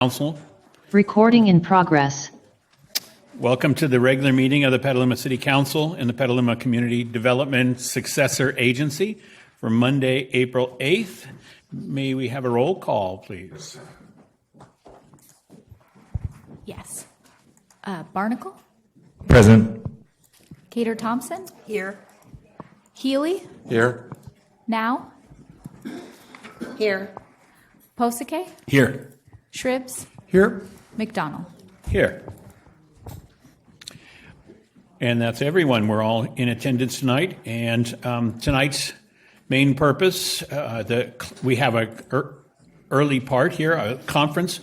Council. Recording in progress. Welcome to the regular meeting of the Petaluma City Council and the Petaluma Community Development Successor Agency for Monday, April 8th. May we have a roll call, please? Yes. Barnacle? Present. Cater Thompson? Here. Healy? Here. Now? Here. Posake? Here. Shribs? Here. McDonald? Here. And that's everyone. We're all in attendance tonight. And tonight's main purpose, we have an early part here, a conference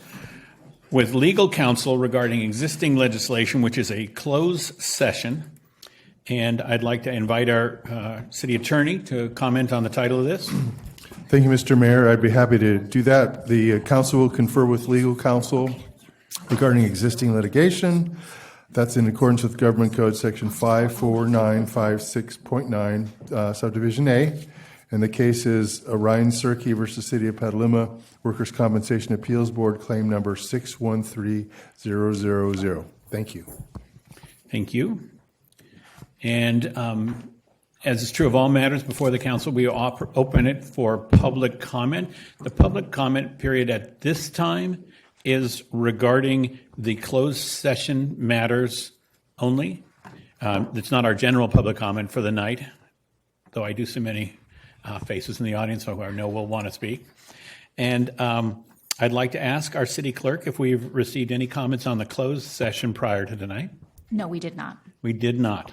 with legal counsel regarding existing legislation, which is a closed session. And I'd like to invite our city attorney to comment on the title of this. Thank you, Mr. Mayor. I'd be happy to do that. The council will confer with legal counsel regarding existing litigation. That's in accordance with Government Code Section 54956.9, Subdivision A. And the case is Ryan Surkey versus City of Petaluma, Workers' Compensation Appeals Board, claim number 613000. Thank you. Thank you. And as is true of all matters before the council, we open it for public comment. The public comment period at this time is regarding the closed session matters only. It's not our general public comment for the night, though I do see many faces in the audience who I know will want to speak. And I'd like to ask our city clerk if we've received any comments on the closed session prior to tonight. No, we did not. We did not.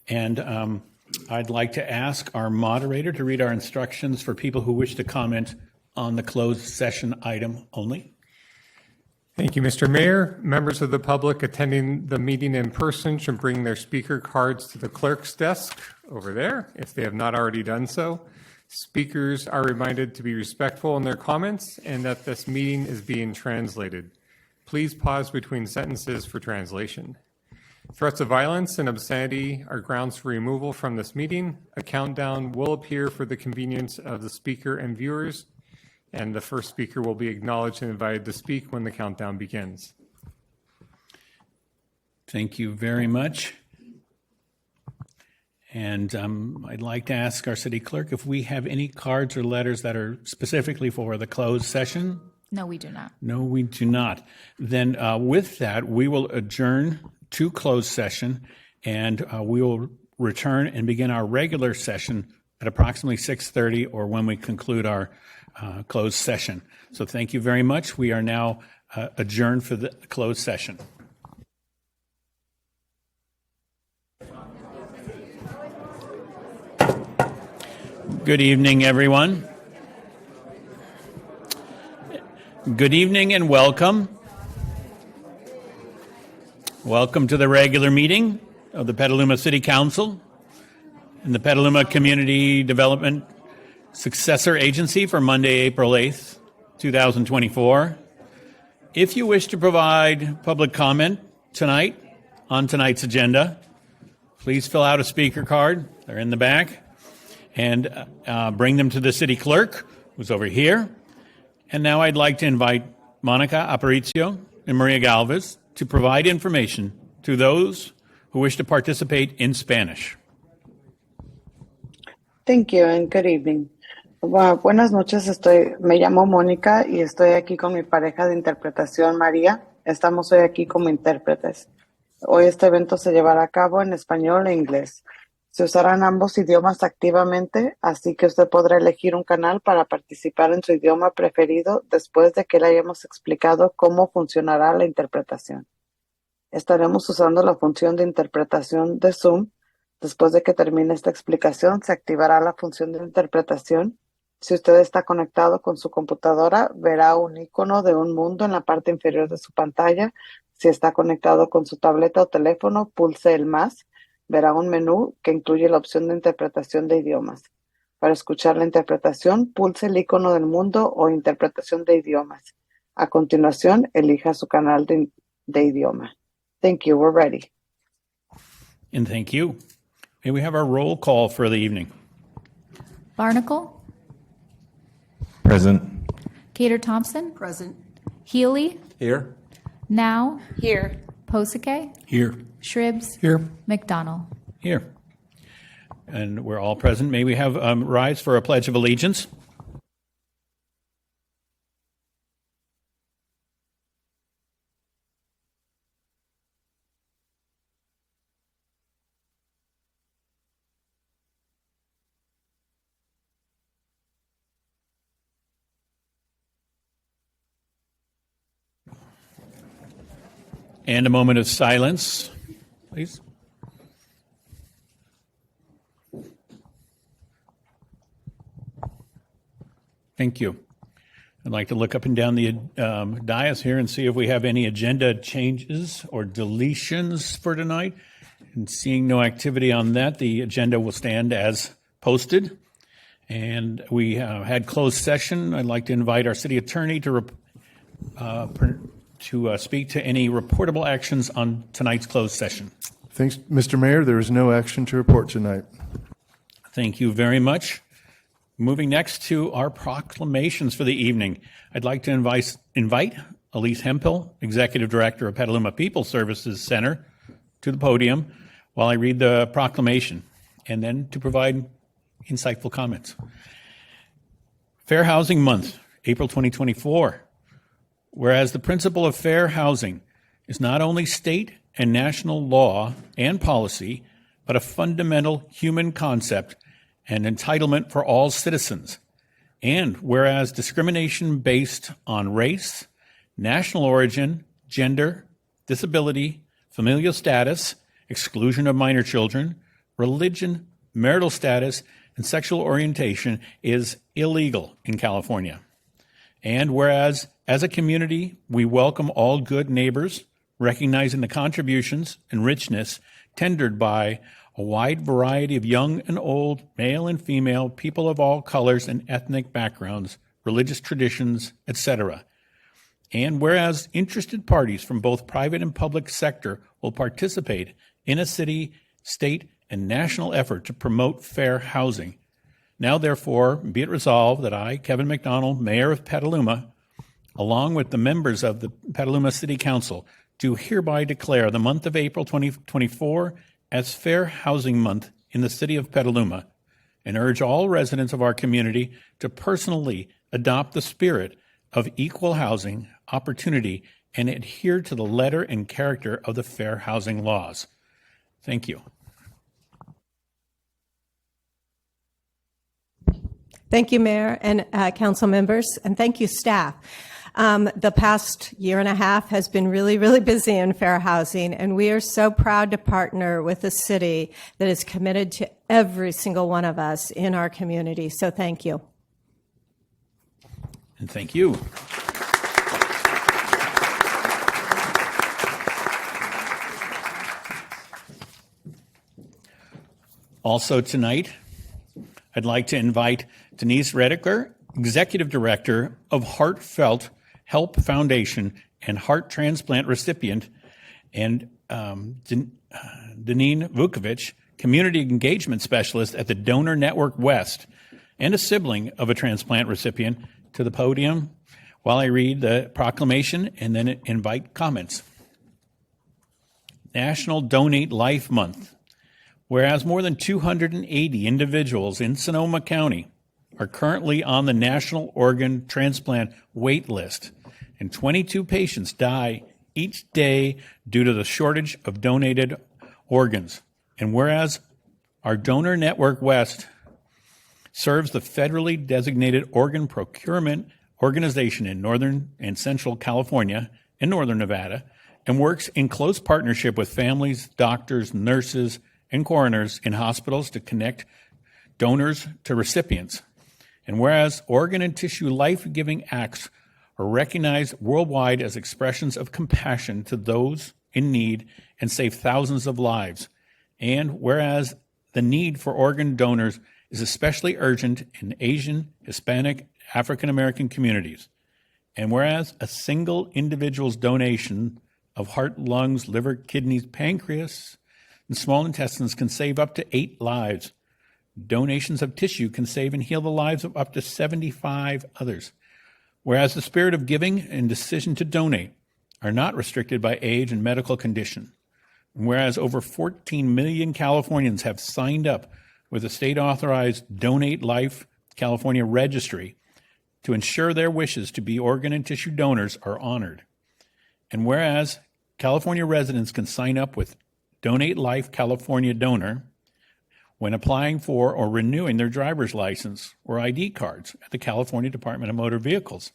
And I'd like to ask our moderator to read our instructions for people who wish to comment on the closed session item only. Thank you, Mr. Mayor. Members of the public attending the meeting in person should bring their speaker cards to the clerk's desk over there, if they have not already done so. Speakers are reminded to be respectful in their comments and that this meeting is being translated. Please pause between sentences for translation. Threats of violence and obscenity are grounds for removal from this meeting. A countdown will appear for the convenience of the speaker and viewers, and the first speaker will be acknowledged and invited to speak when the countdown begins. Thank you very much. And I'd like to ask our city clerk if we have any cards or letters that are specifically for the closed session. No, we do not. No, we do not. Then with that, we will adjourn to closed session, and we will return and begin our regular session at approximately 6:30 or when we conclude our closed session. So thank you very much. We are now adjourned for the closed session. Good evening, everyone. Good evening and welcome. Welcome to the regular meeting of the Petaluma City Council and the Petaluma Community Development Successor Agency for Monday, April 8th, 2024. If you wish to provide public comment tonight on tonight's agenda, please fill out a speaker card. They're in the back. And bring them to the city clerk, who's over here. And now I'd like to invite Monica Aparicio and Maria Galvez to provide information to those who wish to participate in Spanish. Thank you and good evening. Buenas noches, me llamo Mónica y estoy aquí con mi pareja de interpretación, María. Estamos hoy aquí como intérpretes. Hoy este evento se llevará a cabo en español e inglés. Se usarán ambos idiomas activamente, así que usted podrá elegir un canal para participar en su idioma preferido después de que le hayamos explicado cómo funcionará la interpretación. Estaremos usando la función de interpretación de Zoom. Después de que termine esta explicación, se activará la función de interpretación. Si usted está conectado con su computadora, verá un icono de un mundo en la parte inferior de su pantalla. Si está conectado con su tableta o teléfono, pulse el más. Verá un menú que incluye la opción de interpretación de idiomas. Para escuchar la interpretación, pulse el icono del mundo o interpretación de idiomas. A continuación, elija su canal de idioma. Thank you. We're ready. And thank you. May we have our roll call for the evening? Barnacle? Present. Cater Thompson? Present. Healy? Here. Now, Here. Posake, Here. Shribs, Here. McDonald. Here. And we're all present. May we have rise for a Pledge of Allegiance? And a moment of silence, please. Thank you. I'd like to look up and down the dais here and see if we have any agenda changes or deletions for tonight. And seeing no activity on that, the agenda will stand as posted. And we had closed session. I'd like to invite our city attorney to speak to any reportable actions on tonight's closed session. Thanks, Mr. Mayor. There is no action to report tonight. Thank you very much. Moving next to our proclamations for the evening, I'd like to invite Elise Hemphill, Executive Director of Petaluma People Services Center, to the podium while I read the proclamation, and then to provide insightful comments. Fair Housing Month, April 2024. Whereas the principle of fair housing is not only state and national law and policy, but a fundamental human concept and entitlement for all citizens. And whereas discrimination based on race, national origin, gender, disability, familial status, exclusion of minor children, religion, marital status, and sexual orientation is illegal in California. And whereas, as a community, we welcome all good neighbors, recognizing the contributions and richness tendered by a wide variety of young and old, male and female, people of all colors and ethnic backgrounds, religious traditions, etc. And whereas interested parties from both private and public sector will participate in a city, state, and national effort to promote fair housing. Now, therefore, be it resolved that I, Kevin McDonald, Mayor of Petaluma, along with the members of the Petaluma City Council, do hereby declare the month of April 2024 as Fair Housing Month in the city of Petaluma, and urge all residents of our community to personally adopt the spirit of equal housing opportunity and adhere to the letter and character of the fair housing laws. Thank you. Thank you, Mayor and council members, and thank you, staff. The past year and a half has been really, really busy in fair housing, and we are so proud to partner with a city that is committed to every single one of us in our community. So thank you. And thank you. Also tonight, I'd like to invite Denise Rediker, Executive Director of Heartfelt Help Foundation and heart transplant recipient, and Deneen Vukovic, Community Engagement Specialist at the Donor Network West, and a sibling of a transplant recipient, to the podium while I read the proclamation and then invite comments. National Donate Life Month. Whereas more than 280 individuals in Sonoma County are currently on the National Organ Transplant wait list, and 22 patients die each day due to the shortage of donated organs. And whereas our Donor Network West serves the federally designated organ procurement organization in Northern and Central California and Northern Nevada, and works in close partnership with families, doctors, nurses, and coroners in hospitals to connect donors to recipients. And whereas organ and tissue life-giving acts are recognized worldwide as expressions of compassion to those in need and save thousands of lives. And whereas the need for organ donors is especially urgent in Asian, Hispanic, African American communities. And whereas a single individual's donation of heart, lungs, liver, kidneys, pancreas, and small intestines can save up to 8 lives. Donations of tissue can save and heal the lives of up to 75 others. Whereas the spirit of giving and decision to donate are not restricted by age and medical condition. And whereas over 14 million Californians have signed up with the state-authorized Donate Life California registry to ensure their wishes to be organ and tissue donors are honored. And whereas California residents can sign up with Donate Life California Donor when applying for or renewing their driver's license or ID cards at the California Department of Motor Vehicles.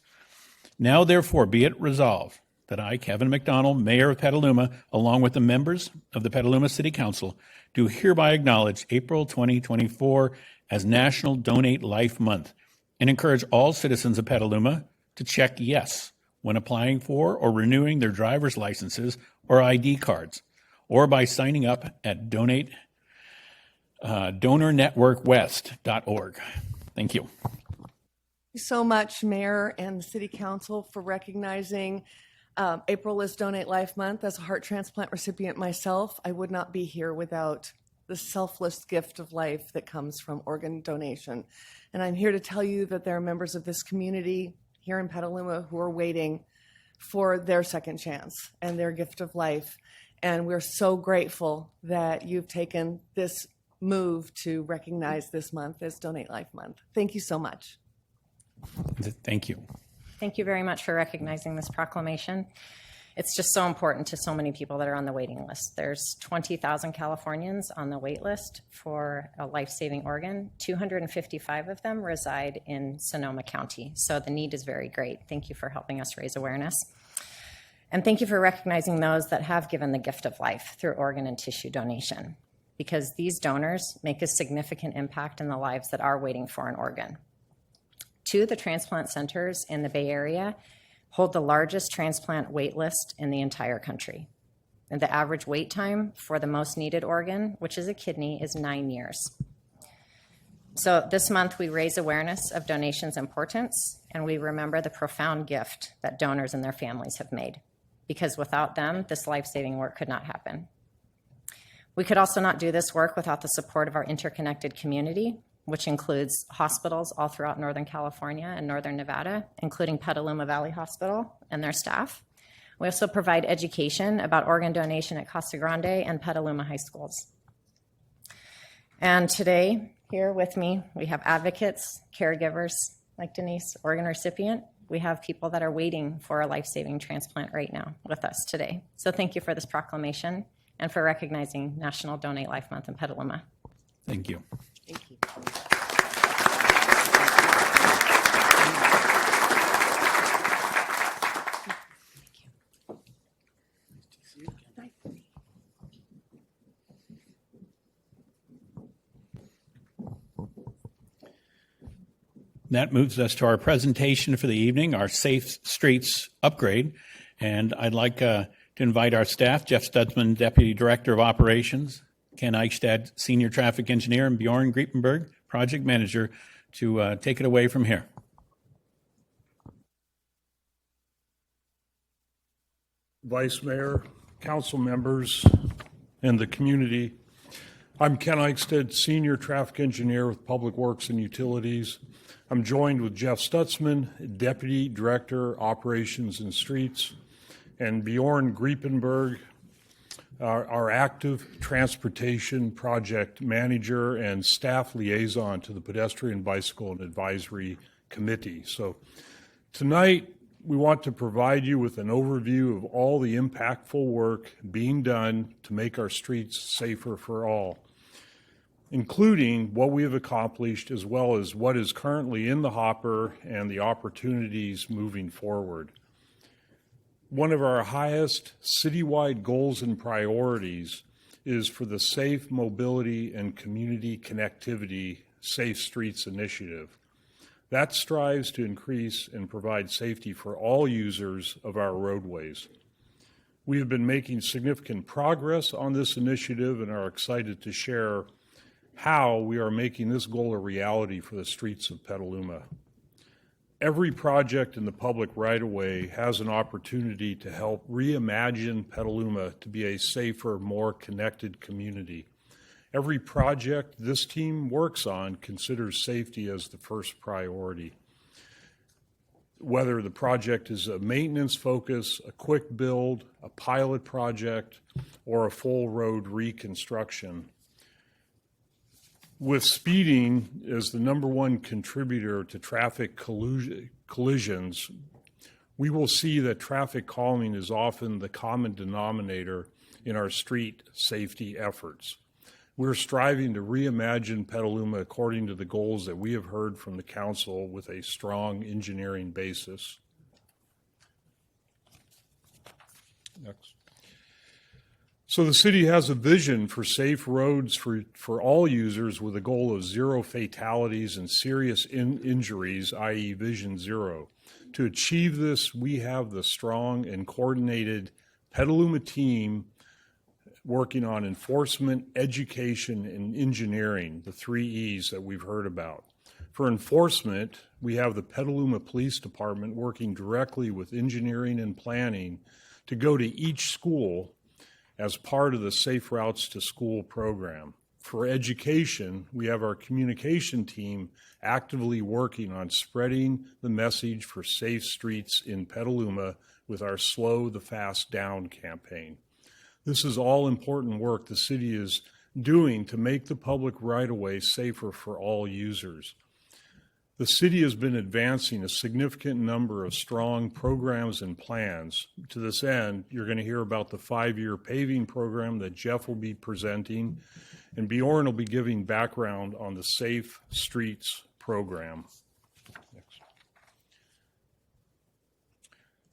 Now, therefore, be it resolved that I, Kevin McDonald, Mayor of Petaluma, along with the members of the Petaluma City Council, do hereby acknowledge April 2024 as National Donate Life Month and encourage all citizens of Petaluma to check yes when applying for or renewing their driver's licenses or ID cards, or by signing up at donornetworkwest.org. Thank you. Thank you so much, Mayor and the City Council, for recognizing April is Donate Life Month. As a heart transplant recipient myself, I would not be here without the selfless gift of life that comes from organ donation. And I'm here to tell you that there are members of this community here in Petaluma who are waiting for their second chance and their gift of life. And we're so grateful that you've taken this move to recognize this month as Donate Life Month. Thank you so much. Thank you. Thank you very much for recognizing this proclamation. It's just so important to so many people that are on the waiting list. There's 20,000 Californians on the wait list for a life-saving organ. 255 of them reside in Sonoma County, so the need is very great. Thank you for helping us raise awareness. And thank you for recognizing those that have given the gift of life through organ and tissue donation, because these donors make a significant impact in the lives that are waiting for an organ. Two of the transplant centers in the Bay Area hold the largest transplant wait list in the entire country. And the average wait time for the most needed organ, which is a kidney, is 9 years. So this month we raise awareness of donation's importance, and we remember the profound gift that donors and their families have made, because without them, this life-saving work could not happen. We could also not do this work without the support of our interconnected community, which includes hospitals all throughout Northern California and Northern Nevada, including Petaluma Valley Hospital and their staff. We also provide education about organ donation at Casa Grande and Petaluma high schools. And today, here with me, we have advocates, caregivers like Denise, organ recipient. We have people that are waiting for a life-saving transplant right now with us today. So thank you for this proclamation and for recognizing National Donate Life Month in Petaluma. Thank you. Thank you. That moves us to our presentation for the evening, our Safe Streets upgrade. And I'd like to invite our staff, Jeff Stutzman, Deputy Director of Operations, Ken Eichstad, Senior Traffic Engineer, and Bjorn Griepenberg, Project Manager, to take it away from here. Vice Mayor, council members, and the community. I'm Ken Eichstad, Senior Traffic Engineer with Public Works and Utilities. I'm joined with Jeff Stutzman, Deputy Director, Operations and Streets, and Bjorn Griepenberg, our active transportation project manager and staff liaison to the Pedestrian Bicycle and Advisory Committee. So tonight, we want to provide you with an overview of all the impactful work being done to make our streets safer for all, including what we have accomplished as well as what is currently in the hopper and the opportunities moving forward. One of our highest citywide goals and priorities is for the Safe Mobility and Community Connectivity Safe Streets Initiative. That strives to increase and provide safety for all users of our roadways. We have been making significant progress on this initiative and are excited to share how we are making this goal a reality for the streets of Petaluma. Every project in the public right-of-way has an opportunity to help reimagine Petaluma to be a safer, more connected community. Every project this team works on considers safety as the first priority. whether the project is a maintenance focus, a quick build, a pilot project, or a full road reconstruction. With speeding as the number one contributor to traffic collisions, we will see that traffic calming is often the common denominator in our street safety efforts. We're striving to reimagine Petaluma according to the goals that we have heard from the council with a strong engineering basis. Next. So the city has a vision for safe roads for all users with a goal of zero fatalities and serious injuries, i.e. Vision Zero. To achieve this, we have the strong and coordinated Petaluma team working on enforcement, education, and engineering, the 3 E's that we've heard about. For enforcement, we have the Petaluma Police Department working directly with engineering and planning to go to each school as part of the Safe Routes to School program. For education, we have our communication team actively working on spreading the message for safe streets in Petaluma with our Slow the Fast Down campaign. This is all important work the city is doing to make the public right-of-way safer for all users. The city has been advancing a significant number of strong programs and plans. To this end, you're going to hear about the 5-year paving program that Jeff will be presenting, and Bjorn will be giving background on the Safe Streets program. Next.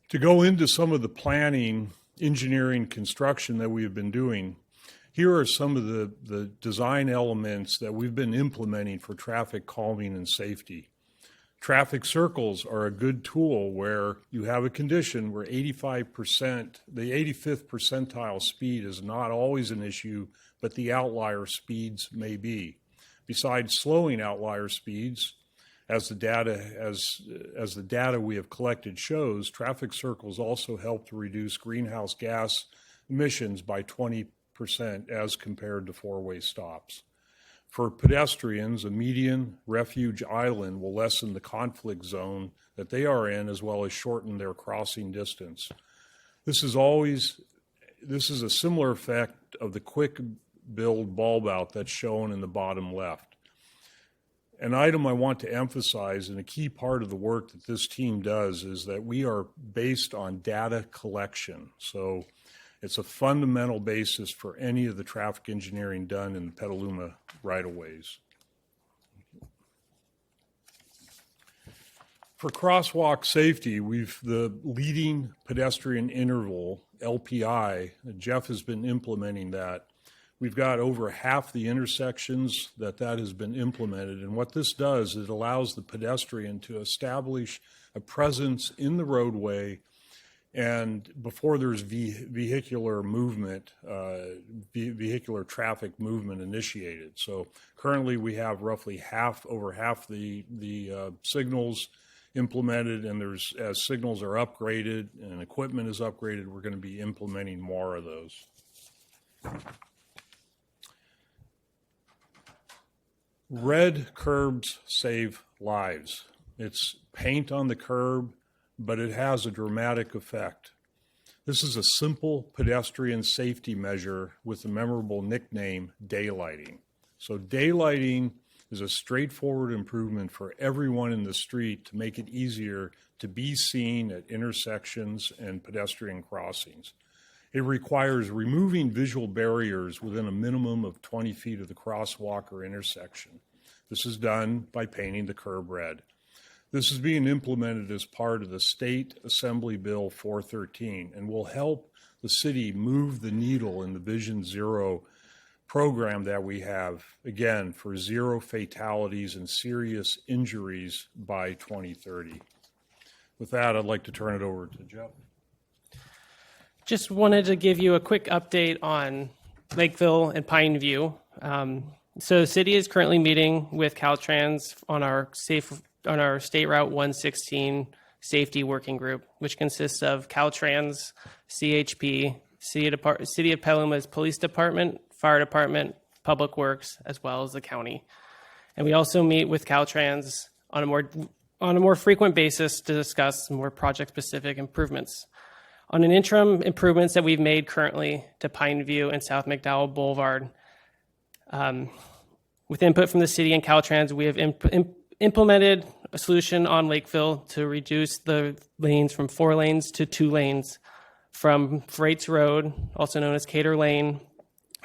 To go into some of the planning, engineering, construction that we have been doing, here are some of the design elements that we've been implementing for traffic calming and safety. Traffic circles are a good tool where you have a condition where 85%, the 85th percentile speed is not always an issue, but the outlier speeds may be. Besides slowing outlier speeds, as the data we have collected shows, traffic circles also help to reduce greenhouse gas emissions by 20% as compared to four-way stops. For pedestrians, a median refuge island will lessen the conflict zone that they are in, as well as shorten their crossing distance. This is a similar effect of the quick build bulb out that's shown in the bottom left. An item I want to emphasize, and a key part of the work that this team does, is that we are based on data collection. So it's a fundamental basis for any of the traffic engineering done in the Petaluma right-of-ways. For crosswalk safety, the leading pedestrian interval, LPI, Jeff has been implementing that. We've got over half the intersections that has been implemented, and what this does, it allows the pedestrian to establish a presence in the roadway and before there's vehicular movement, vehicular traffic movement initiated. So currently we have roughly over half the signals implemented, and as signals are upgraded and equipment is upgraded, we're going to be implementing more of those. Red curbs save lives. It's paint on the curb, but it has a dramatic effect. This is a simple pedestrian safety measure with the memorable nickname daylighting. So daylighting is a straightforward improvement for everyone in the street to make it easier to be seen at intersections and pedestrian crossings. It requires removing visual barriers within a minimum of 20 feet of the crosswalk or intersection. This is done by painting the curb red. This is being implemented as part of the State Assembly Bill 413 and will help the city move the needle in the Vision Zero program that we have, again, for zero fatalities and serious injuries by 2030. With that, I'd like to turn it over to Jeff. Just wanted to give you a quick update on Lakeville and Pineview. So the city is currently meeting with Caltrans on our State Route 116 safety working group, which consists of Caltrans, CHP, City of Petaluma's Police Department, Fire Department, Public Works, as well as the county. And we also meet with Caltrans on a more on a more frequent basis to discuss more project-specific improvements. On an interim improvements that we've made currently to Pineview and South McDowell Boulevard, with input from the city and Caltrans, we have implemented a solution on Lakeville to reduce the lanes from 4 lanes to 2 lanes from Freights Road, also known as Cater Lane,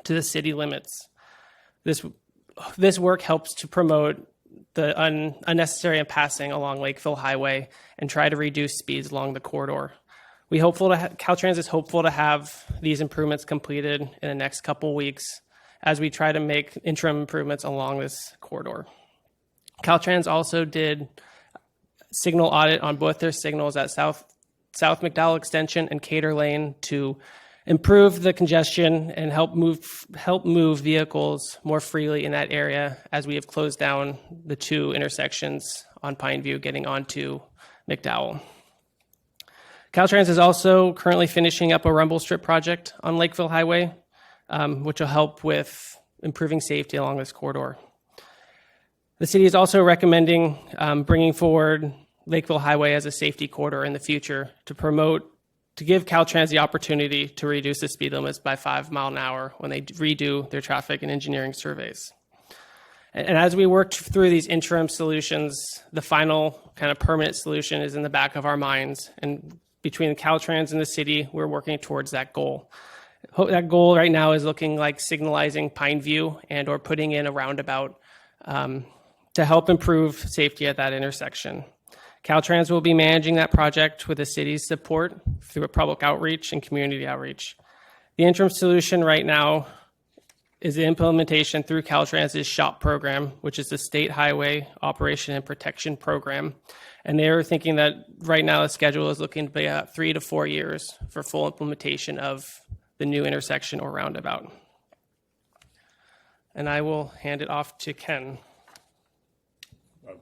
to the city limits. This work helps to promote the unnecessary passing along Lakeville Highway and try to reduce speeds along the corridor. Caltrans is hopeful to have these improvements completed in the next couple weeks as we try to make interim improvements along this corridor. Caltrans also did signal audit on both their signals at South McDowell Extension and Cater Lane to improve the congestion and help move vehicles more freely in that area as we have closed down the 2 intersections on Pineview getting onto McDowell. Caltrans is also currently finishing up a rumble strip project on Lakeville Highway, which will help with improving safety along this corridor. The city is also recommending bringing forward Lakeville Highway as a safety corridor in the future to give Caltrans the opportunity to reduce the speed limits by 5 miles an hour when they redo their traffic and engineering surveys. And as we work through these interim solutions, the final kind of permanent solution is in the back of our minds. And between Caltrans and the city, we're working towards that goal. That goal right now is looking like signalizing Pineview and or putting in a roundabout to help improve safety at that intersection. Caltrans will be managing that project with the city's support through a public outreach and community outreach. The interim solution right now is the implementation through Caltrans' SHOP program, which is the State Highway Operation and Protection Program. And they're thinking that right now the schedule is looking to be about 3 to 4 years for full implementation of the new intersection or roundabout. And I will hand it off to Ken.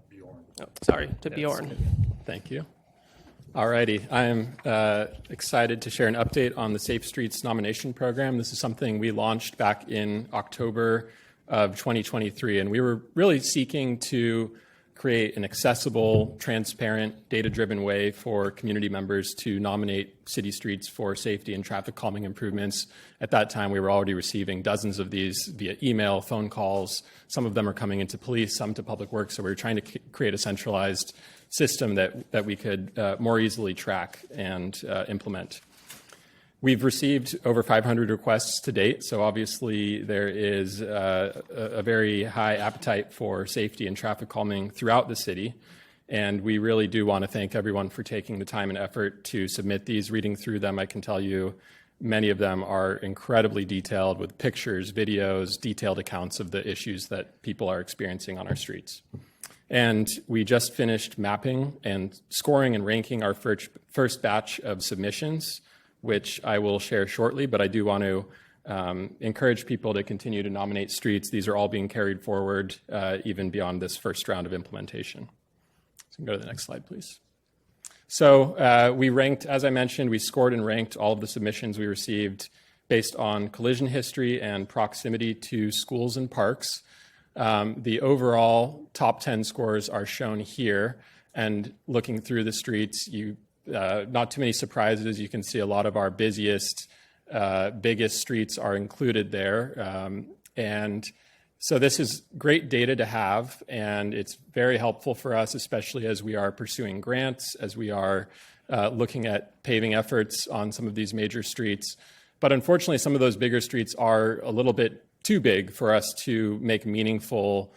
Bjorn. Oh, sorry, to Bjorn. Thank you. All righty. I am excited to share an update on the Safe Streets nomination program. This is something we launched back in October of 2023, and we were really seeking to create an accessible, transparent, data-driven way for community members to nominate city streets for safety and traffic calming improvements. At that time, we were already receiving dozens of these via email, phone calls. Some of them are coming into police, some to public works. So we were trying to create a centralized system that we could more easily track and implement. We've received over 500 requests to date, so obviously there is a very high appetite for safety and traffic calming throughout the city, and we really do want to thank everyone for taking the time and effort to submit these. Reading through them, I can tell you many of them are incredibly detailed with pictures, videos, detailed accounts of the issues that people are experiencing on our streets. And we just finished mapping and scoring and ranking our first batch of submissions, which I will share shortly, but I do want to encourage people to continue to nominate streets. These are all being carried forward even beyond this first round of implementation. So we can go to the next slide, please. So we ranked, as I mentioned, we scored and ranked all of the submissions we received based on collision history and proximity to schools and parks. The overall top 10 scores are shown here, and looking through the streets, not too many surprises. You can see a lot of our busiest, biggest streets are included there. And so this is great data to have, and it's very helpful for us, especially as we are pursuing grants, as we are looking at paving efforts on some of these major streets. But unfortunately, some of those bigger streets are a little bit too big for us to make meaningful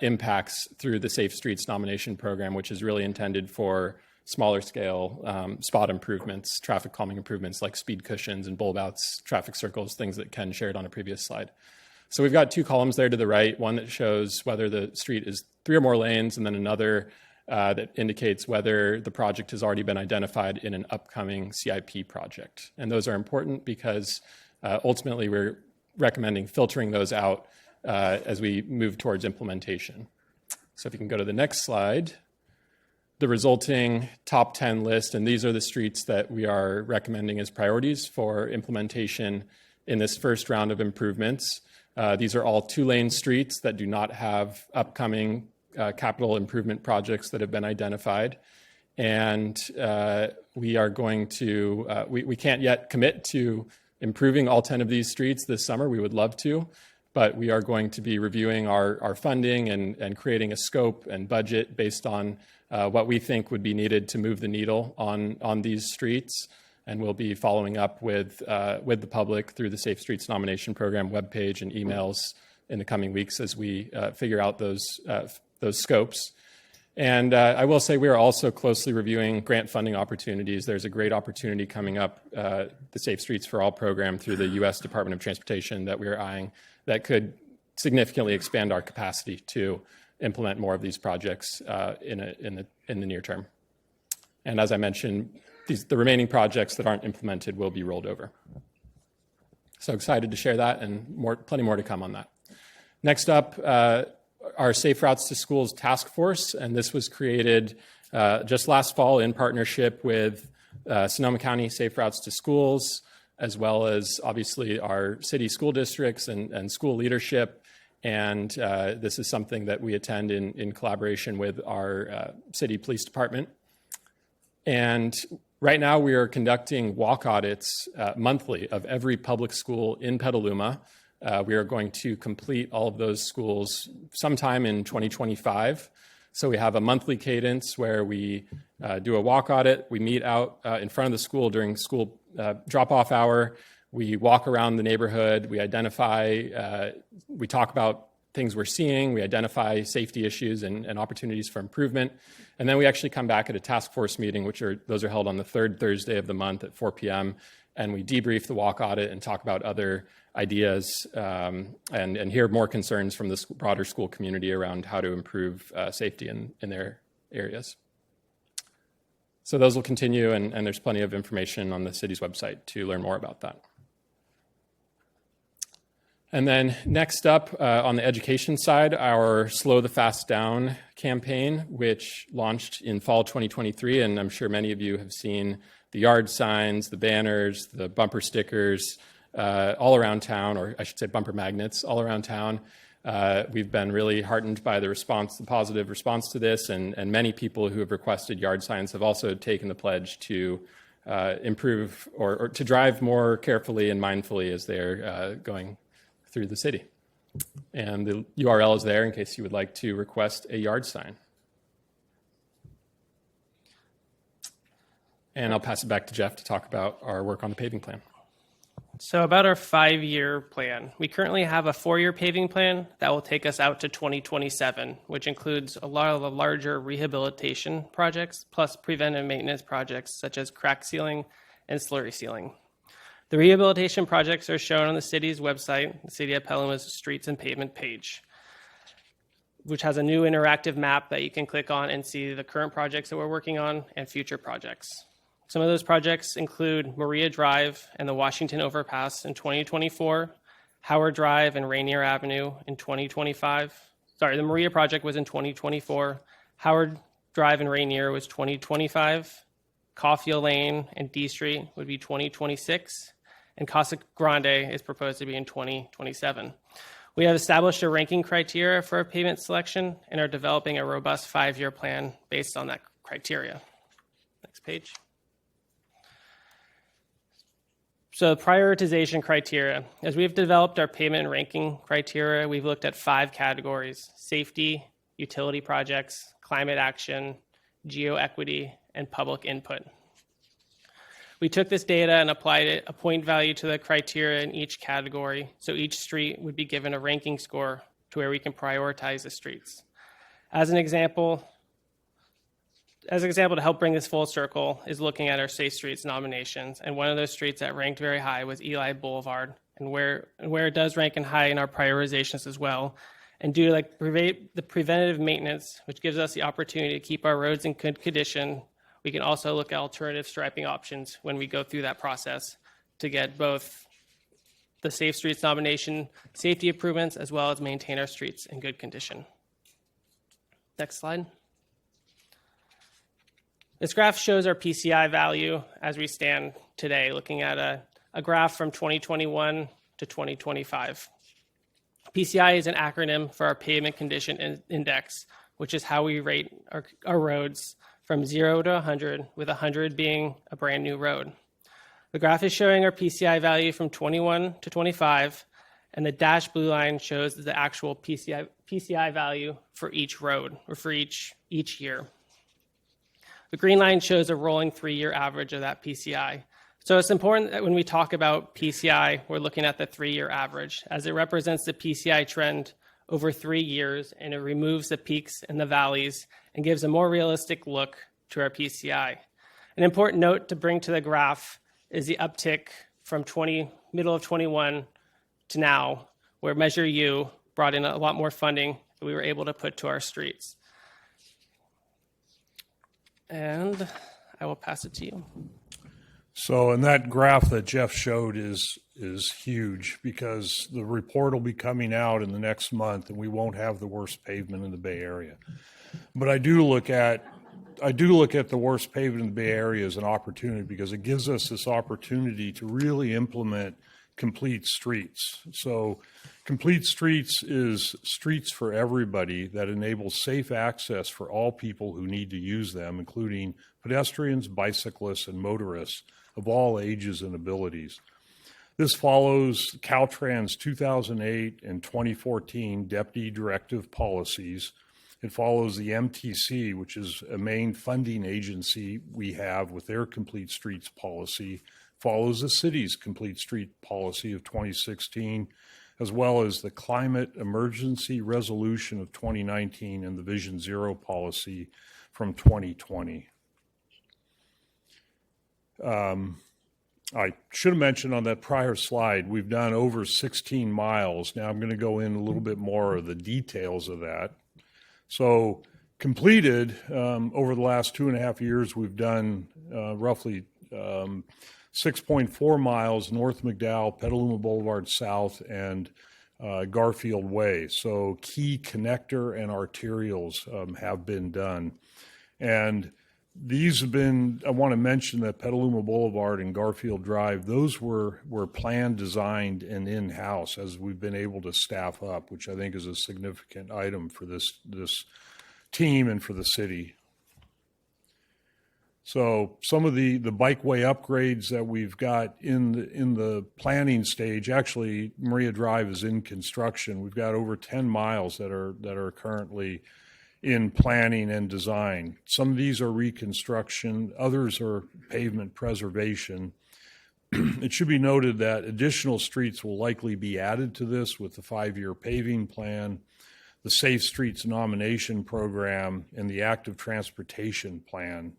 impacts through the Safe Streets nomination program, which is really intended for smaller scale spot improvements, traffic calming improvements like speed cushions and bulb outs, traffic circles, things that Ken shared on a previous slide. So we've got 2 columns there to the right, one that shows whether the street is 3 or more lanes, and then another that indicates whether the project has already been identified in an upcoming CIP project. And those are important because ultimately we're recommending filtering those out as we move towards implementation. So if you can go to the next slide. The resulting top 10 list, and these are the streets that we are recommending as priorities for implementation in this first round of improvements. These are all 2-lane streets that do not have upcoming capital improvement projects that have been identified. And we are going to, we can't yet commit to improving all 10 of these streets this summer. We would love to, but we are going to be reviewing our funding and creating a scope and budget based on what we think would be needed to move the needle on these streets. And we'll be following up with the public through the Safe Streets Nomination Program webpage and emails in the coming weeks as we figure out those scopes. And I will say we are also closely reviewing grant funding opportunities. There's a great opportunity coming up, the Safe Streets for All program through the U.S. Department of Transportation that we are eyeing that could significantly expand our capacity to implement more of these projects in the near term. And as I mentioned, the remaining projects that aren't implemented will be rolled over. So excited to share that, and plenty more to come on that. Next up, our Safe Routes to Schools Task Force, and this was created just last fall in partnership with Sonoma County Safe Routes to Schools, as well as obviously our city school districts and school leadership. And this is something that we attend in collaboration with our city police department. And right now we are conducting walk audits monthly of every public school in Petaluma. We are going to complete all of those schools sometime in 2025. So we have a monthly cadence where we do a walk audit. We meet out in front of the school during school drop-off hour. We walk around the neighborhood. We identify, we talk about things we're seeing. We identify safety issues and opportunities for improvement. And then we actually come back at a task force meeting, those are held on the third Thursday of the month at 4 p.m. And we debrief the walk audit and talk about other ideas and hear more concerns from the broader school community around how to improve safety in their areas. So those will continue, and there's plenty of information on the city's website to learn more about that. And then next up on the education side, our Slow the Fast Down campaign, which launched in fall 2023. And I'm sure many of you have seen the yard signs, the banners, the bumper stickers all around town, or I should say bumper magnets all around town. We've been really heartened by the positive response to this. And many people who have requested yard signs have also taken the pledge to improve or to drive more carefully and mindfully as they're going through the city. And the URL is there in case you would like to request a yard sign. And I'll pass it back to Jeff to talk about our work on the paving plan. So about our 5-year plan, we currently have a 4-year paving plan that will take us out to 2027, which includes a lot of the larger rehabilitation projects, plus preventive maintenance projects such as crack sealing and slurry sealing. The rehabilitation projects are shown on the city's website, the City of Petaluma's Streets and Pavement page, which has a new interactive map that you can click on and see the current projects that we're working on and future projects. Some of those projects include Maria Drive and the Washington Overpass in 2024, Howard Drive and Rainier Avenue in 2025. Sorry, the Maria project was in 2024. Howard Drive and Rainier was 2025. Caulfield Lane and D Street would be 2026. And Casa Grande is proposed to be in 2027. We have established a ranking criteria for our pavement selection and are developing a robust 5-year plan based on that criteria. Next page. So prioritization criteria. As we've developed our pavement and ranking criteria, we've looked at 5 categories: safety, utility projects, climate action, geo-equity, and public input. We took this data and applied a point value to the criteria in each category, so each street would be given a ranking score to where we can prioritize the streets. As an example, to help bring this full circle is looking at our Safe Streets nominations, and one of those streets that ranked very high was Eli Boulevard, and where it does rank in high in our prioritizations as well. And due to the preventative maintenance, which gives us the opportunity to keep our roads in good condition, we can also look at alternative striping options when we go through that process to get both the Safe Streets nomination safety improvements as well as maintain our streets in good condition. Next slide. This graph shows our PCI value as we stand today, looking at a graph from 2021 to 2025. PCI is an acronym for our Pavement Condition Index, which is how we rate our roads from 0 to 100, with 100 being a brand new road. The graph is showing our PCI value from 21 to 25, and the dashed blue line shows the actual PCI value for each road, or for each year. The green line shows a rolling 3-year average of that PCI. So it's important that when we talk about PCI, we're looking at the 3-year average, as it represents the PCI trend over 3 years, and it removes the peaks and the valleys and gives a more realistic look to our PCI. An important note to bring to the graph is the uptick from middle of 21 to now, where Measure U brought in a lot more funding that we were able to put to our streets. And I will pass it to you. So, and that graph that Jeff showed is huge, because the report will be coming out in the next month and we won't have the worst pavement in the Bay Area. But I do look at the worst pavement in the Bay Area as an opportunity, because it gives us this opportunity to really implement complete streets. So complete streets is streets for everybody that enable safe access for all people who need to use them, including pedestrians, bicyclists, and motorists of all ages and abilities. This follows Caltrans 2008 and 2014 Deputy Directive policies. It follows the MTC, which is a main funding agency we have with their Complete Streets policy, follows the city's Complete Street policy of 2016, as well as the Climate Emergency Resolution of 2019 and the Vision Zero policy from 2020. I should have mentioned on that prior slide, we've done over 16 miles. Now I'm going to go in a little bit more of the details of that. So completed, over the last 2.5 years, we've done roughly 6.4 miles North McDowell, Petaluma Boulevard South, and Garfield Way. So key connector and arterials have been done. And these have been, I want to mention that Petaluma Boulevard and Garfield Drive, those were planned, designed, and in-house as we've been able to staff up, which I think is a significant item for this team and for the city. So some of the bikeway upgrades that we've got in the planning stage, actually Maria Drive is in construction. We've got over 10 miles that are currently in planning and design. Some of these are reconstruction, others are pavement preservation. It should be noted that additional streets will likely be added to this with the 5-year paving plan, the Safe Streets Nomination Program, and the Active Transportation Plan.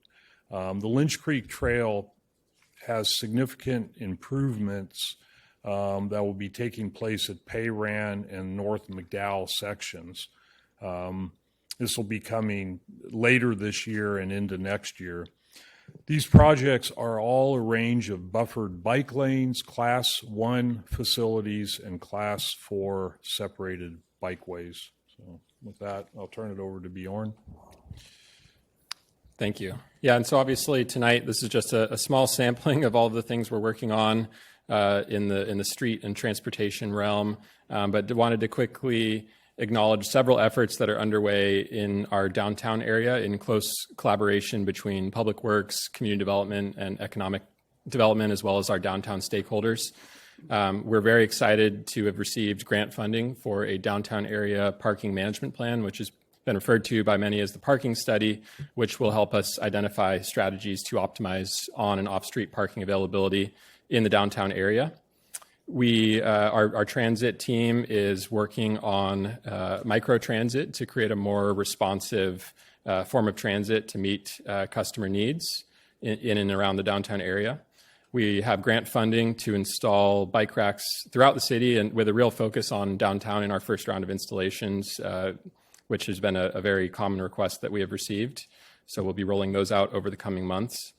The Lynch Creek Trail has significant improvements that will be taking place at Payran and North McDowell sections. This will be coming later this year and into next year. These projects are all a range of buffered bike lanes, Class 1 facilities, and Class 4 separated bikeways. So with that, I'll turn it over to Bjorn. Thank you. Yeah, and so obviously tonight, this is just a small sampling of all of the things we're working on in the street and transportation realm, but wanted to quickly acknowledge several efforts that are underway in our downtown area in close collaboration between Public Works, community development, and economic development, as well as our downtown stakeholders. We're very excited to have received grant funding for a downtown area parking management plan, which has been referred to by many as the parking study, which will help us identify strategies to optimize on and off-street parking availability in the downtown area. Our transit team is working on microtransit to create a more responsive form of transit to meet customer needs in and around the downtown area. We have grant funding to install bike racks throughout the city, and with a real focus on downtown in our first round of installations, which has been a very common request that we have received. So we'll be rolling those out over the coming months.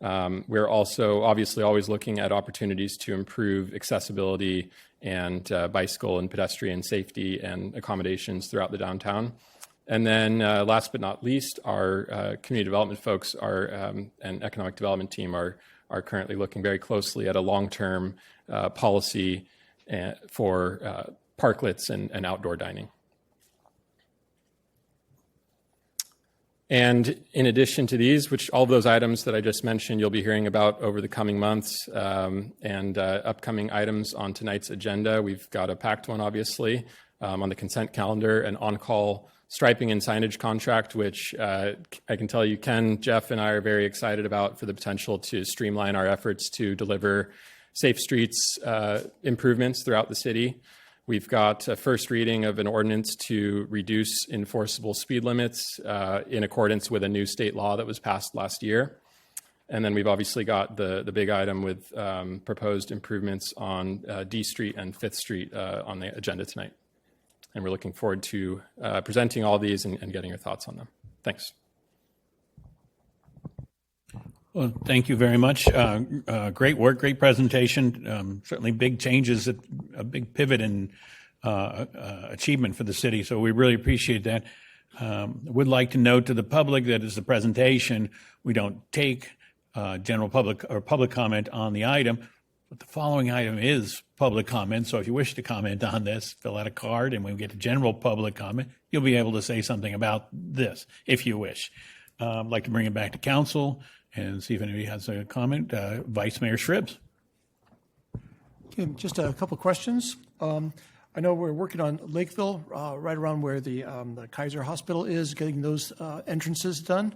We're also obviously always looking at opportunities to improve accessibility and bicycle and pedestrian safety and accommodations throughout the downtown. And then last but not least, our community development folks and economic development team are currently looking very closely at a long-term policy for parklets and outdoor dining. And in addition to these, which all of those items that I just mentioned, you'll be hearing about over the coming months, and upcoming items on tonight's agenda. We've got a packed one, obviously, on the consent calendar, an on-call striping and signage contract, which I can tell you, Ken, Jeff, and I are very excited about for the potential to streamline our efforts to deliver safe streets improvements throughout the city. We've got a first reading of an ordinance to reduce enforceable speed limits in accordance with a new state law that was passed last year. And then we've obviously got the big item with proposed improvements on D Street and 5th Street on the agenda tonight. And we're looking forward to presenting all these and getting your thoughts on them. Thanks. Well, thank you very much. Great work, great presentation. Certainly big changes, a big pivot in achievement for the city. So we really appreciate that. Would like to note to the public that as the presentation, we don't take general public or public comment on the item, but the following item is public comment. So if you wish to comment on this, fill out a card, and when we get to general public comment, you'll be able to say something about this if you wish. I'd like to bring it back to council and see if anybody has a comment. Vice Mayor Shribs. Okay, just a couple questions. I know we're working on Lakeville, right around where the Kaiser Hospital is, getting those entrances done.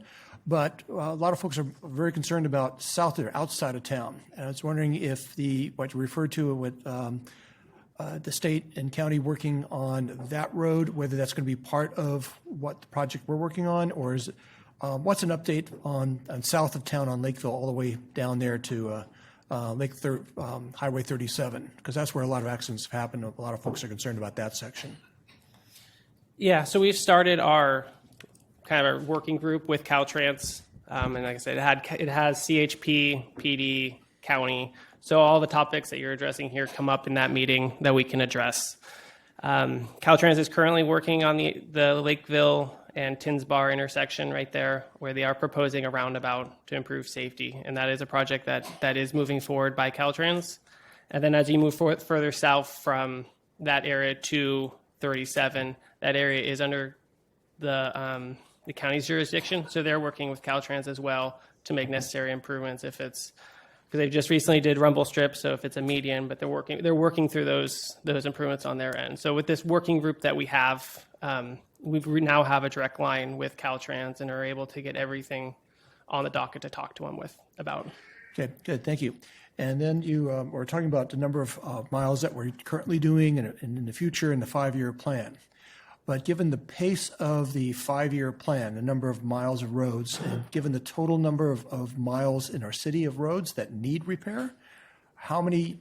But a lot of folks are very concerned about south there, outside of town. And I was wondering if what you referred to with the state and county working on that road, whether that's going to be part of what the project we're working on, or is it, what's an update on south of town on Lakeville all the way down there to Highway 37? Because that's where a lot of accidents have happened. A lot of folks are concerned about that section. Yeah, so we've started our kind of a working group with Caltrans, and like I said, it has CHP, PD, county. So all the topics that you're addressing here come up in that meeting that we can address. Caltrans is currently working on the Lakeville and Tins Bar intersection right there, where they are proposing a roundabout to improve safety, and that is a project that is moving forward by Caltrans. And then as you move further south from that area to 37, that area is under the county's jurisdiction, so they're working with Caltrans as well to make necessary improvements if it's, because they just recently did rumble strips, so if it's a median, but they're working through those improvements on their end. So with this working group that we have, we now have a direct line with Caltrans and are able to get everything on the docket to talk to them about. Okay, good, thank you. And then you were talking about the number of miles that we're currently doing and in the future in the 5-year plan. But given the pace of the 5-year plan, the number of miles of roads, and given the total number of miles in our city of roads that need repair, how many,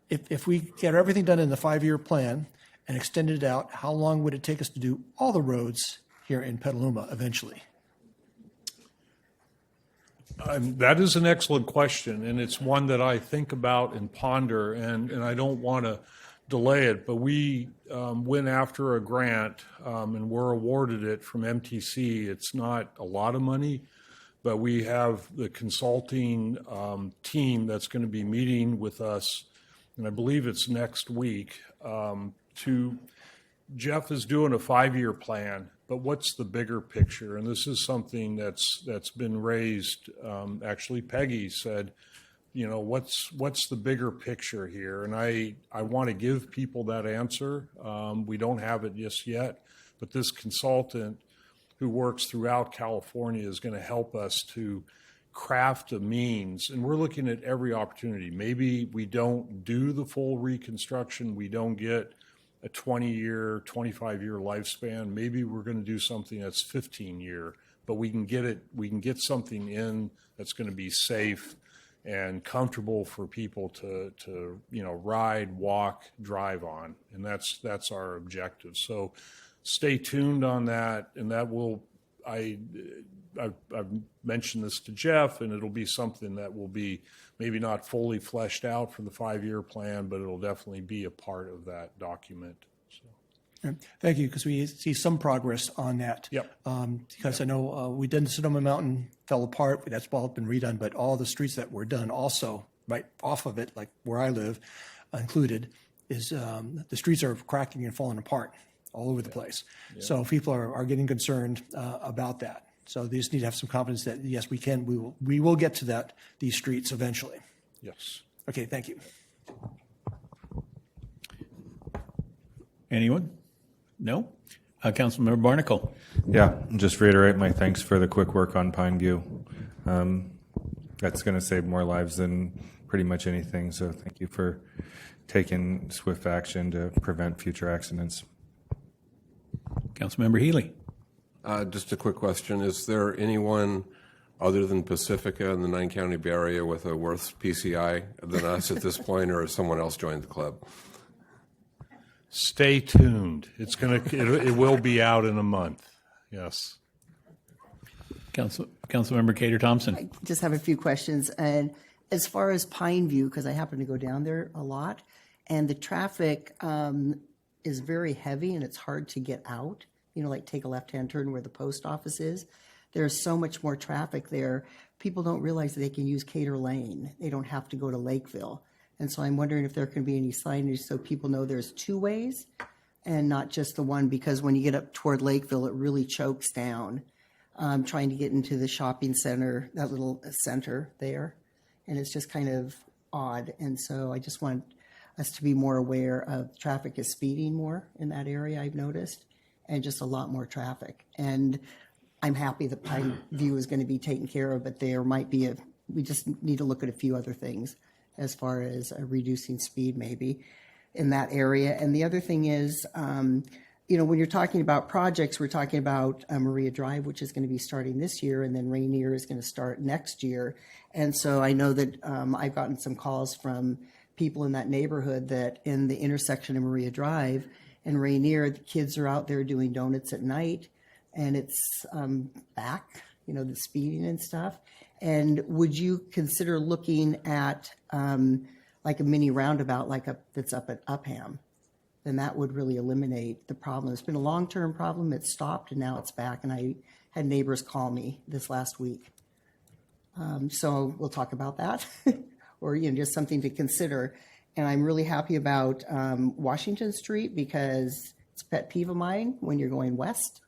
if we get everything done in the 5-year plan and extended it out, how long would it take us to do all the roads here in Petaluma eventually? That is an excellent question, and it's one that I think about and ponder, and I don't want to delay it, but we went after a grant and were awarded it from MTC. It's not a lot of money, but we have the consulting team that's going to be meeting with us, and I believe it's next week. Jeff is doing a 5-year plan, but what's the bigger picture? And this is something that's been raised. Actually, Peggy said, you know, what's the bigger picture here? And I want to give people that answer. We don't have it just yet, but this consultant who works throughout California is going to help us to craft a means. And we're looking at every opportunity. Maybe we don't do the full reconstruction. We don't get a 20-year, 25-year lifespan. Maybe we're going to do something that's 15-year, but we can get something in that's going to be safe and comfortable for people to ride, walk, drive on, and that's our objective. So stay tuned on that, and that will I've mentioned this to Jeff, and it'll be something that will be maybe not fully fleshed out for the 5-year plan, but it'll definitely be a part of that document. So. Thank you, because we see some progress on that. Yep. Because I know we did Sonoma Mountain, fell apart. That's all been redone, but all the streets that were done also right off of it, like where I live, included, is the streets are cracking and falling apart all over the place. Yeah. So people are getting concerned about that. So they just need to have some confidence that, yes, we will get to these streets eventually. Yes. Okay, thank you. Anyone? No? Councilmember Barnacle. Yeah, just reiterate my thanks for the quick work on Pine View. That's going to save more lives than pretty much anything. So thank you for taking swift action to prevent future accidents. Councilmember Healy. Just a quick question. Is there anyone other than Pacifica in the 9-county Bay Area with a worse PCI than us at this point, or has someone else joined the club? Stay tuned. It will be out in a month. Yes. Councilmember Cater Thompson. I just have a few questions. And as far as Pine View, because I happen to go down there a lot, and the traffic is very heavy and it's hard to get out, like take a left-hand turn where the post office is. There's so much more traffic there. People don't realize that they can use Cater Lane. They don't have to go to Lakeville. And so I'm wondering if there can be any signage so people know there's two ways and not just the one, because when you get up toward Lakeville, it really chokes down trying to get into the shopping center, that little center there. And it's just kind of odd. And so I just want us to be more aware of traffic is speeding more in that area, I've noticed, and just a lot more traffic. And I'm happy that Pine View is going to be taken care of, but there might be we just need to look at a few other things as far as reducing speed maybe in that area. And the other thing is, when you're talking about projects, we're talking about Maria Drive, which is going to be starting this year, and then Rainier is going to start next year. And so I know that I've gotten some calls from people in that neighborhood that in the intersection of Maria Drive and Rainier, the kids are out there doing donuts at night, and it's back, the speeding and stuff. And would you consider looking at like a mini roundabout that's up at Upham? Then that would really eliminate the problem. It's been a long-term problem. It stopped and now it's back. And I had neighbors call me this last week. So we'll talk about that or just something to consider. And I'm really happy about Washington Street because it's a pet peeve of mine when you're going west.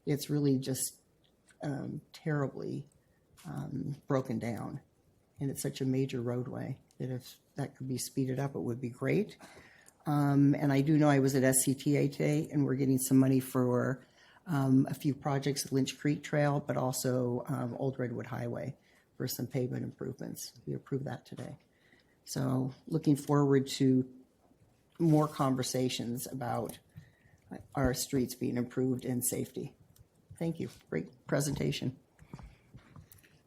It's really just terribly broken down, and it's such a major roadway that if that could be speeded up, it would be great. And I do know I was at SCTA today, and we're getting some money for a few projects at Lynch Creek Trail, but also Old Redwood Highway for some pavement improvements. We approved that today. So looking forward to more conversations about our streets being improved and safety. Thank you. Great presentation.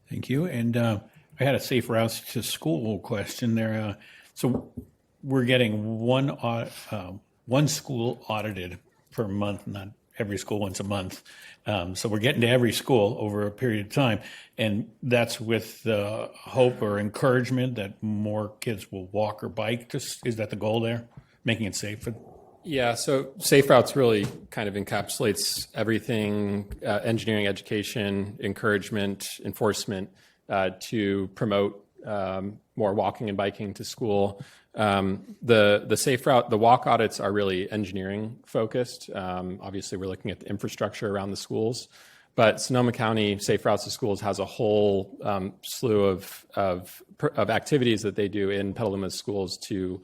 Thank you. And I had a safe routes to school question there. So we're getting one school audited per month, not every school once a month. So we're getting to every school over a period of time. And that's with the hope or encouragement that more kids will walk or bike. Is that the goal there? Making it safer? Yeah, so Safe Routes really kind of encapsulates everything, engineering, education, encouragement, enforcement, to promote more walking and biking to school. The Safe Route, the walk audits are really engineering focused. Obviously, we're looking at the infrastructure around the schools, but Sonoma County Safe Routes to Schools has a whole slew of activities that they do in Petaluma's schools to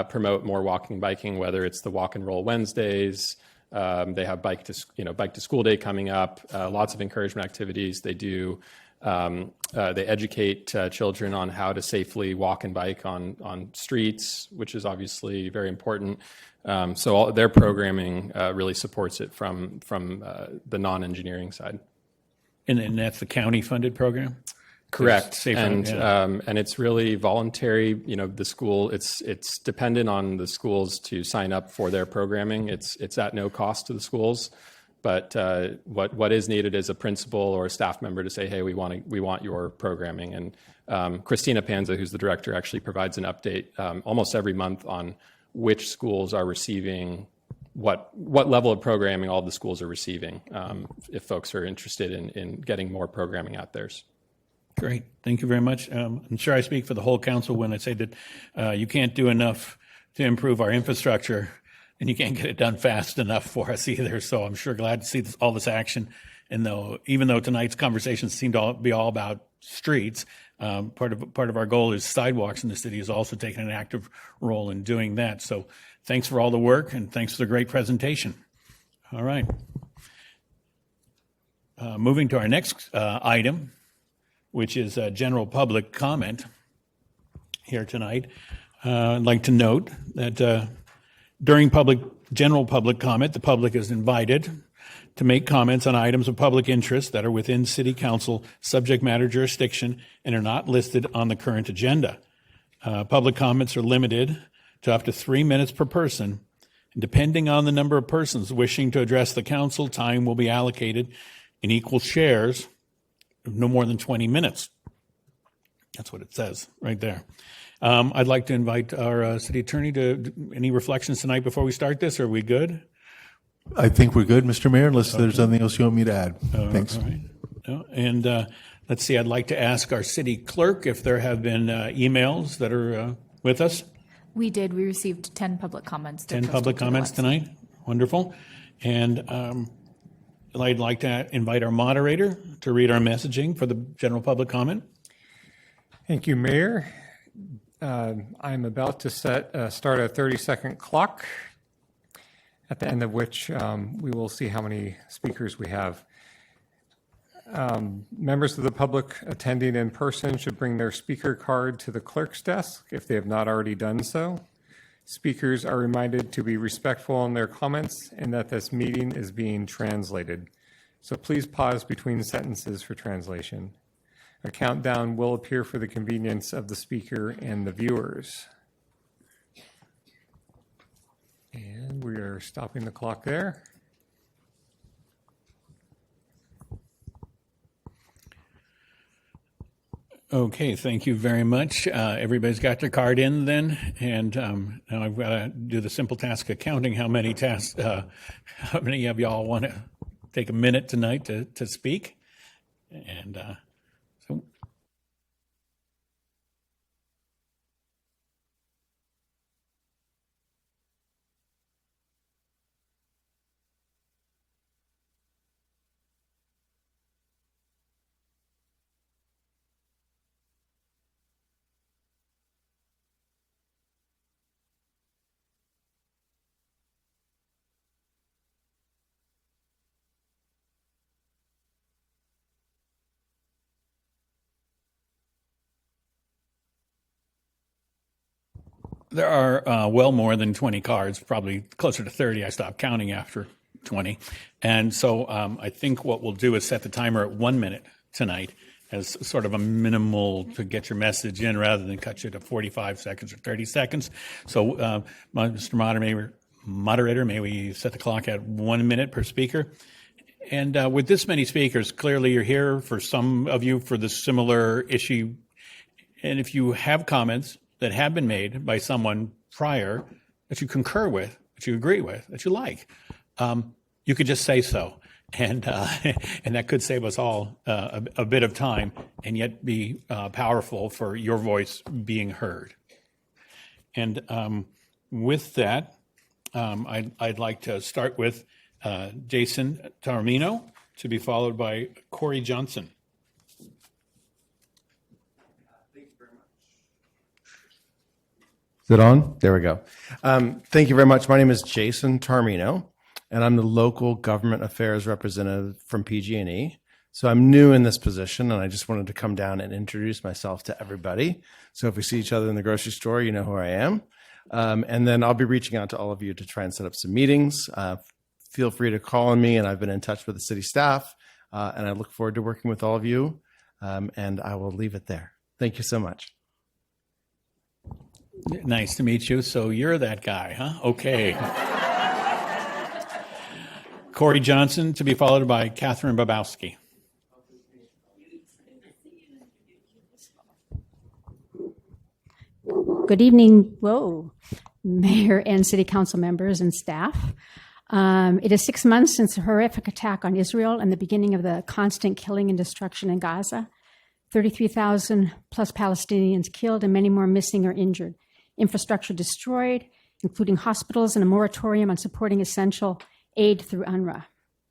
promote more walking and biking, whether it's the Walk and Roll Wednesdays. They have bike to school day coming up, lots of encouragement activities. They do, they educate children on how to safely walk and bike on streets, which is obviously very important. So their programming really supports it from the non-engineering side. And that's the county funded program? Correct, and it's really voluntary. The school, it's dependent on the schools to sign up for their programming. It's at no cost to the schools, but what is needed is a principal or a staff member to say, hey, we want your programming. And Christina Panza, who's the director, actually provides an update almost every month on which schools are receiving what level of programming all the schools are receiving. If folks are interested in getting more programming out theirs. Great. Thank you very much. I'm sure I speak for the whole council when I say that you can't do enough to improve our infrastructure, and you can't get it done fast enough for us either. So I'm sure glad to see all this action And even though tonight's conversations seem to be all about streets, part of our goal is sidewalks, and the city is also taking an active role in doing that. So thanks for all the work, and thanks for the great presentation. All right. Moving to our next item, which is general public comment here tonight. I'd like to note that during general public comment, the public is invited to make comments on items of public interest that are within City Council subject matter jurisdiction and are not listed on the current agenda. Public comments are limited to up to 3 minutes per person. Depending on the number of persons wishing to address the council, time will be allocated in equal shares of no more than 20 minutes. That's what it says right there. I'd like to invite our city attorney to any reflections tonight before we start this. Are we good? I think we're good, Mr. Mayor, unless there's something else you want me to add. Thanks. All right. And let's see, I'd like to ask our city clerk if there have been emails that are with us. We did. We received 10 public comments. 10 public comments tonight. Wonderful. And I'd like to invite our moderator to read our messaging for the general public comment. Thank you, Mayor. I'm about to start a 30-second clock, at the end of which we will see how many speakers we have. Members of the public attending in person should bring their speaker card to the clerk's desk if they have not already done so. Speakers are reminded to be respectful in their comments and that this meeting is being translated. So please pause between sentences for translation. A countdown will appear for the convenience of the speaker and the viewers. And we are stopping the clock there. Okay, thank you very much. Everybody's got their card in then, and now I've got to do the simple task of counting how many of y'all want to take a minute tonight to speak. And so there are well more than 20 cards, probably closer to 30. I stopped counting after 20. And so I think what we'll do is set the timer at 1 minute tonight as sort of a minimal to get your message in rather than cut you to 45 seconds or 30 seconds. So Mr. Moderator, may we set the clock at 1 minute per speaker? And with this many speakers, clearly you're here for some of you for the similar issue. And if you have comments that have been made by someone prior that you concur with, that you agree with, that you like, you could just say so. And that could save us all a bit of time and yet be powerful for your voice being heard. And with that, I'd like to start with Jason Taormino, to be followed by Corey Johnson. Is it on? There we go. Thank you very much. My name is Jason Taormino, and I'm the local government affairs representative from PG&E. So I'm new in this position, and I just wanted to come down and introduce myself to everybody. So if we see each other in the grocery store, you know who I am. And then I'll be reaching out to all of you to try and set up some meetings. Feel free to call on me, and I've been in touch with the city staff, and I look forward to working with all of you. And I will leave it there. Thank you so much. Nice to meet you. So you're that guy, huh? Okay. Corey Johnson, to be followed by Catherine Babowski. Good evening, Mayor and City Council members and staff. It is 6 months since a horrific attack on Israel and the beginning of the constant killing and destruction in Gaza. 33,000 plus Palestinians killed and many more missing or injured. Infrastructure destroyed, including hospitals, and a moratorium on supporting essential aid through UNRWA.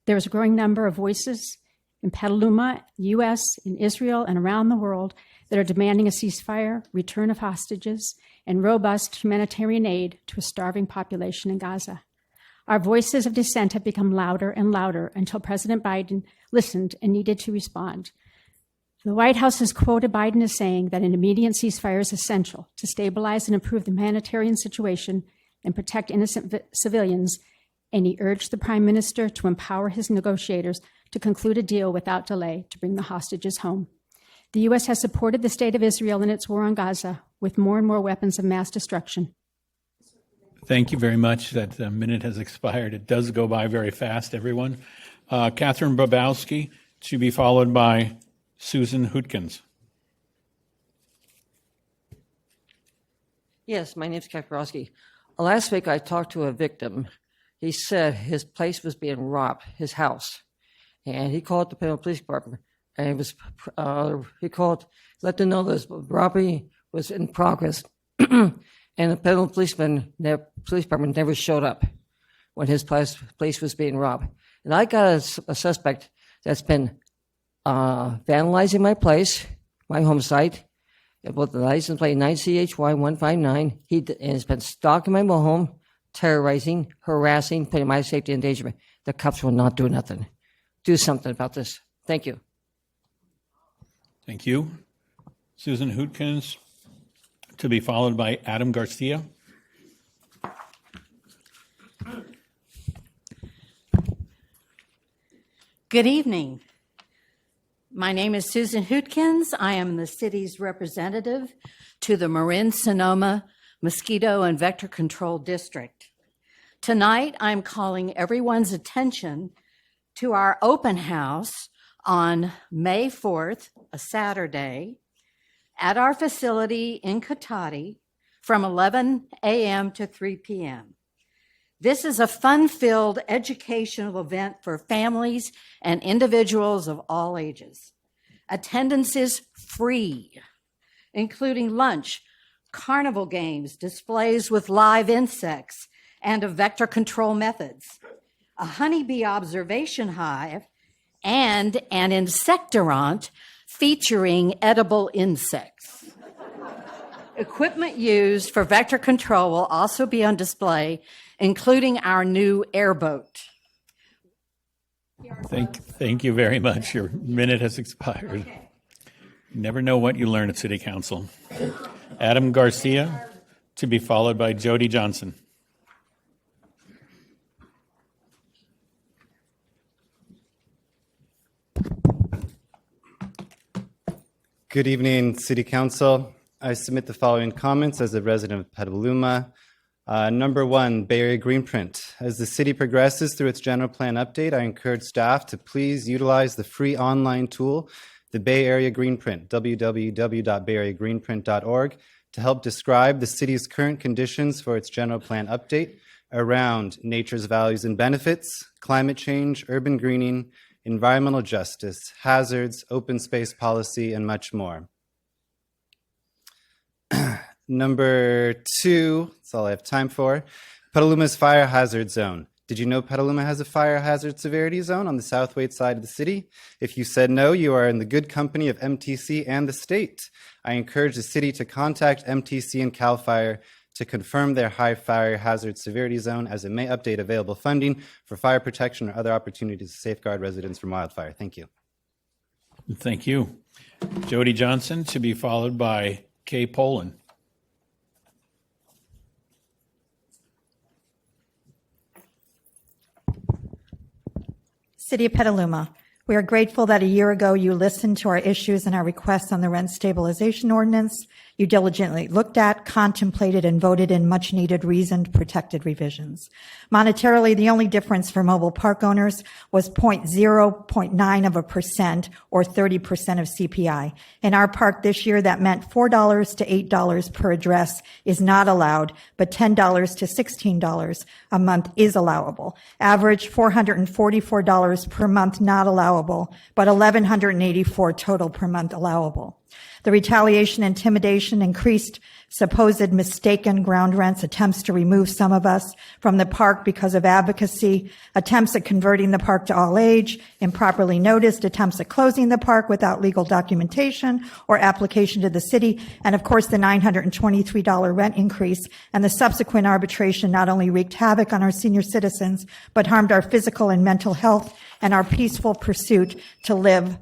There is a growing number of voices in Petaluma, U.S., in Israel, and around the world that are demanding a ceasefire, return of hostages, and robust humanitarian aid to a starving population in Gaza. Our voices of dissent have become louder and louder until President Biden listened and needed to respond. The White House has quoted Biden as saying that an immediate ceasefire is essential to stabilize and improve the humanitarian situation and protect innocent civilians, and he urged the Prime Minister to empower his negotiators to conclude a deal without delay to bring the hostages home. The U.S. has supported the State of Israel in its war on Gaza with more and more weapons of mass destruction. Thank you very much. That minute has expired. It does go by very fast, everyone. Catherine Babowski, to be followed by Susan Hootkins. Yes, my name's Kakarowski. Last week I talked to a victim. He said his place was being robbed, his house. And he called the Petaluma Police Department. And it was, he called, let them know this robbery was in progress. And the Petaluma police department never showed up when his place was being robbed. And I got a suspect that's been vandalizing my place, my home site, with the license plate 9CHY159. He has been stalking my home, terrorizing, harassing, putting my safety in danger. The cops will not do nothing. Do something about this. Thank you. Thank you. Susan Hootkins, to be followed by Adam Garcia. Good evening. My name is Susan Hootkins. I am the city's representative to the Marin-Sonoma Mosquito and Vector Control District. Tonight, I'm calling everyone's attention to our open house on May 4th, a Saturday, at our facility in Cotati from 11 a.m. to 3 p.m. This is a fun-filled educational event for families and individuals of all ages. Attendance is free, including lunch, carnival games, displays with live insects, and of vector control methods, a honeybee observation hive, and an insectorant featuring edible insects. Equipment used for vector control will also be on display, including our new airboat. Thank you very much. Your minute has expired. You never know what you learn at City Council. Adam Garcia, to be followed by Jody Johnson. Good evening, City Council. I submit the following comments as a resident of Petaluma. Number one, Bay Area Greenprint. As the city progresses through its general plan update, I encourage staff to please utilize the free online tool, the Bay Area Greenprint, www.bayareagreenprint.org, to help describe the city's current conditions for its general plan update around nature's values and benefits, climate change, urban greening, environmental justice, hazards, open space policy, and much more. Number two, that's all I have time for, Petaluma's fire hazard zone. Did you know Petaluma has a fire hazard severity zone on the southwest side of the city? If you said no, you are in the good company of MTC and the state. I encourage the city to contact MTC and CAL FIRE to confirm their high fire hazard severity zone, as it may update available funding for fire protection or other opportunities to safeguard residents from wildfire. Thank you. Thank you. Jody Johnson, to be followed by Kay Poland. City of Petaluma, we are grateful that a year ago you listened to our issues and our requests on the rent stabilization ordinance. You diligently looked at, contemplated, and voted in much needed reasoned protected revisions. Monetarily, the only difference for mobile park owners was 0.9% or 30% of CPI. In our park this year, that meant $4 to $8 per address is not allowed, but $10 to $16 a month is allowable. Average $444 per month not allowable, but $1,184 total per month allowable. The retaliation, intimidation, increased supposed mistaken ground rents, attempts to remove some of us from the park because of advocacy, attempts at converting the park to all age, improperly noticed, attempts at closing the park without legal documentation or application to the city, and of course the $923 rent increase and the subsequent arbitration not only wreaked havoc on our senior citizens, but harmed our physical and mental health and our peaceful pursuit to live.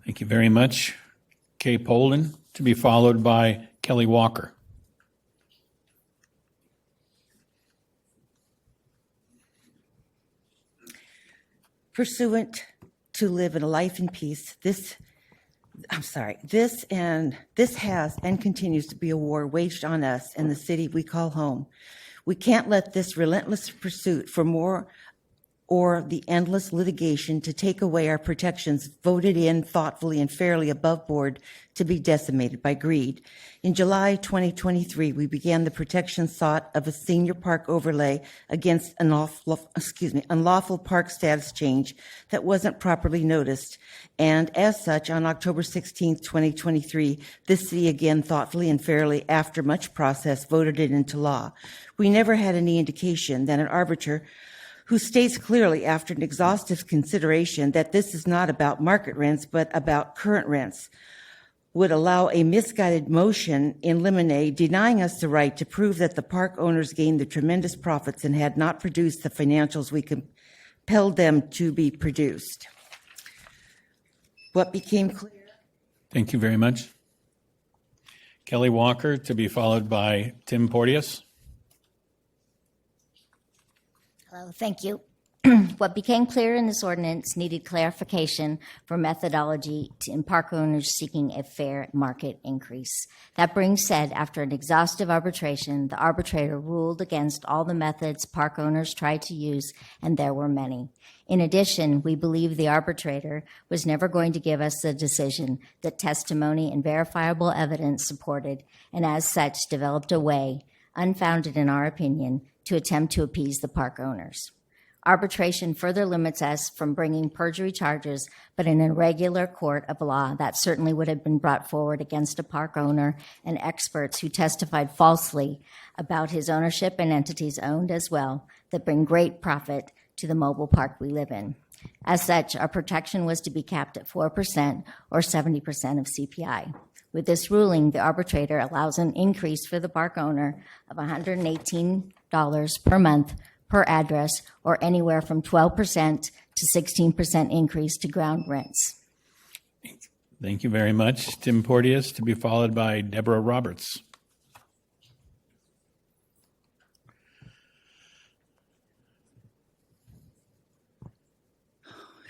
Thank you very much. Kay Polden, to be followed by Kelly Walker. Pursuant to live in a life in peace, this has and continues to be a war waged on us in the city we call home. We can't let this relentless pursuit for more or the endless litigation to take away our protections voted in thoughtfully and fairly above board to be decimated by greed. In July 2023, we began the protection sought of a senior park overlay against unlawful park status change that wasn't properly noticed. And as such, on October 16, 2023, the city again thoughtfully and fairly, after much process, voted it into law. We never had any indication that an arbiter who states clearly after an exhaustive consideration that this is not about market rents but about current rents, would allow a misguided motion in limine denying us the right to prove that the park owners gained the tremendous profits and had not produced the financials we compelled them to be produced. What became clear? Thank you very much. Kelly Walker, to be followed by Tim Porteous. Hello, thank you. What became clear in this ordinance needed clarification for methodology in park owners seeking a fair market increase. That being said, after an exhaustive arbitration, the arbitrator ruled against all the methods park owners tried to use, and there were many. In addition, we believe the arbitrator was never going to give us a decision that testimony and verifiable evidence supported, and as such developed a way, unfounded in our opinion, to attempt to appease the park owners. Arbitration further limits us from bringing perjury charges, but in a regular court of law, that certainly would have been brought forward against a park owner and experts who testified falsely about his ownership and entities owned as well that bring great profit to the mobile park we live in. As such, our protection was to be capped at 4% or 70% of CPI. With this ruling, the arbitrator allows an increase for the park owner of $118 per month per address, or anywhere from 12% to 16% increase to ground rents. Thank you very much. Tim Porteous, to be followed by Deborah Roberts.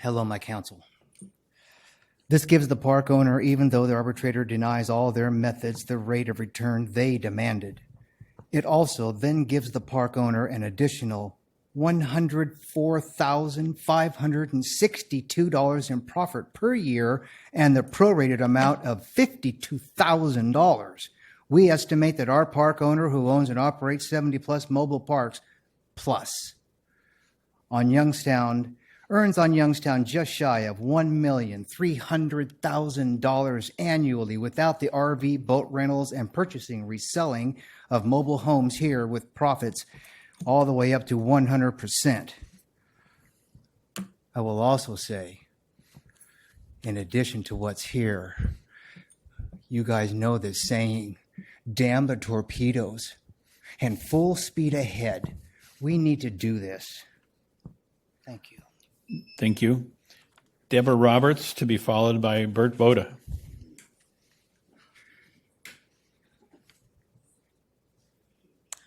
Hello, my counsel. This gives the park owner, even though the arbitrator denies all their methods, the rate of return they demanded. It also then gives the park owner an additional $104,562 in profit per year and the prorated amount of $52,000. We estimate that our park owner, who owns and operates 70-plus mobile parks, earns on Youngstown just shy of $1,300,000 annually without the RV, boat rentals, and purchasing, reselling of mobile homes here, with profits all the way up to 100%. I will also say, in addition to what's here, you guys know this saying, damn the torpedoes, and full speed ahead. We need to do this. Thank you. Thank you. Deborah Roberts, to be followed by Bert Boda.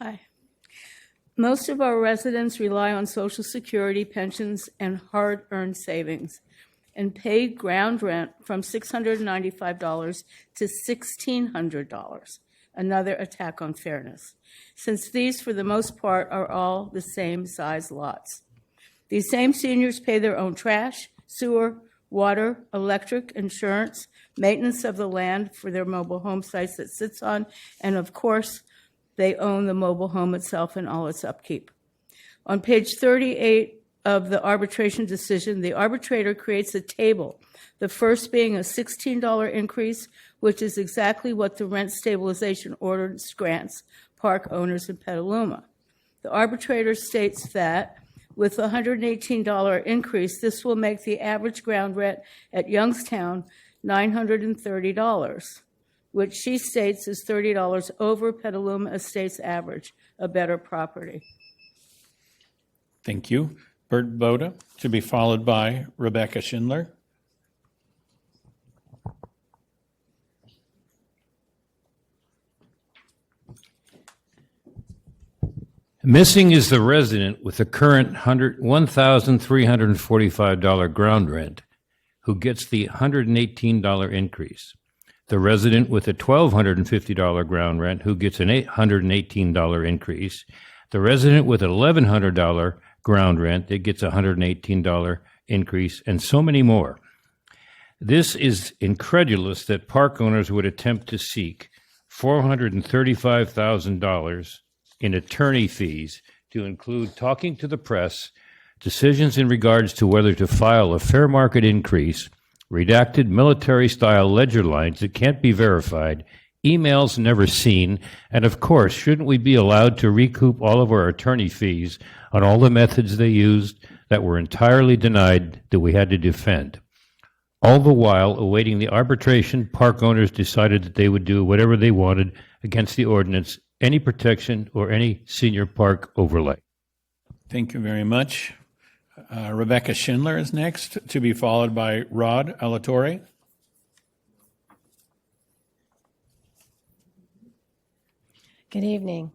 Hi. Most of our residents rely on Social Security, pensions, and hard-earned savings, and paid ground rent from $695 to $1,600, another attack on fairness, since these, for the most part, are all the same size lots. These same seniors pay their own trash, sewer, water, electric, insurance, maintenance of the land for their mobile home sites that sits on, and of course, they own the mobile home itself and all its upkeep. On page 38 of the arbitration decision, the arbitrator creates a table, the first being a $16 increase which is exactly what the rent stabilization ordinance grants park owners in Petaluma. The arbitrator states that with a $118 increase, this will make the average ground rent at Youngstown $930, which she states is $30 over Petaluma Estate's average, a better property. Thank you. Bert Boda, to be followed by Rebecca Schindler. Missing is the resident with the current $1,345 ground rent who gets the $118 increase. The resident with a $1,250 ground rent who gets an $818 increase. The resident with an $1,100 ground rent that gets a $118 increase, and so many more. This is incredulous that park owners would attempt to seek $435,000 in attorney fees to include talking to the press, decisions in regards to whether to file a fair market increase, redacted military-style ledger lines that can't be verified, emails never seen, and of course, shouldn't we be allowed to recoup all of our attorney fees on all the methods they used that were entirely denied that we had to defend? All the while, awaiting the arbitration, park owners decided that they would do whatever they wanted against the ordinance, any protection, or any senior park overlay. Thank you very much. Rebecca Schindler is next, to be followed by Rod Alatorre. Good evening.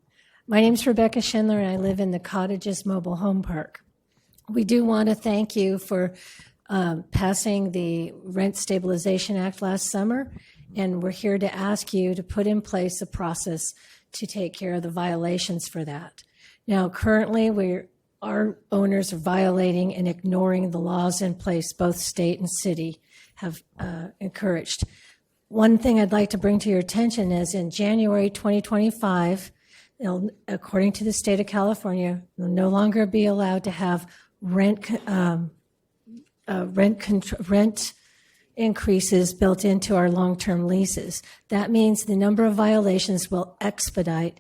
My name is Rebecca Schindler, and I live in the Cottages Mobile Home Park. We do want to thank you for passing the Rent Stabilization Act last summer, and we're here to ask you to put in place a process to take care of the violations for that. Now, currently, our owners are violating and ignoring the laws in place both state and city have encouraged. One thing I'd like to bring to your attention is in January 2025, according to the state of California, you'll no longer be allowed to have rent increases built into our long-term leases. That means the number of violations will expedite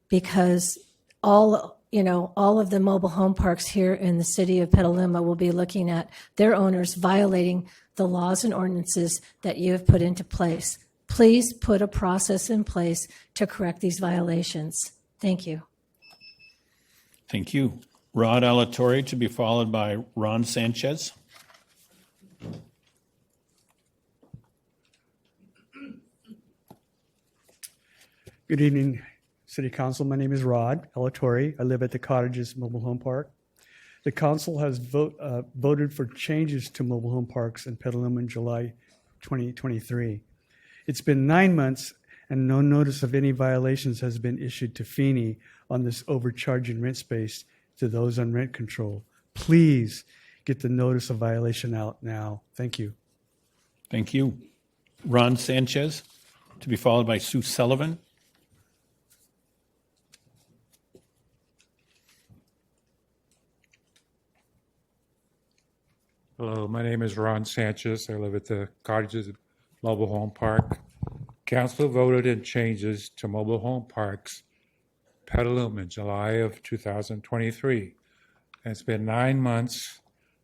because all of the mobile home parks here in the city of Petaluma will be looking at their owners violating the laws and ordinances that you have put into place. Please put a process in place to correct these violations. Thank you. Thank you. Rod Alatorre, to be followed by Ron Sanchez. Good evening, City Council. My name is Rod Alatorre. I live at the Cottages Mobile Home Park. The council has voted for changes to mobile home parks in Petaluma in July 2023. It's been 9 months and no notice of any violations has been issued to Feeney on this overcharging rent space to those on rent control. Please get the notice of violation out now. Thank you. Thank you. Ron Sanchez, to be followed by Sue Sullivan. Hello, my name is Ron Sanchez. I live at the Cottages Mobile Home Park. Council voted in changes to mobile home parks Petaluma in July of 2023. And it's been 9 months.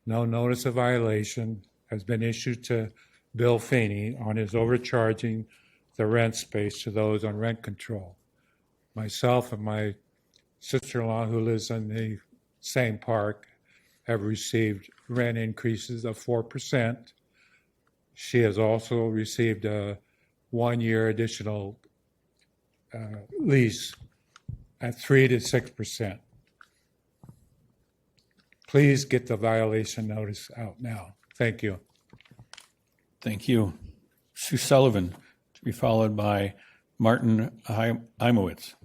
No notice of violation has been issued to Bill Feeney on his overcharging the rent space to those on rent control. Myself and my sister-in-law, who lives in the same park, have received rent increases of 4%. She has also received a 1-year additional lease at 3 to 6%. Please get the violation notice out now. Thank you. Thank you. Sue Sullivan, to be followed by Martin Imowitz.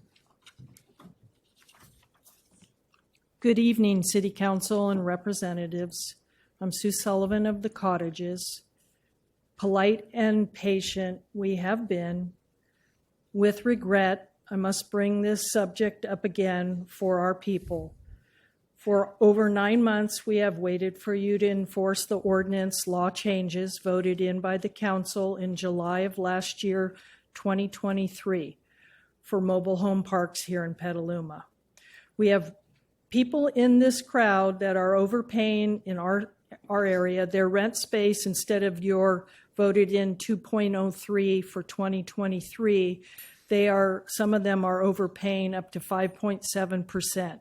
Good evening, City Council and representatives. I'm Sue Sullivan of the Cottages. Polite and patient we have been. With regret, I must bring this subject up again for our people. For over 9 months, we have waited for you to enforce the ordinance law changes voted in by the council in July of last year, 2023, for mobile home parks here in Petaluma. We have people in this crowd that are overpaying in our area. Their rent space, instead of your voted in 2.03 for 2023, some of them are overpaying up to 5.7%.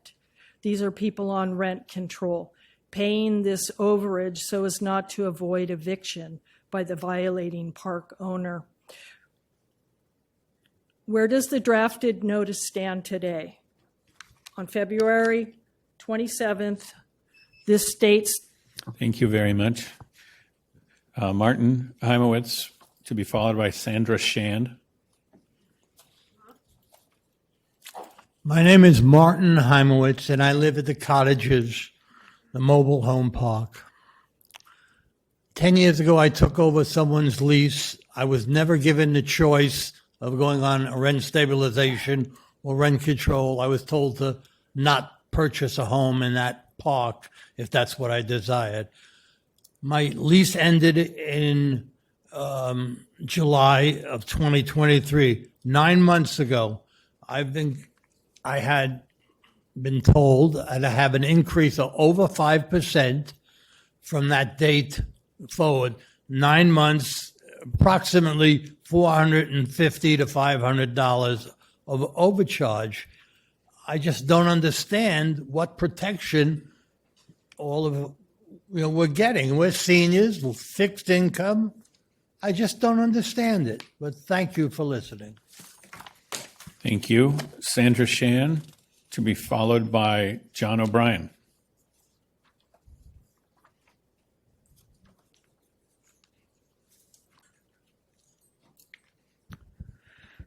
These are people on rent control, paying this overage so as not to avoid eviction by the violating park owner. Where does the drafted notice stand today? On February 27th, this states. Thank you very much. Martin Heimowitz, to be followed by Sandra Shand. My name is Martin Heimowitz, and I live at the Cottages, the mobile home park. 10 years ago, I took over someone's lease. I was never given the choice of going on a rent stabilization or rent control. I was told to not purchase a home in that park if that's what I desired. My lease ended in July of 2023. 9 months ago, I had been told that I have an increase of over 5% from that date forward. 9 months, approximately $450 to $500 of overcharge. I just don't understand what protection we're getting. We're seniors with fixed income. I just don't understand it. But thank you for listening. Thank you. Sandra Shan, to be followed by John O'Brien.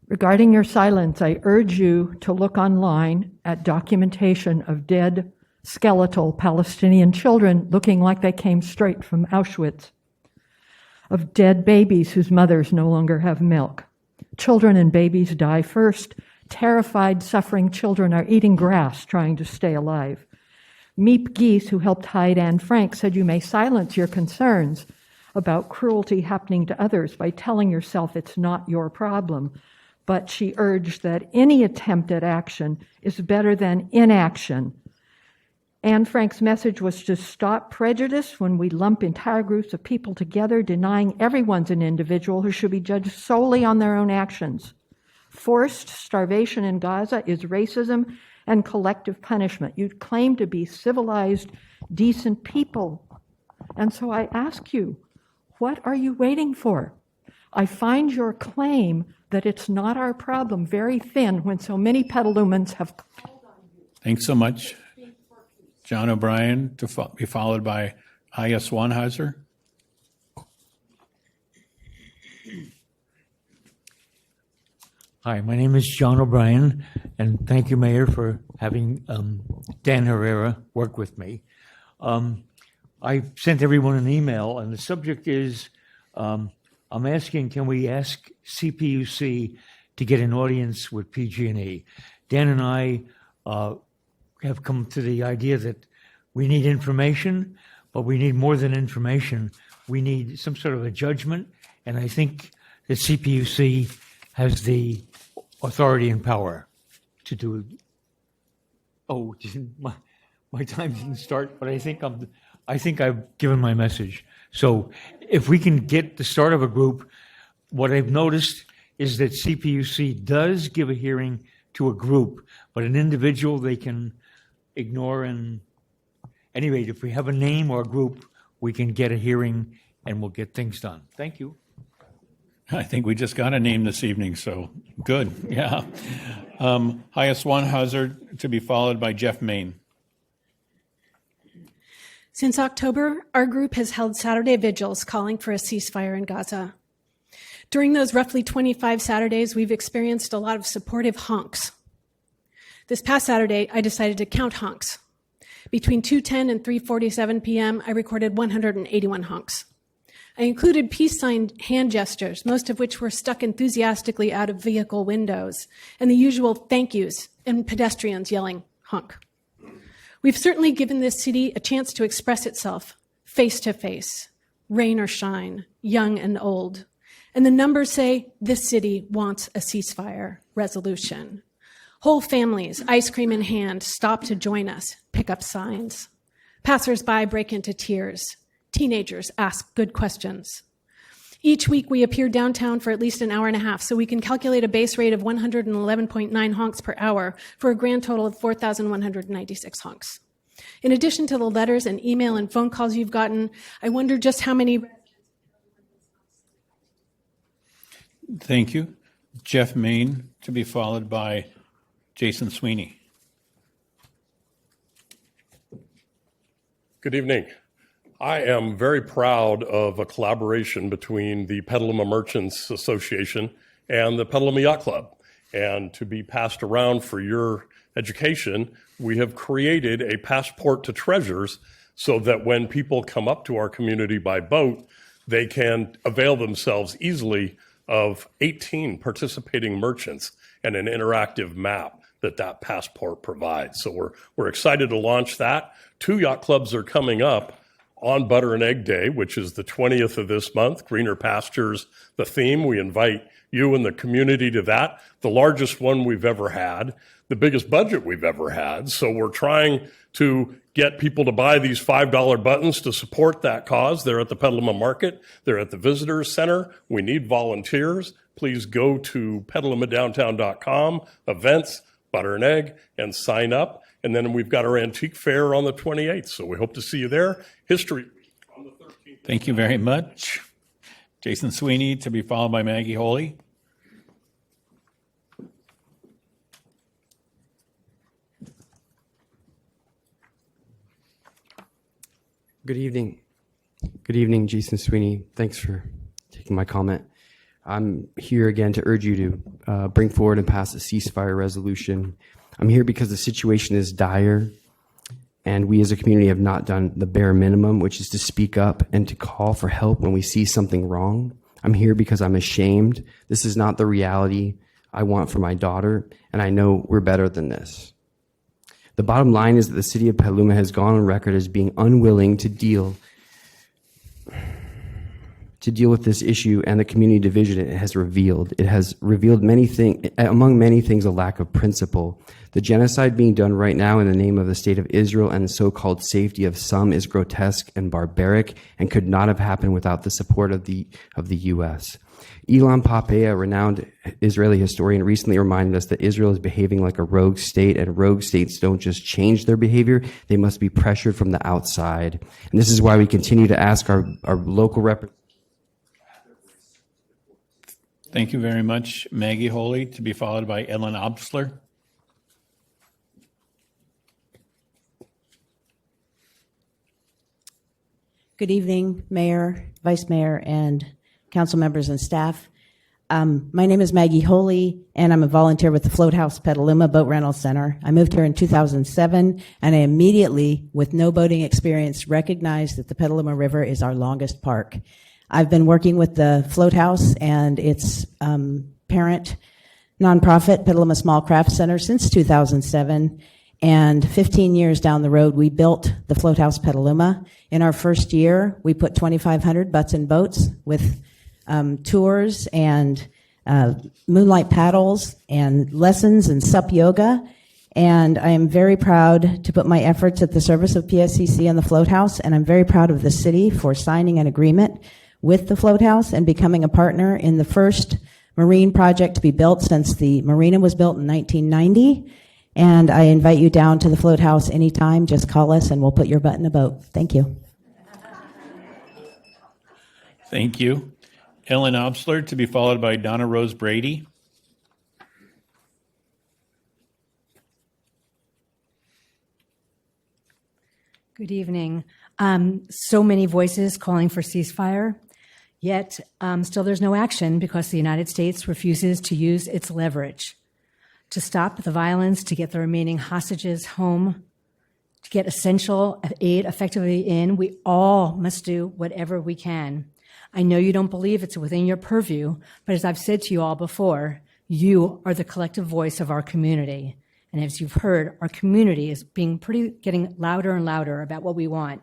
Regarding your silence, I urge you to look online at documentation of dead skeletal Palestinian children looking like they came straight from Auschwitz, of dead babies whose mothers no longer have milk. Children and babies die first. Terrified, suffering children are eating grass, trying to stay alive. Meep Geese, who helped hide Anne Frank, said you may silence your concerns about cruelty happening to others by telling yourself it's not your problem. But she urged that any attempt at action is better than inaction. Anne Frank's message was to stop prejudice when we lump entire groups of people together, denying everyone's an individual who should be judged solely on their own actions. Forced starvation in Gaza is racism and collective punishment. You claim to be civilized, decent people. And so I ask you, what are you waiting for? I find your claim that it's not our problem very thin when so many Petalumans have called on you. Thanks so much. John O'Brien, to be followed by Aya Swanheiser. Hi, my name is John O'Brien, and thank you, Mayor, for having Dan Herrera work with me. I sent everyone an email, and the subject is, I'm asking, can we ask CPUC to get an audience with PG&E? Dan and I have come to the idea that we need information, but we need more than information. We need some sort of a judgment, and I think that CPUC has the authority and power to do it. Oh, my time didn't start, but I think I've given my message. So if we can get the start of a group, what I've noticed is that CPUC does give a hearing to a group, but an individual they can ignore. And anyway, if we have a name or a group, we can get a hearing and we'll get things done. Thank you. I think we just got a name this evening, so good. Yeah. Aya Swanhauser, to be followed by Jeff Main. Since October, our group has held Saturday vigils calling for a ceasefire in Gaza. During those roughly 25 Saturdays, we've experienced a lot of supportive honks. This past Saturday, I decided to count honks. Between 2:10 and 3:47 p.m., I recorded 181 honks. I included peace sign hand gestures, most of which were stuck enthusiastically out of vehicle windows, and the usual thank yous and pedestrians yelling honk. We've certainly given this city a chance to express itself face to face, rain or shine, young and old. And the numbers say this city wants a ceasefire resolution. Whole families, ice cream in hand, stop to join us, pick up signs. Passers-by break into tears. Teenagers ask good questions. Each week we appear downtown for at least an hour and a half so we can calculate a base rate of 111.9 honks per hour for a grand total of 4,196 honks. In addition to the letters and email and phone calls you've gotten, I wonder just how many... Thank you. Jeff Main, to be followed by Jason Sweeney. Good evening. I am very proud of a collaboration between the Petaluma Merchants Association and the Petaluma Yacht Club. And to be passed around for your education, we have created a passport to treasures so that when people come up to our community by boat, they can avail themselves easily of 18 participating merchants and an interactive map that passport provides. So we're excited to launch that. 2 yacht clubs are coming up on Butter and Egg Day, which is the 20th of this month. Greener Pastures, the theme. We invite you and the community to that. The largest one we've ever had, the biggest budget we've ever had. So we're trying to get people to buy these $5 buttons to support that cause. They're at the Petaluma Market. They're at the Visitors Center. We need volunteers. Please go to petalumadowntown.com, events, Butter and Egg, and sign up. And then we've got our antique fair on the 28th. So we hope to see you there. History on the 13th. Thank you very much. Jason Sweeney, to be followed by Maggie Holy. Good evening. Good evening, Jason Sweeney. Thanks for taking my comment. I'm here again to urge you to bring forward and pass a ceasefire resolution. I'm here because the situation is dire, and we as a community have not done the bare minimum, which is to speak up and to call for help when we see something wrong. I'm here because I'm ashamed. This is not the reality I want for my daughter, and I know we're better than this. The bottom line is that the city of Petaluma has gone on record as being unwilling to deal with this issue and the community division it has revealed. It has revealed many things, among many things, a lack of principle. The genocide being done right now in the name of the state of Israel and the so-called safety of some is grotesque and barbaric and could not have happened without the support of the U.S. Ilan Pappé, a renowned Israeli historian, recently reminded us that Israel is behaving like a rogue state, and rogue states don't just change their behavior, they must be pressured from the outside. And this is why we continue to ask our local representatives. Thank you very much, Maggie Holy, to be followed by Ellen Obstler. Good evening, Mayor, Vice Mayor, and council members and staff. My name is Maggie Holy, and I'm a volunteer with the Float House Petaluma Boat Rental Center. I moved here in 2007, and I immediately, with no boating experience, recognized that the Petaluma River is our longest park. I've been working with the Float House and its parent nonprofit, Petaluma Small Craft Center, since 2007. And 15 years down the road, we built the Float House Petaluma. In our first year, we put 2,500 butts and boats with tours and moonlight paddles and lessons and sup yoga. And I am very proud to put my efforts at the service of PSCC and the Float House. And I'm very proud of the city for signing an agreement with the Float House and becoming a partner in the first marine project to be built since the marina was built in 1990. And I invite you down to the Float House anytime. Just call us and we'll put your butt in a boat. Thank you. Thank you. Ellen Obstler, to be followed by Donna Rose Brady. Good evening. So many voices calling for ceasefire, yet still there's no action because the United States refuses to use its leverage to stop the violence, to get the remaining hostages home, to get essential aid effectively in. We all must do whatever we can. I know you don't believe it's within your purview, but as I've said to you all before, you are the collective voice of our community. And as you've heard, our community is getting louder and louder about what we want.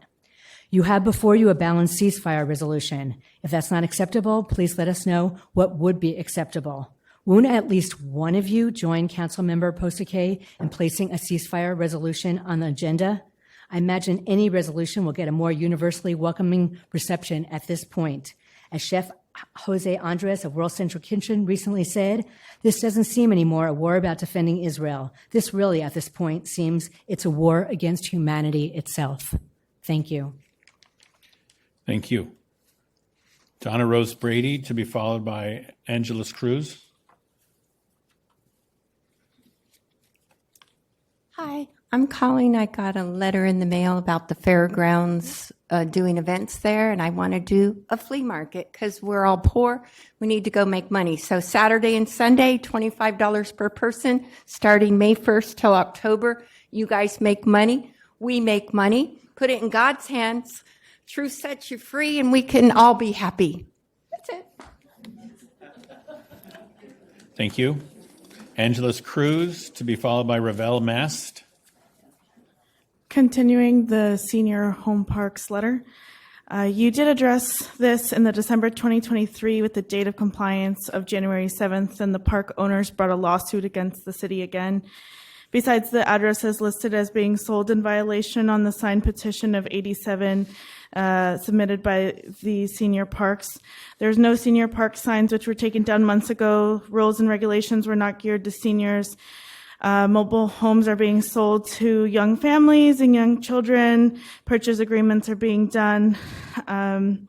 You have before you a balanced ceasefire resolution. If that's not acceptable, please let us know what would be acceptable. Won't at least one of you join Councilmember Posake in placing a ceasefire resolution on the agenda? I imagine any resolution will get a more universally welcoming reception at this point. As Chef Jose Andres of World Central Kitchen recently said, this doesn't seem anymore a war about defending Israel. This really, at this point, seems it's a war against humanity itself. Thank you. Thank you. Donna Rose Brady, to be followed by Angeles Cruz. Hi, I'm calling. I got a letter in the mail about the fairgrounds doing events there, and I want to do a flea market because we're all poor. We need to go make money. So Saturday and Sunday, $25 per person, starting May 1st till October. You guys make money. We make money. Put it in God's hands. Truth sets you free, and we can all be happy. That's it. Thank you. Angeles Cruz, to be followed by Ravel Mast. Continuing the senior home parks letter, you did address this in the December 2023 with the date of compliance of January 7th, and the park owners brought a lawsuit against the city again. Besides the addresses listed as being sold in violation on the signed petition of 87 submitted by the senior parks, there's no senior park signs which were taken down months ago. Rules and regulations were not geared to seniors. Mobile homes are being sold to young families and young children. Purchase agreements are being done, and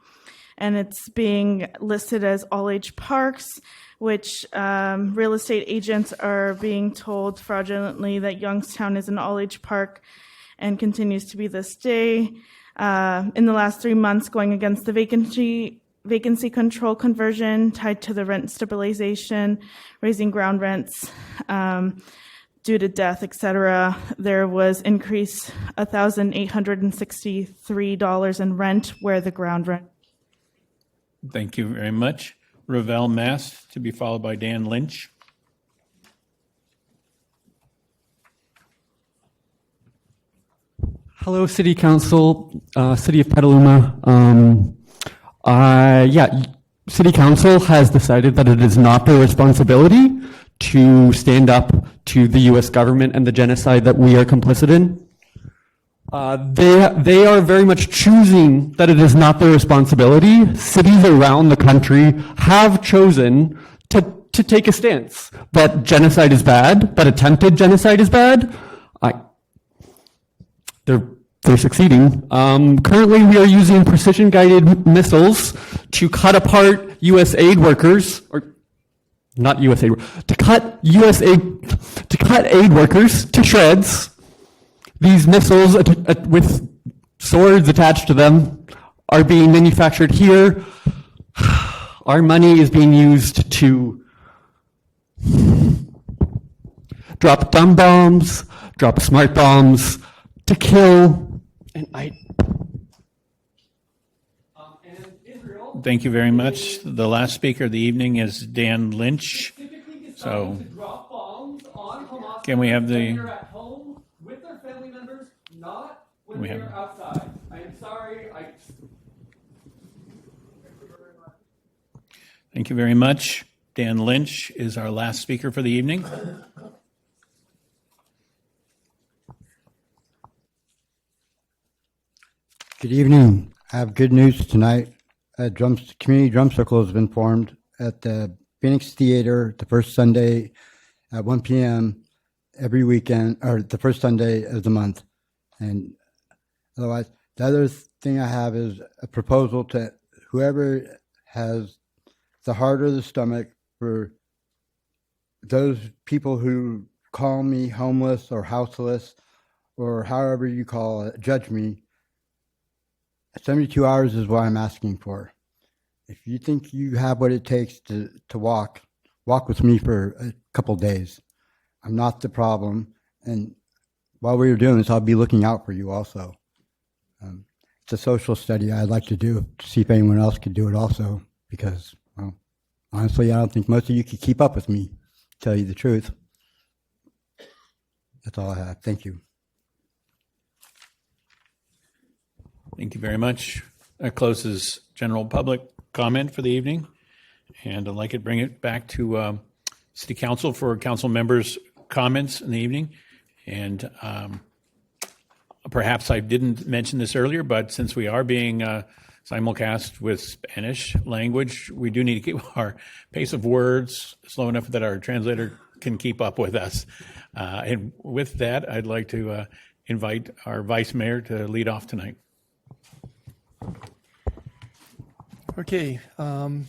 it's being listed as all-age parks, which real estate agents are being told fraudulently that Youngstown is an all-age park and continues to be this day. In the last 3 months, going against the vacancy control conversion tied to the rent stabilization, raising ground rents, due to death, etc., there was increase $1,863 in rent where the ground rent. Thank you very much. Ravel Mast, to be followed by Dan Lynch. Hello, City Council, City of Petaluma. City Council has decided that it is not their responsibility to stand up to the U.S. government and the genocide that we are complicit in. They are very much choosing that it is not their responsibility. Cities around the country have chosen to take a stance that genocide is bad, that attempted genocide is bad. They're succeeding. Currently, we are using precision-guided missiles to cut apart U.S. aid workers, or not U.S. aid, to cut aid workers to shreds. These missiles with swords attached to them are being manufactured here. Our money is being used to drop dumb bombs, drop smart bombs, to kill. Thank you very much. The last speaker of the evening is Dan Lynch. So, can we have the... With their family members, not when We they're have- outside. I'm sorry. Thank you very much. Dan Lynch is our last speaker for the evening. Good evening. I have good news tonight. A community drum circle has been formed at the Phoenix Theater the first Sunday at 1 p.m. every weekend, or the first Sunday of the month. And otherwise, the other thing I have is a proposal to whoever has the heart or the stomach for those people who call me homeless or houseless or however you call it, judge me. 72 hours is what I'm asking for. If you think you have what it takes to walk with me for a couple days. I'm not the problem. And while we were doing this, I'll be looking out for you also. It's a social study I'd like to do to see if anyone else could do it also, because, well, honestly, I don't think most of you could keep up with me, to tell you the truth. That's all I have. Thank you. Thank you very much. That closes general public comment for the evening. And I'd like to bring it back to City Council for council members' comments in the evening. And perhaps I didn't mention this earlier, but since we are being simulcast with Spanish language, we do need to keep our pace of words slow enough that our translator can keep up with us. And with that, I'd like to invite our Vice Mayor to lead off tonight. Okay, so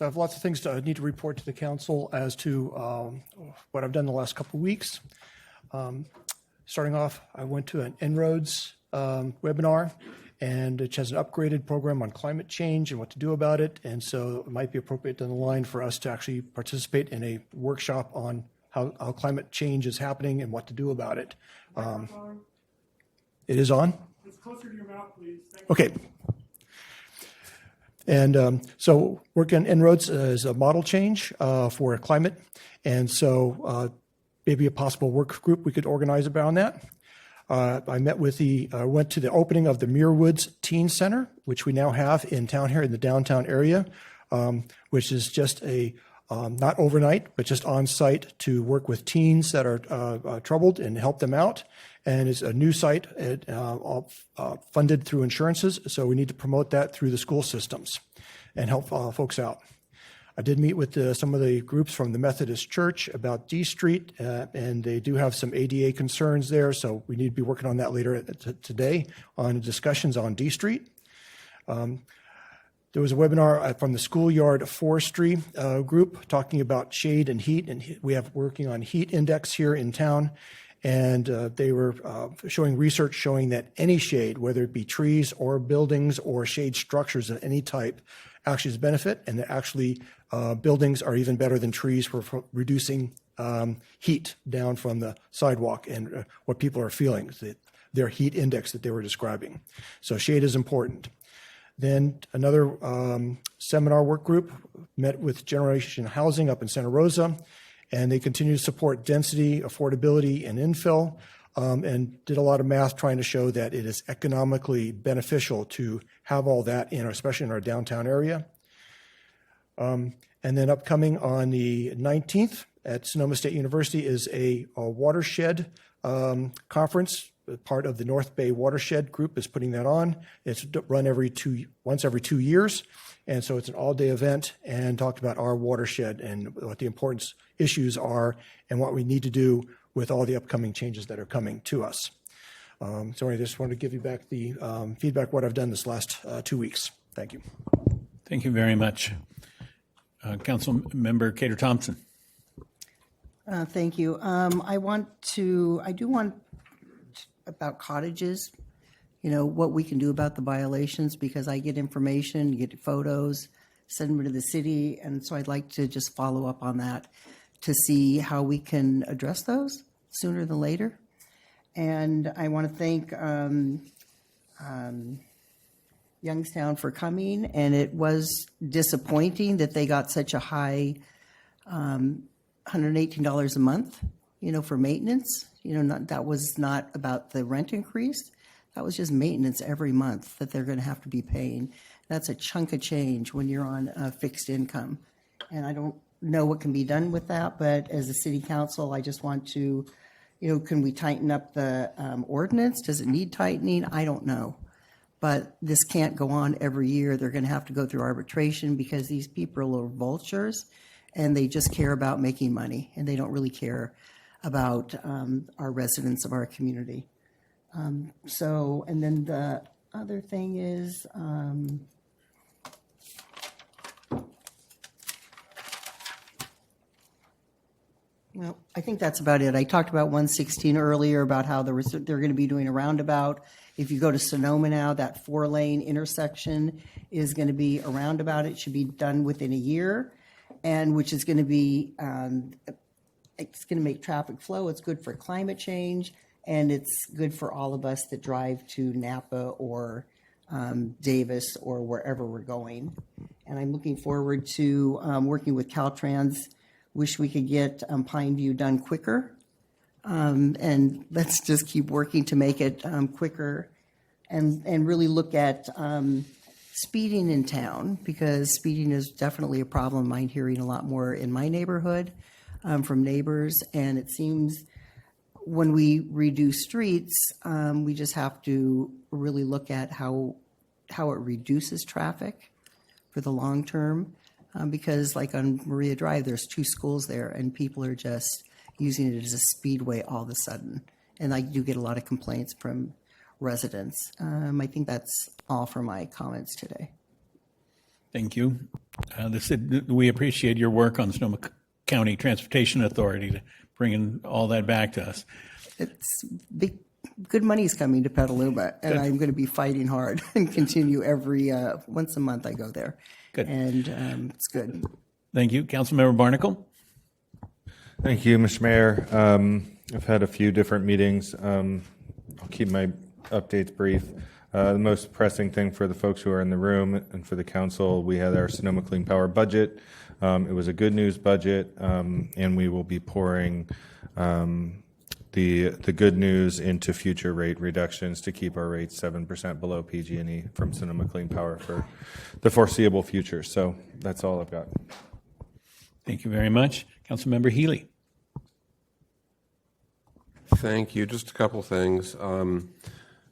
I have lots of things I need to report to the council as to what I've done the last couple of weeks. Starting off, I went to an En-ROADS webinar, and it has an upgraded program on climate change and what to do about it. And so it might be appropriate down the line for us to actually participate in a workshop on how climate change is happening and what to do about it. It is on? It's closer to your mouth, please. Okay. And so work on En-ROADS is a model change for climate. And so maybe a possible work group we could organize around that. I met with went to the opening of the Muirwoods Teen Center, which we now have in town here in the downtown area, which is just a not overnight, but just on site to work with teens that are troubled and help them out. And it's a new site funded through insurances, so we need to promote that through the school systems and help folks out. I did meet with some of the groups from the Methodist Church about D Street, and they do have some ADA concerns there, so we need to be working on that later today on discussions on D Street. There was a webinar from the Schoolyard Forestry group talking about shade and heat, and we have working on heat index here in town. And they were showing research showing that any shade, whether it be trees or buildings or shade structures of any type, actually is a benefit, and that actually buildings are even better than trees for reducing heat down from the sidewalk and what people are feeling, their heat index that they were describing. So shade is important. Then another seminar work group met with Generation Housing up in Santa Rosa, and they continue to support density, affordability, and infill, and did a lot of math trying to show that it is economically beneficial to have all that especially in our downtown area. And then upcoming on the 19th at Sonoma State University is a watershed conference. Part of the North Bay Watershed Group is putting that on. It's run once every 2 years. And so it's an all-day event and talked about our watershed and what the important issues are and what we need to do with all the upcoming changes that are coming to us. So I just wanted to give you back the feedback what I've done this last 2 weeks. Thank you. Thank you very much. Council Member Cater Thompson. Thank you. I do want about cottages, what we can do about the violations, because I get information, get photos, send them to the city. And so I'd like to just follow up on that to see how we can address those sooner than later. And I want to thank Youngstown for coming. And it was disappointing that they got such a high $118 a month, for maintenance. That was not about the rent increase. That was just maintenance every month that they're going to have to be paying. That's a chunk of change when you're on a fixed income. And I don't know what can be done with that, but as a city council, I just want to, can we tighten up the ordinance? Does it need tightening? I don't know. But this can't go on every year. They're going to have to go through arbitration because these people are vultures and they just care about making money and they don't really care about our residents of our community. And then the other thing is, well, I think that's about it. I talked about 116 earlier about how they're going to be doing a roundabout. If you go to Sonoma now, that 4-lane intersection is going to be a roundabout. It should be done within a year, and which is going to be, it's going to make traffic flow. It's good for climate change. And it's good for all of us that drive to Napa or Davis or wherever we're going. And I'm looking forward to working with Caltrans. Wish we could get Pine View done quicker. And let's just keep working to make it quicker and really look at speeding in town, because speeding is definitely a problem. I'm hearing a lot more in my neighborhood from neighbors, and it seems when we redo streets, we just have to really look at how it reduces traffic for the long term, because like on Maria Drive, there's 2 schools there, and people are just using it as a speedway all of a sudden. And I do get a lot of complaints from residents. I think that's all for my comments today. Thank you. We appreciate your work on Sonoma County Transportation Authority to bringing all that back to us. It's big, good money's coming to Petaluma, and I'm going to be fighting hard and continue every once a month I go there. Good. And it's good. Thank you. Councilmember Barnacle. Thank you, Mr. Mayor. I've had a few different meetings. I'll keep my updates brief. The most pressing thing for the folks who are in the room and for the council, we had our Sonoma Clean Power budget. It was a good news budget, and we will be pouring the good news into future rate reductions to keep our rates 7% below PG&E from Sonoma Clean Power for the foreseeable future. So that's all I've got. Thank you very much. Councilmember Healy. Thank you. Just a couple things.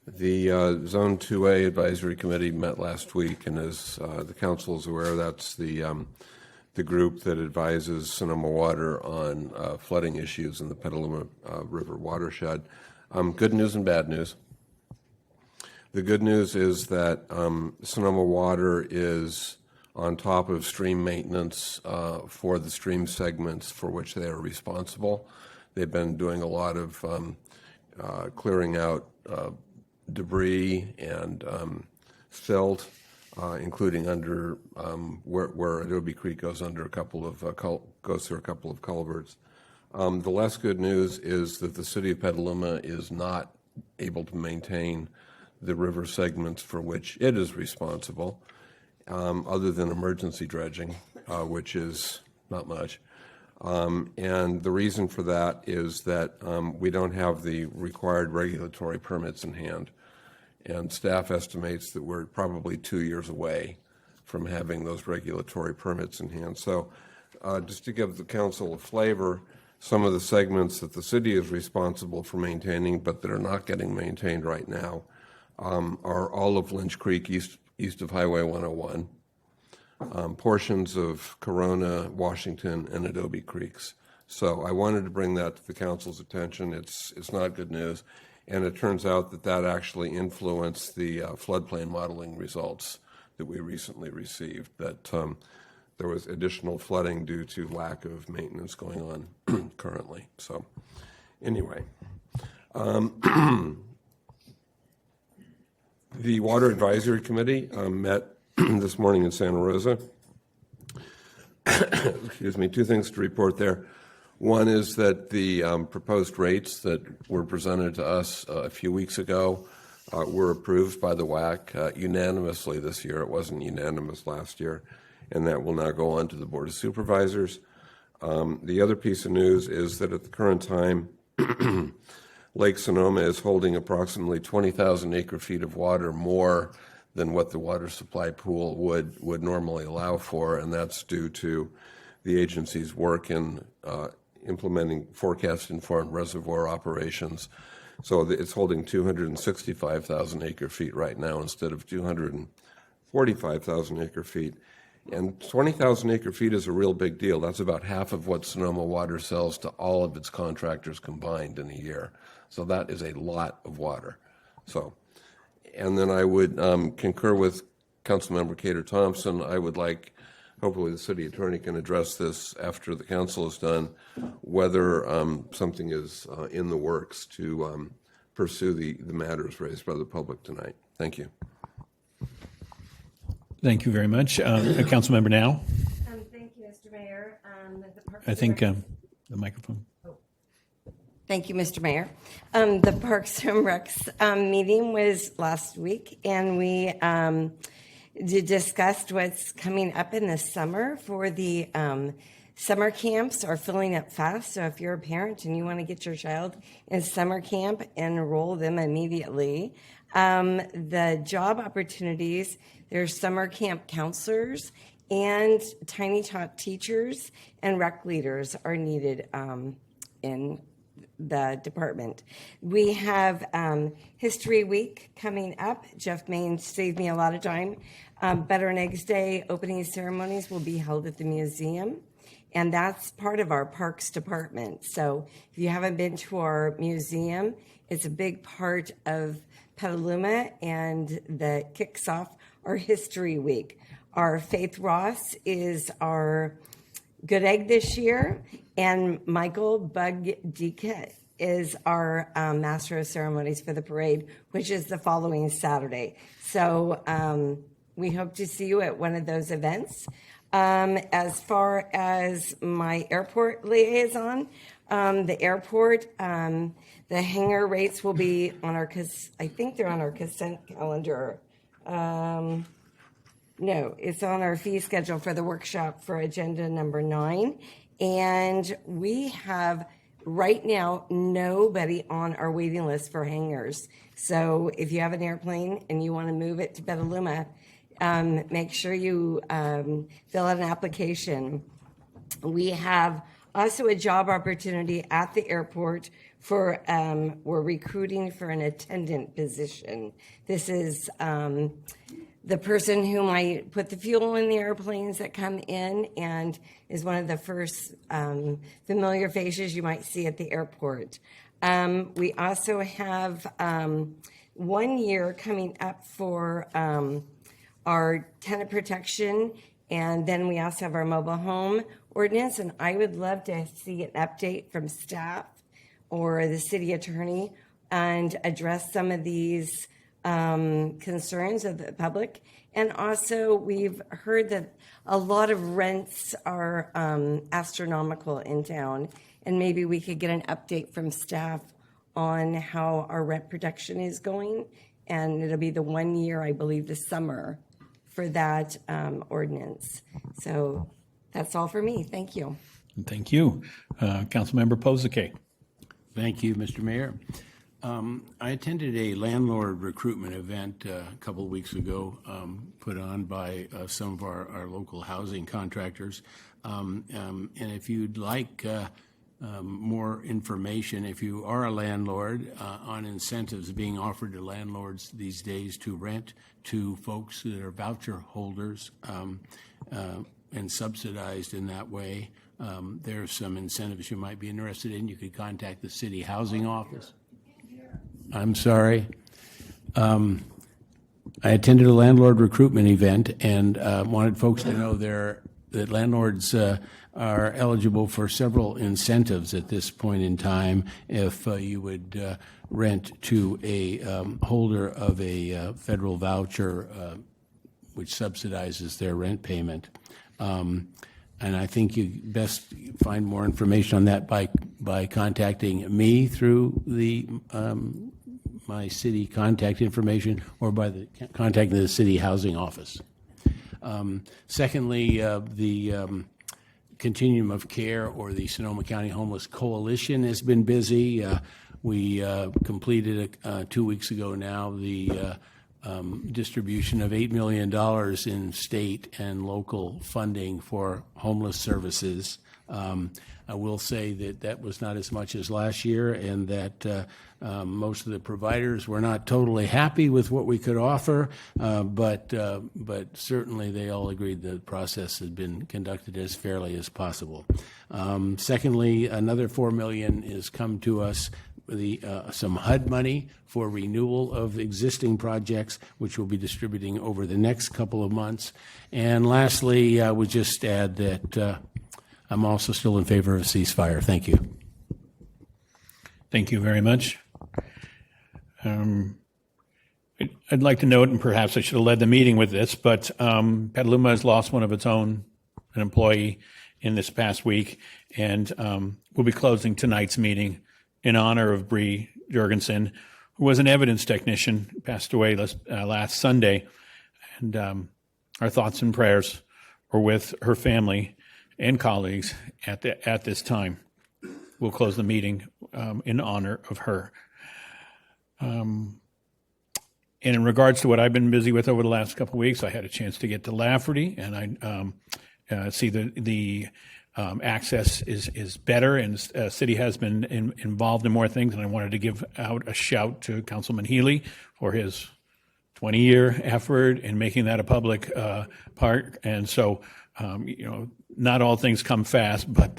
The Zone 2A Advisory Committee met last week, and as the council is aware, that's the group that advises Sonoma Water on flooding issues in the Petaluma River watershed. Good news and bad news. The good news is that Sonoma Water is on top of stream maintenance for the stream segments for which they are responsible. They've been doing a lot of clearing out debris and silt, including under where Adobe Creek goes under a couple of goes through a couple of culverts. The less good news is that the city of Petaluma is not able to maintain the river segments for which it is responsible, other than emergency dredging, which is not much. And the reason for that is that we don't have the required regulatory permits in hand. And staff estimates that we're probably 2 years away from having those regulatory permits in hand. So just to give the council a flavor, some of the segments that the city is responsible for maintaining but that are not getting maintained right now are all of Lynch Creek east of Highway 101, portions of Corona, Washington, and Adobe Creeks. So I wanted to bring that to the council's attention. It's not good news. And it turns out that that actually influenced the floodplain modeling results that we recently received, that there was additional flooding due to lack of maintenance going on currently. So anyway, the Water Advisory Committee met this morning in Santa Rosa. Excuse me, 2 things to report there. One is that the proposed rates that were presented to us a few weeks ago were approved by the WAC unanimously this year. It wasn't unanimous last year, and that will now go on to the Board of Supervisors. The other piece of news is that at the current time, Lake Sonoma is holding approximately 20,000 acre-feet of water more than what the water supply pool would normally allow for, and that's due to the agency's work in implementing forecast-informed reservoir operations. So it's holding 265,000 acre-feet right now instead of 245,000 acre-feet. And 20,000 acre-feet is a real big deal. That's about half of what Sonoma Water sells to all of its contractors combined in a year. So that is a lot of water. So, and then I would concur with Councilmember Cater Thompson. I would like, hopefully the city attorney can address this after the council is done, whether something is in the works to pursue the matters raised by the public tonight. Thank you. Thank you very much. Councilmember Now. Thank you, Mr. Mayor. I think the microphone. Thank you, Mr. Mayor. The Parks and Recs meeting was last week, and we discussed what's coming up in the summer for the Summer camps are filling up fast, so if you're a parent and you want to get your child in summer camp, enroll them immediately. The job opportunities, there's summer camp counselors and tiny tot teachers and rec leaders are needed in the department. We have History Week coming up. Jeff Main saved me a lot of time. Butter and Eggs Day opening ceremonies will be held at the museum, and that's part of our parks department. So if you haven't been to our museum, it's a big part of Petaluma, and that kicks off our History Week. Our Faith Ross is our Good Egg this year, and Michael Bug Dika is our Master of Ceremonies for the parade, which is the following Saturday. So we hope to see you at one of those events. As far as my airport liaison, the airport, the hangar rates will be on our, I think they're on our consent calendar. No, it's on our fee schedule for the workshop for agenda number 9. And we have right now nobody on our waiting list for hangars. So if you have an airplane and you want to move it to Petaluma, make sure you fill out an application. We have also a job opportunity at the airport for, we're recruiting for an attendant position. This is the person who might put the fuel in the airplanes that come in and is one of the first familiar faces you might see at the airport. We also have 1 year coming up for our tenant protection, and then we also have our mobile home ordinance, and I would love to see an update from staff or the city attorney and address some of these concerns of the public. And also, we've heard that a lot of rents are astronomical in town, and maybe we could get an update from staff on how our rent protection is going. And it'll be the 1 year, I believe, this summer for that ordinance. So that's all for me. Thank you. Thank you. Councilmember Pozike. Thank you, Mr. Mayor. I attended a landlord recruitment event a couple of weeks ago, put on by some of our local housing contractors. And if you'd like more information, if you are a landlord, on incentives being offered to landlords these days to rent to folks that are voucher holders and subsidized in that way, there are some incentives you might be interested in. You could contact the city housing office. I'm sorry. I attended a landlord recruitment event and wanted folks to know that landlords are eligible for several incentives at this point in time if you would rent to a holder of a federal voucher which subsidizes their rent payment. And I think you best find more information on that by contacting me through the my city contact information or by contacting the city housing office. Secondly, the Continuum of Care, or the Sonoma County Homeless Coalition, has been busy. We completed 2 weeks ago now the distribution of $8 million in state and local funding for homeless services. I will say that was not as much as last year, and that most of the providers were not totally happy with what we could offer, but certainly they all agreed the process had been conducted as fairly as possible. Secondly, another $4 million has come to us, some HUD money for renewal of existing projects, which we'll be distributing over the next couple of months. And lastly, I would just add that I'm also still in favor of ceasefire. Thank you. Thank you very much. I'd like to note, and perhaps I should have led the meeting with this, but Petaluma has lost one of its own, an employee, in this past week, and we'll be closing tonight's meeting in honor of Bree Jorgensen, who was an evidence technician, passed away last Sunday. And our thoughts and prayers are with her family and colleagues at this time. We'll close the meeting in honor of her. And in regards to what I've been busy with over the last couple of weeks, I had a chance to get to Lafferty, and I see the access is better, and city has been involved in more things. And I wanted to give out a shout to Councilman Healy for his 20-year effort in making that a public park. And so, not all things come fast, but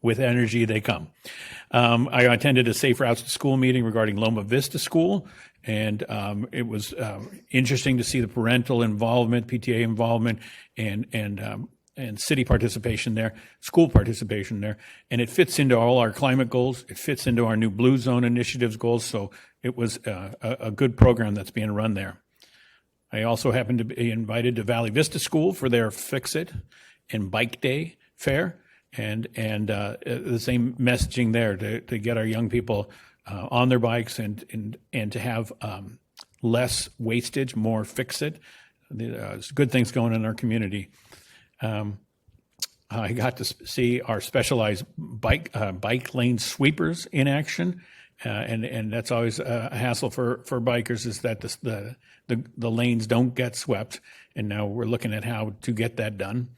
with energy, they come. I attended a Safe Routes to School meeting regarding Loma Vista School, and it was interesting to see the parental involvement, PTA involvement, and city participation there, school participation there. And it fits into all our climate goals. It fits into our new Blue Zone initiatives goals. So it was a good program that's being run there. I also happened to be invited to Valley Vista School for their Fix It and Bike Day fair. And the same messaging there to get our young people on their bikes and to have less wastage, more Fix It. There's good things going on in our community. I got to see our specialized bike lane sweepers in action, and that's always a hassle for bikers, is that the lanes don't get swept, and now we're looking at how to get that done.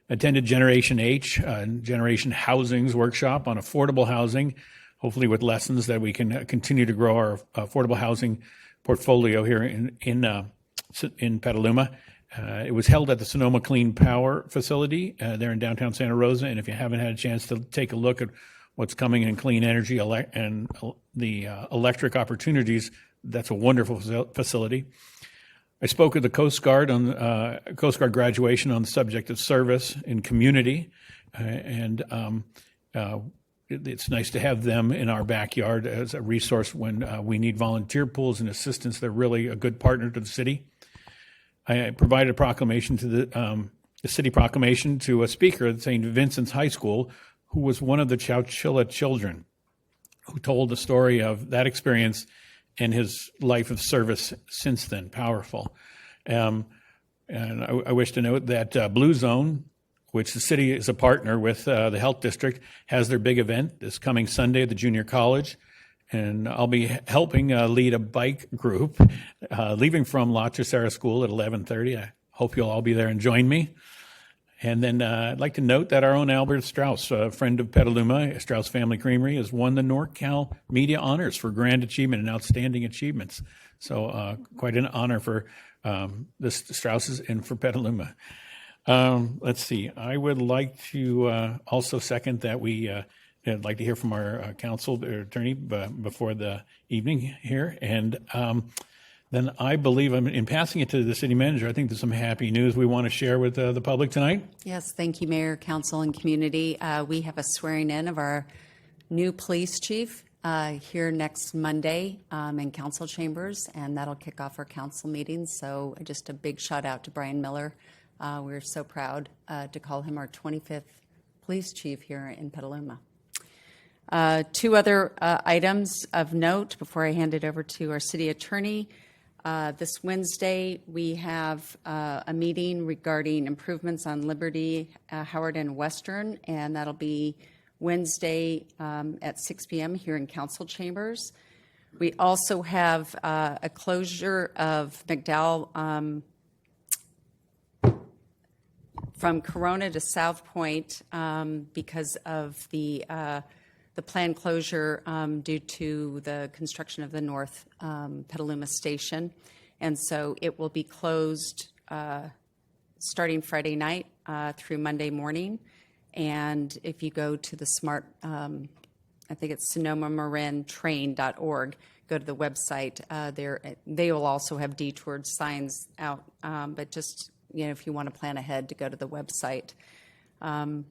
Attended Generation H, Generation Housing's workshop on affordable housing, hopefully with lessons that we can continue to grow our affordable housing portfolio here in Petaluma. It was held at the Sonoma Clean Power facility there in downtown Santa Rosa, and if you haven't had a chance to take a look at what's coming in clean energy and the electric opportunities, that's a wonderful facility. I spoke with the Coast Guard on Coast Guard graduation on the subject of service in community, and it's nice to have them in our backyard as a resource when we need volunteer pools and assistance. They're really a good partner to the city. I provided a proclamation to the city proclamation to a speaker at St. Vincent's High School who was one of the Chowchilla children, who told the story of that experience and his life of service since then. Powerful. And I wish to note that Blue Zone, which the city is a partner with the Health District, has their big event this coming Sunday at the junior college. And I'll be helping lead a bike group leaving from La Tercera School at 11:30. I hope you'll all be there and join me. And then I'd like to note that our own Albert Strauss, a friend of Petaluma, Strauss Family Creamery, has won the NorCal Media Honors for Grand Achievement and Outstanding Achievements. So quite an honor for the Strausses and for Petaluma. Let's see. I would like to also second that I'd like to hear from our council attorney before the evening here. And then I believe, in passing it to the city manager, I think there's some happy news we want to share with the public tonight. Yes, thank you, Mayor, Council, and community. We have a swearing in of our new police chief here next Monday in council chambers, and that'll kick off our council meetings. So just a big shout out to Brian Miller. We're so proud to call him our 25th police chief here in Petaluma. Two other items of note before I hand it over to our city attorney. This Wednesday, we have a meeting regarding improvements on Liberty, Howard, and Western, and that'll be Wednesday at 6 p.m. here in council chambers. We also have a closure of McDowell from Corona to South Point because of the planned closure due to the construction of the North Petaluma Station. And so it will be closed starting Friday night through Monday morning. And if you go to the smart, I think it's SonomaMarinTrain.org, go to the website. They will also have detoured signs out, but just, if you want to plan ahead, to go to the website. And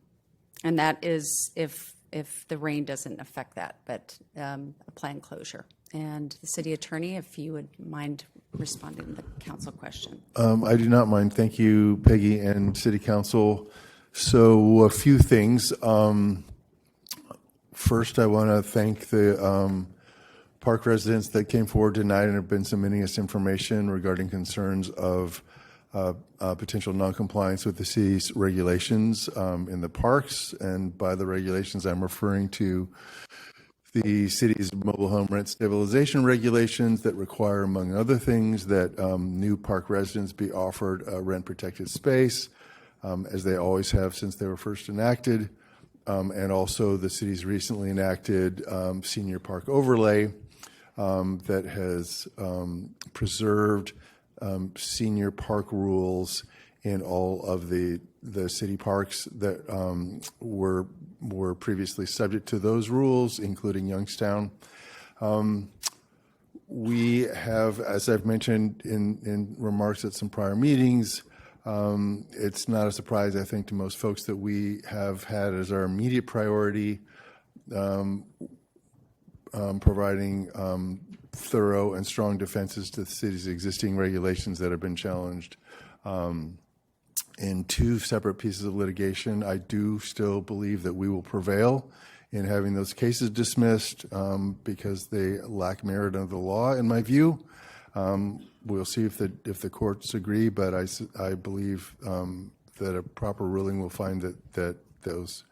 that is if the rain doesn't affect that, but a planned closure. And the city attorney, if you would mind responding to the council question. I do not mind. Thank you, Peggy and city council. So a few things. First, I want to thank the park residents that came forward tonight and have been submitting us information regarding concerns of potential noncompliance with the city's regulations in the parks. And by the regulations, I'm referring to the city's mobile home rent stabilization regulations that require, among other things, that new park residents be offered a rent-protected space, as they always have since they were first enacted. And also the city's recently enacted senior park overlay that has preserved senior park rules in all of the city parks that were previously subject to those rules, including Youngstown. We have, as I've mentioned in remarks at some prior meetings, it's not a surprise, I think, to most folks that we have had as our immediate priority providing thorough and strong defenses to the city's existing regulations that have been challenged in two separate pieces of litigation. I do still believe that we will prevail in having those cases dismissed because they lack merit under the law, in my view. We'll see if the courts agree, but I believe that a proper ruling will find that those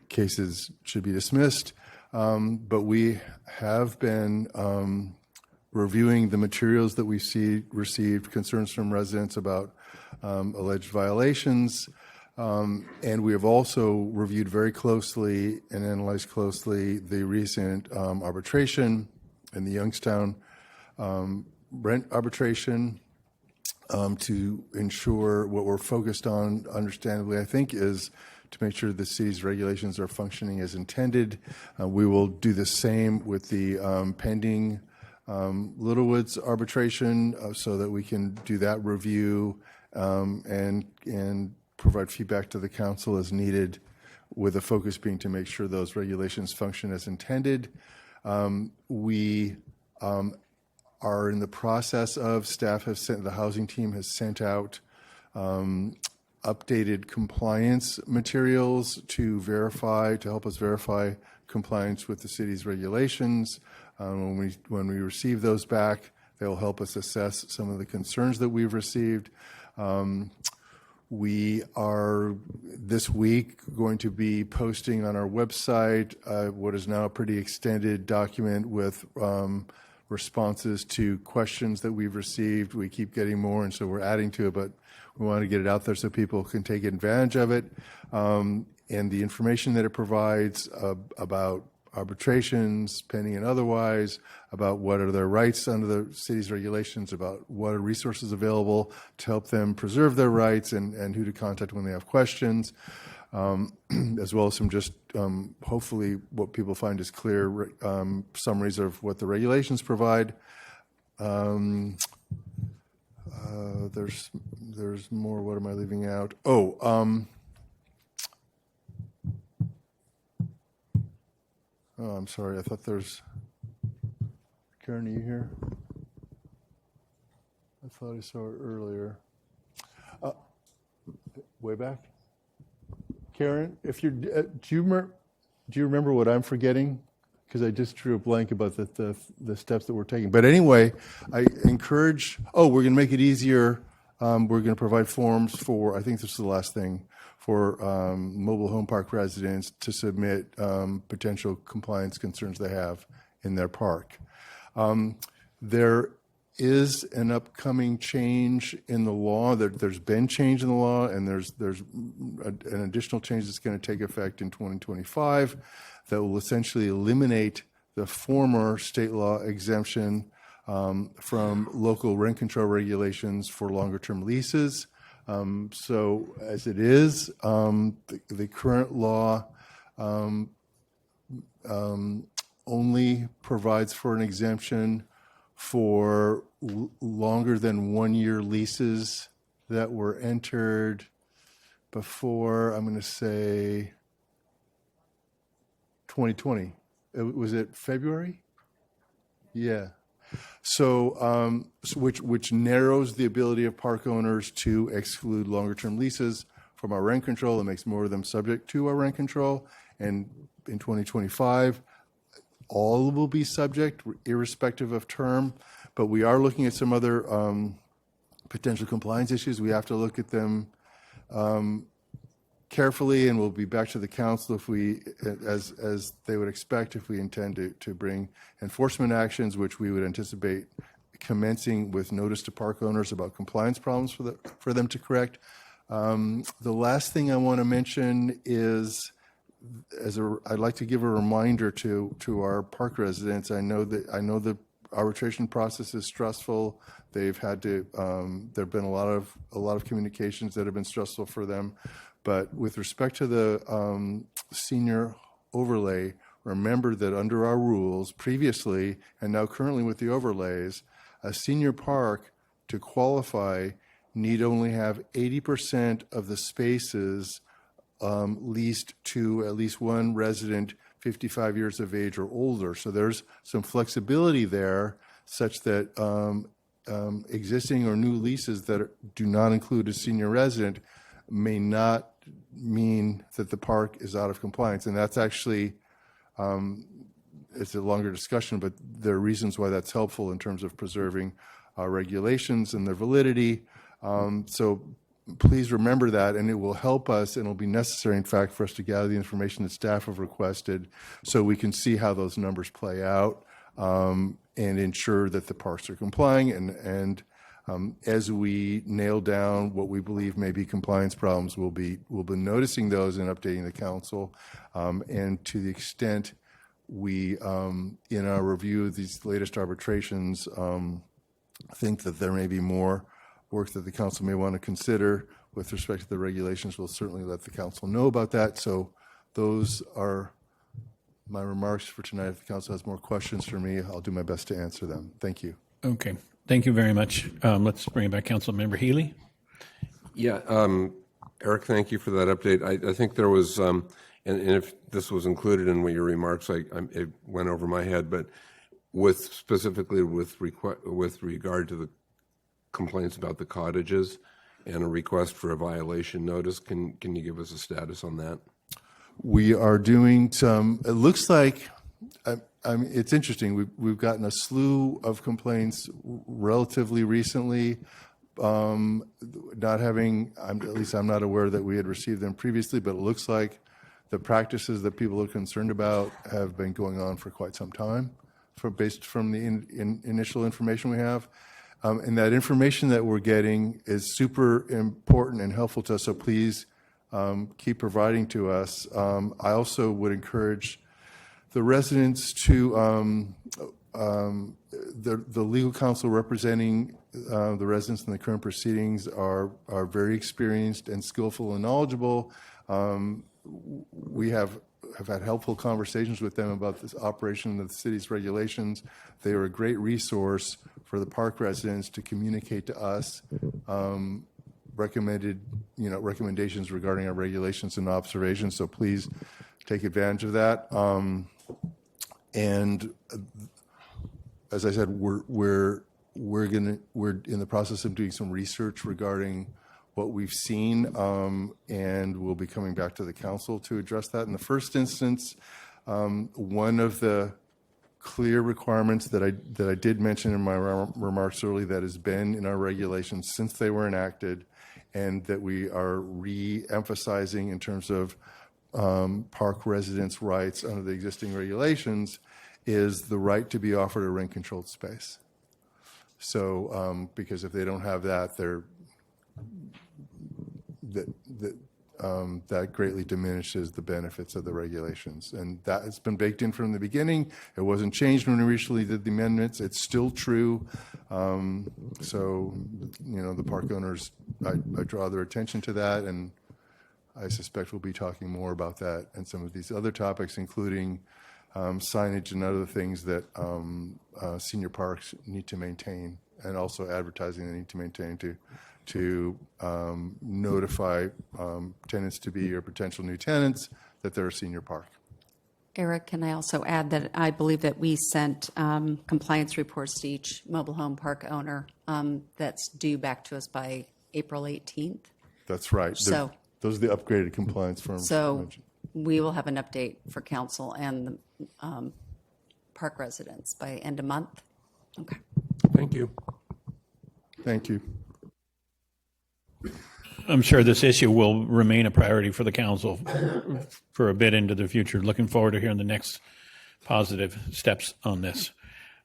cases should be dismissed. But we have been reviewing the materials that we received concerns from residents about alleged violations. And we have also reviewed very closely and analyzed closely the recent arbitration in the Youngstown rent arbitration to ensure what we're focused on, understandably, I think, is to make sure the city's regulations are functioning as intended. We will do the same with the pending Littlewoods arbitration so that we can do that review and provide feedback to the council as needed, with the focus being to make sure those regulations function as intended. We are in the process of, the housing team has sent out updated compliance materials to help us verify compliance with the city's regulations. When we receive those back, they will help us assess some of the concerns that we've received. We are this week going to be posting on our website what is now a pretty extended document with responses to questions that we've received. We keep getting more, and so we're adding to it, but we want to get it out there so people can take advantage of it. And the information that it provides about arbitrations, pending and otherwise, about what are their rights under the city's regulations, about what are resources available to help them preserve their rights, and who to contact when they have questions, as well as some just hopefully what people find is clear summaries of what the regulations provide. There's more. What am I leaving out? I'm sorry. I thought there's... Karen, are you here? I thought I saw her earlier. Way back? Karen, if you're... do you remember what I'm forgetting? Because I just drew a blank about the steps that we're taking. But anyway, I encourage... we're going to make it easier. We're going to provide forms for... I think this is the last thing. For mobile home park residents to submit potential compliance concerns they have in their park. There is an upcoming change in the law. There's been change in the law, and there's an additional change that's going to take effect in 2025 that will essentially eliminate the former state law exemption from local rent control regulations for longer-term leases. So as it is, the current law only provides for an exemption for longer than 1 year leases that were entered before, I'm going to say, 2020. Was it February? Yeah. So, which narrows the ability of park owners to exclude longer-term leases from our rent control and makes more of them subject to our rent control. And in 2025, all will be subject, irrespective of term. But we are looking at some other potential compliance issues. We have to look at them carefully, and we'll be back to the council if we, as they would expect, if we intend to bring enforcement actions, which we would anticipate commencing with notice to park owners about compliance problems for them to correct. The last thing I want to mention is, I'd like to give a reminder to our park residents. I know the arbitration process is stressful. They've had to. There've been a lot of communications that have been stressful for them. But with respect to the senior overlay, remember that under our rules previously and now currently with the overlays, a senior park to qualify need only have 80% of the spaces leased to at least one resident 55 years of age or older. So there's some flexibility there such that existing or new leases that do not include a senior resident may not mean that the park is out of compliance. And that's actually, it's a longer discussion, but there are reasons why that's helpful in terms of preserving our regulations and their validity. So please remember that, and it will help us, and it will be necessary, in fact, for us to gather the information that staff have requested so we can see how those numbers play out and ensure that the parks are complying. And as we nail down what we believe may be compliance problems, we'll be noticing those and updating the council. And to the extent we, in our review of these latest arbitrations, think that there may be more work that the council may want to consider with respect to the regulations, we'll certainly let the council know about that. So those are my remarks for tonight. If the council has more questions for me, I'll do my best to answer them. Thank you. Okay. Thank you very much. Let's bring it back. Councilmember Healy. Yeah, Eric, thank you for that update. I think there was, and if this was included in your remarks, it went over my head, but specifically with regard to the complaints about the cottages and a request for a violation notice, can you give us a status on that? We are doing some, it looks like, it's interesting, we've gotten a slew of complaints relatively recently, not having, at least I'm not aware that we had received them previously, but it looks like the practices that people are concerned about have been going on for quite some time, based from the initial information we have. And that information that we're getting is super important and helpful to us, so please keep providing to us. I also would encourage the residents to, the legal counsel representing the residents in the current proceedings are very experienced and skillful and knowledgeable. We have had helpful conversations with them about this operation of the city's regulations. They are a great resource for the park residents to communicate to us recommendations regarding our regulations and observations. So please take advantage of that. And as I said, we're in the process of doing some research regarding what we've seen, and we'll be coming back to the council to address that. In the first instance, one of the clear requirements that I did mention in my remarks earlier that has been in our regulations since they were enacted, and that we are re-emphasizing in terms of park residents' rights under the existing regulations, is the right to be offered a rent-controlled space. So, because if they don't have that, that greatly diminishes the benefits of the regulations. And that has been baked in from the beginning. It wasn't changed when we recently did the amendments. It's still true. So, the park owners, I draw their attention to that, and I suspect we'll be talking more about that and some of these other topics, including signage and other things that senior parks need to maintain, and also advertising they need to maintain to notify tenants to be or potential new tenants that they're a senior park. Eric, can I also add that I believe that we sent compliance reports to each mobile home park owner that's due back to us by April 18th. That's right. So those are the upgraded compliance forms. So we will have an update for council and the park residents by end of month. Okay. Thank you. Thank you. I'm sure this issue will remain a priority for the council for a bit into the future. Looking forward to hearing the next positive steps on this.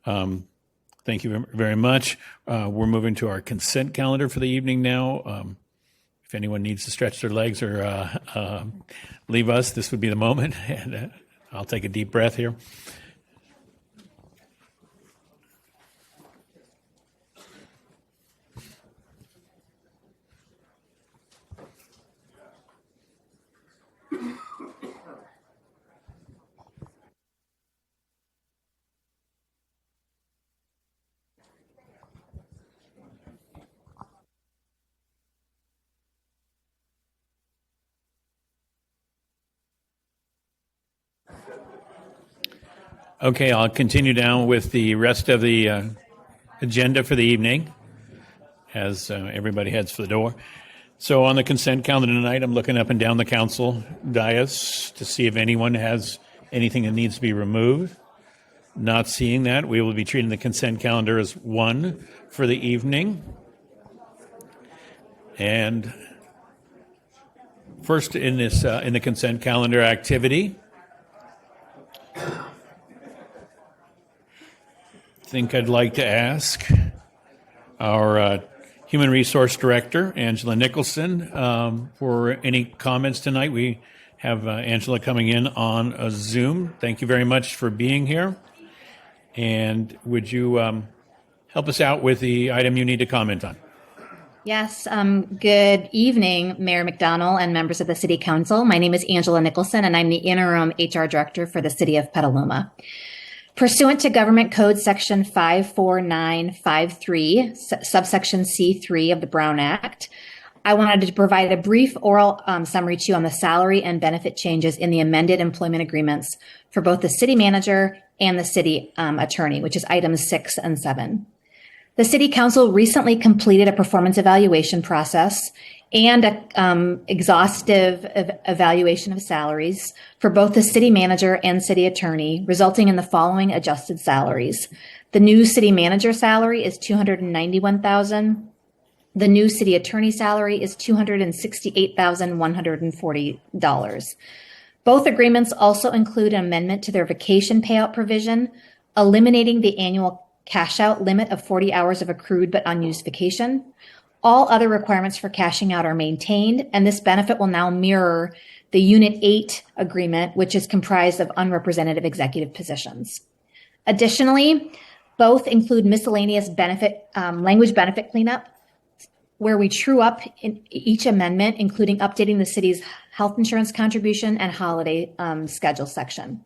Thank you very much. We're moving to our consent calendar for the evening now. If anyone needs to stretch their legs or leave us, this would be the moment. And I'll take a deep breath here. Okay, I'll continue down with the rest of the agenda for the evening as everybody heads for the door. So on the consent calendar tonight, I'm looking up and down the council dais to see if anyone has anything that needs to be removed. Not seeing that, we will be treating the consent calendar as one for the evening. And first in this in the consent calendar activity, I think I'd like to ask our Human Resource Director, Angela Nicholson, for any comments tonight. We have Angela coming in on a Zoom. Thank you very much for being here. And would you help us out with the item you need to comment on? Yes. Good evening, Mayor McDonnell and members of the City Council. My name is Angela Nicholson, and I'm the interim HR Director for the City of Petaluma. Pursuant to Government Code Section 54953, subsection C3 of the Brown Act, I wanted to provide a brief oral summary to you on the salary and benefit changes in the amended employment agreements for both the city manager and the city attorney, which is items 6 and 7. The City Council recently completed a performance evaluation process and an exhaustive evaluation of salaries for both the city manager and city attorney, resulting in the following adjusted salaries. The new city manager salary is $291,000. The new city attorney salary is $268,140. Both agreements also include an amendment to their vacation payout provision, eliminating the annual cash out limit of 40 hours of accrued but unused vacation. All other requirements for cashing out are maintained, and this benefit will now mirror the Unit 8 agreement, which is comprised of unrepresentative executive positions. Additionally, both include miscellaneous benefit, language benefit cleanup, where we true up in each amendment, including updating the city's health insurance contribution and holiday schedule section.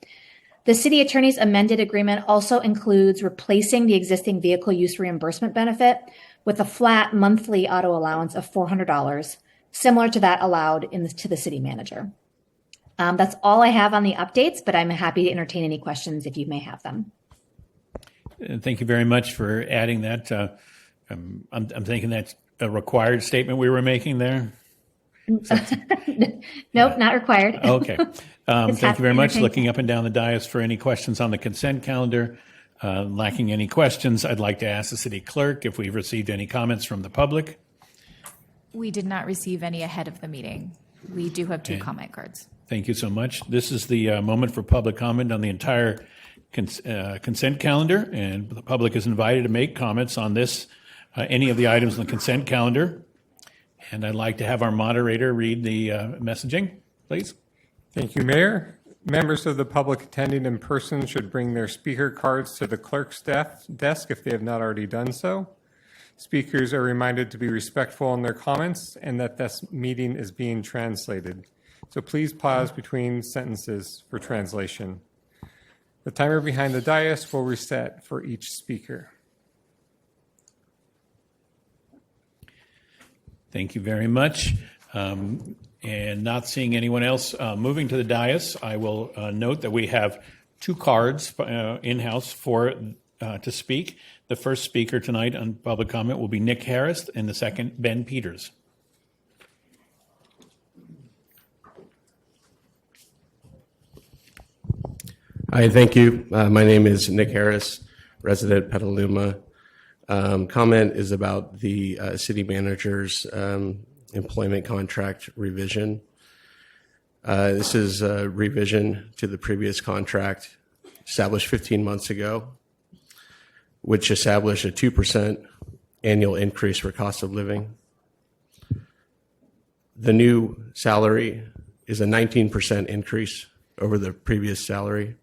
The city attorney's amended agreement also includes replacing the existing vehicle use reimbursement benefit with a flat monthly auto allowance of $400, similar to that allowed to the city manager. That's all I have on the updates, but I'm happy to entertain any questions if you may have them. Thank you very much for adding that. I'm thinking that's a required statement we were making there. Nope, not required. Okay. Thank you very much. Looking up and down the dais for any questions on the consent calendar. Lacking any questions, I'd like to ask the city clerk if we've received any comments from the public. We did not receive any ahead of the meeting. We do have 2 comment cards. Thank you so much. This is the moment for public comment on the entire consent calendar, and the public is invited to make comments on this, any of the items on the consent calendar. And I'd like to have our moderator read the messaging, please. Thank you, Mayor. Members of the public attending in person should bring their speaker cards to the clerk's desk if they have not already done so. Speakers are reminded to be respectful in their comments and that this meeting is being translated. So please pause between sentences for translation. The timer behind the dais will reset for each speaker. Thank you very much. And not seeing anyone else moving to the dais, I will note that we have 2 cards in-house to speak. The first speaker tonight on public comment will be Nick Harris, and the second, Ben Peters. Hi, thank you. My name is Nick Harris, resident Petaluma. Comment is about the city manager's employment contract revision. This is a revision to the previous contract established 15 months ago, which established a 2% annual increase for cost of living. The new salary is a 19% increase over the previous salary.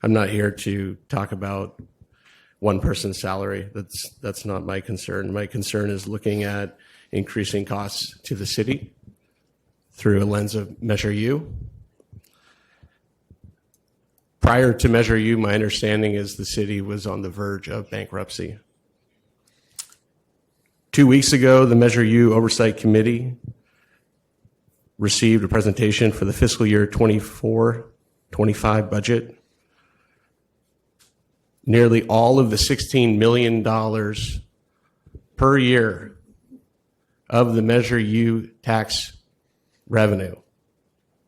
I'm not here to talk about one person's salary. That's not my concern. My concern is looking at increasing costs to the city through a lens of Measure U. Prior to Measure U, my understanding is the city was on the verge of bankruptcy. 2 weeks ago, the Measure U Oversight Committee received a presentation for the fiscal year 24-25 budget. Nearly all of the $16 million per year of the Measure U tax revenue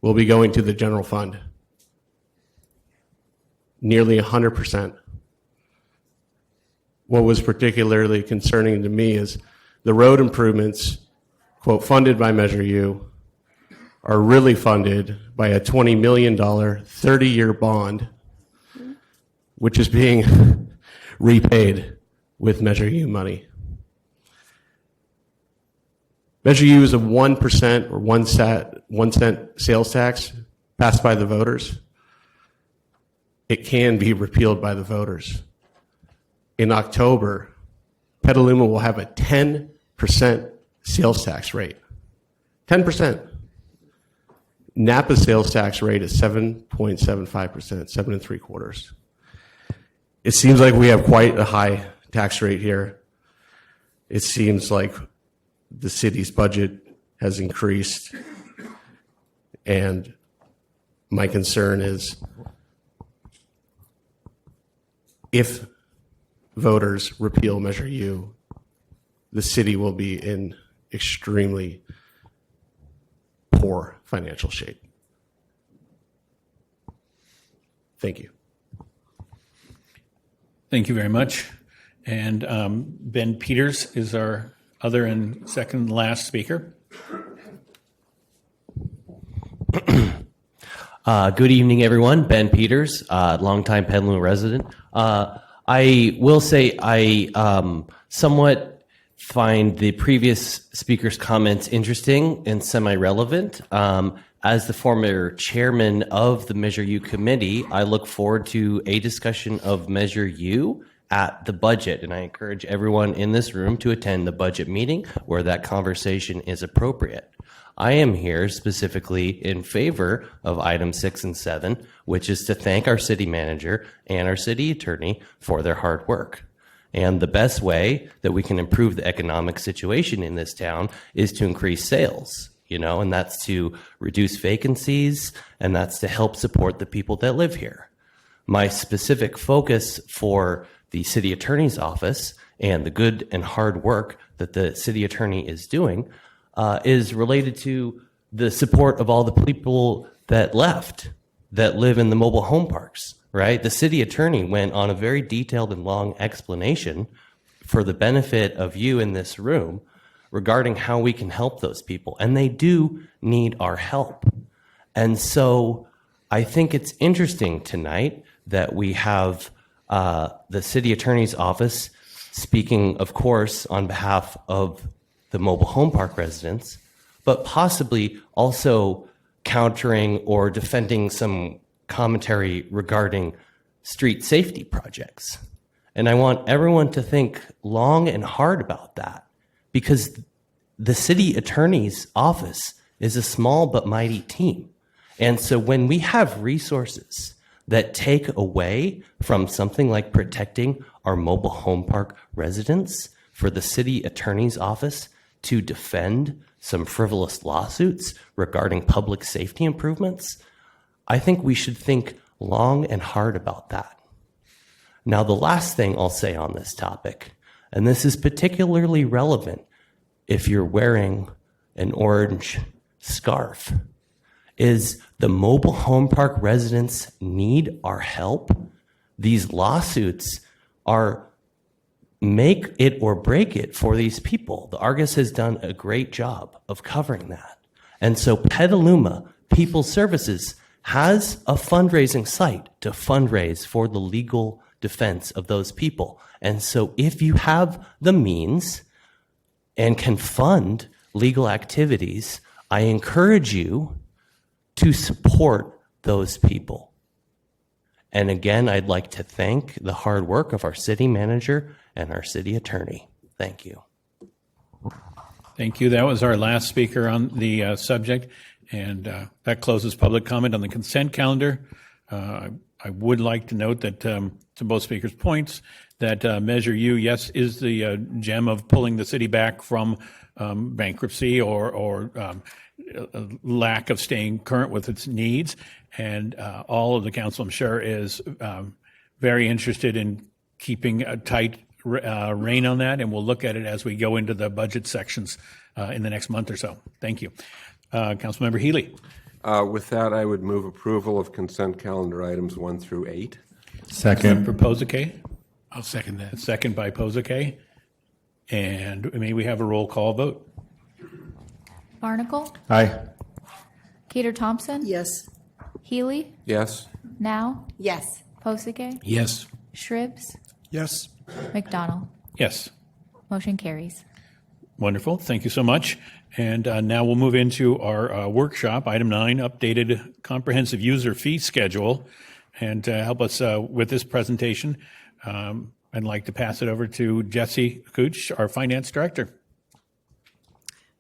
will be going to the general fund. Nearly 100%. What was particularly concerning to me is the road improvements, quote, funded by Measure U, are really funded by a $20 million 30-year bond, which is being repaid with Measure U money. Measure U is a 1% or 1 cent sales tax passed by the voters. It can be repealed by the voters. In October, Petaluma will have a 10% sales tax rate. 10%. Napa's sales tax rate is 7.75%, 7.75%. It seems like we have quite a high tax rate here. It seems like the city's budget has increased, and my concern is if voters repeal Measure U, the city will be in extremely poor financial shape. Thank you. Thank you very much. And Ben Peters is our other and second last speaker. Good evening, everyone. Ben Peters, longtime Petaluma resident. I will say I somewhat find the previous speaker's comments interesting and semi-relevant. As the former chairman of the Measure U committee, I look forward to a discussion of Measure U at the budget, and I encourage everyone in this room to attend the budget meeting where that conversation is appropriate. I am here specifically in favor of items 6 and 7, which is to thank our city manager and our city attorney for their hard work. And the best way that we can improve the economic situation in this town is to increase sales, and that's to reduce vacancies, and that's to help support the people that live here. My specific focus for the city attorney's office and the good and hard work that the city attorney is doing is related to the support of all the people that live in the mobile home parks, right? The city attorney went on a very detailed and long explanation for the benefit of you in this room regarding how we can help those people. And they do need our help. And so I think it's interesting tonight that we have the city attorney's office speaking, of course, on behalf of the mobile home park residents, but possibly also countering or defending some commentary regarding street safety projects. And I want everyone to think long and hard about that, because the city attorney's office is a small but mighty team. And so when we have resources that take away from something like protecting our mobile home park residents for the city attorney's office to defend some frivolous lawsuits regarding public safety improvements, I think we should think long and hard about that. Now, the last thing I'll say on this topic, and this is particularly relevant if you're wearing an orange scarf, is the mobile home park residents need our help. These lawsuits are make it or break it for these people. The Argus has done a great job of covering that. And so Petaluma People Services has a fundraising site to fundraise for the legal defense of those people. And so if you have the means and can fund legal activities, I encourage you to support those people. And again, I'd like to thank the hard work of our city manager and our city attorney. Thank you. Thank you. That was our last speaker on the subject, and that closes public comment on the consent calendar. I would like to note that, to both speakers' points, that Measure U, yes, is the gem of pulling the city back from bankruptcy or lack of staying current with its needs. And all of the council, I'm sure, is very interested in keeping a tight rein on that, and we'll look at it as we go into the budget sections in the next month or so. Thank you. Councilmember Healy. With that, I would move approval of consent calendar items 1 through 8. Second. For Posake. I'll second that. Second by Posake. And may we have a roll call vote? Barnacle, Aye. Cater Thompson, Yes. Healy, Yes. Now, Yes. Posake, Yes. Shribs, Yes. McDonald. Yes. Motion carries. Wonderful. Thank you so much. And now we'll move into our workshop, item 9, updated comprehensive user fee schedule. And to help us with this presentation, I'd like to pass it over to Jesse Cooch, our finance director.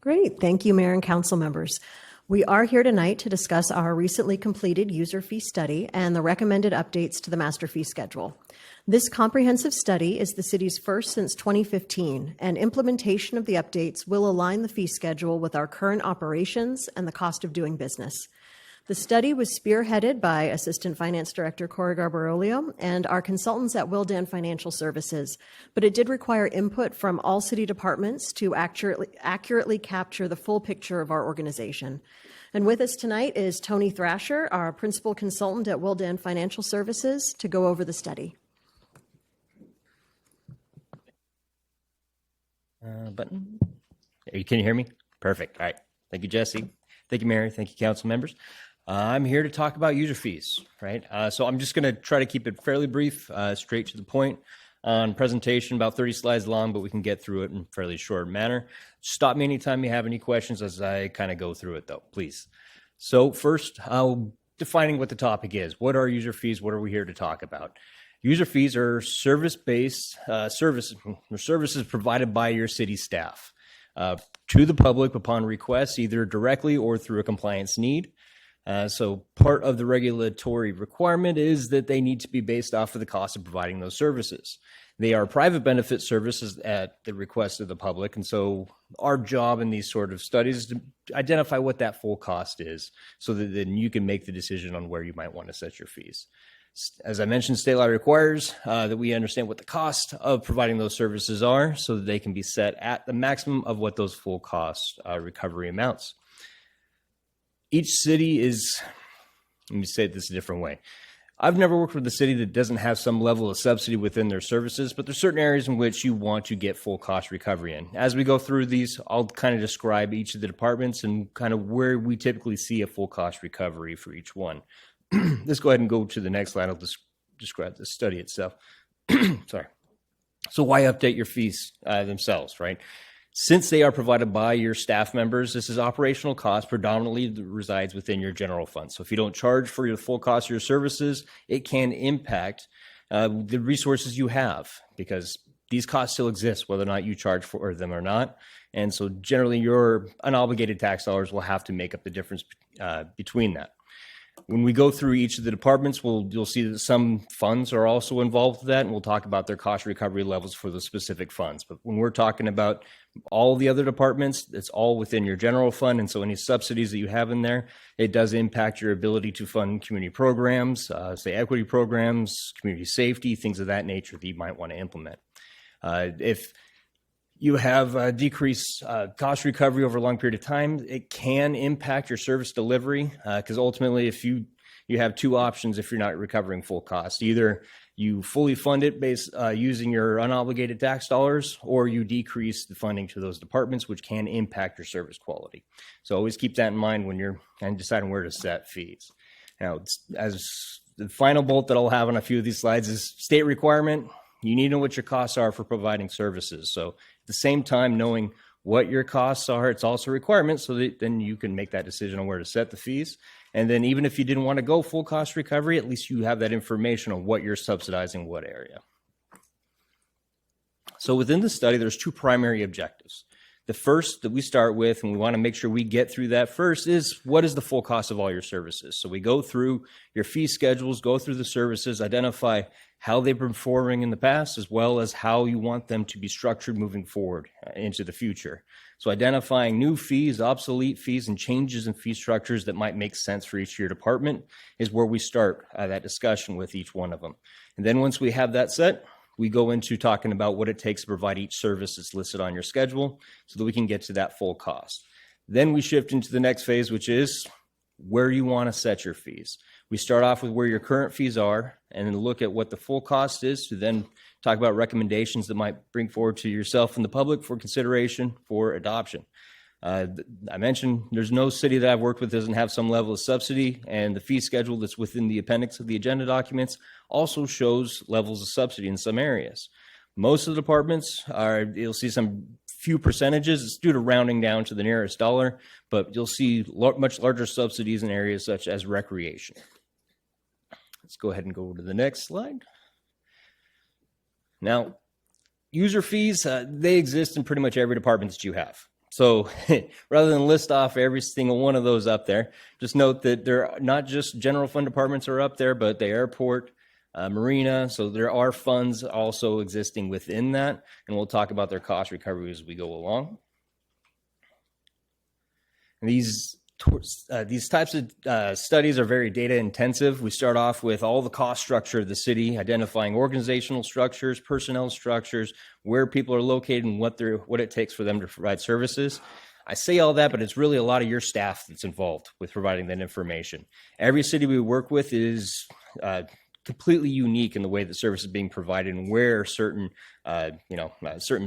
Great. Thank you, Mayor and council members. We are here tonight to discuss our recently completed user fee study and the recommended updates to the master fee schedule. This comprehensive study is the city's first since 2015, and implementation of the updates will align the fee schedule with our current operations and the cost of doing business. The study was spearheaded by Assistant Finance Director Corey Garbarolio and our consultants at Wildan Financial Services, but it did require input from all city departments to accurately capture the full picture of our organization. And with us tonight is Tony Thrasher, our Principal Consultant at Wildan Financial Services, to go over the study. Button. Can you hear me? Perfect. All right. Thank you, Jesse. Thank you, Mary. Thank you, council members. I'm here to talk about user fees, right? So I'm just going to try to keep it fairly brief, straight to the point. On presentation, about 30 slides long, but we can get through it in a fairly short manner. Stop me anytime you have any questions as I kind of go through it, though, please. So first, defining what the topic is. What are user fees? What are we here to talk about? User fees are service-based services provided by your city staff to the public upon request, either directly or through a compliance need. So part of the regulatory requirement is that they need to be based off of the cost of providing those services. They are private benefit services at the request of the public. And so our job in these sort of studies is to identify what that full cost is so that then you can make the decision on where you might want to set your fees. As I mentioned, state law requires that we understand what the cost of providing those services are so that they can be set at the maximum of what those full cost recovery amounts. Each city is, let me say this a different way. I've never worked with a city that doesn't have some level of subsidy within their services, but there's certain areas in which you want to get full cost recovery in. As we go through these, I'll kind of describe each of the departments and kind of where we typically see a full cost recovery for each one. Let's go ahead and go to the next slide. I'll just describe the study itself. Sorry. So why update your fees themselves, right? Since they are provided by your staff members, this is operational cost predominantly resides within your general fund. So if you don't charge for your full cost of your services, it can impact the resources you have because these costs still exist whether or not you charge for them or not. And so generally your unobligated tax dollars will have to make up the difference between that. When we go through each of the departments, you'll see that some funds are also involved with that, and we'll talk about their cost recovery levels for the specific funds. But when we're talking about all the other departments, it's all within your general fund, and so any subsidies that you have in there, it does impact your ability to fund community programs, say equity programs, community safety, things of that nature that you might want to implement. If you have decreased cost recovery over a long period of time, it can impact your service delivery because ultimately if you have two options if you're not recovering full cost. Either You fully fund it based using your unobligated tax dollars, or you decrease the funding to those departments, which can impact your service quality. So always keep that in mind when you're kind of deciding where to set fees. Now, as the final bullet that I'll have on a few of these slides is state requirement. You need to know what your costs are for providing services. So at the same time, knowing what your costs are, it's also a requirement, so that then you can make that decision on where to set the fees. And then even if you didn't want to go full cost recovery, at least you have that information on what you're subsidizing, what area. So within the study, there's two primary objectives. The first that we start with, and we want to make sure we get through that first, is what is the full cost of all your services? So we go through your fee schedules, go through the services, identify how they've been performing in the past, as well as how you want them to be structured moving forward into the future. So identifying new fees, obsolete fees, and changes in fee structures that might make sense for each of your department is where we start that discussion with each one of them. And then once we have that set, we go into talking about what it takes to provide each service that's listed on your schedule so that we can get to that full cost. Then we shift into the next phase, which is where you want to set your fees. We start off with where your current fees are and then look at what the full cost is to then talk about recommendations that might bring forward to yourself and the public for consideration for adoption. I mentioned there's no city that I've worked with that doesn't have some level of subsidy, and the fee schedule that's within the appendix of the agenda documents also shows levels of subsidy in some areas. Most of the departments you'll see some few percentages. It's due to rounding down to the nearest dollar, but you'll see much larger subsidies in areas such as recreation. Let's go ahead and go to the next slide. Now, user fees, they exist in pretty much every department that you have. So rather than list off every single one of those up there, just note that they're not just general fund departments are up there, but the airport, marina. So there are funds also existing within that, and we'll talk about their cost recovery as we go along. And these types of studies are very data intensive. We start off with all the cost structure of the city, identifying organizational structures, personnel structures, where people are located, and what it takes for them to provide services. I say all that, but it's really a lot of your staff that's involved with providing that information. Every city we work with is completely unique in the way that service is being provided and where certain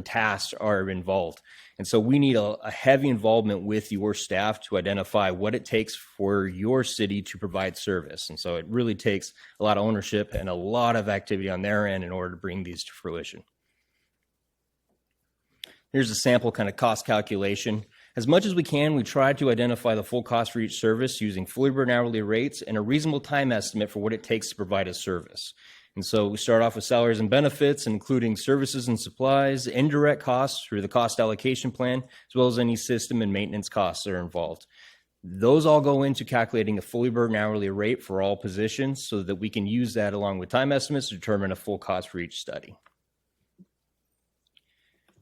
tasks are involved. And so we need a heavy involvement with your staff to identify what it takes for your city to provide service. And so it really takes a lot of ownership and a lot of activity on their end in order to bring these to fruition. Here's a sample kind of cost calculation. As much as we can, we try to identify the full cost for each service using fully burdened hourly rates and a reasonable time estimate for what it takes to provide a service. And so we start off with salaries and benefits, including services and supplies, indirect costs through the cost allocation plan, as well as any system and maintenance costs that are involved. Those all go into calculating a fully burdened hourly rate for all positions so that we can use that along with time estimates to determine a full cost for each study.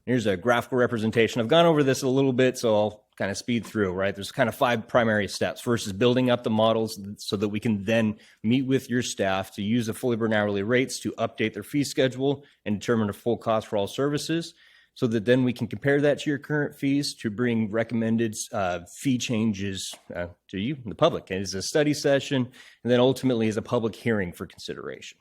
Here's a graphical representation. I've gone over this a little bit, so I'll kind of speed through, right? There's kind of 5 primary steps. First is building up the models so that we can then meet with your staff to use the fully burdened hourly rates to update their fee schedule and determine a full cost for all services, so that then we can compare that to your current fees to bring recommended fee changes to you, the public, as a study session, and then ultimately as a public hearing for consideration.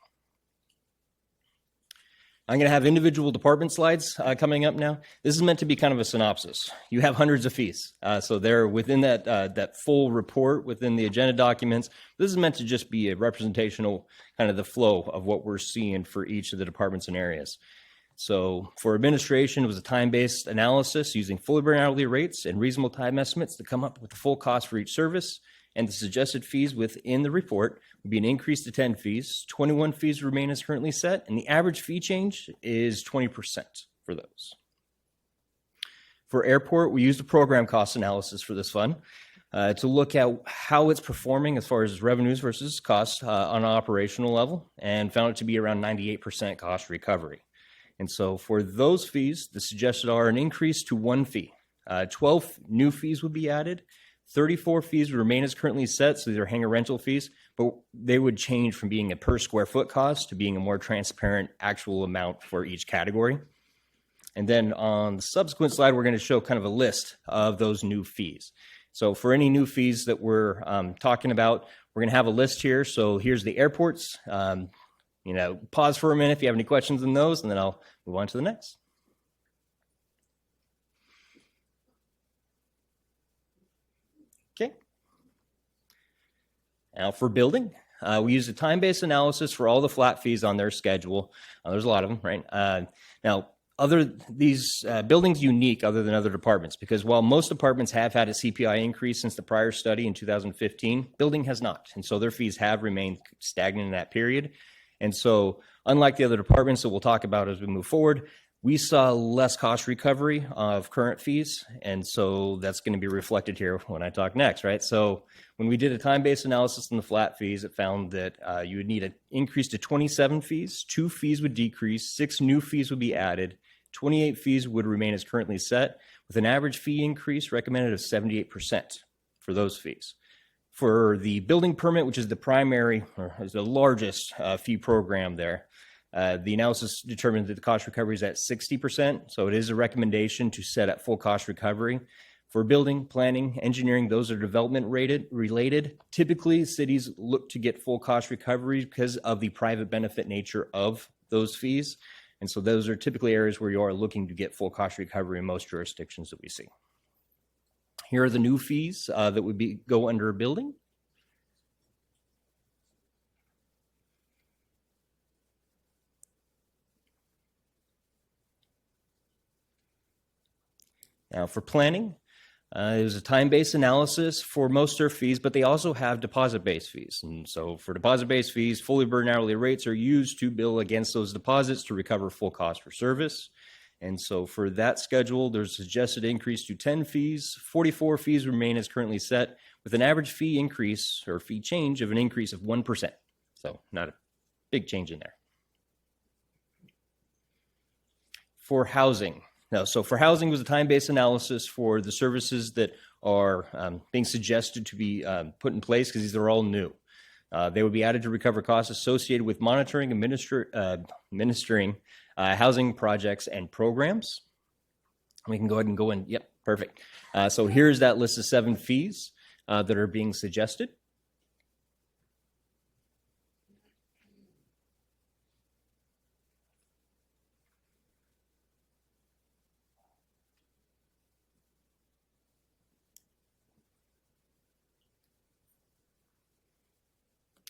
I'm going to have individual department slides coming up now. This is meant to be kind of a synopsis. You have hundreds of fees, so they're within that full report within the agenda documents. This is meant to just be a representational kind of the flow of what we're seeing for each of the departments and areas. So for administration, it was a time-based analysis using fully burdened hourly rates and reasonable time estimates to come up with the full cost for each service. And the suggested fees within the report would be an increase to 10 fees. 21 fees remain as currently set, and the average fee change is 20% for those. For airport, we used a program cost analysis for this fund to look at how it's performing as far as revenues versus costs on an operational level, and found it to be around 98% cost recovery. And so for those fees, the suggested are an increase to 1 fee. 12 new fees would be added. 34 fees would remain as currently set, so these are hangar rental fees, but they would change from being a per square foot cost to being a more transparent actual amount for each category. And then on the subsequent slide, we're going to show kind of a list of those new fees. So for any new fees that we're talking about, we're going to have a list here. So here's the airports. pause for a minute if you have any questions on those, and then I'll move on to the next. Okay. Now for building, we use a time-based analysis for all the flat fees on their schedule. There's a lot of them, right? Now, these buildings unique other than other departments, because while most departments have had a CPI increase since the prior study in 2015, building has not. And so their fees have remained stagnant in that period. And so unlike the other departments that we'll talk about as we move forward, we saw less cost recovery of current fees. And so that's going to be reflected here when I talk next, right? So when we did a time-based analysis on the flat fees, it found that you would need an increase to 27 fees, 2 fees would decrease, 6 new fees would be added, 28 fees would remain as currently set, with an average fee increase recommended of 78% for those fees. For the building permit, which is the primary or is the largest fee program there, the analysis determined that the cost recovery is at 60%. So it is a recommendation to set at full cost recovery. For building, planning, engineering, those are development related. Typically, cities look to get full cost recovery because of the private benefit nature of those fees. And so those are typically areas where you are looking to get full cost recovery in most jurisdictions that we see. Here are the new fees that would go under a building. Now for planning, there's a time-based analysis for most of their fees, but they also have deposit-based fees. And so for deposit-based fees, fully burdened hourly rates are used to bill against those deposits to recover full cost for service. And so for that schedule, there's a suggested increase to 10 fees. 44 fees remain as currently set, with an average fee increase or fee change of an increase of 1%. So not a big change in there. For housing. So for housing was a time-based analysis for the services that are being suggested to be put in place because these are all new. They would be added to recover costs associated with monitoring and administering housing projects and programs. We can go ahead and go in. Yep, perfect. So here's that list of 7 fees that are being suggested.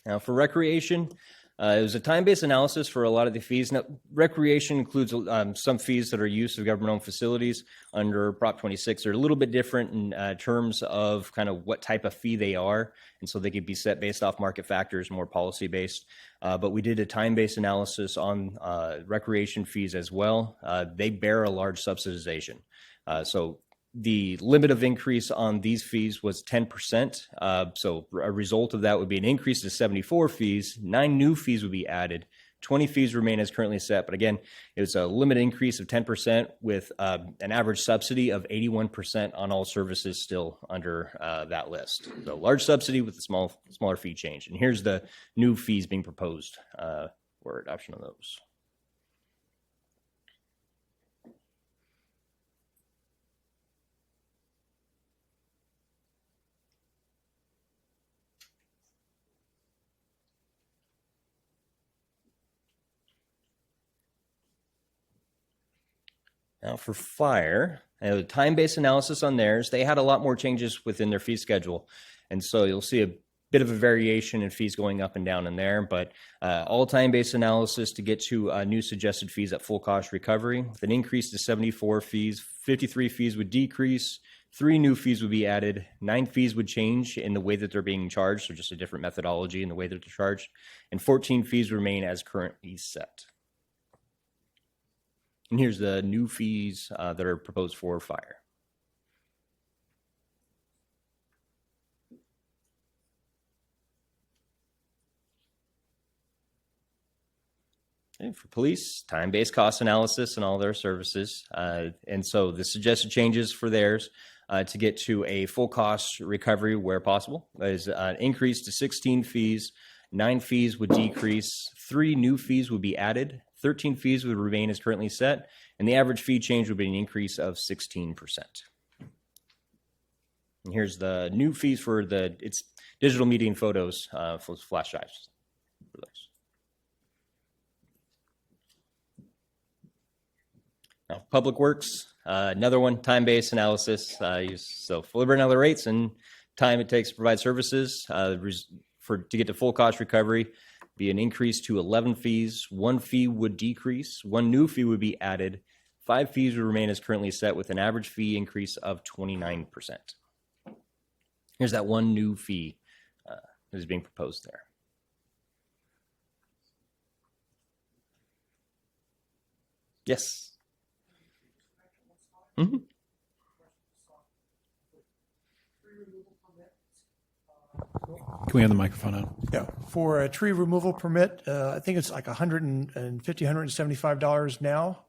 Now for recreation, it was a time-based analysis for a lot of the fees. Now, recreation includes some fees that are used of government-owned facilities under Prop 26. They're a little bit different in terms of kind of what type of fee they are, and so they could be set based off market factors, more policy-based. But we did a time-based analysis on recreation fees as well. They bear a large subsidization. So the limit of increase on these fees was 10%. So a result of that would be an increase to 74 fees. 9 new fees would be added. 20 fees remain as currently set. But again, it was a limit increase of 10% with an average subsidy of 81% on all services still under that list. So large subsidy with a smaller fee change. And here's the new fees being proposed for adoption of those. Now for fire, a time-based analysis on theirs, they had a lot more changes within their fee schedule. And so you'll see a bit of a variation in fees going up and down in there, but all time-based analysis to get to new suggested fees at full cost recovery with an increase to 74 fees, 53 fees would decrease, 3 new fees would be added, 9 fees would change in the way that they're being charged, so just a different methodology in the way that they're charged, and 14 fees remain as currently set. And here's the new fees that are proposed for fire. Okay, for police, time-based cost analysis and all their services. And so the suggested changes for theirs to get to a full cost recovery where possible is an increase to 16 fees, 9 fees would decrease, 3 new fees would be added, 13 fees would remain as currently set, and the average fee change would be an increase of 16%. And here's the new fees for it's digital media and photos for flash drives for those. Now, Public Works, another one, time-based analysis. So fully burn out the rates and time it takes to provide services to get to full cost recovery be an increase to 11 fees. 1 fee would decrease. 1 new fee would be added. 5 fees would remain as currently set with an average fee increase of 29%. Here's that 1 new fee that is being proposed there. Yes. Mm-hmm. Can we have the microphone on? Yeah, for a tree removal permit, I think it's like $150, $175 now,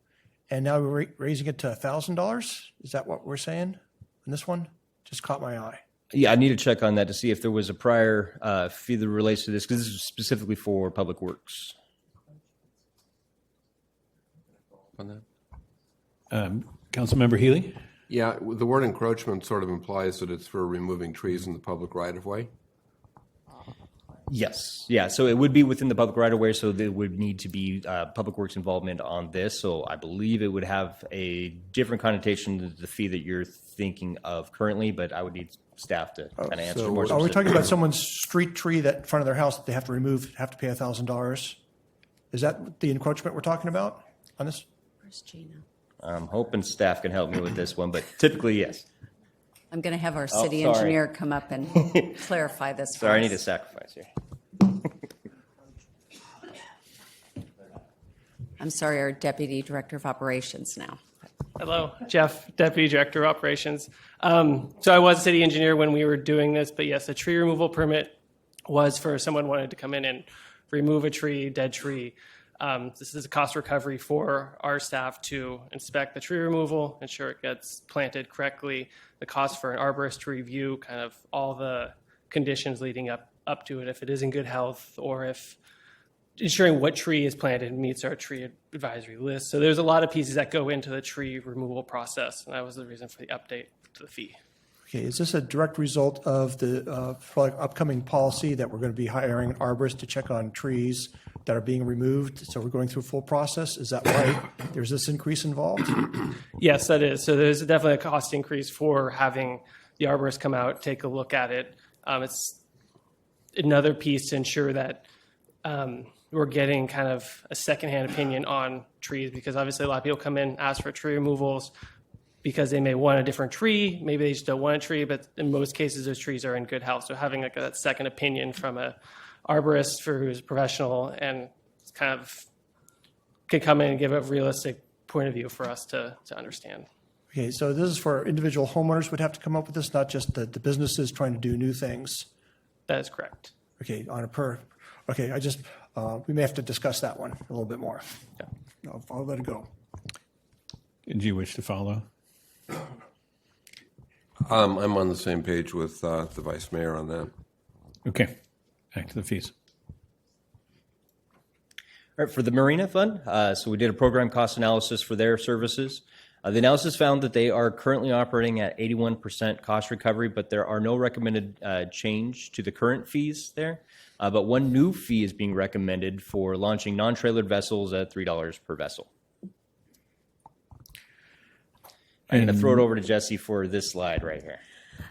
and now we're raising it to $1,000. Is that what we're saying in this one? Just caught my eye. Yeah, I need to check on that to see if there was a prior fee that relates to this, because this is specifically for Public Works. On that? Councilmember Healy? Yeah, the word encroachment sort of implies that it's for removing trees in the public right-of-way. Yes. Yeah. So it would be within the public right of way. So there would need to be Public Works involvement on this. So I believe it would have a different connotation to the fee that you're thinking of currently, but I would need staff to kind of answer more. Are we talking about someone's street tree that in front of their house that they have to remove, have to pay $1,000? Is that the encroachment we're talking about on this? Where's Gina? I'm hoping staff can help me with this one, but typically, yes. I'm going to have our city sorry. engineer come up and clarify this for Sorry, I us. need a sacrifice here. I'm sorry, our Deputy Director of Operations now. Hello, Jeff, Deputy Director of Operations. So I was city engineer when we were doing this, but yes, a tree removal permit was for someone wanted to come in and remove a tree, dead tree. This is a cost recovery for our staff to inspect the tree removal, ensure it gets planted correctly, the cost for an arborist to review kind of all the conditions leading up to it, if it is in good health, or if ensuring what tree is planted meets our tree advisory list. So there's a lot of pieces that go into the tree removal process, and that was the reason for the update to the fee. Okay, is this a direct result of the upcoming policy that we're going to be hiring an arborist to check on trees that are being removed? So we're going through a full process. Is that why there's this increase involved? Yes, that is. So there's definitely a cost increase for having the arborist come out, take a look at it. It's another piece to ensure that we're getting kind of a secondhand opinion on trees, because obviously a lot of people come in, ask for tree removals because they may want a different tree. Maybe they just don't want a tree, but in most cases, those trees are in good health. So having like that second opinion from a arborist who's professional and kind of can come in and give a realistic point of view for us to understand. Okay, so this is for individual homeowners would have to come up with this, not just the businesses trying to do new things. That is correct. Okay, okay, we may have to discuss that one a little bit more. Yeah. I'll let it go. Did you wish to follow? I'm on the same page with the Vice Mayor on that. Okay, back to the fees. All right, for the Marina Fund, so we did a program cost analysis for their services. The analysis found that they are currently operating at 81% cost recovery, but there are no recommended change to the current fees there. But 1 new fee is being recommended for launching non-trailered vessels at $3 per vessel. I'm going to throw it over to Jesse for this slide right here.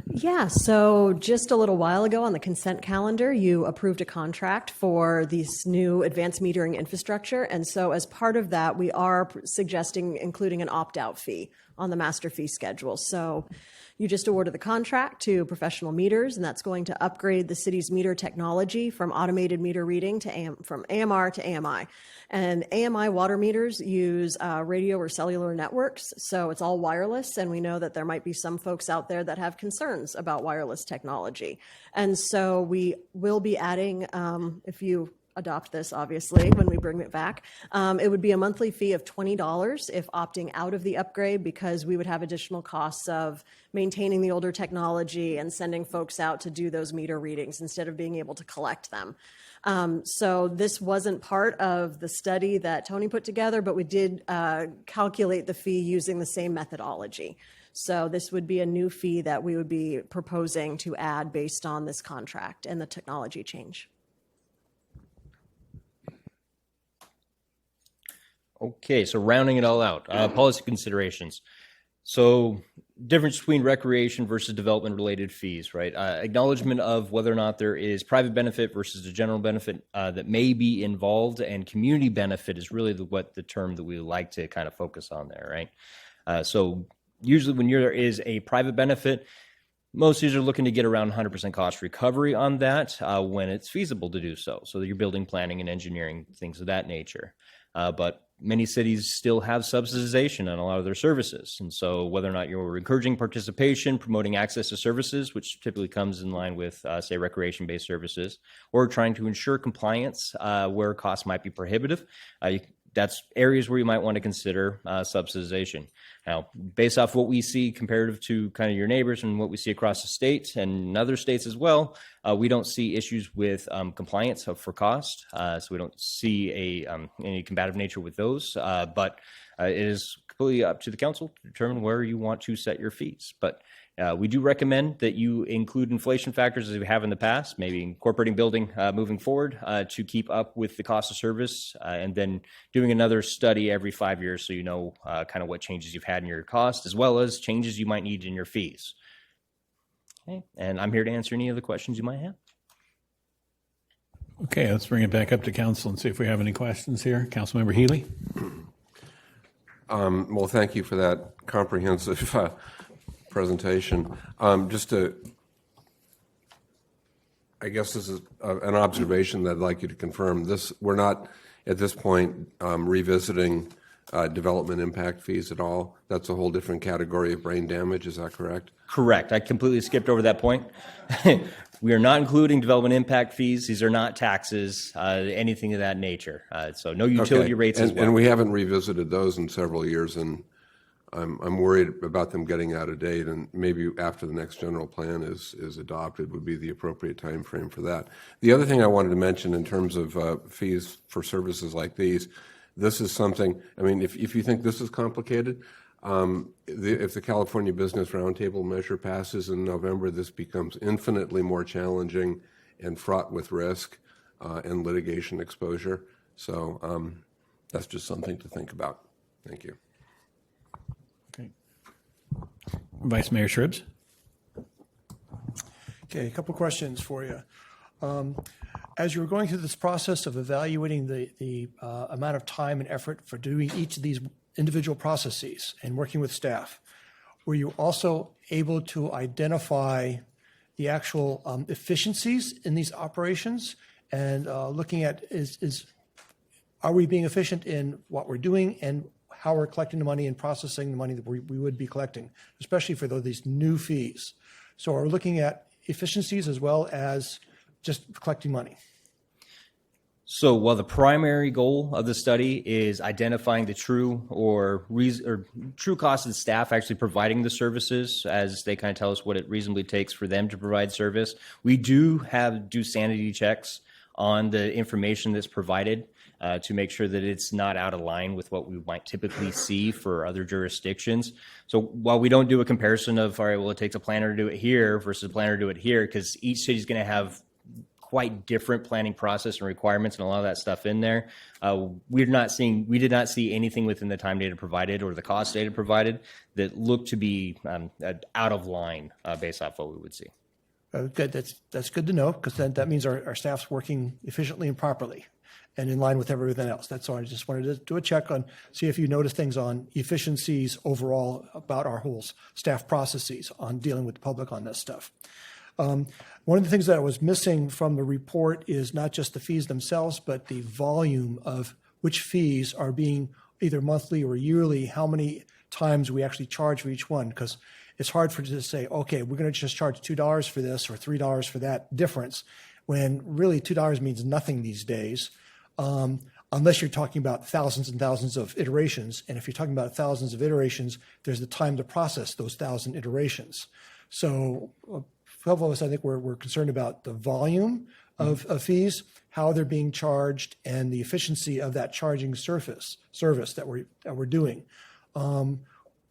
Yeah, so just a little while ago on the consent calendar, you approved a contract for this new advanced metering infrastructure. And so as part of that, we are suggesting including an opt-out fee on the master fee schedule. So you just awarded the contract to Professional Meters, and that's going to upgrade the city's meter technology from automated meter reading to from AMR to AMI. And AMI water meters use radio or cellular networks, so it's all wireless, and we know that there might be some folks out there that have concerns about wireless technology. And so we will be adding, if you adopt this, obviously, when we bring it back. It would be a monthly fee of $20 if opting out of the upgrade, because we would have additional costs of maintaining the older technology and sending folks out to do those meter readings instead of being able to collect them. So this wasn't part of the study that Tony put together, but we did calculate the fee using the same methodology. So this would be a new fee that we would be proposing to add based on this contract and the technology change. Okay, so rounding it all out, policy considerations. So difference between recreation versus development related fees, right? Acknowledgement of whether or not there is private benefit versus the general benefit that may be involved, and community benefit is really what the term that we like to kind of focus on there, right? So usually when there is a private benefit, most cities are looking to get around 100% cost recovery on that when it's feasible to do so. So you're building, planning, and engineering, things of that nature. But many cities still have subsidization on a lot of their services. And so whether or not you're encouraging participation, promoting access to services, which typically comes in line with, say, recreation-based services, or trying to ensure compliance where costs might be prohibitive, that's areas where you might want to consider subsidization. Now, based off what we see comparative to kind of your neighbors and what we see across the state and in other states as well, we don't see issues with compliance for cost. So we don't see any combative nature with those. But it is completely up to the council to determine where you want to set your fees. But we do recommend that you include inflation factors as we have in the past, maybe incorporating building moving forward to keep up with the cost of service, and then doing another study every 5 years so you know kind of what changes you've had in your cost as well as changes you might need in your fees. Okay, and I'm here to answer any of the questions you might have. Okay, let's bring it back up to council and see if we have any questions here. Councilmember Healy. Well, thank you for that comprehensive presentation. I guess this is an observation that I'd like you to confirm. We're not at this point revisiting development impact fees at all. That's a whole different category of brain damage. Is that correct? Correct. I completely skipped over that point. We are not including development impact fees. These are not taxes, anything of that nature. So no utility rates as well. And we haven't revisited those in several years, and I'm worried about them getting out of date, and maybe after the next general plan is adopted would be the appropriate time frame for that. The other thing I wanted to mention in terms of fees for services like these, this is something, I mean, if you think this is complicated, if the California Business Roundtable measure passes in November, this becomes infinitely more challenging and fraught with risk and litigation exposure. So that's just something to think about. Thank you. Vice Mayor Shribs. Okay, a couple questions for you. As you were going through this process of evaluating the amount of time and effort for doing each of these individual processes and working with staff, were you also able to identify the actual efficiencies in these operations and looking at are we being efficient in what we're doing and how we're collecting the money and processing the money that we would be collecting, especially for these new fees? So we're looking at efficiencies as well as just collecting money. So while the primary goal of the study is identifying the true true cost of the staff actually providing the services, as they kind of tell us what it reasonably takes for them to provide service, we do sanity checks on the information that's provided to make sure that it's not out of line with what we might typically see for other jurisdictions. So while we don't do a comparison of, all right, well, it takes a planner to do it here versus a planner to do it here, because each city is going to have quite different planning process and requirements and a lot of that stuff in there. We did not see anything within the time data provided or the cost data provided that looked to be out of line based off what we would see. Good. That's good to know, because then that means our staff's working efficiently and properly and in line with everything else. That's all. I just wanted to do a check on, see if you notice things on efficiencies overall about our whole staff processes on dealing with the public on this stuff. One of the things that was missing from the report is not just the fees themselves, but the volume of which fees are being either monthly or yearly, how many times we actually charge for each one, because it's hard for to say, okay, we're going to just charge $2 for this or $3 for that difference, when really $2 means nothing these days, unless you're talking about thousands and thousands of iterations. And if you're talking about thousands of iterations, there's the time to process those 1,000 iterations. So 12 of us, I think we're concerned about the volume of fees, how they're being charged, and the efficiency of that charging service that we're doing.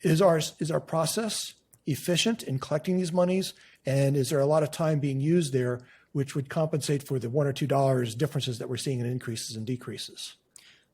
Is our process efficient in collecting these monies, and is there a lot of time being used there which would compensate for the $1 or $2 differences that we're seeing in increases and decreases?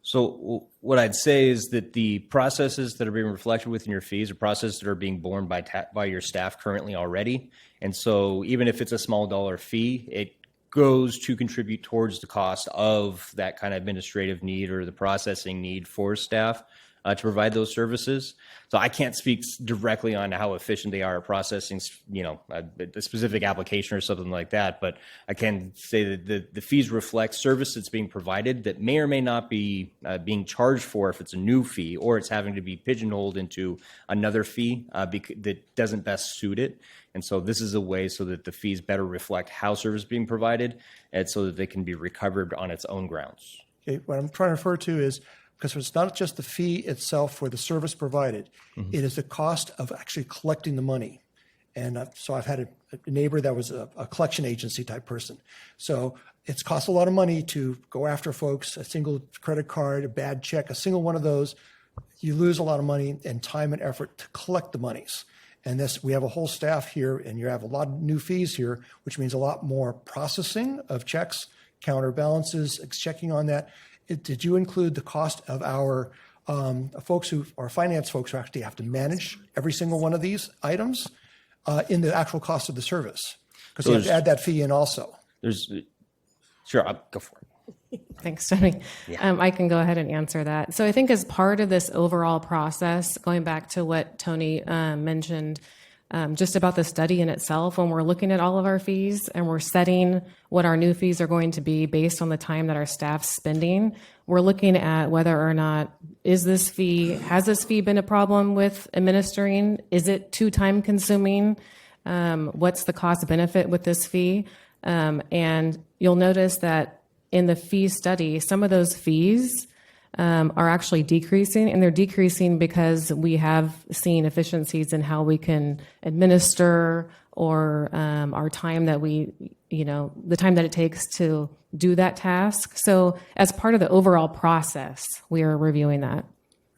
So what I'd say is that the processes that are being reflected within your fees are processes that are being borne by your staff currently already. And so even if it's a small dollar fee, it goes to contribute towards the cost of that kind of administrative need or the processing need for staff to provide those services. So I can't speak directly on how efficient they are at processing, a specific application or something like that. But I can say that the fees reflect service that's being provided that may or may not be being charged for if it's a new fee, or it's having to be pigeonholed into another fee that doesn't best suit it. And so this is a way so that the fees better reflect how service is being provided, and so that they can be recovered on its own grounds. Okay, what I'm trying to refer to is, because it's not just the fee itself for the service provided, it is the cost of actually collecting the money. And so I've had a neighbor that was a collection agency type person. So it's cost a lot of money to go after folks, a single credit card, a bad check, a single one of those. You lose a lot of money and time and effort to collect the monies. And we have a whole staff here, and you have a lot of new fees here, which means a lot more processing of checks, counterbalances, checking on that. Did you include the cost of our our finance folks who actually have to manage every single one of these items in the actual cost of the service? Because you have to add that fee in also. Sure, I'll go for it. Thanks, Tony. Yeah. I can go ahead and answer that. So I think as part of this overall process, going back to what Tony mentioned, just about the study in itself, when we're looking at all of our fees and we're setting what our new fees are going to be based on the time that our staff's spending, we're looking at whether or not has this fee been a problem with administering? Is it too time consuming? What's the cost benefit with this fee? And you'll notice that in the fee study, some of those fees are actually decreasing, and they're decreasing because we have seen efficiencies in how we can administer or our time that the time that it takes to do that task. So as part of the overall process, we are reviewing that.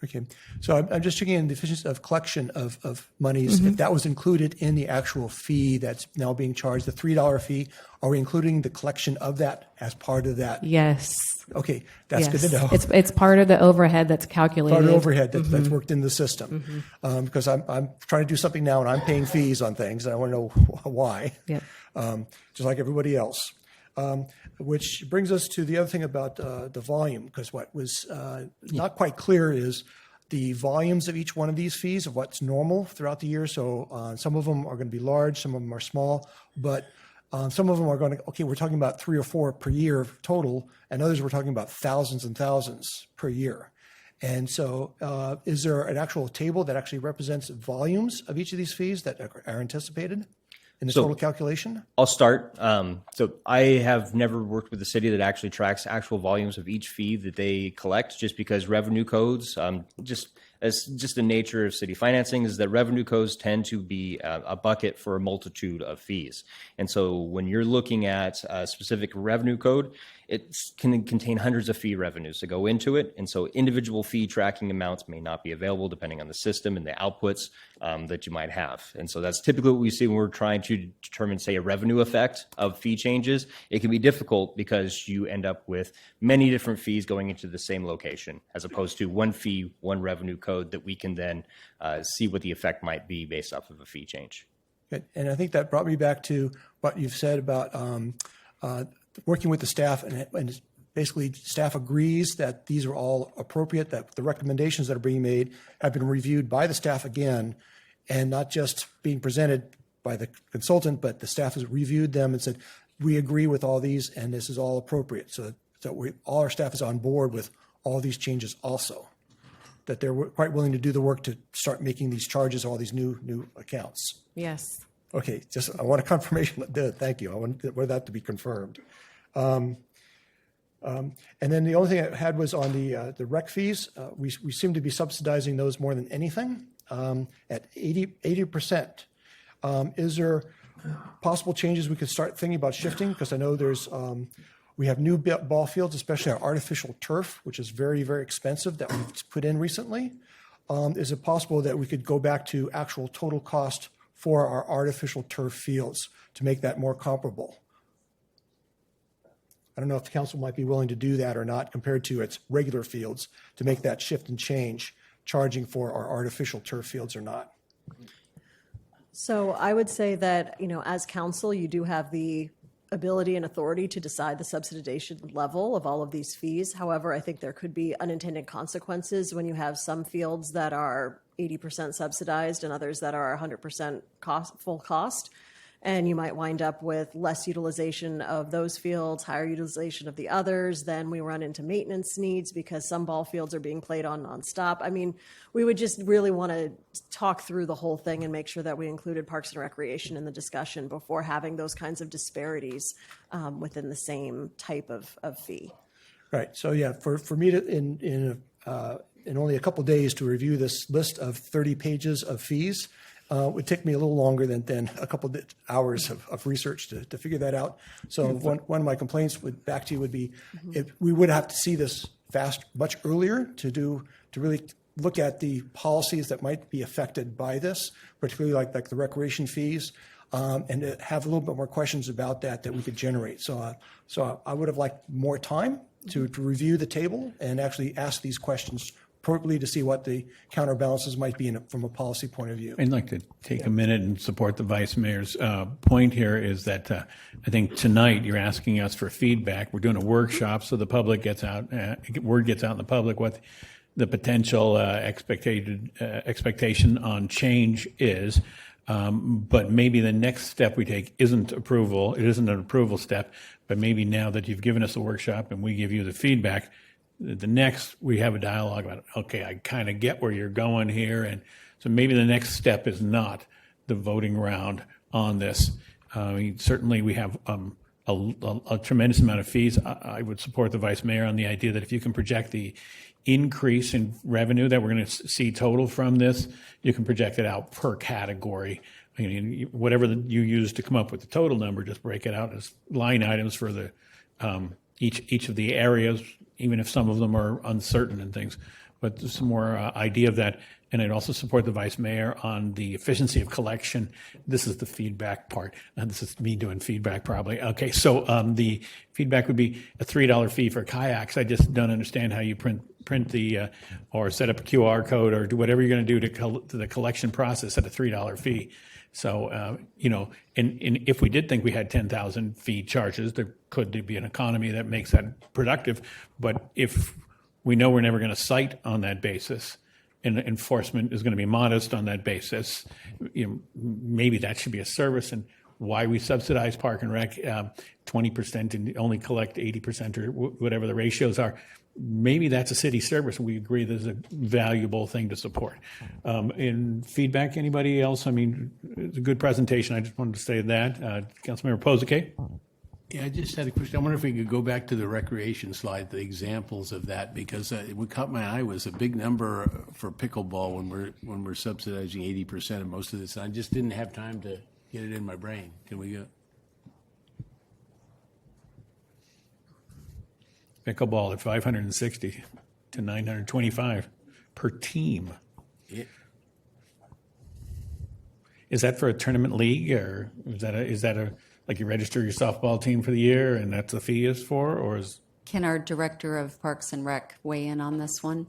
Okay, so I'm just checking in the efficiency of collection of monies. If that was included in the actual fee that's now being charged, the $3 fee, are we including the collection of that as part of that? Yes. Okay, that's good to know. It's part of the overhead that's calculated. Part of the overhead that's worked in the system. Because I'm trying to do something now and I'm paying fees on things and I want to know why. Yep. Just like everybody else. Which brings us to the other thing about the volume, because what was not quite clear is the volumes of each one of these fees, of what's normal throughout the year. So some of them are going to be large, some of them are small, but some of them are going to, okay, we're talking about 3 or 4 per year total, and others we're talking about thousands and thousands per year. And so is there an actual table that actually represents volumes of each of these fees that are anticipated in the total calculation? I'll start. So I have never worked with a city that actually tracks actual volumes of each fee that they collect, just because revenue codes, just the nature of city financing is that revenue codes tend to be a bucket for a multitude of fees. And so when you're looking at a specific revenue code, it can contain hundreds of fee revenues that go into it. And so individual fee tracking amounts may not be available depending on the system and the outputs that you might have. And so that's typically what we see when we're trying to determine, say, a revenue effect of fee changes. It can be difficult because you end up with many different fees going into the same location, as opposed to one fee, one revenue code that we can then see what the effect might be based off of a fee change. Good. And I think that brought me back to what you've said about working with the staff, and basically staff agrees that these are all appropriate, that the recommendations that are being made have been reviewed by the staff again, and not just being presented by the consultant, but the staff has reviewed them and said, we agree with all these and this is all appropriate. So all our staff is on board with all these changes also, that they're quite willing to do the work to start making these charges, all these new accounts. Yes. Okay, I want a confirmation. Thank you. I want that to be confirmed. And then the only thing I had was on the rec fees. We seem to be subsidizing those more than anything at 80%. Is there possible changes we could start thinking about shifting? Because I know we have new ball fields, especially our artificial turf, which is very, very expensive, that we've put in recently. Is it possible that we could go back to actual total cost for our artificial turf fields to make that more comparable? I don't know if the council might be willing to do that or not compared to its regular fields to make that shift and change, charging for our artificial turf fields or not. So I would say that, as council, you do have the ability and authority to decide the subsidization level of all of these fees. However, I think there could be unintended consequences when you have some fields that are 80% subsidized and others that are 100% full cost. And you might wind up with less utilization of those fields, higher utilization of the others. Then we run into maintenance needs because some ball fields are being played on nonstop. I mean, we would just really want to talk through the whole thing and make sure that we included Parks and Recreation in the discussion before having those kinds of disparities within the same type of fee. Right. So yeah, for me to in only a couple of days to review this list of 30 pages of fees. Would take me a little longer than a couple of hours of research to figure that out. So one of my complaints back to you would be if we would have to see this much earlier to really look at the policies that might be affected by this, particularly like the recreation fees, and to have a little bit more questions about that we could generate. So I would have liked more time to review the table and actually ask these questions appropriately to see what the counterbalances might be from a policy point of view. I'd like to take a minute and support the Vice Mayor's point here is that I think tonight you're asking us for feedback. We're doing a workshop so the public gets out, word gets out in the public what the potential expectation on change is. But maybe the next step we take isn't approval. It isn't an approval step, but maybe now that you've given us a workshop and we give you the feedback, the next we have a dialogue about, okay, I kind of get where you're going here. And so maybe the next step is not the voting round on this. Certainly we have a tremendous amount of fees. I would support the Vice Mayor on the idea that if you can project the increase in revenue that we're going to see total from this, you can project it out per category. I mean, whatever you use to come up with the total number, just break it out as line items for the each of the areas, even if some of them are uncertain and things. But some more idea of that. And I'd also support the Vice Mayor on the efficiency of collection. This is the feedback part. This is me doing feedback probably. Okay, so the feedback would be a $3 fee for kayaks. I just don't understand how you print the or set up a QR code or do whatever you're going to do to the collection process at a $3 fee. So, and if we did think we had 10,000 fee charges, there could be an economy that makes that productive. But if we know we're never going to cite on that basis, and enforcement is going to be modest on that basis, maybe that should be a service. And why we subsidize Park and Rec 20% and only collect 80% or whatever the ratios are, maybe that's a city service. We agree there's a valuable thing to support. In feedback, anybody else? I mean, it's a good presentation. I just wanted to say that. Councilmember Pozike? Yeah, I just had a question. I wonder if we could go back to the recreation slide, the examples of that, because what caught my eye was a big number for pickleball when we're subsidizing 80% of most of this. I just didn't have time to get it in my brain. Can we go? Pickleball at 560 to 925 per team. Yeah. Is that for a tournament league, or is that a like you register your softball team for the year and that's the fee is for, or is? Can our Director of Parks and Rec weigh in on this one?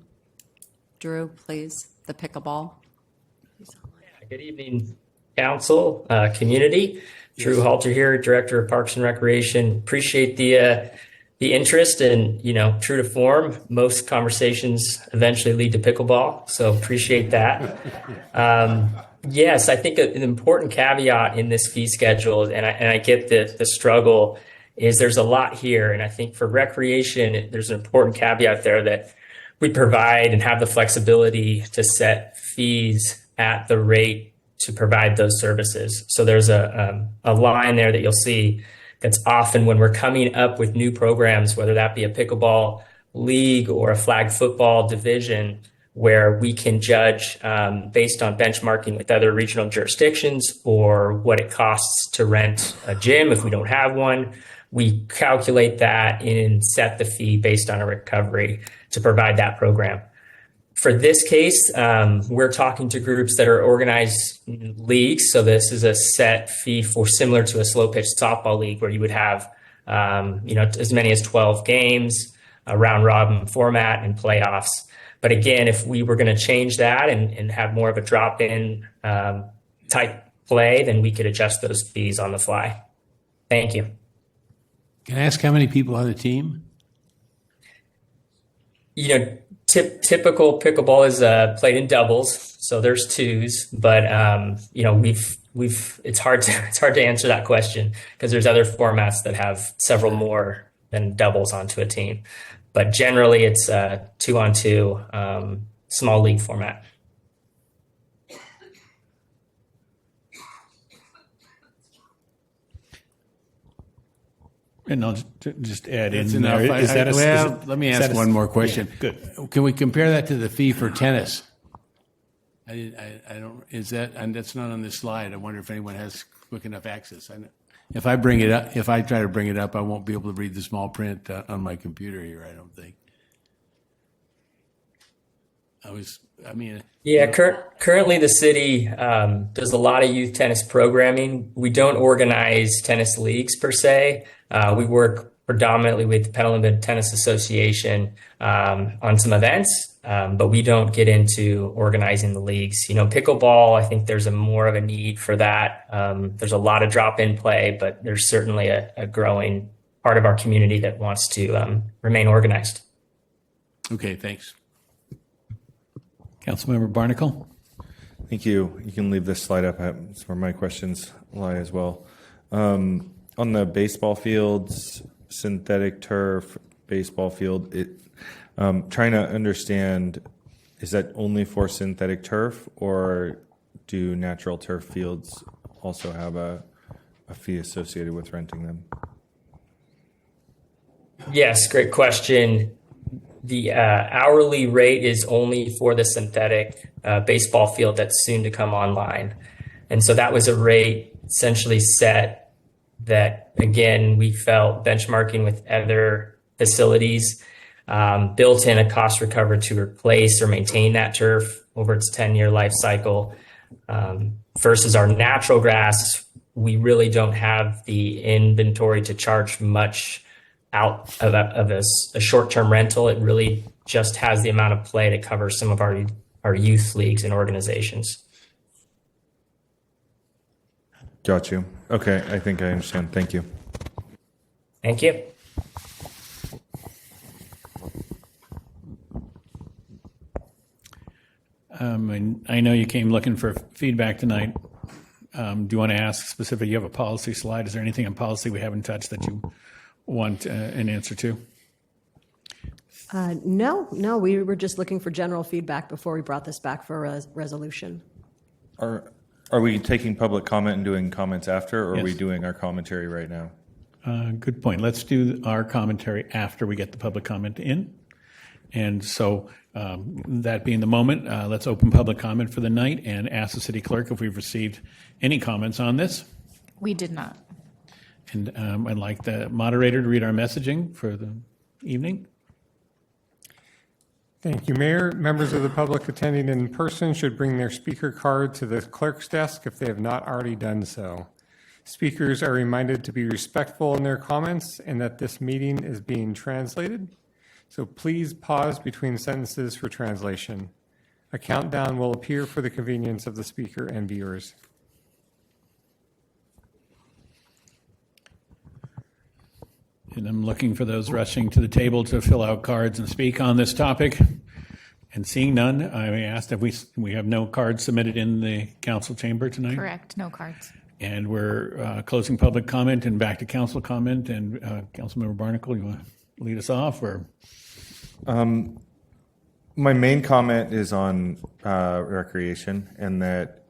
Drew, please, the pickleball. Good evening, council, community. Drew Halter here, Director of Parks and Recreation. Appreciate the interest and, true to form, most conversations eventually lead to pickleball. So appreciate that. Yes, I think an important caveat in this fee schedule, and I get the struggle, is there's a lot here. And I think for recreation, there's an important caveat there that we provide and have the flexibility to set fees at the rate to provide those services. So there's a line there that you'll see that's often when we're coming up with new programs, whether that be a pickleball league or a flag football division, where we can judge based on benchmarking with other regional jurisdictions or what it costs to rent a gym if we don't have one. We calculate that and set the fee based on a recovery to provide that program. For this case, we're talking to groups that are organized leagues. So this is a set fee for similar to a slow pitch softball league where you would have as many as 12 games, a round robin format, and playoffs. But again, if we were going to change that and have more of a drop-in type play, then we could adjust those fees on the fly. Thank you. Can I ask how many people on the team? Typical pickleball is played in doubles, so there's twos. But it's hard to answer that question because there's other formats that have several more than doubles onto a team. But generally, it's 2-on-2 small league format. And I'll just add That's in there. enough. Let me ask one more question. Yeah, good. Can we compare that to the fee for tennis? I don't. Is that? And that's not on this slide. I wonder if anyone has quick enough access. If I try to bring it up, I won't be able to read the small print on my computer here. I don't think. Currently the city does a lot of youth tennis programming. We don't organize tennis leagues per se. We work predominantly with the Petaluma Tennis Association on some events, but we don't get into organizing the leagues. Pickleball, I think there's more of a need for that. There's a lot of drop-in play, but there's certainly a growing part of our community that wants to remain organized. Okay, thanks. Councilmember Barnacle. Thank you. You can leave this slide up. That's where my questions lie as well. On the baseball fields, synthetic turf, baseball field, trying to understand, is that only for synthetic turf, or do natural turf fields also have a fee associated with renting them? Yes, great question. The hourly rate is only for the synthetic baseball field that's soon to come online. And so that was a rate essentially set that, again, we felt benchmarking with other facilities, built in a cost recovery to replace or maintain that turf over its 10-year life cycle. Versus our natural grass, we really don't have the inventory to charge much out of a short-term rental. It really just has the amount of play to cover some of our youth leagues and organizations. Got you. Okay, I think I understand. Thank you. Thank you. And I know you came looking for feedback tonight. Do you want to ask specifically? You have a policy slide. Is there anything in policy we haven't touched that you want an answer to? No, we were just looking for general feedback before we brought this back for a resolution. Are we taking public comment and doing comments after, or Yes. are we doing our commentary right now? Good point. Let's do our commentary after we get the public comment in. And so that being the moment, let's open public comment for the night and ask the city clerk if we've received any comments on this. We did not. And I'd like the moderator to read our messaging for the evening. Thank you, Mayor. Members of the public attending in person should bring their speaker card to the clerk's desk if they have not already done so. Speakers are reminded to be respectful in their comments and that this meeting is being translated. So please pause between sentences for translation. A countdown will appear for the convenience of the speaker and viewers. And I'm looking for those rushing to the table to fill out cards and speak on this topic. And seeing none, I asked if we have no cards submitted in the council chamber tonight. Correct, no cards. And we're closing public comment and back to council comment. And Councilmember Barnacle, you want to lead us off, or? My main comment is on recreation, and that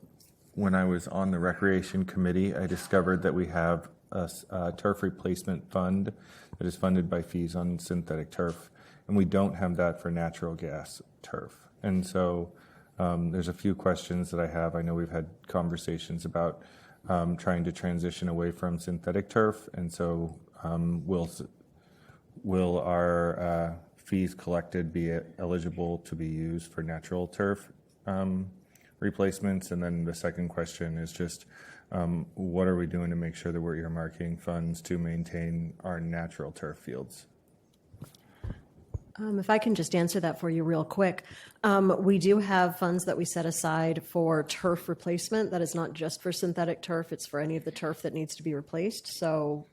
when I was on the recreation committee, I discovered that we have a turf replacement fund that is funded by fees on synthetic turf, and we don't have that for natural gas turf. And so there's a few questions that I have. I know we've had conversations about trying to transition away from synthetic turf, and so will our fees collected be eligible to be used for natural turf replacements? And then the second question is just what are we doing to make sure that we're earmarking funds to maintain our natural turf fields? If I can just answer that for you real quick. We do have funds that we set aside for turf replacement. That is not just for synthetic turf, it's for any of the turf that needs to be replaced. So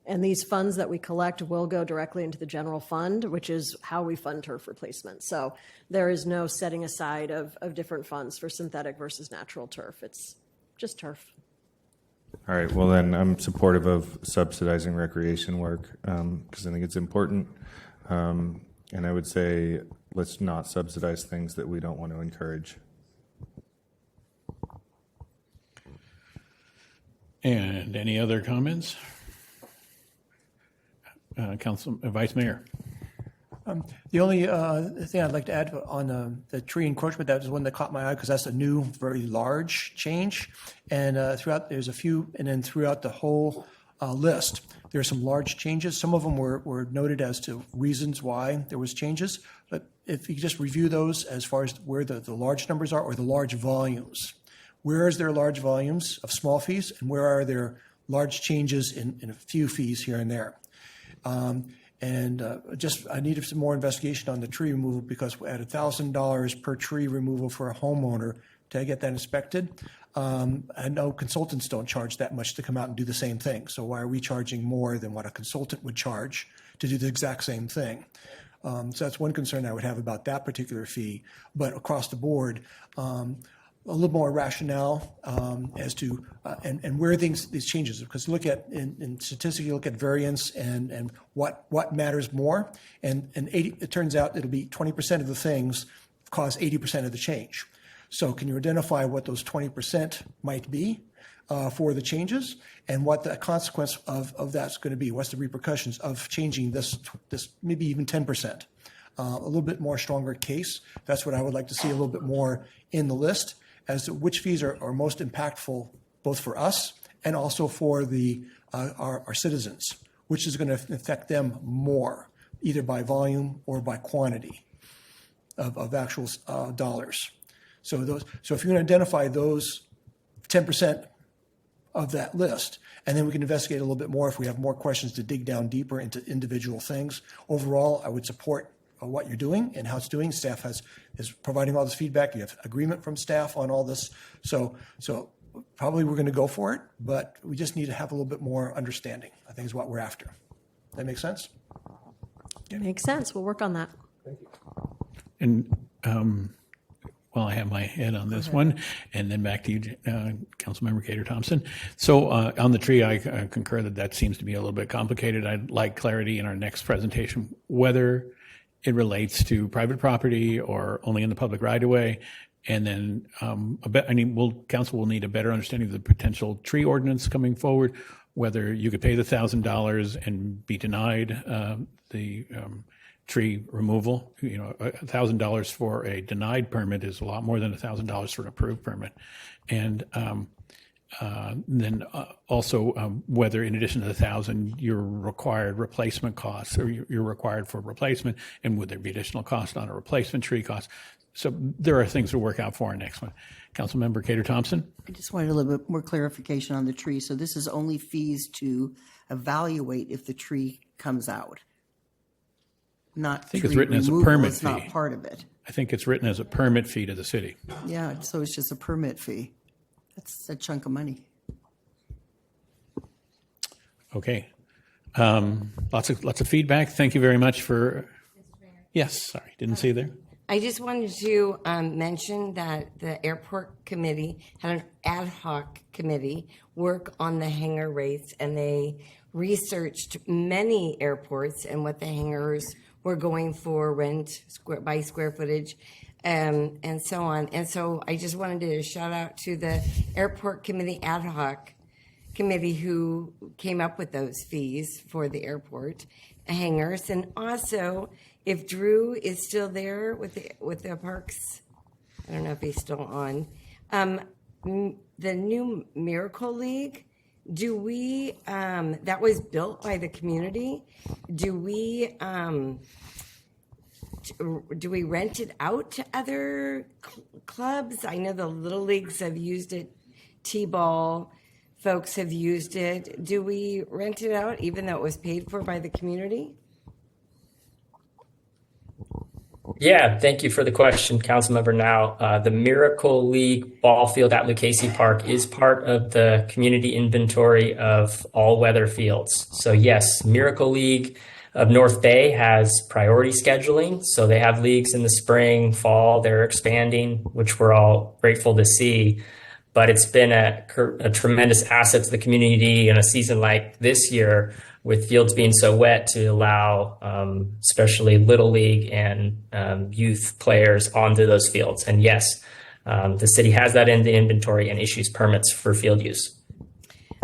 and these funds that we collect will go directly into the general fund, which is how we fund turf replacement. So there is no setting aside of different funds for synthetic versus natural turf. It's just turf. All right, well then I'm supportive of subsidizing recreation work because I think it's important. And I would say let's not subsidize things that we don't want to encourage. And any other comments? Vice Mayor. The only thing I'd like to add on the tree encroachment, that was one that caught my eye because that's a new, very large change. And there's a few, and then throughout the whole list, there are some large changes. Some of them were noted as to reasons why there was changes. But if you just review those as far as where the large numbers are or the large volumes, where is there large volumes of small fees and where are there large changes in a few fees here and there? I needed some more investigation on the tree removal because at $1,000 per tree removal for a homeowner to get that inspected, I know consultants don't charge that much to come out and do the same thing. So why are we charging more than what a consultant would charge to do the exact same thing? So that's one concern I would have about that particular fee. But across the board, a little more rationale as to and where these changes, because look at in statistics, you look at variance and what matters more, and it turns out it'll be 20% of the things cause 80% of the change. So can you identify what those 20% might be for the changes and what the consequence of that's going to be? What's the repercussions of changing this maybe even 10%? A little bit more stronger case. That's what I would like to see a little bit more in the list as to which fees are most impactful both for us and also for our citizens, which is going to affect them more, either by volume or by quantity of actual dollars. So if you're going to identify those 10% of that list, and then we can investigate a little bit more if we have more questions to dig down deeper into individual things. Overall, I would support what you're doing and how it's doing. Staff is providing all this feedback. You have agreement from staff on all this. So probably we're going to go for it, but we just need to have a little bit more understanding, I think is what we're after. That make sense? It makes sense. We'll work on that. Thank you. And well, I have my head on this one, and then back to you, Councilmember Cater Thompson. So on the tree, I concur that seems to be a little bit complicated. I'd like clarity in our next presentation, whether it relates to private property or only in the public right-of-way. And then council will need a better understanding of the potential tree ordinance coming forward, whether you could pay the $1,000 and be denied the tree removal. You know, $1,000 for a denied permit is a lot more than $1,000 for an approved permit. And then also whether in addition to the $1,000, you're required replacement costs or you're required for replacement, and would there be additional cost on a replacement tree cost? So there are things to work out for our next one. Councilmember Cater Thompson. I just wanted a little bit more clarification on the tree. So this is only fees to evaluate if the tree comes out. Not I think tree it's written as a removal. permit It's fee. not part of it. I think it's written as a permit fee to the city. Yeah, so it's just a permit fee. That's a chunk of money. Okay. Lots of feedback. Thank you very much for. Yes, sorry, didn't see you there. I just wanted to mention that the airport committee had an ad hoc committee work on the hangar rates, and they researched many airports and what the hangars were going for, rent by square footage, and so on. And so I just wanted to shout out to the airport committee ad hoc committee who came up with those fees for the airport hangars. And also, if Drew is still there with the parks, I don't know if he's still on, the new Miracle League, do we, that was built by the community, do we rent it out to other clubs? I know the Little Leagues have used it T-ball folks have used it. Do we rent it out even though it was paid for by the community? Yeah, thank you for the question, Councilmember Now. The Miracle League ball field at Lucchese Park is part of the community inventory of all-weather fields. So yes, Miracle League of North Bay has priority scheduling. So they have leagues in the spring, fall, they're expanding, which we're all grateful to see. But it's been a tremendous asset to the community in a season like this year, with fields being so wet, to allow especially Little League and youth players onto those fields. And yes, the city has that in the inventory and issues permits for field use.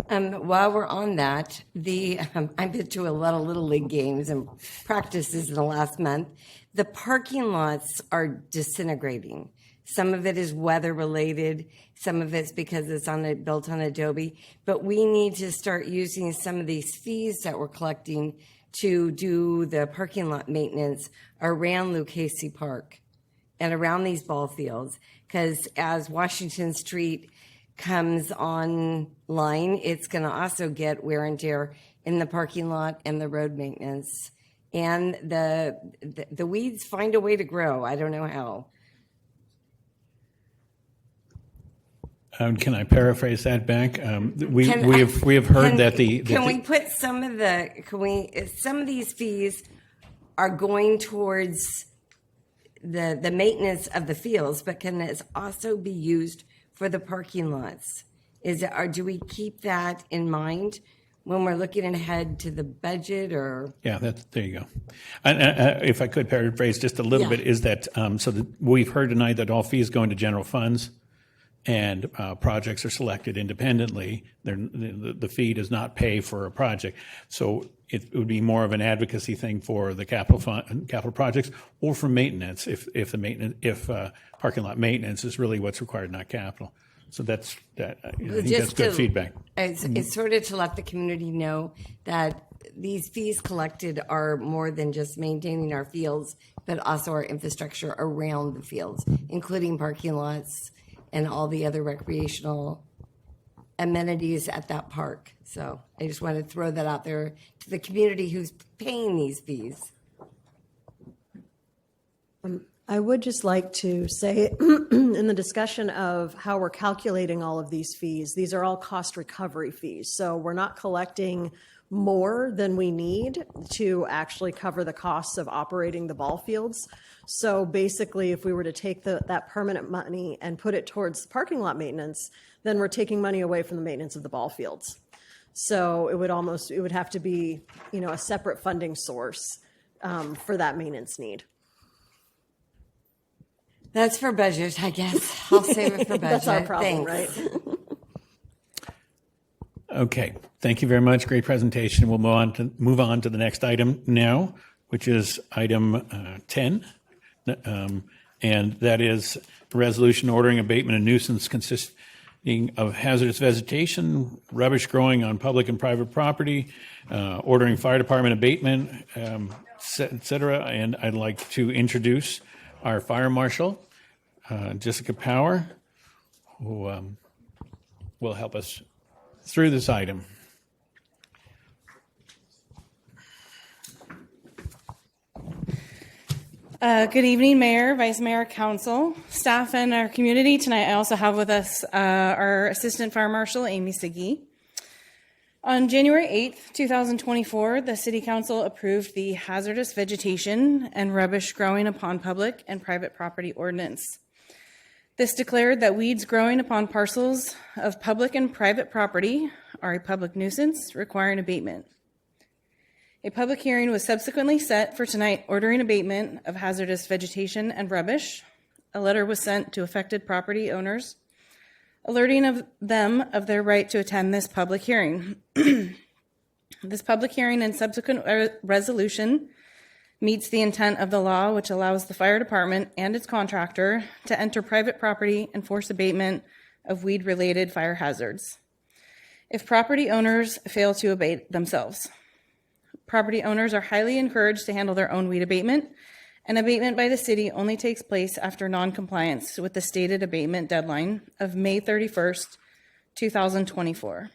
While we're on that, I've been to a lot of Little League games and practices in the last month. The parking lots are disintegrating. Some of it is weather related. Some of it's because it's built on Adobe. But we need to start using some of these fees that we're collecting to do the parking lot maintenance around Lucchese Park and around these ball fields. Because as Washington Street comes online, it's going to also get wear and tear in the parking lot and the road maintenance. And the weeds find a way to grow. I don't know how. Can I paraphrase that back? We have heard that some of these fees are going towards the maintenance of the fields, but can this also be used for the parking lots? Do we keep that in mind when we're looking ahead to the budget? Or yeah, there you go. If I could paraphrase just a little bit, is that we've heard tonight that all fees go into general funds, and projects are selected independently. The fee does not pay for a project, so it would be more of an advocacy thing for the capital projects, or for maintenance if parking lot maintenance is really what's required, not capital. So that's that. I think that's good feedback. It's sort of to let the community know that these fees collected are more than just maintaining our fields, but also our infrastructure around the fields, including parking lots and all the other recreational amenities at that park. So I just want to throw that out there to the community who's paying these fees. I would just like to say in the discussion of how we're calculating all of these fees, these are all cost recovery fees. So we're not collecting more than we need to actually cover the costs of operating the ball fields. So basically, if we were to take that permanent money and put it towards parking lot maintenance, then we're taking money away from the maintenance of the ball fields. So it would have to be, a separate funding source for that maintenance need. That's for budget, I guess. I'll save it for budget. That's our problem, Thanks. right? Okay, thank you very much. Great presentation. We'll move on to the next item now, which is item 10, and that is a resolution ordering abatement of nuisance consisting of hazardous vegetation, rubbish growing on public and private property, ordering fire department abatement, et cetera. And I'd like to introduce our fire marshal, Jessica Power, who will help us through this item. Good evening, Mayor, Vice Mayor, Council, staff, and our community. Tonight I also have with us our Assistant Fire Marshal, Amy Segee. On January 8th, 2024, the City Council approved the Hazardous Vegetation and Rubbish Growing Upon Public and Private Property Ordinance. This declared that weeds growing upon parcels of public and private property are a public nuisance requiring abatement. A public hearing was subsequently set for tonight ordering abatement of hazardous vegetation and rubbish. A letter was sent to affected property owners alerting them of their right to attend this public hearing. This public hearing and subsequent resolution meets the intent of the law, which allows the fire department and its contractor to enter private property and force abatement of weed-related fire hazards if property owners fail to abate themselves. Property owners are highly encouraged to handle their own weed abatement, and abatement by the city only takes place after non-compliance with the stated abatement deadline of May 31st, 2024.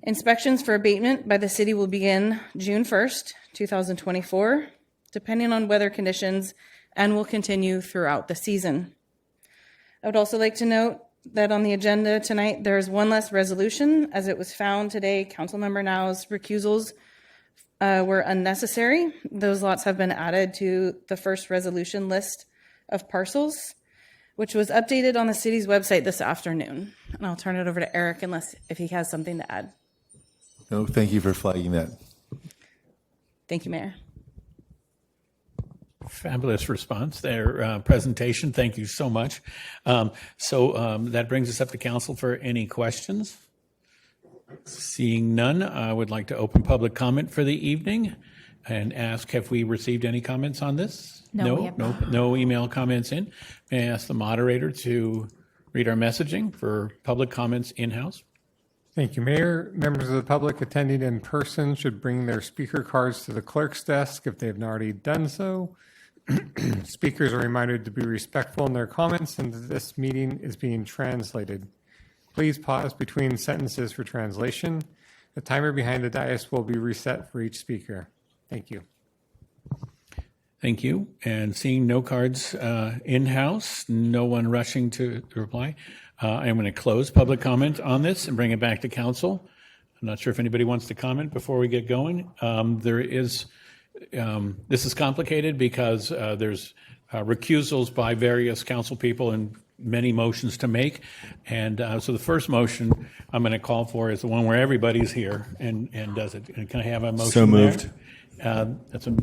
Inspections for abatement by the city will begin June 1st, 2024, depending on weather conditions, and will continue throughout the season. I would also like to note that on the agenda tonight, there is one less resolution, as it was found today. Councilmember Now's recusals were unnecessary. Those lots have been added to the first resolution list of parcels, which was updated on the city's website this afternoon. And I'll turn it over to Eric if he has something to add. No, thank you for flagging that. Thank you, Mayor. Fabulous response there, presentation. Thank you so much. That brings us up to council for any questions. Seeing none, I would like to open public comment for the evening and ask, have we received any comments on this? No, we have not. No email comments in. May I ask the moderator to read our messaging for public comments in-house? Thank you, Mayor. Members of the public attending in person should bring their speaker cards to the clerk's desk if they have not already done so. Speakers are reminded to be respectful in their comments and that this meeting is being translated. Please pause between sentences for translation. The timer behind the dais will be reset for each speaker. Thank you. Thank you. And seeing no cards in-house, no one rushing to reply, I'm going to close public comment on this and bring it back to council. I'm not sure if anybody wants to comment before we get going. This is complicated because there's recusals by various council people and many motions to make. And so the first motion I'm going to call for is the one where everybody's here and does it. And can I have a motion? So moved. That's a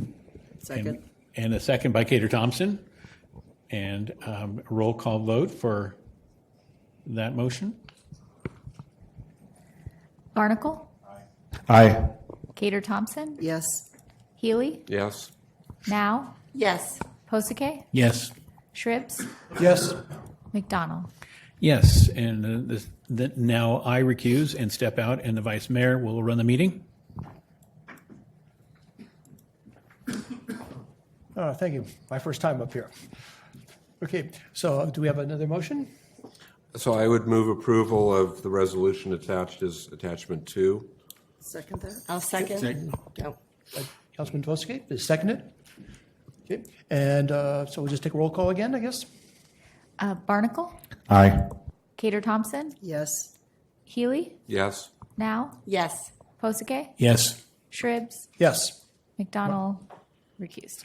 Second. And a second by Cater Thompson. And a roll call vote for that motion. Barnacle? Aye. Cater Thompson? Yes. Healy? Yes. Now? Yes. Posake? Yes. Shribs? Yes. McDonald? Yes. And now I recuse and step out, and the vice mayor will run the meeting. Thank you. My first time up here. Okay, so do we have another motion? So I would move approval of the resolution attached as attachment 2. Second that? I'll second. No. Councilman Tvosky, is seconded? Okay, and so we'll just take a roll call again, I guess? Barnacle? Aye. Cater Thompson? Yes. Healy? Yes. Now? Yes. Posake? Yes. Shribs? Yes. McDonald? Recused.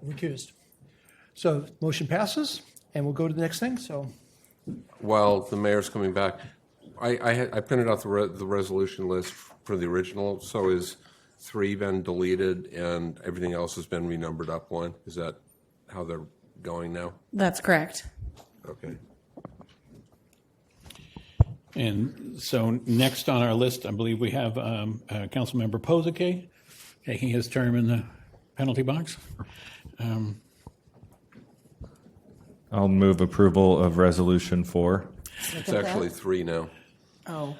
Recused. So motion passes, and we'll go to the next thing, so. While the mayor's coming back, I printed out the resolution list for the original. So is 3 been deleted and everything else has been renumbered up 1? Is that how they're going now? That's correct. Okay. And so next on our list, I believe we have Councilmember Posake taking his term in the penalty box. I'll move approval of resolution 4. It's actually 3 now. Oh.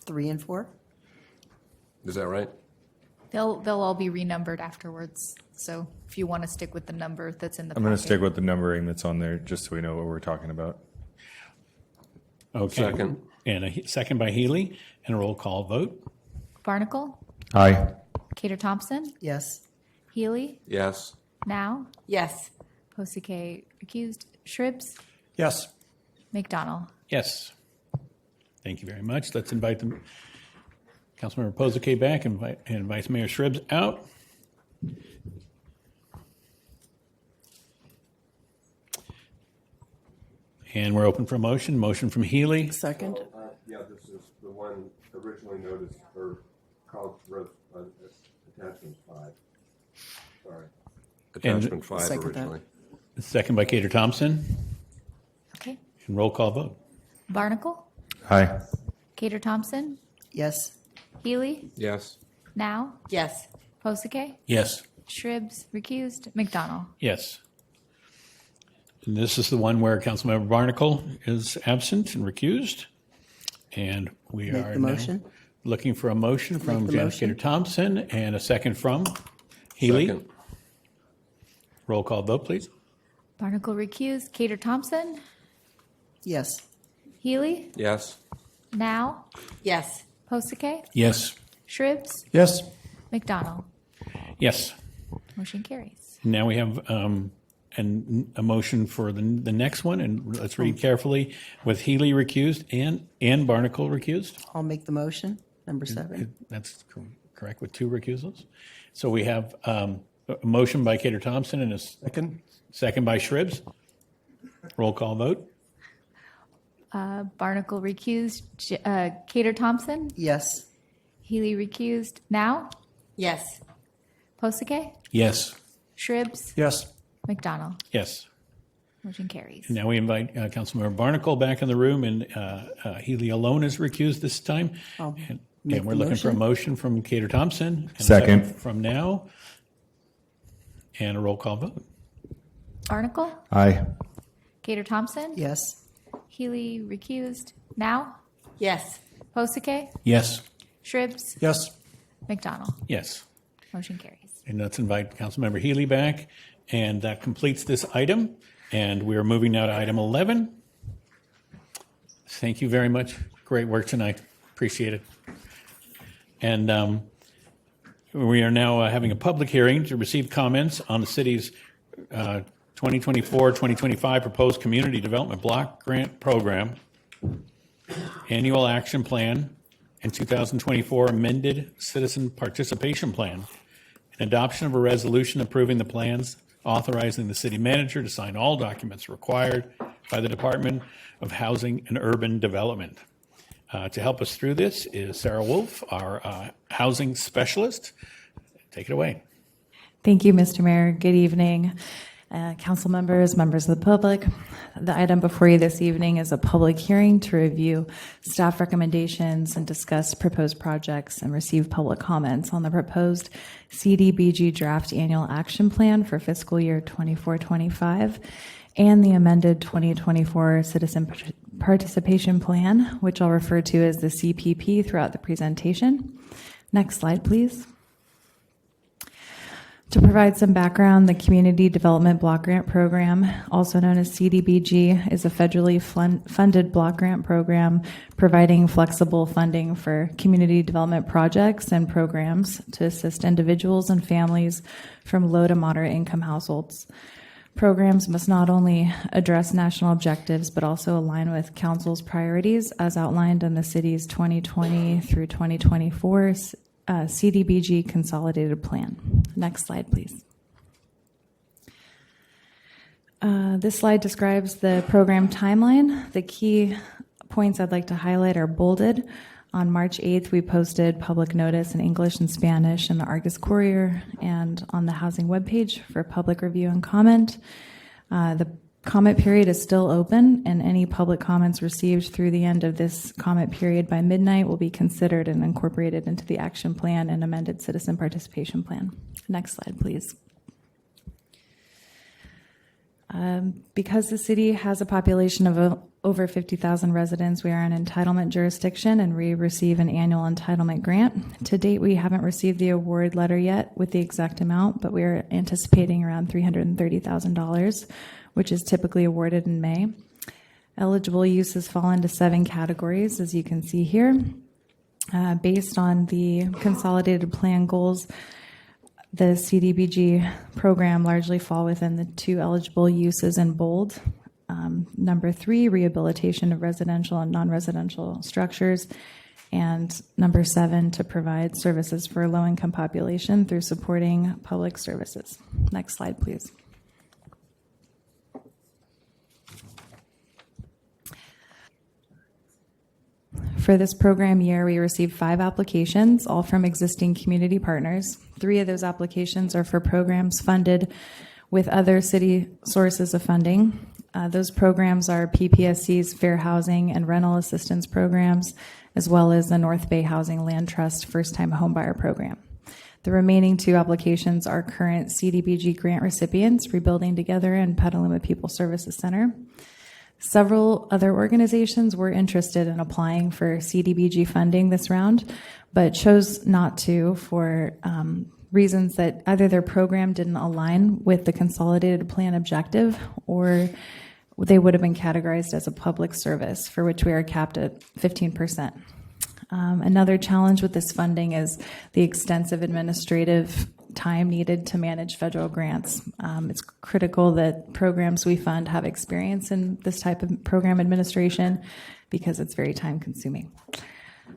3 and 4? Is that right? They'll all be renumbered afterwards. So if you want to stick with the number that's in the I'm going to packet. stick with the numbering that's on there just so we know what we're talking about. Okay. Second. And a second by Healy, and a roll call vote. Barnacle? Aye. Cater Thompson? Yes. Healy? Yes. Now? Yes. Posake recused. Shribs? Yes. McDonald? Yes. Thank you very much. Let's invite the Councilmember Posake back and Vice Mayor Shribs out. And we're open for a motion. Motion from Healy. Second? Yeah, this is the one originally noticed or called attachment 5. Sorry. Attachment 5 Second originally. Second by Cater Thompson. Okay. And roll call vote. Barnacle? Aye. Cater Thompson? Yes. Healy? Yes. Now? Yes. Posake? Yes. Shribs recused. McDonald? Yes. And this is the one where Councilmember Barnacle is absent and recused. And we Make are the now motion. looking for a motion from the Janice motion. Gator Thompson and a second from Healy. Second. Roll call vote, please. Barnacle recused. Cater Thompson? Yes. Healy, Yes. Now, Yes. Posake, Yes. Shribs, Yes. McDonald. Yes. Motion carries. Now we have a motion for the next one, and let's read carefully. With Healy recused and Barnacle recused. I'll make the motion, number 7. That's correct, with 2 recusals. So we have a motion by Cater Thompson and a second by Shribs. Roll call vote. Barnacle recused. Cater Thompson, Yes. Healy recused. Now, Yes. Posake, Yes. Shribs, Yes. McDonald. Yes. Motion carries. And now we invite Councilmember Barnacle back in the room, and Healy alone is recused this time. And we're looking for a motion from Cater Thompson. And a Second. from Now. And a roll call vote. Barnacle, Aye. Cater Thompson, Yes. Healy recused. Now, Yes. Posake, Yes. Shribs, Yes. McDonald. Yes. Motion carries. And let's invite Councilmember Healy back. And that completes this item. And we are moving now to item 11. Thank you very much. Great work tonight. Appreciate it. And we are now having a public hearing to receive comments on the city's 2024-2025 proposed community development block grant program, annual action plan, and 2024 amended citizen participation plan, and adoption of a resolution approving the plans, authorizing the city manager to sign all documents required by the Department of Housing and Urban Development. To help us through this is Sarah Wolf, our housing specialist. Take it away. Thank you, Mr. Mayor. Good evening, council members, members of the public. The item before you this evening is a public hearing to review staff recommendations and discuss proposed projects and receive public comments on the proposed CDBG draft annual action plan for fiscal year 24-25 and the amended 2024 citizen participation plan, which I'll refer to as the CPP throughout the presentation. Next slide, please. To provide some background, the Community Development Block Grant Program, also known as CDBG, is a federally funded block grant program providing flexible funding for community development projects and programs to assist individuals and families from low to moderate income households. Programs must not only address national objectives, but also align with Council's priorities as outlined in the city's 2020 through 2024 CDBG Consolidated Plan. Next slide, please. This slide describes the program timeline. The key points I'd like to highlight are bolded. On March 8th, we posted public notice in English and Spanish in the Argus Courier and on the housing webpage for public review and comment. The comment period is still open, and any public comments received through the end of this comment period by midnight will be considered and incorporated into the action plan and amended citizen participation plan. Next slide, please. Because the city has a population of over 50,000 residents, we are an entitlement jurisdiction and we receive an annual entitlement grant. To date, we haven't received the award letter yet with the exact amount, but we are anticipating around $330,000, which is typically awarded in May. Eligible uses fall into 7 categories, as you can see here. Based on the consolidated plan goals, the CDBG program largely fall within the 2 eligible uses in bold. Number 3, rehabilitation of residential and non-residential structures. And number 7, to provide services for a low-income population through supporting public services. Next slide, please. For this program year, we received 5 applications, all from existing community partners. 3 of those applications are for programs funded with other city sources of funding. Those programs are PPSC's Fair Housing and Rental Assistance programs, as well as the North Bay Housing Land Trust First-Time Homebuyer Program. The remaining 2 applications are current CDBG grant recipients, Rebuilding Together and Petaluma People Services Center. Several other organizations were interested in applying for CDBG funding this round, but chose not to for reasons that either their program didn't align with the consolidated plan objective or they would have been categorized as a public service, for which we are capped at 15%. Another challenge with this funding is the extensive administrative time needed to manage federal grants. It's critical that programs we fund have experience in this type of program administration because it's very time consuming.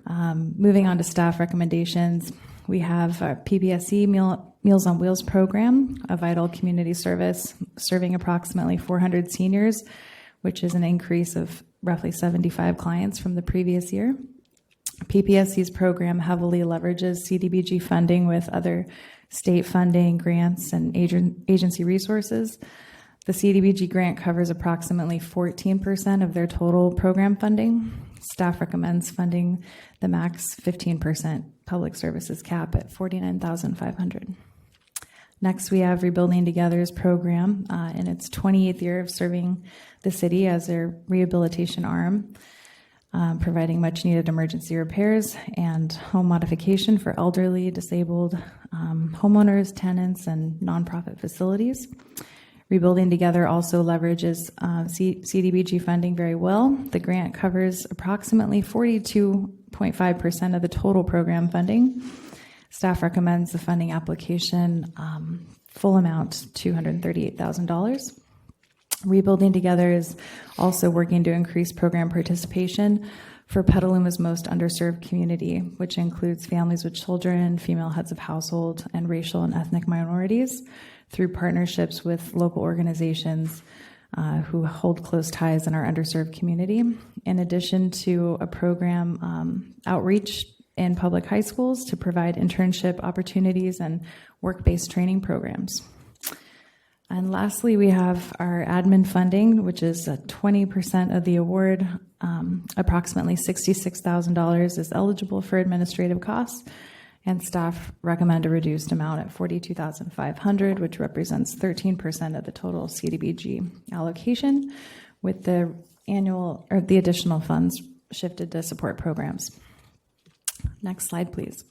Moving on to staff recommendations, we have our PPSC Meals on Wheels program, a vital community service serving approximately 400 seniors, which is an increase of roughly 75 clients from the previous year. PPSC's program heavily leverages CDBG funding with other state funding, grants, and agency resources. The CDBG grant covers approximately 14% of their total program funding. Staff recommends funding the max 15% public services cap at $49,500. Next, we have Rebuilding Together's program in its 28th year of serving the city as their rehabilitation arm, providing much needed emergency repairs and home modification for elderly, disabled homeowners, tenants, and nonprofit facilities. Rebuilding Together also leverages CDBG funding very well. The grant covers approximately 42.5% of the total program funding. Staff recommends the funding application full amount $238,000. Rebuilding Together is also working to increase program participation for Petaluma's most underserved community, which includes families with children, female heads of household, and racial and ethnic minorities, through partnerships with local organizations who hold close ties in our underserved community. In addition to a program outreach in public high schools to provide internship opportunities and work-based training programs. And lastly, we have our admin funding, which is 20% of the award. Approximately $66,000 is eligible for administrative costs, and staff recommend a reduced amount at $42,500, which represents 13% of the total CDBG allocation, with the additional funds shifted to support programs. Next slide, please.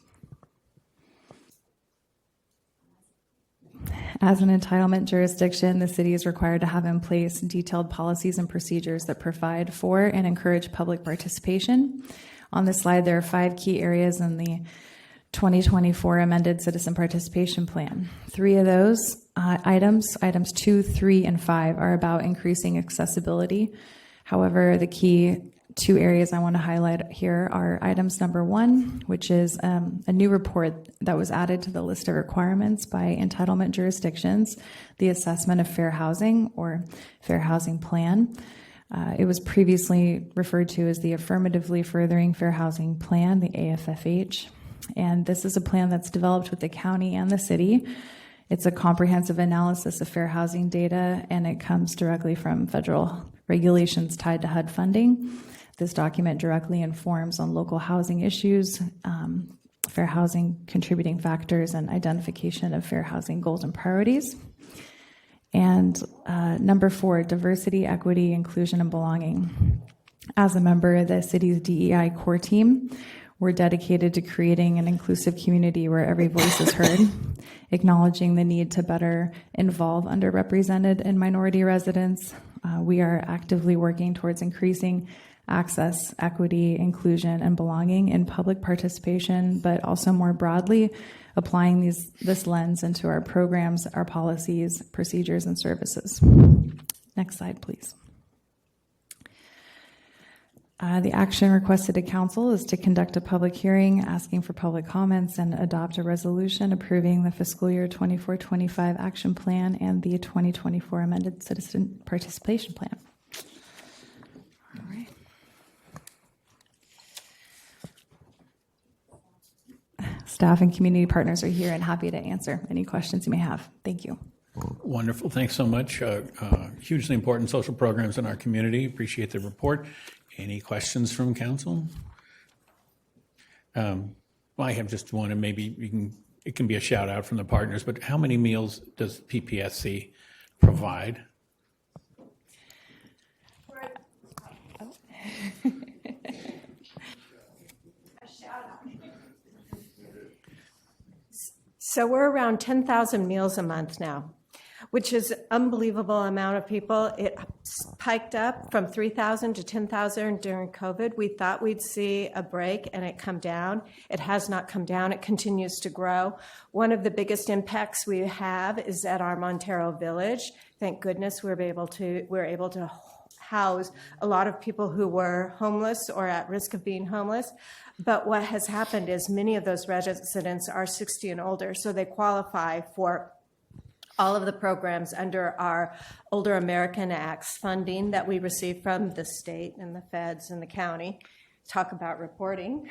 As an entitlement jurisdiction, the city is required to have in place detailed policies and procedures that provide for and encourage public participation. On this slide, there are 5 key areas in the 2024 amended Citizen Participation Plan. 3 of those items 2, 3, and 5, are about increasing accessibility. However, the key 2 areas I want to highlight here are items number 1, which is a new report that was added to the list of requirements by entitlement jurisdictions, the assessment of fair housing or fair housing plan. It was previously referred to as the Affirmatively Furthering Fair Housing Plan, the AFFH. And this is a plan that's developed with the county and the city. It's a comprehensive analysis of fair housing data, and it comes directly from federal regulations tied to HUD funding. This document directly informs on local housing issues, fair housing contributing factors, and identification of fair housing goals and priorities. And number 4, diversity, equity, inclusion, and belonging. As a member of the city's DEI core team, we're dedicated to creating an inclusive community where every voice is heard, acknowledging the need to better involve underrepresented and minority residents. We are actively working towards increasing access, equity, inclusion, and belonging in public participation, but also more broadly, applying this lens into our programs, our policies, procedures, and services. Next slide, please. The action requested to council is to conduct a public hearing, asking for public comments, and adopt a resolution approving the fiscal year 24-25 action plan and the 2024 amended citizen participation plan. All right. Staff and community partners are here and happy to answer any questions you may have. Thank you. Wonderful. Thanks so much. Hugely important social programs in our community. Appreciate the report. Any questions from council? Well, I have just one, and maybe it can be a shout out from the partners, but how many meals does PPSC provide? So we're around 10,000 meals a month now, which is an unbelievable amount of people. It hiked up from 3,000 to 10,000 during COVID. We thought we'd see a break and it come down. It has not come down. It continues to grow. One of the biggest impacts we have is at our Montero Village. Thank goodness we're able to house a lot of people who were homeless or at risk of being homeless. But what has happened is many of those residents are 60 and older, so they qualify for all of the programs under our Older American Acts funding that we receive from the state and the feds and the county. Talk about reporting.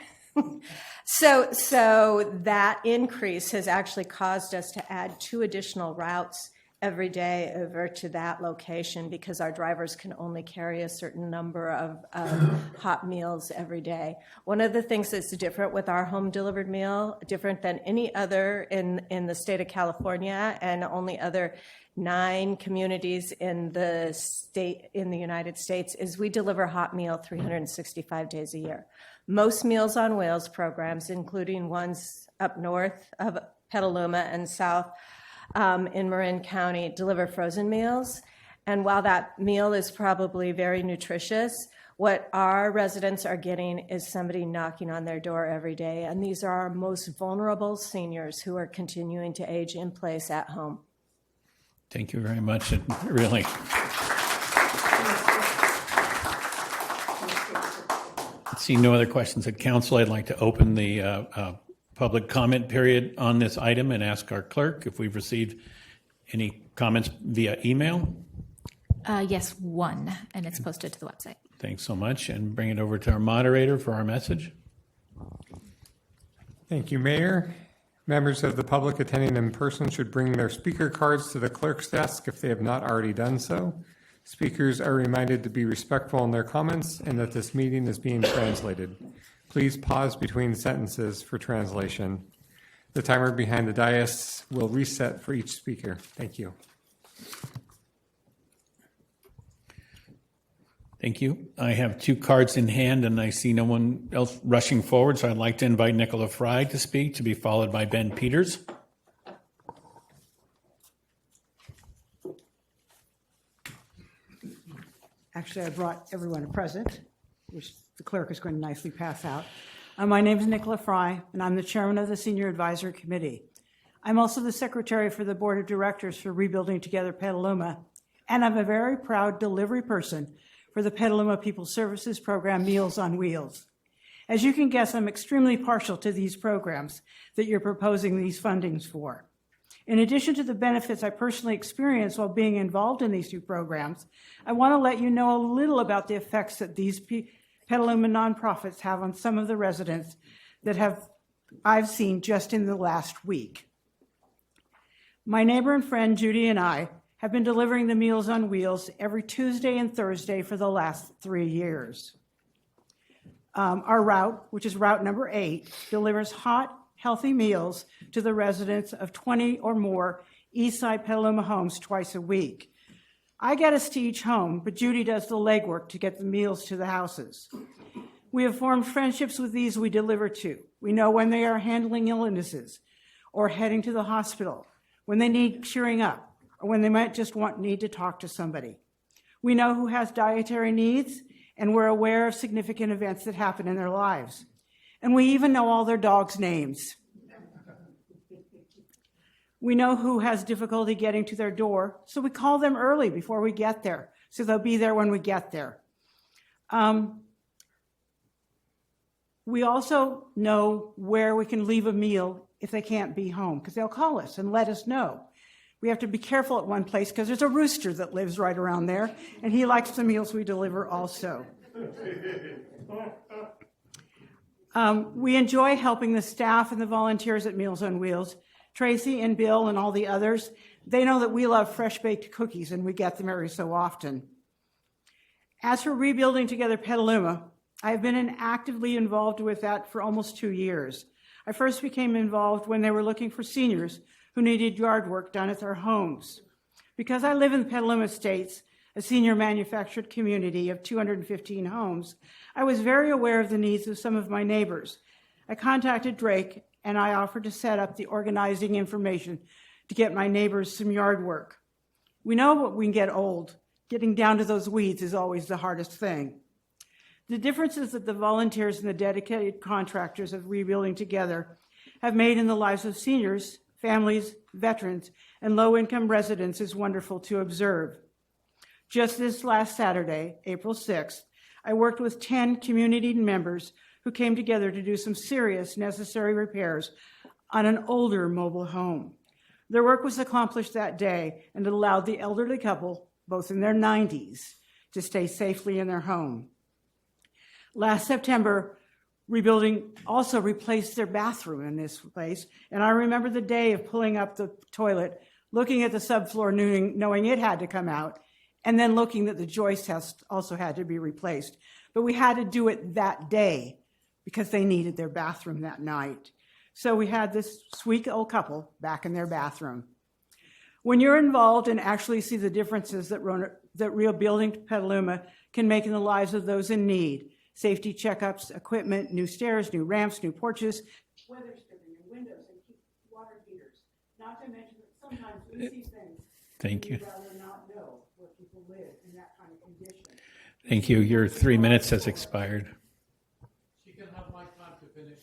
So that increase has actually caused us to add 2 additional routes every day over to that location because our drivers can only carry a certain number of hot meals every day. One of the things that's different with our home delivered meal, different than any other in the state of California and only other 9 communities in the United States, is we deliver hot meal 365 days a year. Most Meals on Wheels programs, including ones up north of Petaluma and south in Marin County, deliver frozen meals. And while that meal is probably very nutritious, what our residents are getting is somebody knocking on their door every day. And these are our most vulnerable seniors who are continuing to age in place at home. Thank you very much. It really. I see no other questions at council. I'd like to open the public comment period on this item and ask our clerk if we've received any comments via email. Yes, 1, and it's posted to the website. Thanks so much, and bring it over to our moderator for our message. Thank you, Mayor. Members of the public attending in person should bring their speaker cards to the clerk's desk if they have not already done so. Speakers are reminded to be respectful in their comments and that this meeting is being translated. Please pause between sentences for translation. The timer behind the dais will reset for each speaker. Thank you. Thank you. I have 2 cards in hand, and I see no one else rushing forward, so I'd like to invite Nicola Fry to speak, to be followed by Ben Peters. Actually, I brought everyone a present, which the clerk is going to nicely pass out. My name is Nicola Fry, and I'm the chairman of the Senior Advisory Committee. I'm also the secretary for the Board of Directors for Rebuilding Together Petaluma, and I'm a very proud delivery person for the Petaluma People Services Program, Meals on Wheels. As you can guess, I'm extremely partial to these programs that you're proposing these fundings for. In addition to the benefits I personally experienced while being involved in these 2 programs, I want to let you know a little about the effects that these Petaluma nonprofits have on some of the residents that I've seen just in the last week. My neighbor and friend Judy and I have been delivering the Meals on Wheels every Tuesday and Thursday for the last 3 years. Our route, which is route number 8, delivers hot, healthy meals to the residents of 20 or more Eastside Petaluma homes twice a week. I get us to each home, but Judy does the legwork to get the meals to the houses. We have formed friendships with these we deliver to. We know when they are handling illnesses or heading to the hospital, when they need cheering up, or when they might just need to talk to somebody. We know who has dietary needs, and we're aware of significant events that happen in their lives. And we even know all their dogs' names. We know who has difficulty getting to their door, so we call them early before we get there, so they'll be there when we get there. We also know where we can leave a meal if they can't be home, because they'll call us and let us know. We have to be careful at one place because there's a rooster that lives right around there, and he likes the meals we deliver also. We enjoy helping the staff and the volunteers at Meals on Wheels. Tracy and Bill and all the others, they know that we love fresh-baked cookies, and we get them every so often. As for Rebuilding Together Petaluma, I have been actively involved with that for almost 2 years. I first became involved when they were looking for seniors who needed yard work done at their homes. Because I live in the Petaluma Estates, a senior manufactured community of 215 homes, I was very aware of the needs of some of my neighbors. I contacted Drake, and I offered to set up the organizing information to get my neighbors some yard work. We know when we get old, Getting down to those weeds is always the hardest thing. The differences that the volunteers and the dedicated contractors of Rebuilding Together have made in the lives of seniors, families, veterans, and low-income residents is wonderful to observe. Just this last Saturday, April 6th, I worked with 10 community members who came together to do some serious necessary repairs on an older mobile home. Their work was accomplished that day, and it allowed the elderly couple, both in their 90s, to stay safely in their home. Last September, Rebuilding also replaced their bathroom in this place, and I remember the day of pulling up the toilet, looking at the subfloor, knowing it had to come out, and then looking that the joist also had to be replaced. But we had to do it that day because they needed their bathroom that night. So we had this sweet old couple back in their bathroom. When you're involved and actually see the differences that Rebuilding Petaluma can make in the lives of those in need, safety checkups, equipment, new stairs, new ramps, new porches, weather stripping, and windows, and water heaters. Not to mention that sometimes we see things Thank you. we'd rather not know where people live in that kind of condition. Thank you. Your 3 minutes has expired. You can have my time to finish.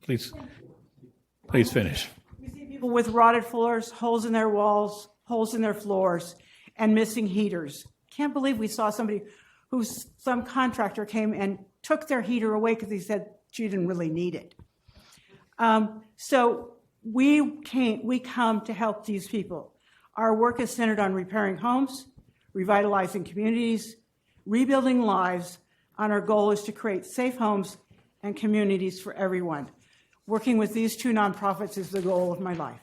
Please finish. We see people with rotted floors, holes in their walls, holes in their floors, and missing heaters. Can't believe we saw some contractor came and took their heater away because he said she didn't really need it. So we come to help these people. Our work is centered on repairing homes, revitalizing communities, rebuilding lives, and our goal is to create safe homes and communities for everyone. Working with these two nonprofits is the goal of my life.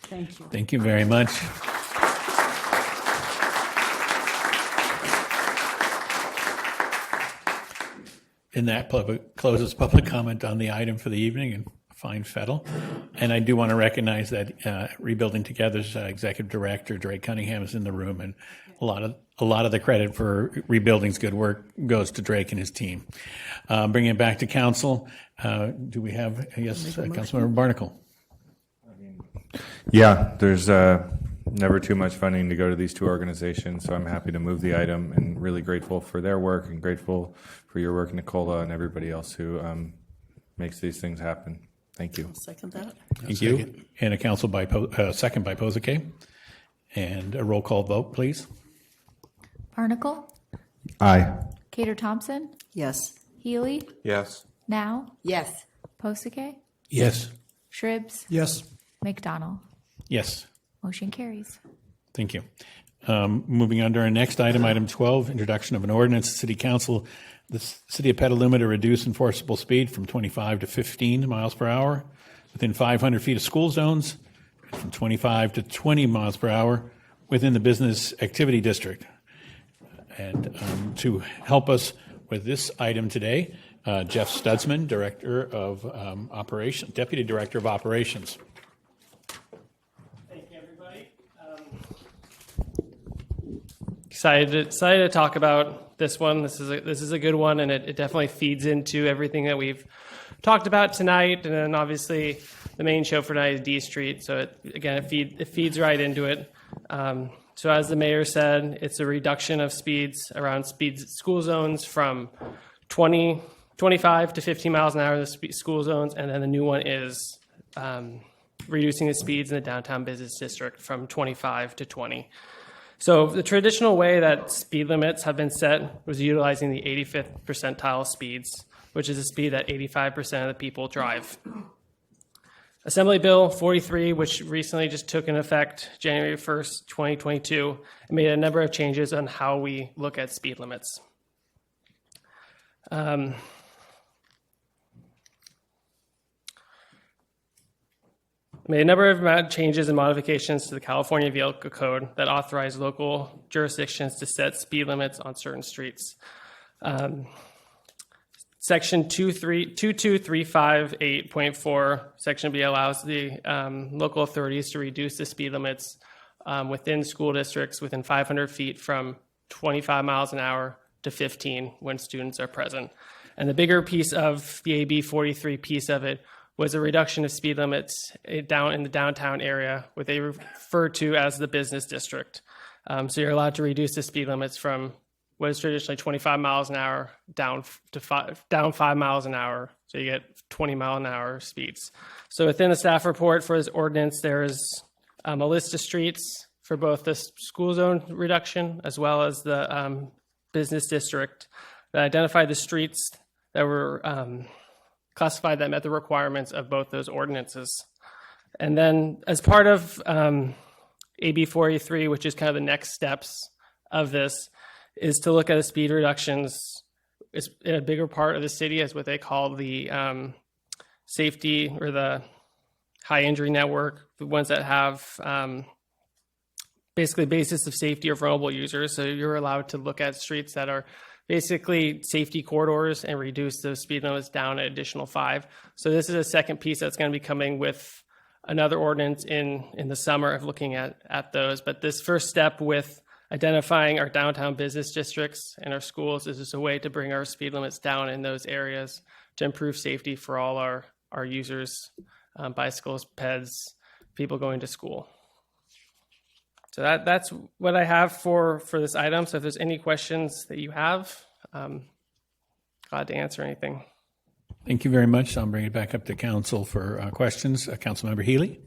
Thank you. Thank you very much. And that closes public comment on the item for the evening, and fine Fettel. And I do want to recognize that Rebuilding Together's executive director, Drake Cunningham, is in the room, and a lot of the credit for Rebuilding's good work goes to Drake and his team. Bringing it back to council, do we have, yes, Councilmember Barnacle? Yeah, there's never too much funding to go to these two organizations, so I'm happy to move the item and really grateful for their work and grateful for your work, Nicola, and everybody else who makes these things happen. Thank you. I'll second that. Thank you. And a council second by Posake. And a roll call vote, please. Barnacle, Aye. Cater Thompson, Yes. Healy, Yes. Now, Yes. Posake, Yes. Shribs, Yes. McDonald. Yes. Motion carries. Thank you. Moving on to our next item, item 12, introduction of an ordinance, City Council, the City of Petaluma to reduce enforceable speed from 25 to 15 miles per hour within 500 feet of school zones, and from 25 to 20 miles per hour within the business activity district. And to help us with this item today, Jeff Stutzman, Director of Operations, Deputy Director of Operations. Thank you, everybody. Excited to talk about this one. This is a good one, and it definitely feeds into everything that we've talked about tonight. And then obviously the main show for tonight is D Street. So it feeds right into it. So as the mayor said, it's a reduction of speeds around school zones from 25 to 15 miles an hour in the school zones, and then the new one is reducing the speeds in the downtown business district from 25 to 20. So the traditional way that speed limits have been set was utilizing the 85th percentile speeds, which is a speed that 85% of the people drive. Assembly Bill 43, which recently just took in effect January 1st, 2022, made a number of changes on how we look at speed limits. Made a number of changes and modifications to the California Vehicle Code that authorize local jurisdictions to set speed limits on certain streets. Section 22358.4, Section B allows the local authorities to reduce the speed limits within school districts within 500 feet from 25 miles an hour to 15 when students are present. And the bigger piece of the AB 43 piece of it was a reduction of speed limits down in the downtown area, what they refer to as the business district. So you're allowed to reduce the speed limits from what is traditionally 25 miles an hour down 5 miles an hour. So you get 20-mile-an-hour speeds. So within the staff report for this ordinance, there is a list of streets for both the school zone reduction as well as the business district that identify the streets that were classified that met the requirements of both those ordinances. And then as part of AB 483, which is kind of the next steps of this, is to look at the speed reductions in a bigger part of the city as what they call the safety or the high injury network, the ones that have basically basis of safety or vulnerable users. So you're allowed to look at streets that are basically safety corridors and reduce those speed limits down an additional 5. So this is a second piece that's going to be coming with another ordinance in the summer of looking at those. But this first step with identifying our downtown business districts and our schools is just a way to bring our speed limits down in those areas to improve safety for all our users, bicycles, peds, people going to school. So that's what I have for this item. So if there's any questions that you have, glad to answer anything. Thank you very much. I'll bring it back up to council for questions. Councilmember Healy.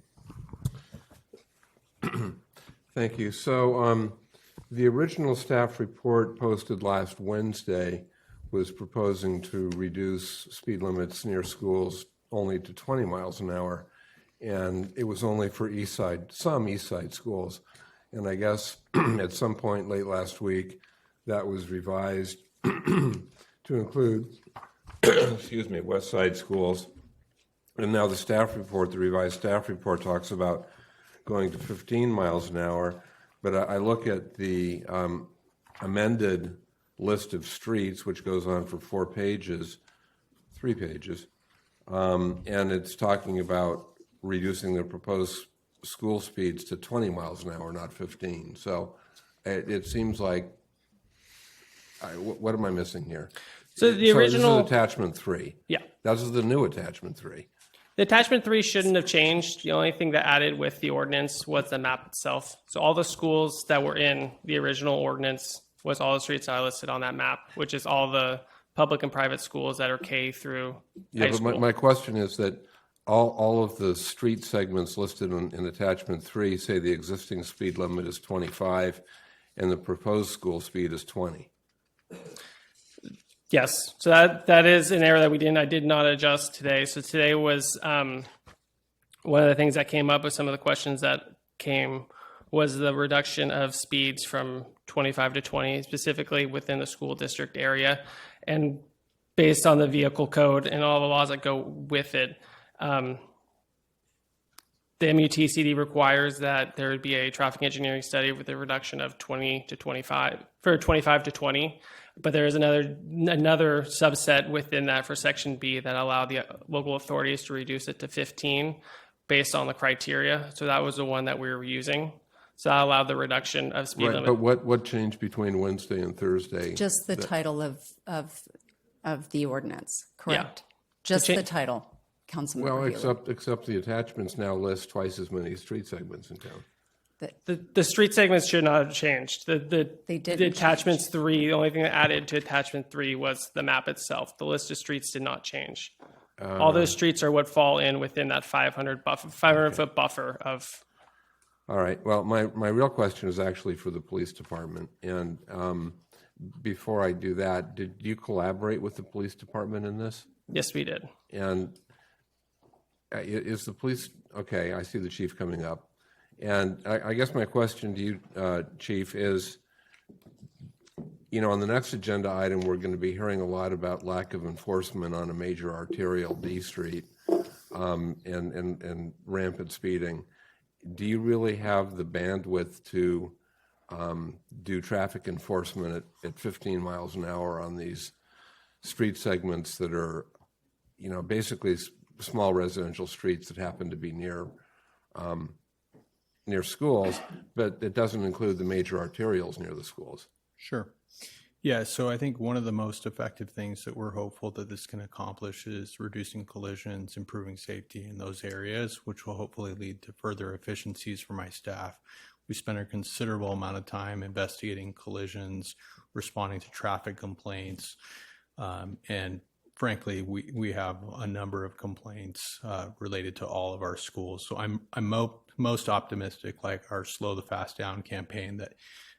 Thank you. So the original staff report posted last Wednesday was proposing to reduce speed limits near schools only to 20 miles an hour. And it was only for some East Side schools. And I guess at some point late last week, that was revised to include, excuse me, West Side schools. And now the revised staff report talks about going to 15 miles an hour. But I look at the amended list of streets, which goes on for 3 pages, and it's talking about reducing the proposed school speeds to 20 miles an hour, not 15. So it seems like, what am I missing here? So the original... this is attachment 3. Yeah. This is the new attachment 3. The attachment 3 shouldn't have changed. The only thing that added with the ordinance was the map itself. So all the schools that were in the original ordinance was all the streets that I listed on that map, which is all the public and private schools that are K through high school. But my question is that all of the street segments listed in attachment 3 say the existing speed limit is 25 and the proposed school speed is 20. Yes, so that is an error that I did not adjust today. So today was one of the things that came up with some of the questions that came was the reduction of speeds from 25 to 20, specifically within the school district area. And based on the vehicle code and all the laws that go with it, the MUTCD requires that there would be a traffic engineering study with a reduction of 25 to 20. But there is another subset within that for Section B that allowed the local authorities to reduce it to 15 based on the criteria. So that was the one that we were using. So that allowed the reduction of speed limit. But what changed between Wednesday and Thursday? Just the title of the ordinance, correct? Yeah. Just the title, Councilmember Healy. Well, except the attachments now list twice as many street segments in town. The street segments should not have changed. They didn't The attachments 3, the only thing that added to attachment 3 was the map itself. The list of streets did not change. All those streets are what fall in within that 500-foot buffer of. All right. Well, my real question is actually for the police department. And before I do that, did you collaborate with the police department in this? Yes, we did. And is the police, okay, I see the chief coming up. And I guess my question to you, Chief, is, on the next agenda item, we're going to be hearing a lot about lack of enforcement on a major arterial D street and rampant speeding. Do you really have the bandwidth to do traffic enforcement at 15 miles an hour on these street segments that are, basically small residential streets that happen to be near schools, but it doesn't include the major arterials near the schools? Sure. Yeah, so I think one of the most effective things that we're hopeful that this can accomplish is reducing collisions, improving safety in those areas, which will hopefully lead to further efficiencies for my staff. We spend a considerable amount of time investigating collisions, responding to traffic complaints, and frankly, we have a number of complaints related to all of our schools. So I'm most optimistic, like our Slow the Fast Down campaign, that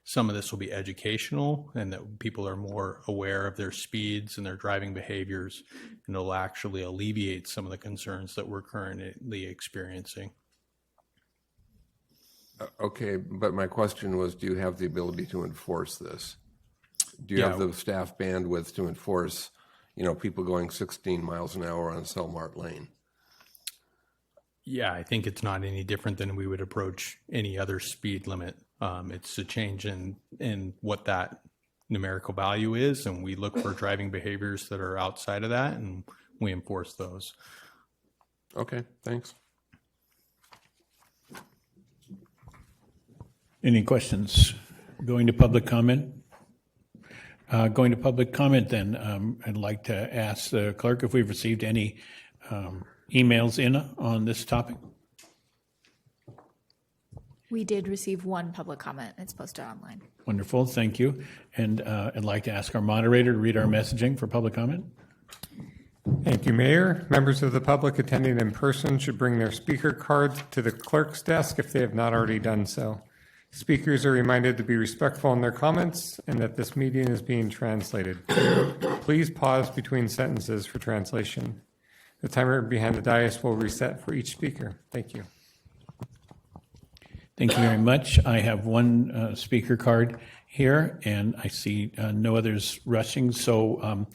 some of this will be educational and that people are more aware of their speeds and their driving behaviors, and it'll actually alleviate some of the concerns that we're currently experiencing. Okay, but my question was, do you have the ability to enforce this? Do you have the staff bandwidth to enforce, people going 16 miles an hour on Selmart Lane? Yeah, I think it's not any different than we would approach any other speed limit. It's a change in what that numerical value is, and we look for driving behaviors that are outside of that, and we enforce those. Okay, thanks. Any questions? Going to public comment? Going to public comment then, I'd like to ask the clerk if we've received any emails in on this topic. We did receive one public comment. It's posted online. Wonderful, thank you. And I'd like to ask our moderator to read our messaging for public comment. Thank you, Mayor. Members of the public attending in person should bring their speaker cards to the clerk's desk if they have not already done so. Speakers are reminded to be respectful in their comments and that this meeting is being translated. Please pause between sentences for translation. The timer behind the dais will reset for each speaker. Thank you. Thank you very much. I have one speaker card here, and I see no others rushing. So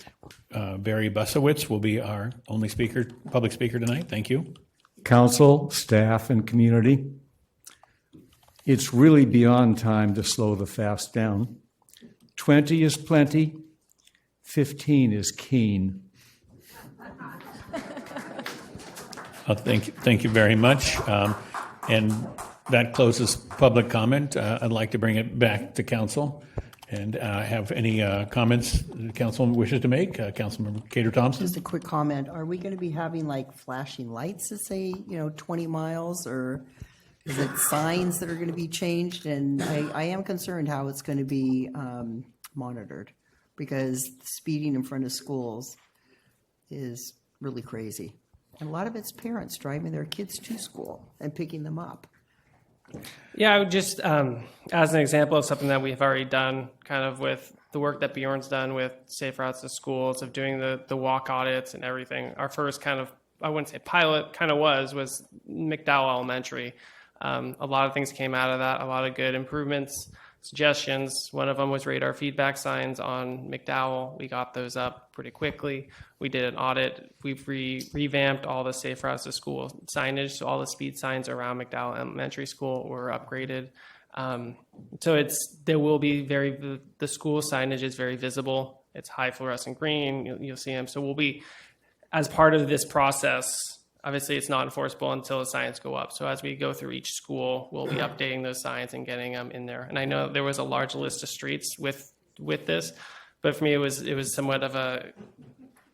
Barry Busowitz will be our only speaker, public speaker tonight. Thank you. Council, staff, and community. It's really beyond time to slow the fast down. 20 is plenty. 15 is keen. Thank you very much. And that closes public comment. I'd like to bring it back to council and have any comments the council wishes to make. Councilmember Cater Thompson. Just a quick comment. Are we going to be having like flashing lights that say, 20 miles, or is it signs that are going to be changed? And I am concerned how it's going to be monitored, because speeding in front of schools is really crazy. And a lot of it's parents driving their kids to school and picking them up. Yeah, I would just, as an example of something that we've already done, kind of with the work that Bjorn's done with Safe Routes to Schools, of doing the walk audits and everything. Our first kind of, I wouldn't say pilot, kind of was McDowell Elementary. A lot of things came out of that, a lot of good improvements, suggestions. One of them was radar feedback signs on McDowell. We got those up pretty quickly. We did an audit. We've revamped all the Safe Routes to School signage, so all the speed signs around McDowell Elementary School were upgraded. So there will be the school signage is very visible. It's high fluorescent green. You'll see them. So we'll be, as part of this process, obviously it's not enforceable until the signs go up. So as we go through each school, we'll be updating those signs and getting them in there. And I know there was a large list of streets with this, but for me it was somewhat of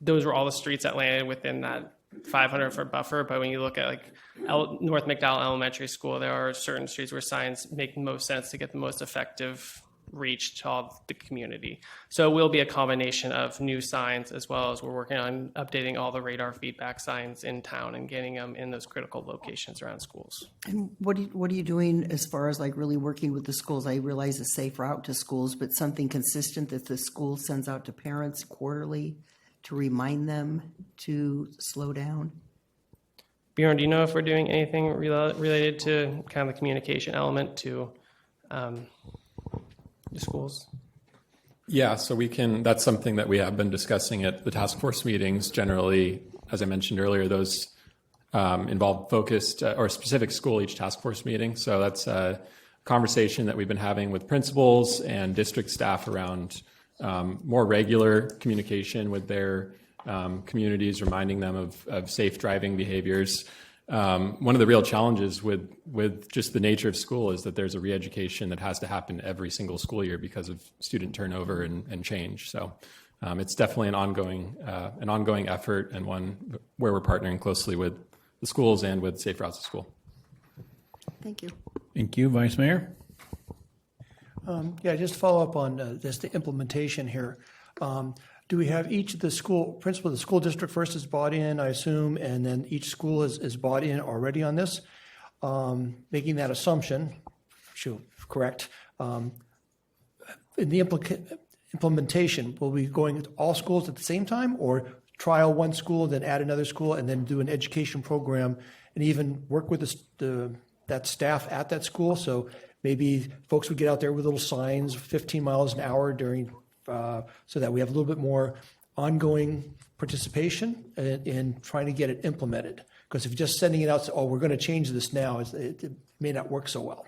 those were all the streets that landed within that 500-foot buffer. But when you look at like North McDowell Elementary School, there are certain streets where signs make the most sense to get the most effective reach to all the community. So it will be a combination of new signs, as well as we're working on updating all the radar feedback signs in town and getting them in those critical locations around schools. And what are you doing as far as like really working with the schools? I realize a safe route to schools, but something consistent that the school sends out to parents quarterly to remind them to slow down? Bjorn, do you know if we're doing anything related to kind of the communication element to the schools? Yeah, so that's something that we have been discussing at the task force meetings. Generally, as I mentioned earlier, those involve focused or specific school each task force meeting. So that's a conversation that we've been having with principals and district staff around more regular communication with their communities, reminding them of safe driving behaviors. One of the real challenges with just the nature of school is that there's a re-education that has to happen every single school year because of student turnover and change. So it's definitely an ongoing effort, and one where we're partnering closely with the schools and with Safe Routes to School. Thank you. Thank you, Vice Mayor. Yeah, just to follow up on just the implementation here. Do we have each of the principal of the school district first is bought in, I assume, and then each school is bought in already on this? Making that assumption, correct. In the implementation, will we be going to all schools at the same time, or trial one school, then add another school, and then do an education program, and even work with that staff at that school? So maybe folks would get out there with little signs, 15 miles an hour during, so that we have a little bit more ongoing participation in trying to get it implemented. Because if you're just sending it out, we're going to change this now, it may not work so well.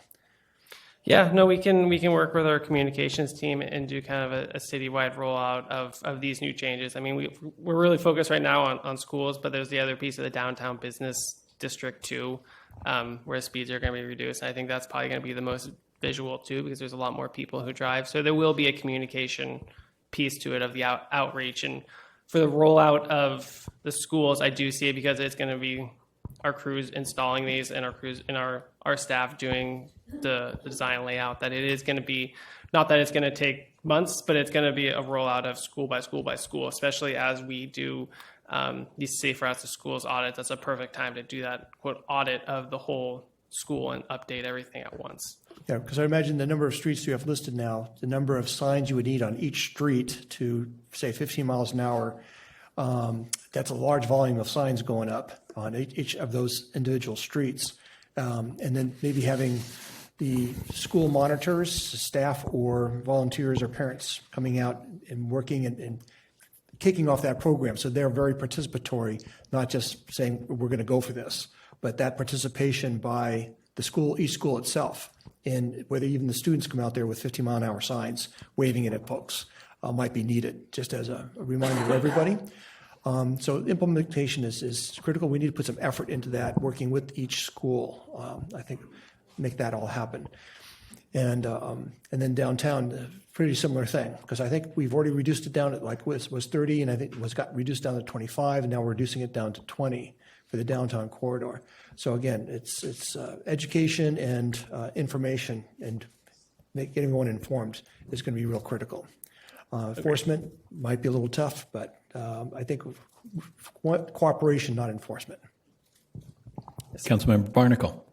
Yeah, no, we can work with our communications team and do kind of a citywide rollout of these new changes. I mean, we're really focused right now on schools, but there's the other piece of the downtown business district too, where speeds are going to be reduced. And I think that's probably going to be the most visual too, because there's a lot more people who drive. So there will be a communication piece to it of the outreach. And for the rollout of the schools, I do see it because it's going to be our crews installing these and our crews and our staff doing the design layout, that it is going to be, not that it's going to take months, but it's going to be a rollout of school by school by school, especially as we do these safe routes to schools audits. That's a perfect time to do that, quote, audit of the whole school and update everything at once. Yeah, because I imagine the number of streets you have listed now, the number of signs you would need on each street to, say, 15 miles an hour, that's a large volume of signs going up on each of those individual streets. And then maybe having the school monitors, staff or volunteers or parents coming out and working and kicking off that program. So they're very participatory, not just saying we're going to go for this, but that participation by the school, each school itself, and whether even the students come out there with 50-mile-an-hour signs waving it at folks might be needed, just as a reminder to everybody. So implementation is critical. We need to put some effort into that, working with each school. I think make that all happen. And then downtown, pretty similar thing, because I think we've already reduced it down, like was 30, and I think it got reduced down to 25, and now we're reducing it down to 20 for the downtown corridor. So again, it's education and information, and getting everyone informed is going to be real critical. Enforcement might be a little tough, but I think cooperation, not enforcement. Councilmember Barnacle.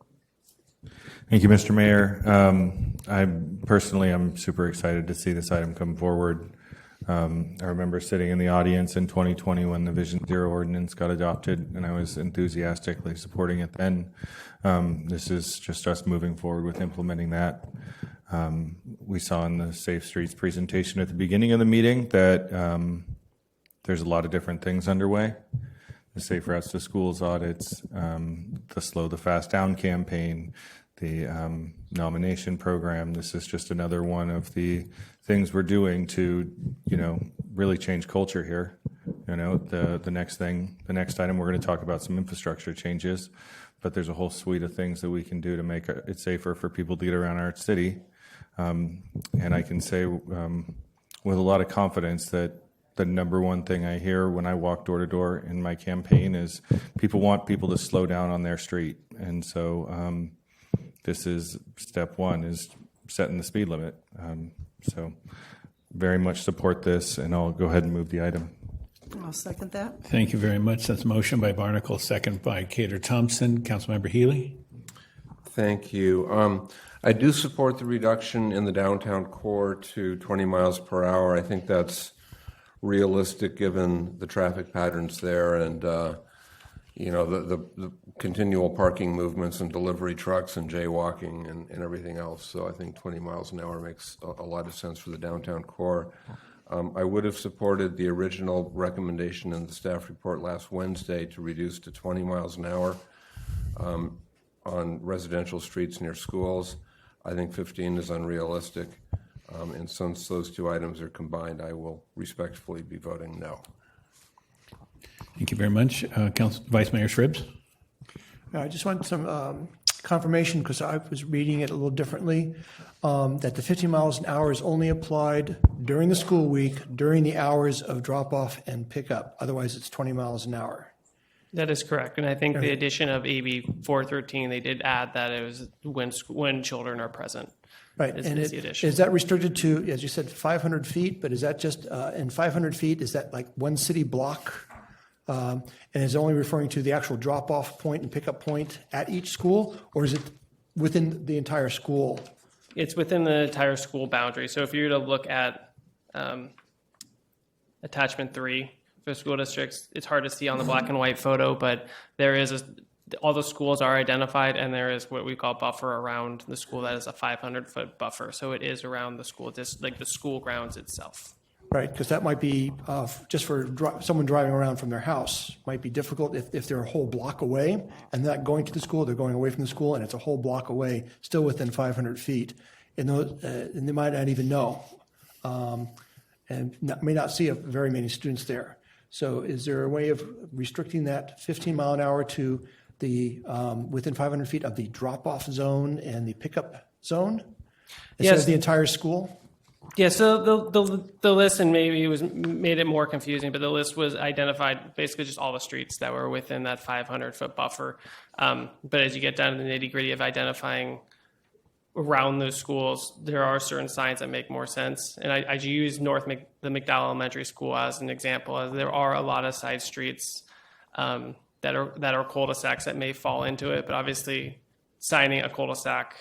Thank you, Mr. Mayor. I'm super excited to see this item come forward. I remember sitting in the audience in 2020 when the Vision Zero ordinance got adopted, and I was enthusiastically supporting it then. This is just us moving forward with implementing that. We saw in the Safe Streets presentation at the beginning of the meeting that there's a lot of different things underway. The Safe Routes to Schools audits, the Slow the Fast Down campaign, the nomination program. This is just another one of the things we're doing to, really change culture here. The next item, we're going to talk about some infrastructure changes, but there's a whole suite of things that we can do to make it safer for people to get around our city. And I can say with a lot of confidence that the number one thing I hear when I walk door to door in my campaign is people want people to slow down on their street. And so this is step one, is setting the speed limit. So very much support this, and I'll go ahead and move the item. I'll second that. Thank you very much. That's a motion by Barnacle, second by Cater Thompson. Councilmember Healy. Thank you. I do support the reduction in the downtown core to 20 miles per hour. I think that's realistic given the traffic patterns there and the continual parking movements and delivery trucks and jaywalking and everything else. So I think 20 miles an hour makes a lot of sense for the downtown core. I would have supported the original recommendation in the staff report last Wednesday to reduce to 20 miles an hour on residential streets near schools. I think 15 is unrealistic. And since those two items are combined, I will respectfully be voting no. Thank you very much. Vice Mayor Shribs. I just want some confirmation, because I was reading it a little differently, that the 50 miles an hour is only applied during the school week, during the hours of drop-off and pickup. Otherwise, it's 20 miles an hour. That is correct. And I think the addition of AB 413, they did add that it was when children are present. Right, and is the addition. is that restricted to, as you said, 500 feet, but is that just, in 500 feet, is that like one city block? And is it only referring to the actual drop-off point and pickup point at each school, or is it within the entire school? It's within the entire school boundary. So if you were to look at attachment 3 for school districts, it's hard to see on the black and white photo, but there is all the schools are identified, and there is what we call buffer around the school. That is a 500-foot buffer. So it is around the school, just like the school grounds itself. Right, because that might be, just for someone driving around from their house, might be difficult if they're a whole block away and not going to the school, they're going away from the school, and it's a whole block away, still within 500 feet. And they might not even know, and may not see very many students there. So is there a way of restricting that 15 mile an hour to the within 500 feet of the drop-off zone and the pickup zone instead of the entire school? Yeah, so the list, and maybe it made it more confusing, but the list was identified basically just all the streets that were within that 500-foot buffer. But as you get down to the nitty-gritty of identifying around those schools, there are certain signs that make more sense. And I use the McDowell Elementary School as an example, as there are a lot of side streets that are cul-de-sacs that may fall into it, but obviously signing a cul-de-sac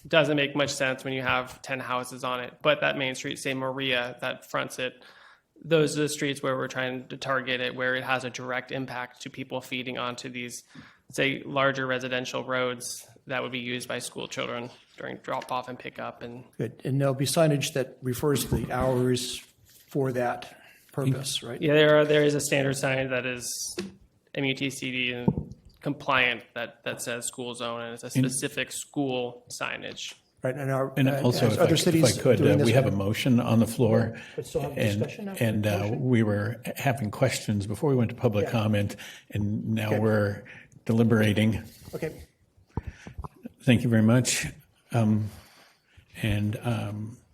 doesn't make much sense when you have 10 houses on it. But that main street, say Maria, that fronts it, those are the streets where we're trying to target it, where it has a direct impact to people feeding onto these, say, larger residential roads that would be used by school children during drop-off and pickup. Good, and there'll be signage that refers to the hours for that purpose, right? Yeah, there is a standard sign that is MUTCD and compliant that says school zone, and it's a specific school signage. Right, and also, if I could, we have a motion on the floor, But still have discussion after and the motion? we were having questions before we went to public comment, and now we're deliberating. Okay. Thank you very much. I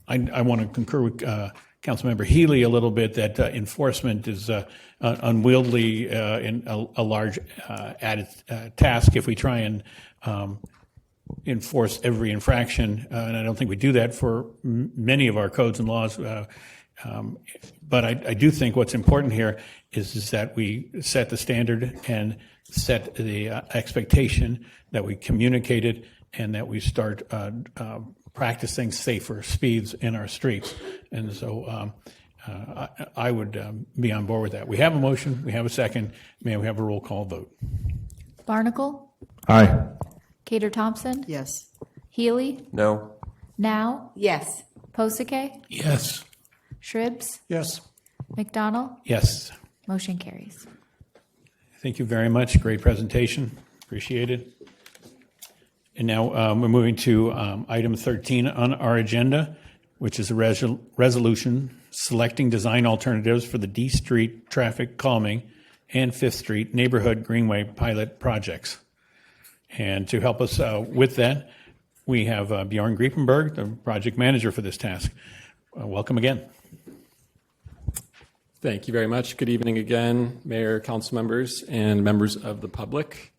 want to concur with Councilmember Healy a little bit that enforcement is unwieldy in a large added task if we try and enforce every infraction. And I don't think we do that for many of our codes and laws. But I do think what's important here is that we set the standard and set the expectation, that we communicate it, and that we start practicing safer speeds in our streets. And so I would be on board with that. We have a motion. We have a second. May we have a roll call vote? Barnacle? Aye. Cater Thompson? Yes. Healy? No. Now? Yes. Posake? Yes. Shribs? Yes. McDonald? Yes. Motion carries. Thank you very much. Great presentation. Appreciate it. And now we're moving to item 13 on our agenda, which is a resolution selecting design alternatives for the D Street traffic calming and 5th Street neighborhood greenway pilot projects. And to help us with that, we have Bjorn Griepenberg, the project manager for this task. Welcome again. Thank you very much. Good evening again, Mayor, council members, and members of the public.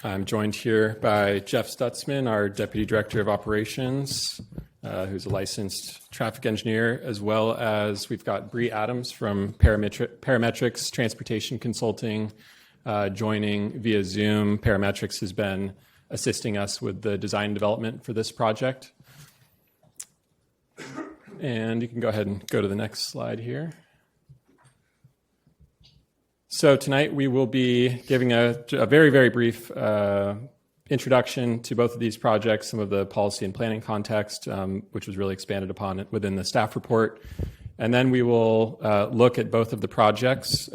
I'm joined here by Jeff Stutzman, our Deputy Director of Operations, who's a licensed traffic engineer, as well as we've got Bree Adams from Parametrics Transportation Consulting joining via Zoom. Parametrics has been assisting us with the design development for this project. And you can go ahead and go to the next slide here. So tonight we will be giving a very, very brief introduction to both of these projects, some of the policy and planning context, which was really expanded upon within the staff report. And then we will look at both of the projects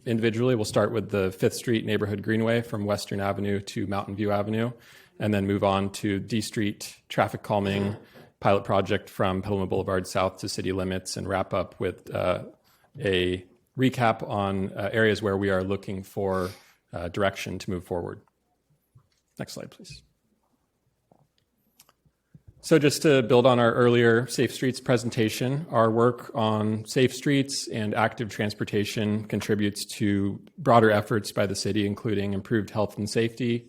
individually. We'll start with the 5th Street Neighborhood Greenway from Western Avenue to Mountain View Avenue, and then move on to D Street Traffic Calming pilot project from Petaluma Boulevard South to city limits, and wrap up with a recap on areas where we are looking for direction to move forward. Next slide, please. So just to build on our earlier Safe Streets presentation, our work on safe streets and active transportation contributes to broader efforts by the city, including improved health and safety,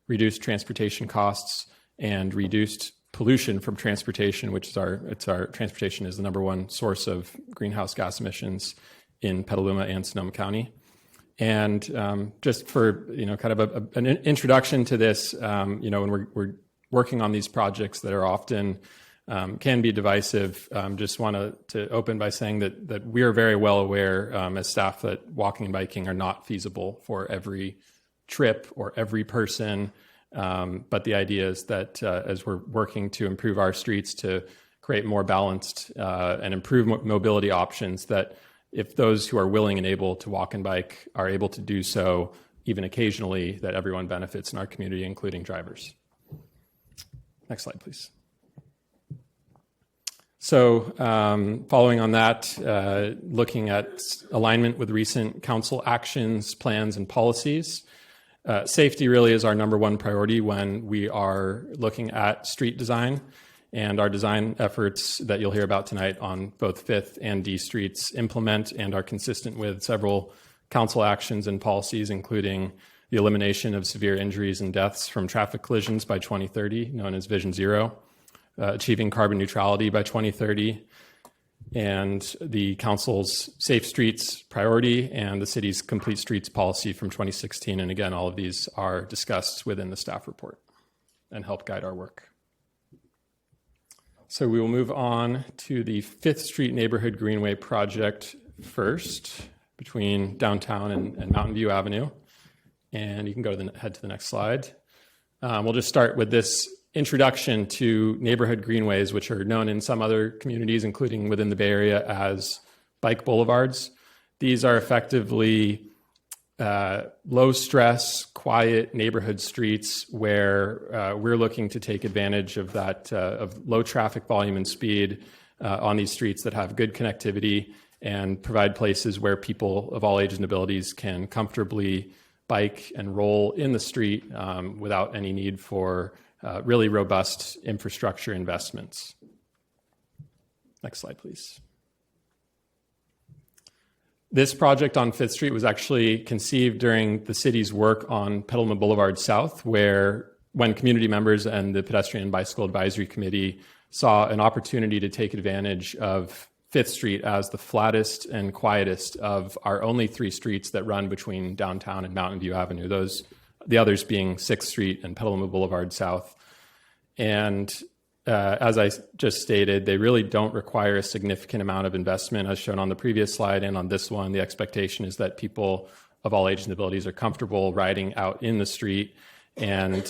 reduced transportation costs, and reduced pollution from transportation, which is our transportation is the number one source of greenhouse gas emissions in Petaluma and Sonoma County. And just for kind of an introduction to this, when we're working on these projects that are often can be divisive, just want to open by saying that we are very well aware as staff that walking and biking are not feasible for every trip or every person. But the idea is that as we're working to improve our streets to create more balanced and improve mobility options, that if those who are willing and able to walk and bike are able to do so, even occasionally, that everyone benefits in our community, including drivers. Next slide, please. So following on that, looking at alignment with recent council actions, plans, and policies, safety really is our number one priority when we are looking at street design. And our design efforts that you'll hear about tonight on both 5th and D streets implement and are consistent with several council actions and policies, including the elimination of severe injuries and deaths from traffic collisions by 2030, known as Vision Zero, achieving carbon neutrality by 2030, and the council's Safe Streets priority and the city's Complete Streets policy from 2016. And again, all of these are discussed within the staff report and help guide our work. So we will move on to the 5th Street Neighborhood Greenway project first, between downtown and Mountain View Avenue. And you can go to head to the next slide. We'll just start with this introduction to neighborhood greenways, which are known in some other communities, including within the Bay Area, as bike boulevards. These are effectively low stress, quiet neighborhood streets where we're looking to take advantage of that of low traffic volume and speed on these streets that have good connectivity and provide places where people of all ages and abilities can comfortably bike and roll in the street without any need for really robust infrastructure investments. Next slide, please. This project on 5th Street was actually conceived during the city's work on Petaluma Boulevard South, where when community members and the Pedestrian and Bicycle Advisory Committee saw an opportunity to take advantage of 5th Street as the flattest and quietest of our only 3 streets that run between downtown and Mountain View Avenue, the others being 6th Street and Petaluma Boulevard South. And as I just stated, they really don't require a significant amount of investment, as shown on the previous slide and on this one. The expectation is that people of all ages and abilities are comfortable riding out in the street, and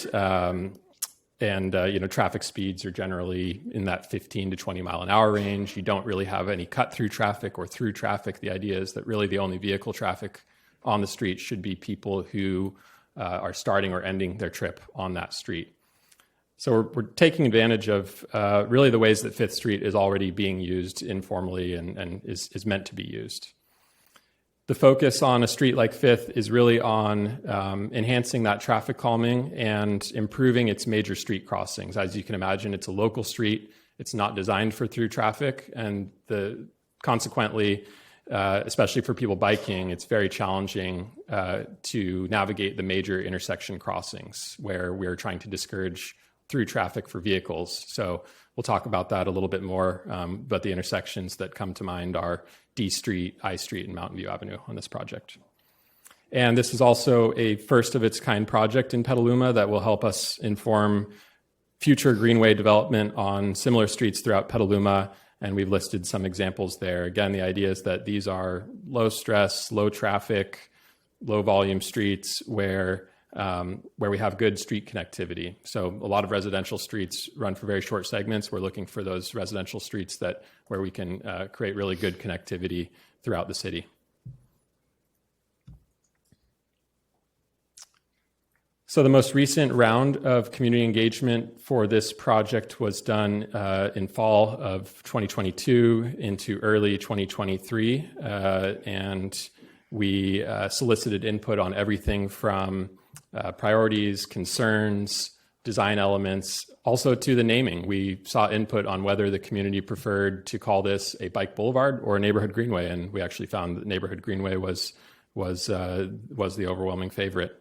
traffic speeds are generally in that 15 to 20 mile an hour range. You don't really have any cut through traffic or through traffic. The idea is that really the only vehicle traffic on the street should be people who are starting or ending their trip on that street. So we're taking advantage of really the ways that 5th Street is already being used informally and is meant to be used. The focus on a street like 5th is really on enhancing that traffic calming and improving its major street crossings. As you can imagine, it's a local street. It's not designed for through traffic, and consequently, especially for people biking, it's very challenging to navigate the major intersection crossings where we're trying to discourage through traffic for vehicles. So we'll talk about that a little bit more, but the intersections that come to mind are D Street, I Street, and Mountain View Avenue on this project. And this is also a first of its kind project in Petaluma that will help us inform future greenway development on similar streets throughout Petaluma, and we've listed some examples there. Again, the idea is that these are low stress, low traffic, low volume streets where we have good street connectivity. So a lot of residential streets run for very short segments. We're looking for those residential streets where we can create really good connectivity throughout the city. So the most recent round of community engagement for this project was done in fall of 2022 into early 2023. And we solicited input on everything from priorities, concerns, design elements, also to the naming. We saw input on whether the community preferred to call this a bike boulevard or a neighborhood greenway, and we actually found that neighborhood greenway was the overwhelming favorite.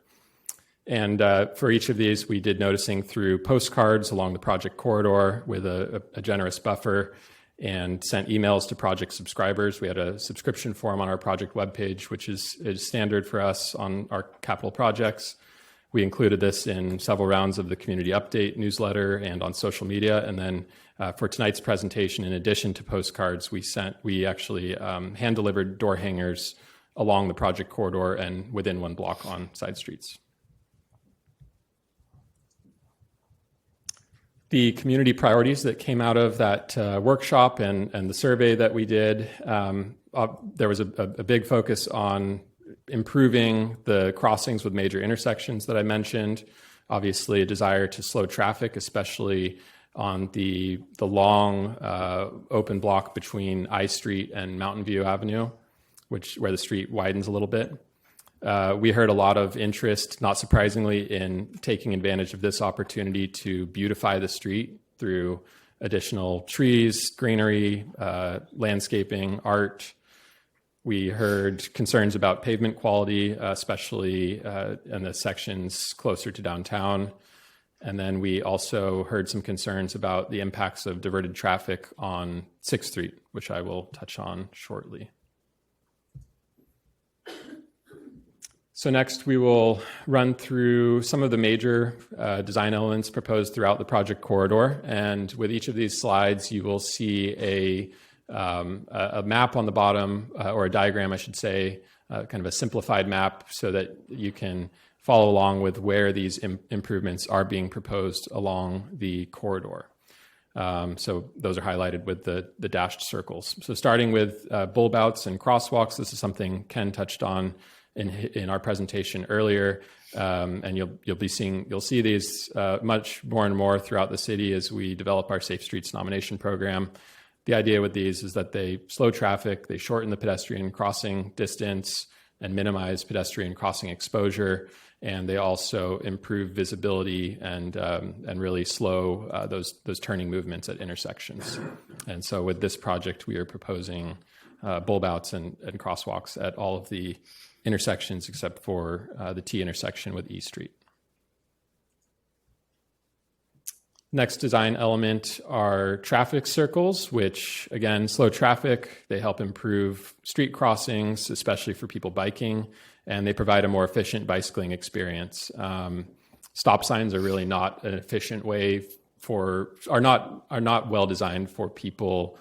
And for each of these, we did noticing through postcards along the project corridor with a generous buffer, and sent emails to project subscribers. We had a subscription form on our project webpage, which is standard for us on our capital projects. We included this in several rounds of the community update newsletter and on social media. And then for tonight's presentation, in addition to postcards, we actually hand-delivered door hangers along the project corridor and within one block on side streets. The community priorities that came out of that workshop and the survey that we did, there was a big focus on improving the crossings with major intersections that I mentioned. Obviously, a desire to slow traffic, especially on the long open block between I Street and Mountain View Avenue, where the street widens a little bit. We heard a lot of interest, not surprisingly, in taking advantage of this opportunity to beautify the street through additional trees, greenery, landscaping, art. We heard concerns about pavement quality, especially in the sections closer to downtown. And then we also heard some concerns about the impacts of diverted traffic on 6th Street, which I will touch on shortly. So next, we will run through some of the major design elements proposed throughout the project corridor. And with each of these slides, you will see a map on the bottom, or a diagram, I should say, kind of a simplified map so that you can follow along with where these improvements are being proposed along the corridor. So those are highlighted with the dashed circles. So starting with bulb outs and crosswalks, this is something Ken touched on in our presentation earlier, and you'll see these much more and more throughout the city as we develop our Safe Streets nomination program. The idea with these is that they slow traffic, they shorten the pedestrian crossing distance and minimize pedestrian crossing exposure, and they also improve visibility and really slow those turning movements at intersections. And so with this project, we are proposing bulb outs and crosswalks at all of the intersections except for the T intersection with E Street. Next design element are traffic circles, which again, slow traffic. They help improve street crossings, especially for people biking, and they provide a more efficient bicycling experience. Stop signs are really not an efficient way are not well designed for people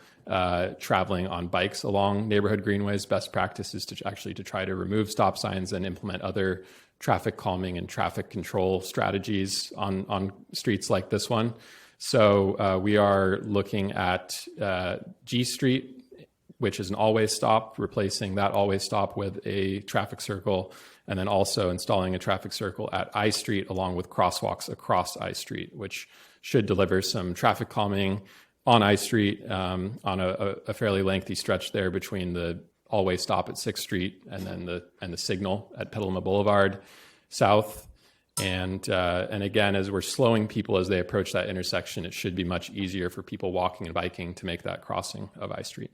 traveling on bikes along neighborhood greenways. Best practice is to try to remove stop signs and implement other traffic calming and traffic control strategies on streets like this one. So we are looking at G Street, which is an always stop, replacing that always stop with a traffic circle, and then also installing a traffic circle at I Street along with crosswalks across I Street, which should deliver some traffic calming on I Street on a fairly lengthy stretch there between the always stop at 6th Street and then the signal at Petaluma Boulevard South. And again, as we're slowing people as they approach that intersection, it should be much easier for people walking and biking to make that crossing of I Street.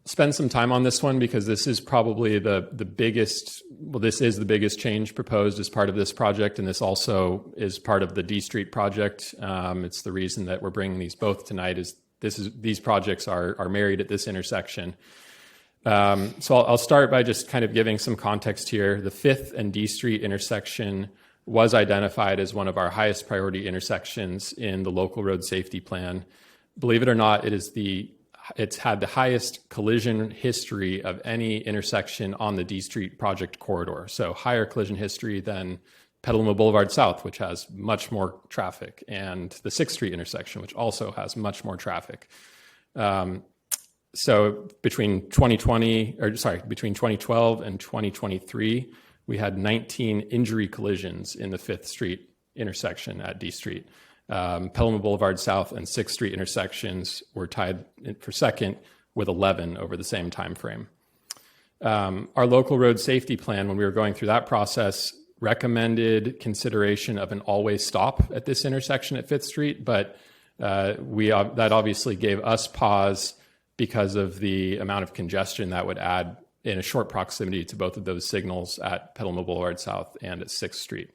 Spend some time on this one because this is probably the biggest, well, this is the biggest change proposed as part of this project, and this also is part of the D Street project. It's the reason that we're bringing these both tonight these projects are married at this intersection. So I'll start by just kind of giving some context here. The 5th and D Street intersection was identified as one of our highest priority intersections in the local road safety plan. Believe it or not, it's had the highest collision history of any intersection on the D Street project corridor. So higher collision history than Petaluma Boulevard South, which has much more traffic, and the 6th Street intersection, which also has much more traffic. So between 2012 and 2023, we had 19 injury collisions in the 5th Street intersection at D Street. Petaluma Boulevard South and 6th Street intersections were tied for second with 11 over the same time frame. Our local road safety plan, when we were going through that process, recommended consideration of an always stop at this intersection at 5th Street, but that obviously gave us pause because of the amount of congestion that would add in a short proximity to both of those signals at Petaluma Boulevard South and at 6th Street.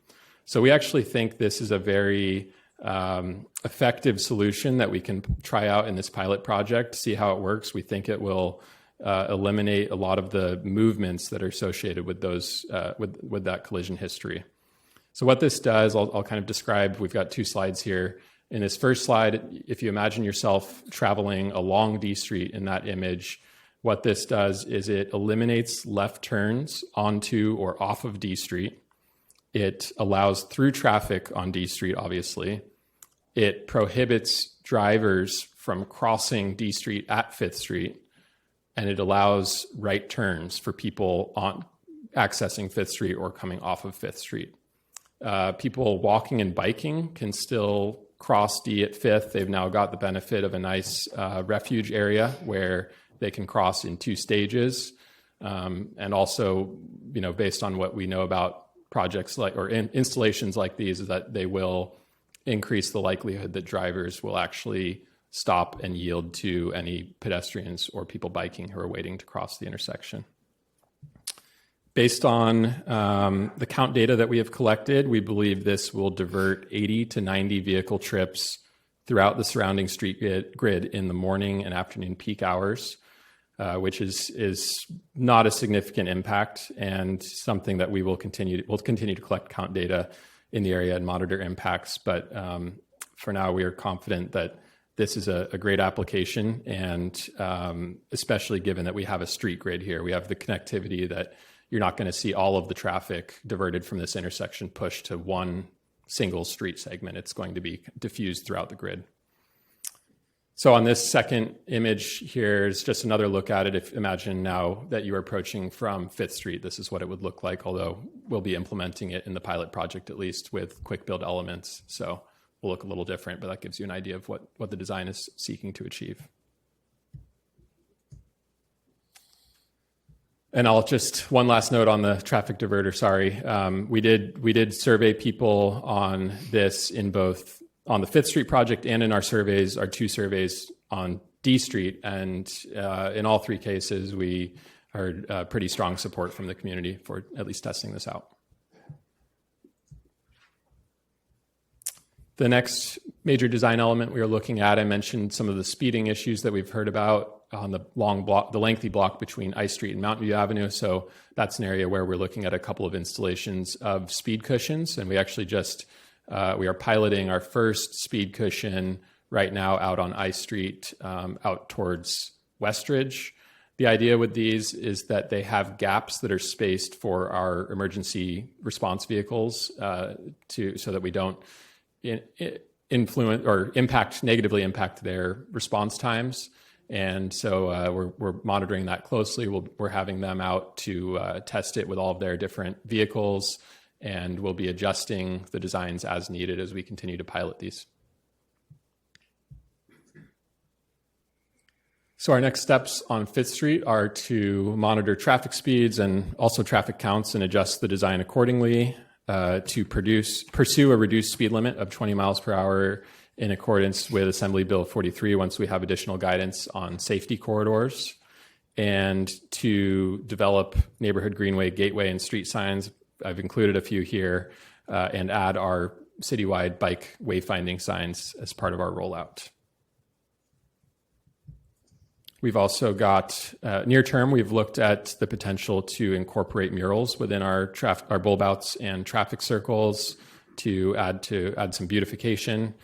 So we actually think this is a very effective solution that we can try out in this pilot project, see how it works. We think it will eliminate a lot of the movements that are associated with those with that collision history. So what this does, I'll kind of describe. We've got 2 slides here. In this first slide, if you imagine yourself traveling along D Street in that image, what this does is it eliminates left turns onto or off of D Street. It allows through traffic on D Street, obviously. It prohibits drivers from crossing D Street at 5th Street, and it allows right turns for people on accessing 5th Street or coming off of 5th Street. People walking and biking can still cross D at 5th. They've now got the benefit of a nice refuge area where they can cross in 2 stages. And also, based on what we know about projects like or installations like these, is that they will increase the likelihood that drivers will actually stop and yield to any pedestrians or people biking who are waiting to cross the intersection. Based on the count data that we have collected, we believe this will divert 80 to 90 vehicle trips throughout the surrounding street grid in the morning and afternoon peak hours, which is not a significant impact and something that we'll continue to collect count data in the area and monitor impacts. But for now, we are confident that this is a great application, and especially given that we have a street grid here, we have the connectivity that you're not going to see all of the traffic diverted from this intersection pushed to one single street segment. It's going to be diffused throughout the grid. So on this second image here is just another look at it. Imagine now that you are approaching from 5th Street, this is what it would look like, although we'll be implementing it in the pilot project at least with quick build elements. So will look a little different, but that gives you an idea of what the design is seeking to achieve. And I'll just one last note on the traffic diverter. Sorry, we did survey people on this in both on the 5th Street project and in our 2 surveys on D Street, and in all 3 cases we heard pretty strong support from the community for at least testing this out. The next major design element we are looking at, I mentioned some of the speeding issues that we've heard about on the lengthy block between I Street and Mountain View Avenue. So that's an area where we're looking at a couple of installations of speed cushions. And we actually we are piloting our first speed cushion right now out on I Street, out towards Westridge. The idea with these is that they have gaps that are spaced for our emergency response vehicles so that we don't influence or negatively impact their response times. And so we're monitoring that closely. We're having them out to test it with all of their different vehicles, and we'll be adjusting the designs as needed as we continue to pilot these. So our next steps on 5th Street are to monitor traffic speeds and also traffic counts and adjust the design accordingly to pursue a reduced speed limit of 20 miles per hour in accordance with Assembly Bill 43 once we have additional guidance on safety corridors, and to develop neighborhood greenway, gateway, and street signs. I've included a few here, and add our citywide bike wayfinding signs as part of our rollout. We've also got, near term, we've looked at the potential to incorporate murals within our bulb outs and traffic circles to add some beautification.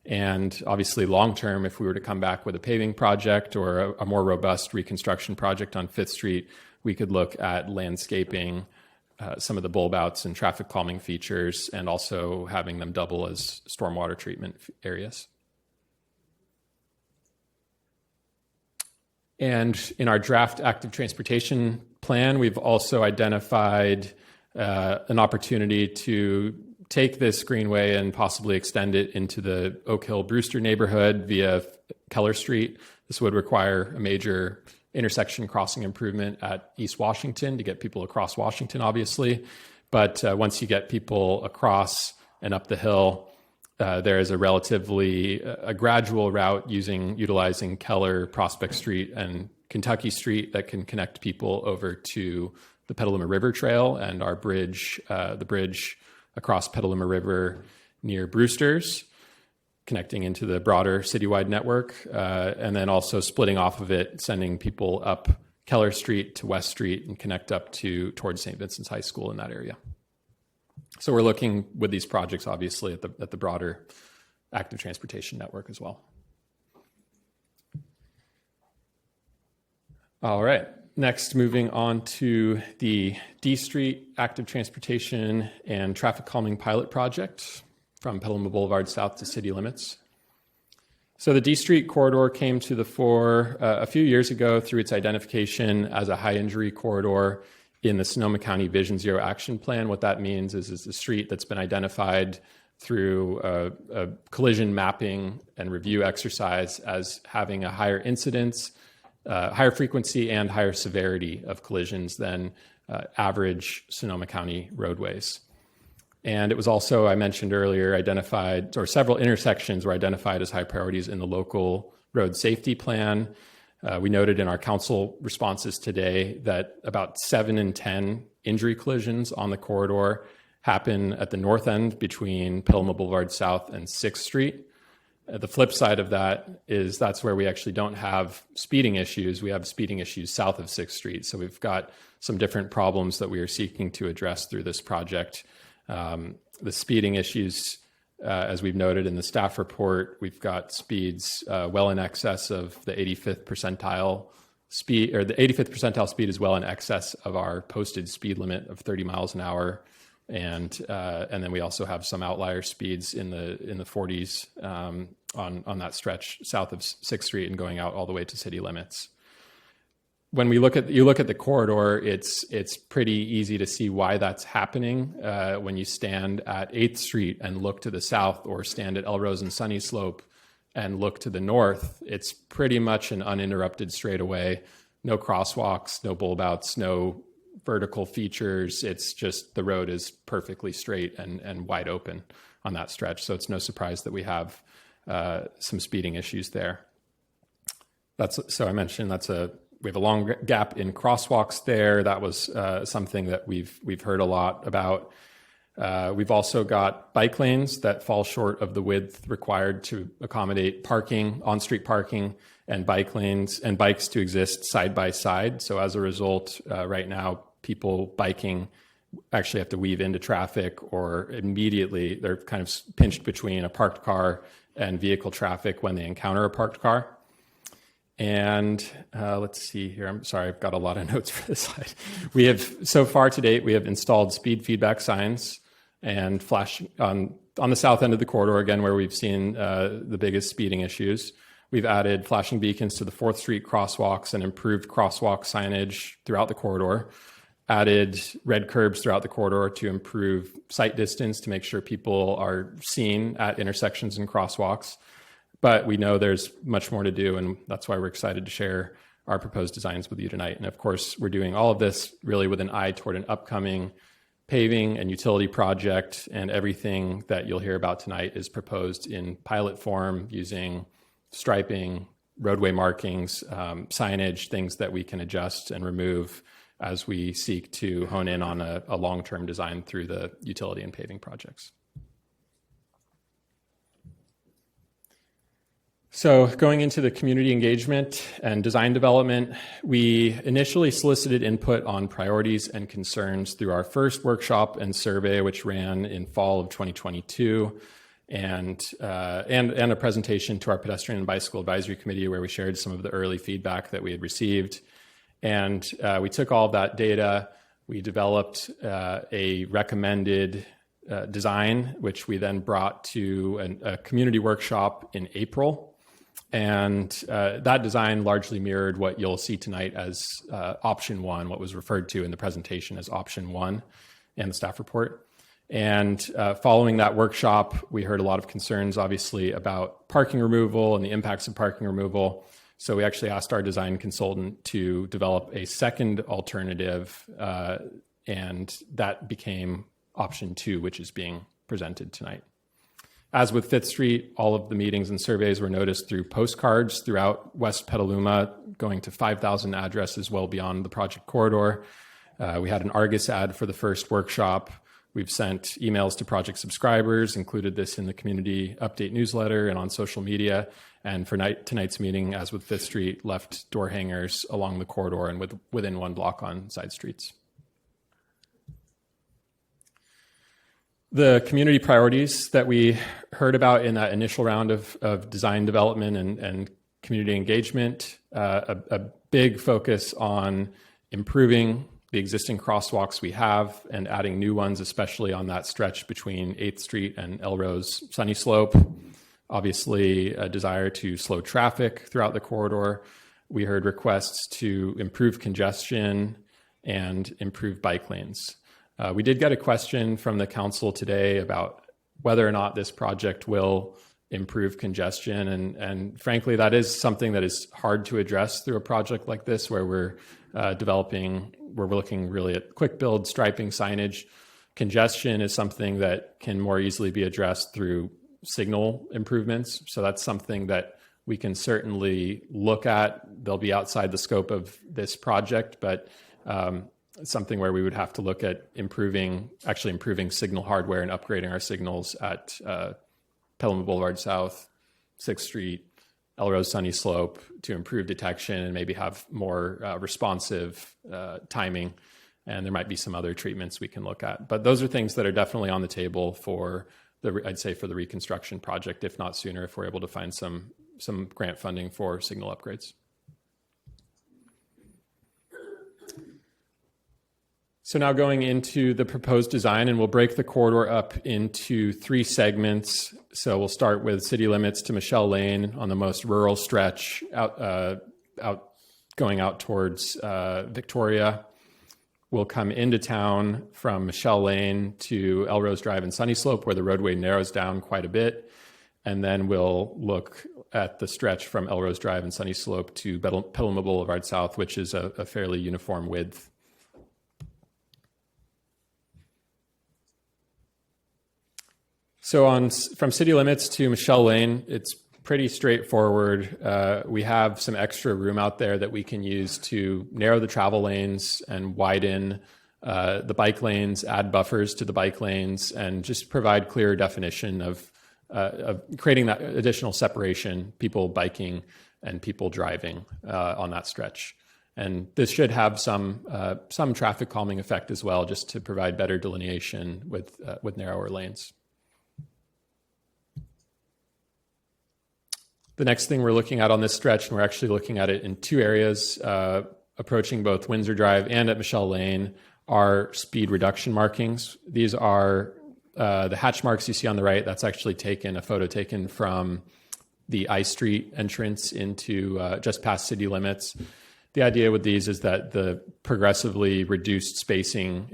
And obviously long-term, if we were to come back with a paving project or a more robust reconstruction project on 5th Street, we could look at landscaping some of the bulb outs and traffic calming features, and also having them double as stormwater treatment areas. And in our draft active transportation plan, we've also identified an opportunity to take this greenway and possibly extend it into the Oak Hill Brewster neighborhood via Keller Street. This would require a major intersection crossing improvement at East Washington to get people across Washington, obviously. But once you get people across and up the hill, there is a gradual route utilizing Keller, Prospect Street, and Kentucky Street that can connect people over to the Petaluma River Trail and our bridge, the bridge across Petaluma River near Brewster's, connecting into the broader citywide network, and then also splitting off of it, sending people up Keller Street to West Street and connect up towards St. Vincent's High School in that area. So we're looking with these projects, obviously, at the broader active transportation network as well. All right. Next, moving on to the D Street Active Transportation and Traffic Calming Pilot Project from Petaluma Boulevard south to city limits. So the D Street corridor came to the fore a few years ago through its identification as a high injury corridor in the Sonoma County Vision Zero Action Plan. What that means is a street that's been identified through a collision mapping and review exercise as having a higher incidence, higher frequency, and higher severity of collisions than average Sonoma County roadways. And it was also, I mentioned earlier, identified, or several intersections were identified as high priorities in the local road safety plan. We noted in our council responses today that about 7 in 10 injury collisions on the corridor happen at the north end between Petaluma Boulevard South and 6th Street. The flip side of that is that's where we actually don't have speeding issues. We have speeding issues south of 6th Street. So we've got some different problems that we are seeking to address through this project. The speeding issues, as we've noted in the staff report, we've got speeds well in excess of the 85th percentile speed, or the 85th percentile speed is well in excess of our posted speed limit of 30 miles an hour. And then we also have some outlier speeds in the 40s on that stretch south of 6th Street and going out all the way to city limits. When you look at the corridor, it's pretty easy to see why that's happening. When you stand at 8th Street and look to the south, or stand at Elrose and Sunny Slope and look to the north, it's pretty much an uninterrupted straightaway. No crosswalks, no bulb outs, no vertical features. It's just the road is perfectly straight and wide open on that stretch. So it's no surprise that we have some speeding issues there. So I mentioned we have a long gap in crosswalks there. That was something that we've heard a lot about. We've also got bike lanes that fall short of the width required to accommodate parking, on-street parking, and bike lanes and bikes to exist side by side. So as a result, right now, people biking actually have to weave into traffic, or immediately they're kind of pinched between a parked car and vehicle traffic when they encounter a parked car. And let's see here. I'm sorry, I've got a lot of notes for this slide. We have, so far to date, we have installed speed feedback signs and flash on the south end of the corridor, again, where we've seen the biggest speeding issues. We've added flashing beacons to the 4th Street crosswalks and improved crosswalk signage throughout the corridor. Added red curbs throughout the corridor to improve sight distance to make sure people are seen at intersections and crosswalks. But we know there's much more to do, and that's why we're excited to share our proposed designs with you tonight. And of course, we're doing all of this really with an eye toward an upcoming paving and utility project, and everything that you'll hear about tonight is proposed in pilot form using striping, roadway markings, signage, things that we can adjust and remove as we seek to hone in on a long-term design through the utility and paving projects. So going into the community engagement and design development, we initially solicited input on priorities and concerns through our first workshop and survey, which ran in fall of 2022, and a presentation to our Pedestrian and Bicycle Advisory Committee, where we shared some of the early feedback that we had received. And we took all of that data, we developed a recommended design, which we then brought to a community workshop in April. And that design largely mirrored what you'll see tonight as option 1, what was referred to in the presentation as option 1 and the staff report. And following that workshop, we heard a lot of concerns, obviously, about parking removal and the impacts of parking removal. So we actually asked our design consultant to develop a second alternative, and that became option 2, which is being presented tonight. As with Fifth Street, all of the meetings and surveys were noticed through postcards throughout West Petaluma, going to 5,000 addresses well beyond the project corridor. We had an Argus ad for the first workshop. We've sent emails to project subscribers, included this in the community update newsletter and on social media. And for tonight's meeting, as with Fifth Street, left door hangers along the corridor and within one block on side streets. The community priorities that we heard about in that initial round of design development and community engagement, a big focus on improving the existing crosswalks we have and adding new ones, especially on that stretch between 8th Street and Elrose Sunny Slope. Obviously, a desire to slow traffic throughout the corridor. We heard requests to improve congestion and improve bike lanes. We did get a question from the council today about whether or not this project will improve congestion. And frankly, that is something that is hard to address through a project like this, where we're looking really at quick build, striping, signage. Congestion is something that can more easily be addressed through signal improvements. So that's something that we can certainly look at. They'll be outside the scope of this project, but something where we would have to look at improving signal hardware and upgrading our signals at Petaluma Boulevard South, 6th Street, Elrose Sunny Slope to improve detection and maybe have more responsive timing. And there might be some other treatments we can look at. But those are things that are definitely on the table for the reconstruction project, if not sooner, if we're able to find some grant funding for signal upgrades. So now going into the proposed design, and we'll break the corridor up into 3 segments. So we'll start with city limits to Michelle Lane on the most rural stretch going out towards Victoria. We'll come into town from Michelle Lane to Elrose Drive and Sunny Slope, where the roadway narrows down quite a bit. And then we'll look at the stretch from Elrose Drive and Sunny Slope to Petaluma Boulevard South, which is a fairly uniform width. So from city limits to Michelle Lane, it's pretty straightforward. We have some extra room out there that we can use to narrow the travel lanes and widen the bike lanes, add buffers to the bike lanes, and just provide clearer definition of creating that additional separation, people biking and people driving on that stretch. And this should have some traffic calming effect as well, just to provide better delineation with narrower lanes. The next thing we're looking at on this stretch, and we're actually looking at it in 2 areas, approaching both Windsor Drive and at Michelle Lane, are speed reduction markings. These are the hatch marks you see on the right. That's actually a photo taken from the I Street entrance into just past city limits. The idea with these is that the progressively reduced spacing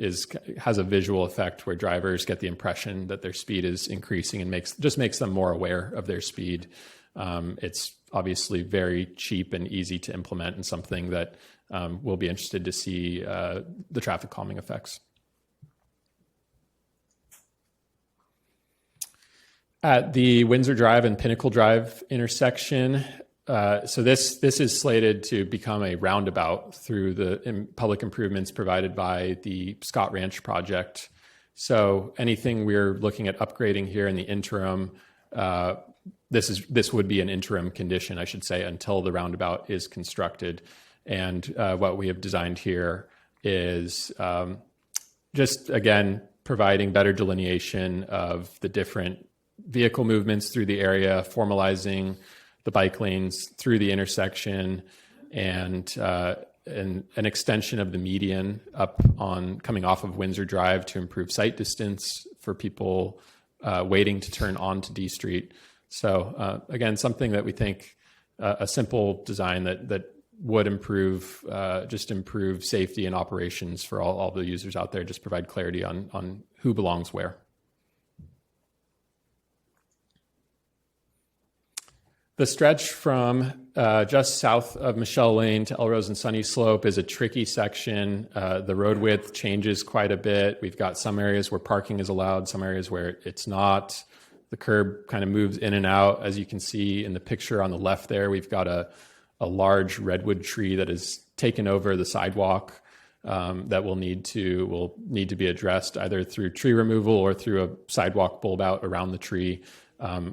has a visual effect where drivers get the impression that their speed is increasing and makes them more aware of their speed. It's obviously very cheap and easy to implement, and something that we'll be interested to see the traffic calming effects. At the Windsor Drive and Pinnacle Drive intersection, so this is slated to become a roundabout through the public improvements provided by the Scott Ranch project. So anything we're looking at upgrading here in the interim, this would be an interim condition, I should say, until the roundabout is constructed. And what we have designed here is just, again, providing better delineation of the different vehicle movements through the area, formalizing the bike lanes through the intersection, and an extension of the median up on coming off of Windsor Drive to improve sight distance for people waiting to turn onto D Street. So again, something that we think a simple design that would improve safety and operations for all the users out there, just provide clarity on who belongs where. The stretch from just south of Michelle Lane to Elrose and Sunny Slope is a tricky section. The road width changes quite a bit. We've got some areas where parking is allowed, some areas where it's not. The curb kind of moves in and out. As you can see in the picture on the left there, we've got a large redwood tree that has taken over the sidewalk that will need to be addressed either through tree removal or through a sidewalk bulb out around the tree.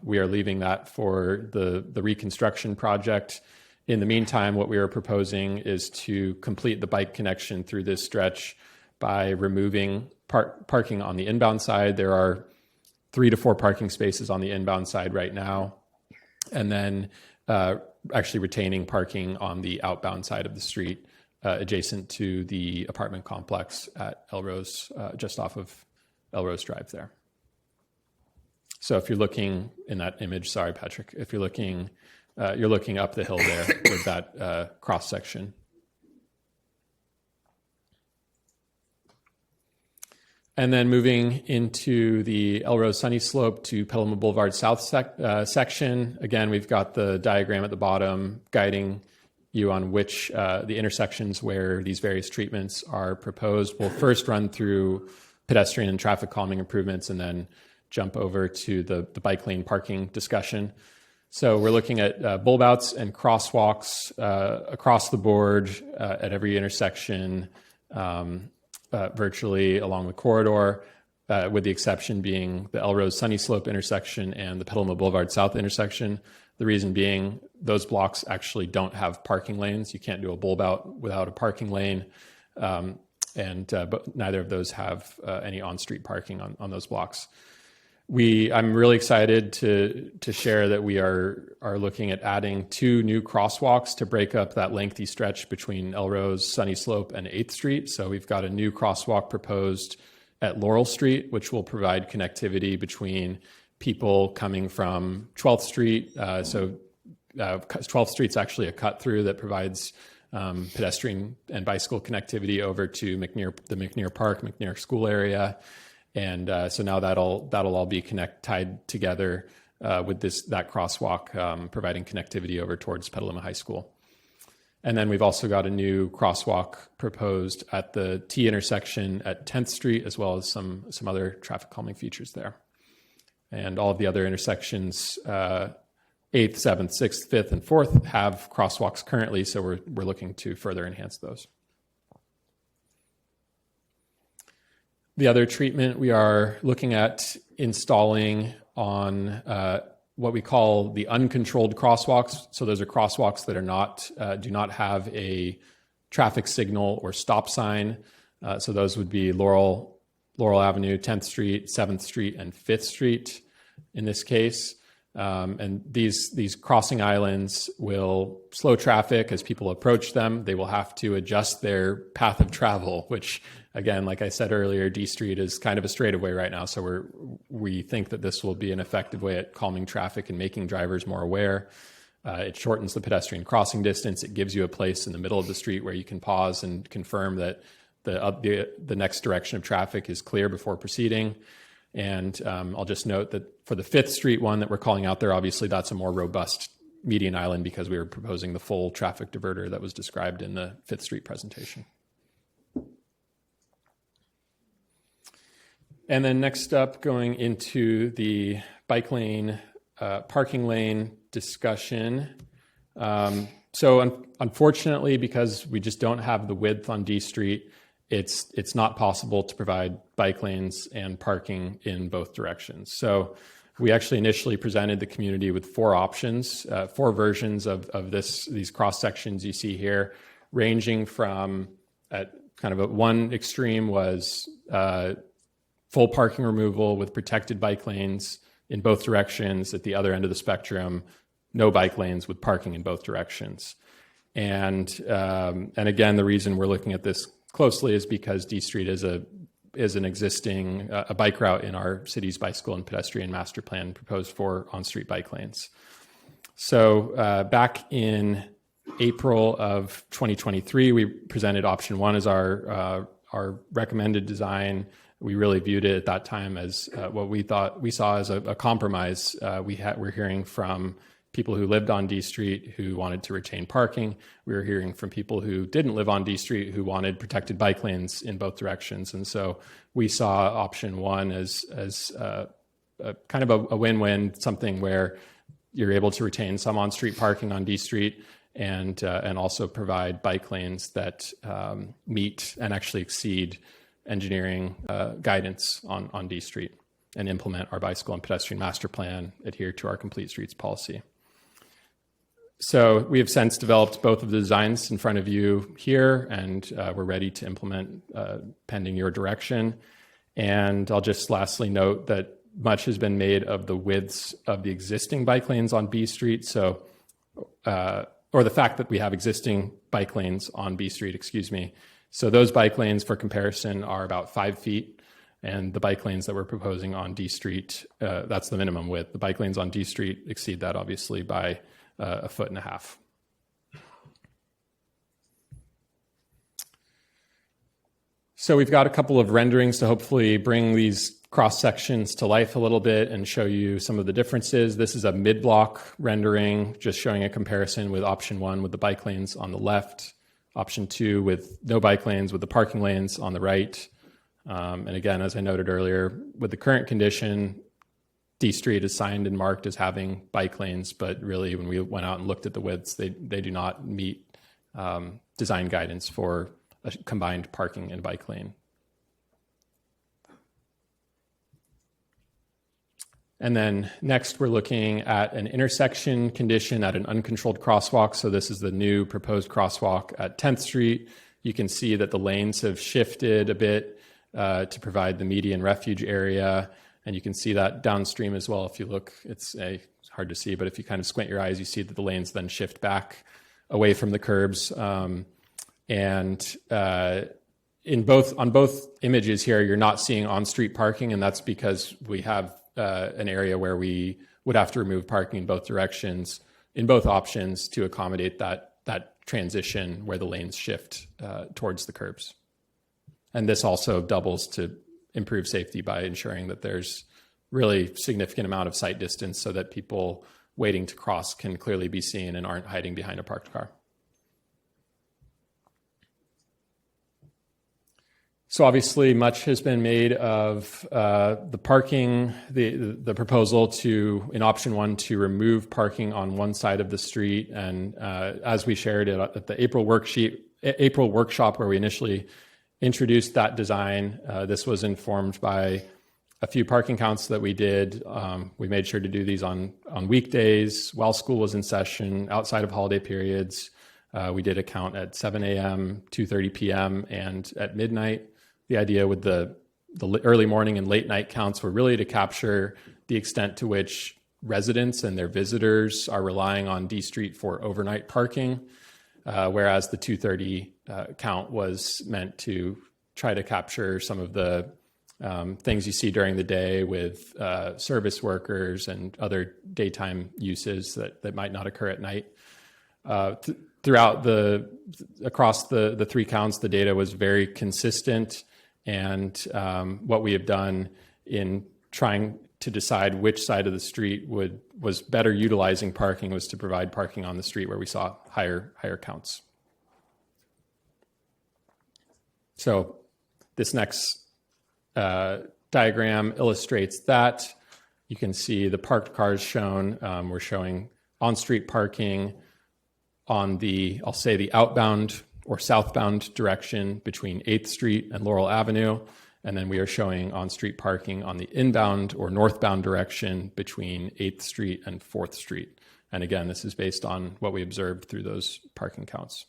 We are leaving that for the reconstruction project. In the meantime, what we are proposing is to complete the bike connection through this stretch by removing parking on the inbound side. There are 3 to 4 parking spaces on the inbound side right now, and then actually retaining parking on the outbound side of the street adjacent to the apartment complex at Elrose, just off of Elrose Drive there. So if you're looking in that image, sorry, Patrick, if you're looking up the hill there with that cross section. And then moving into the Elrose Sunny Slope to Petaluma Boulevard South section. Again, we've got the diagram at the bottom guiding you on which the intersections where these various treatments are proposed. We'll first run through pedestrian and traffic calming improvements and then jump over to the bike lane parking discussion. So we're looking at bulb outs and crosswalks across the board at every intersection, virtually along the corridor, with the exception being the Elrose Sunny Slope intersection and the Petaluma Boulevard South intersection. The reason being those blocks actually don't have parking lanes. You can't do a bulb out without a parking lane, but neither of those have any on-street parking on those blocks. I'm really excited to share that we are looking at adding 2 new crosswalks to break up that lengthy stretch between Elrose, Sunny Slope, and 8th Street. So we've got a new crosswalk proposed at Laurel Street, which will provide connectivity between people coming from 12th Street. 12th Street's actually a cut through that provides pedestrian and bicycle connectivity over to the McNear Park, McNear School area. And so now that'll all be tied together with that crosswalk, providing connectivity over towards Petaluma High School. And then we've also got a new crosswalk proposed at the T intersection at 10th Street, as well as some other traffic calming features there. And all of the other intersections, 8th, 7th, 6th, 5th, and 4th have crosswalks currently, so we're looking to further enhance those. The other treatment we are looking at installing on what we call the uncontrolled crosswalks. So those are crosswalks that do not have a traffic signal or stop sign. So those would be Laurel Avenue, 10th Street, 7th Street, and 5th Street in this case. And these crossing islands will slow traffic as people approach them. They will have to adjust their path of travel, which, again, like I said earlier, D Street is kind of a straightaway right now. So we think that this will be an effective way at calming traffic and making drivers more aware. It shortens the pedestrian crossing distance. It gives you a place in the middle of the street where you can pause and confirm that the next direction of traffic is clear before proceeding. And I'll just note that for the 5th Street one that we're calling out there, obviously that's a more robust median island because we were proposing the full traffic diverter that was described in the 5th Street presentation. And then next up, going into the bike lane, parking lane discussion. So unfortunately, because we just don't have the width on D Street, it's not possible to provide bike lanes and parking in both directions. So we actually initially presented the community with 4 options, 4 versions of these cross sections you see here, ranging from at kind of one extreme was full parking removal with protected bike lanes in both directions. At the other end of the spectrum, no bike lanes with parking in both directions. And again, the reason we're looking at this closely is because D Street is an existing a bike route in our city's bicycle and pedestrian master plan proposed for on-street bike lanes. So back in April of 2023, we presented option 1 as our recommended design. We really viewed it at that time as what we saw as a compromise. We're hearing from people who lived on D Street who wanted to retain parking. We were hearing from people who didn't live on D Street who wanted protected bike lanes in both directions. And so we saw option 1 as kind of a win-win, something where you're able to retain some on-street parking on D Street and also provide bike lanes that meet and actually exceed engineering guidance on D Street, and implement our bicycle and pedestrian master plan, adhere to our complete streets policy. So we have since developed both of the designs in front of you here, and we're ready to implement pending your direction. And I'll just lastly note that much has been made of the widths of the existing bike lanes on B Street. So, or the fact that we have existing bike lanes on B Street, excuse me. So those bike lanes, for comparison, are about 5 feet. And the bike lanes that we're proposing on D Street, that's the minimum width. The bike lanes on D Street exceed that, obviously, by 1.5 feet. So we've got a couple of renderings to hopefully bring these cross sections to life a little bit and show you some of the differences. This is a mid-block rendering, just showing a comparison with option 1 with the bike lanes on the left, option 2 with no bike lanes with the parking lanes on the right. And again, as I noted earlier, with the current condition, D Street is signed and marked as having bike lanes, but really when we went out and looked at the widths, they do not meet design guidance for a combined parking and bike lane. And then next, we're looking at an intersection condition at an uncontrolled crosswalk. So this is the new proposed crosswalk at 10th Street. You can see that the lanes have shifted a bit to provide the median refuge area. And you can see that downstream as well. If you look, it's hard to see, but if you kind of squint your eyes, you see that the lanes then shift back away from the curbs. On both images here, you're not seeing on-street parking, and that's because we have an area where we would have to remove parking in both directions, in both options, to accommodate that transition where the lanes shift towards the curbs. And this also doubles to improve safety by ensuring that there's really significant amount of sight distance so that people waiting to cross can clearly be seen and aren't hiding behind a parked car. So obviously much has been made of the parking, the proposal in option 1 to remove parking on one side of the street. And as we shared it at the April workshop where we initially introduced that design, this was informed by a few parking counts that we did. We made sure to do these on weekdays, while school was in session, outside of holiday periods. We did a count at 7 a.m., 2:30 p.m., and at midnight. The idea with the early morning and late night counts were really to capture the extent to which residents and their visitors are relying on D Street for overnight parking, whereas the 2:30 count was meant to try to capture some of the things you see during the day with service workers and other daytime uses that might not occur at night. Throughout across the 3 counts, the data was very consistent. And what we have done in trying to decide which side of the street was better utilizing parking was to provide parking on the street where we saw higher counts. So this next diagram illustrates that. You can see the parked cars shown. We're showing on-street parking on I'll say the outbound or southbound direction between 8th Street and Laurel Avenue. And then we are showing on-street parking on the inbound or northbound direction between 8th Street and 4th Street. And again, this is based on what we observed through those parking counts.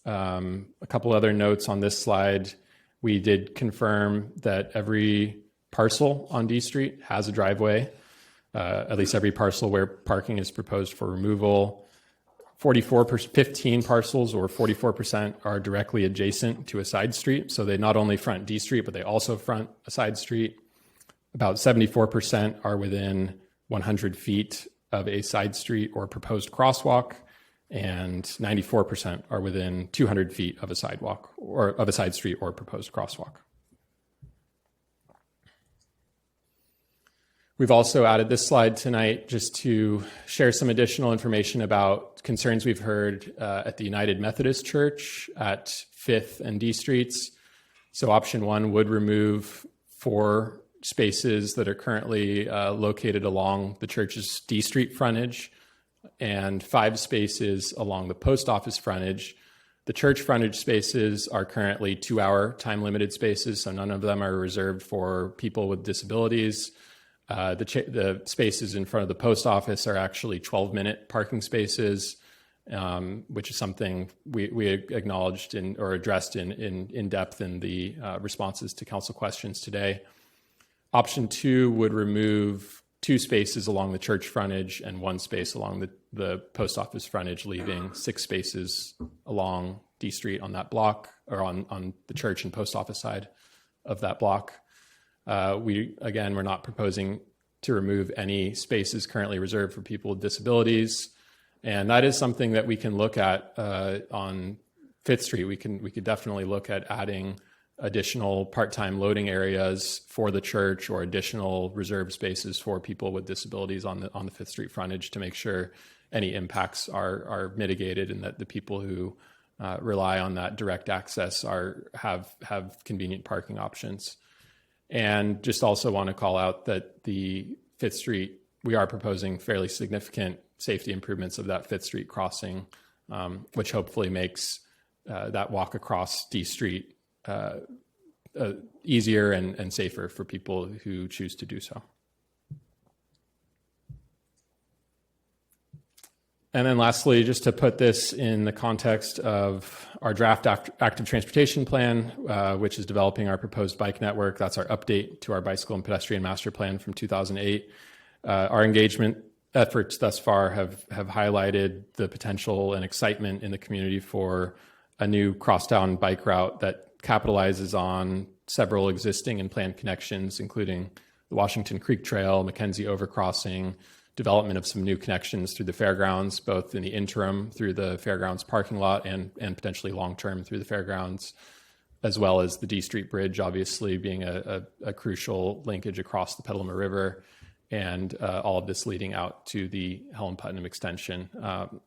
A couple other notes on this slide. We did confirm that every parcel on D Street has a driveway, at least every parcel where parking is proposed for removal. 15 parcels or 44% are directly adjacent to a side street. So they not only front D Street, but they also front a side street. About 74% are within 100 feet of a side street or proposed crosswalk, and 94% are within 200 feet of a sidewalk or of a side street or proposed crosswalk. We've also added this slide tonight just to share some additional information about concerns we've heard at the United Methodist Church at 5th and D Streets. So option 1 would remove 4 spaces that are currently located along the church's D Street frontage and 5 spaces along the post office frontage. The church frontage spaces are currently 2-hour time-limited spaces, so none of them are reserved for people with disabilities. The spaces in front of the post office are actually 12-minute parking spaces, which is something we acknowledged or addressed in depth in the responses to council questions today. Option 2 would remove 2 spaces along the church frontage and 1 space along the post office frontage, leaving 6 spaces along D Street on that block, or on the church and post office side of that block. We're not proposing to remove any spaces currently reserved for people with disabilities. And that is something that we can look at on 5th Street. We could definitely look at adding additional part-time loading areas for the church or additional reserved spaces for people with disabilities on the 5th Street frontage to make sure any impacts are mitigated and that the people who rely on that direct access have convenient parking options. And just also want to call out that the 5th Street, we are proposing fairly significant safety improvements of that 5th Street crossing, which hopefully makes that walk across D Street easier and safer for people who choose to do so. And then lastly, just to put this in the context of our draft active transportation plan, which is developing our proposed bike network. That's our update to our bicycle and pedestrian master plan from 2008. Our engagement efforts thus far have highlighted the potential and excitement in the community for a new crosstown bike route that capitalizes on several existing and planned connections, including the Washington Creek Trail, Mackenzie Overcrossing, development of some new connections through the fairgrounds, both in the interim through the fairgrounds parking lot and potentially long-term through the fairgrounds, as well as the D Street Bridge, obviously being a crucial linkage across the Petaluma River, and all of this leading out to the Helen Putnam extension.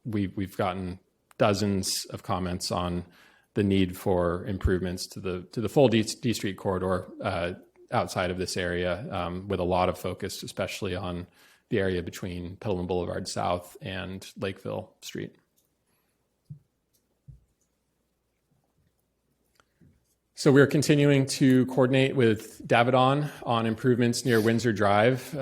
We've gotten dozens of comments on the need for improvements to the full D Street corridor outside of this area, with a lot of focus, especially on the area between Petaluma Boulevard South and Lakeville Street. So we're continuing to coordinate with Davidon on improvements near Windsor Drive,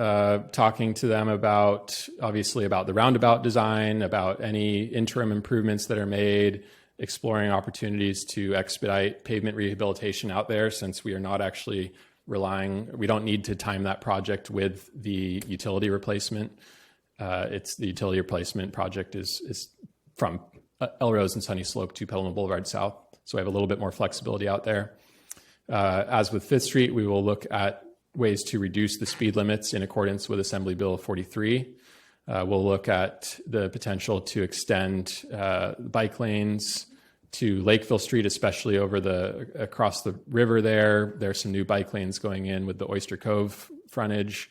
talking to them obviously about the roundabout design, about any interim improvements that are made, exploring opportunities to expedite pavement rehabilitation out there, since we are not actually we don't need to time that project with the utility replacement. The utility replacement project is from Elrose and Sunny Slope to Petaluma Boulevard South. So we have a little bit more flexibility out there. As with 5th Street, we will look at ways to reduce the speed limits in accordance with Assembly Bill 43. We'll look at the potential to extend bike lanes to Lakeville Street, especially across the river there. There's some new bike lanes going in with the Oyster Cove frontage.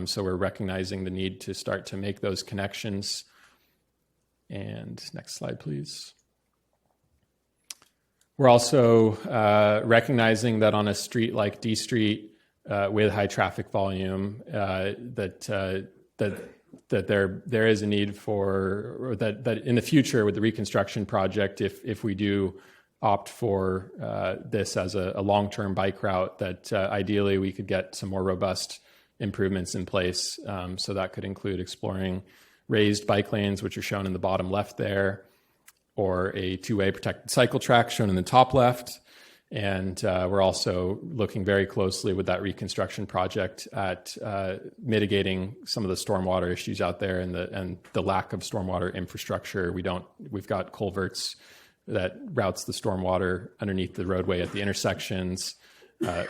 So we're recognizing the need to start to make those connections. And next slide, please. We're also recognizing that on a street like D Street with high traffic volume, that there is a need or that in the future with the reconstruction project, if we do opt for this as a long-term bike route, that ideally we could get some more robust improvements in place. So that could include exploring raised bike lanes, which are shown in the bottom left there, or a 2-way protected cycle track shown in the top left. And we're also looking very closely with that reconstruction project at mitigating some of the stormwater issues out there and the lack of stormwater infrastructure. We've got culverts that routes the stormwater underneath the roadway at the intersections.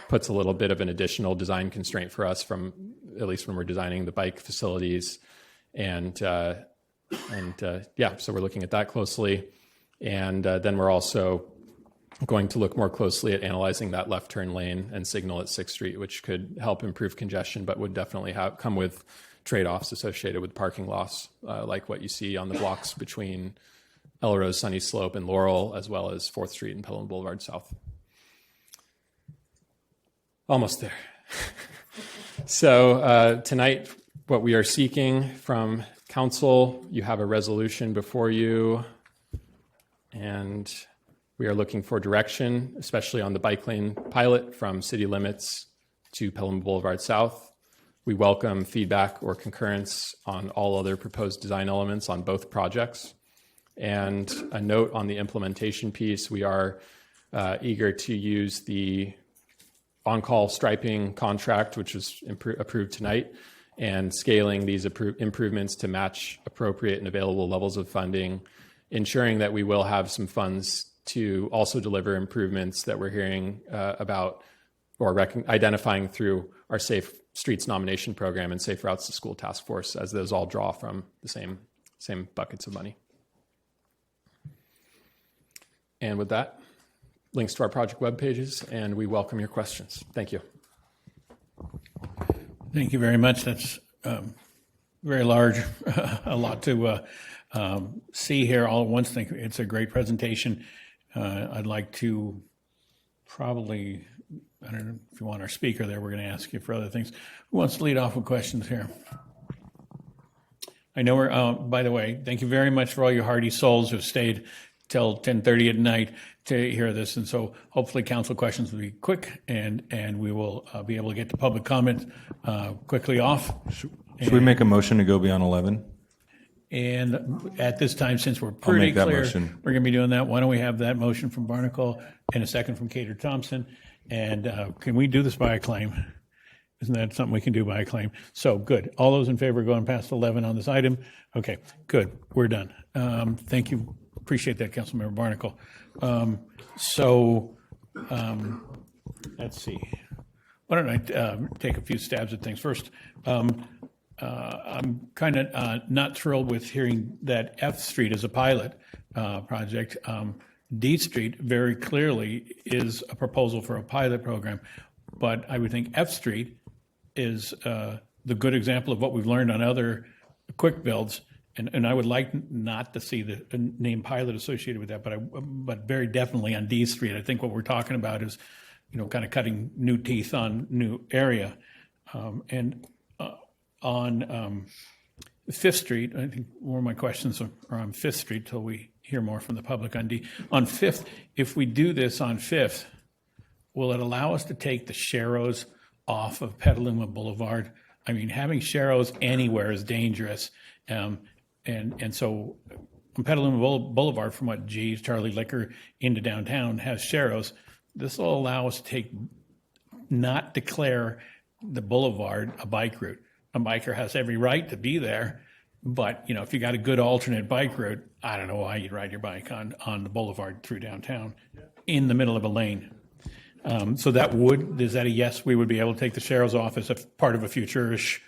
Puts a little bit of an additional design constraint for us at least when we're designing the bike facilities. So we're looking at that closely. And then we're also going to look more closely at analyzing that left turn lane and signal at 6th Street, which could help improve congestion, but would definitely come with trade-offs associated with parking loss, like what you see on the blocks between Elrose, Sunny Slope, and Laurel, as well as 4th Street and Petaluma Boulevard South. Almost there. So tonight, what we are seeking from council, you have a resolution before you, and we are looking for direction, especially on the bike lane pilot from city limits to Petaluma Boulevard South. We welcome feedback or concurrence on all other proposed design elements on both projects. And a note on the implementation piece, we are eager to use the on-call striping contract, which was approved tonight, and scaling these improvements to match appropriate and available levels of funding, ensuring that we will have some funds to also deliver improvements that we're hearing about or identifying through our Safe Streets nomination program and Safe Routes to School Task Force, as those all draw from the same buckets of money. And with that, links to our project web pages, and we welcome your questions. Thank you. Thank you very much. That's very large, a lot to see here all at once. I think it's a great presentation. I'd like to probably, I don't know if you want our speaker there, we're going to ask you for other things. Who wants to lead off with questions here? I know we're, by the way, thank you very much for all your hardy souls who've stayed till 10:30 at night to hear this. And so hopefully council questions will be quick and we will be able to get to public comment quickly off. Should we make a motion to go beyond 11? And at this time, since we're pretty make that clear, motion. we're going to be doing that. Why don't we have that motion from Barnacle and a second from Cater Thompson? And can we do this by acclaim? Isn't that something we can do by acclaim? So good. All those in favor of going past 11 on this item? Okay, good. We're done. Thank you. Appreciate that, Councilmember Barnacle. Let's see. Why don't I take a few stabs at things first? I'm kind of not thrilled with hearing that F Street is a pilot project. D Street very clearly is a proposal for a pilot program, but I would think F Street is the good example of what we've learned on other quick builds. And I would like not to see the name pilot associated with that, but very definitely on D Street. I think what we're talking about is, kind of cutting new teeth on new area. And on Fifth Street, I think more of my questions are on Fifth Street till we hear more from the public on D. On Fifth, if we do this on Fifth, will it allow us to take the Sharrows off of Petaluma Boulevard? I mean, having Sharrows anywhere is dangerous. And so on Petaluma Boulevard, from what G's, Charlie Liquor into downtown has Sharrows, this will allow us to not declare the boulevard a bike route. A biker has every right to be there, but if you got a good alternate bike route, I don't know why you'd ride your bike on the boulevard through downtown in the middle of a lane. So is that a yes? We would be able to take the Sharrows off as a part of a future-ish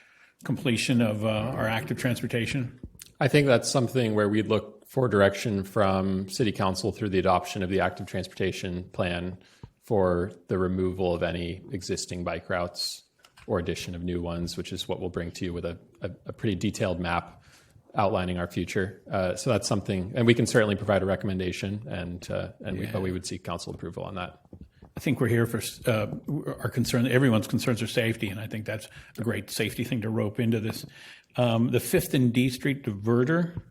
completion of our active transportation? I think that's something where we'd look for direction from City Council through the adoption of the active transportation plan for the removal of any existing bike routes or addition of new ones, which is what we'll bring to you with a pretty detailed map outlining our future. So that's something, and we can certainly provide a recommendation, but we would seek council approval on that. I think we're here for our concern. Everyone's concerns are safety, and I think that's a great safety thing to rope into this. The Fifth and D Street diverter,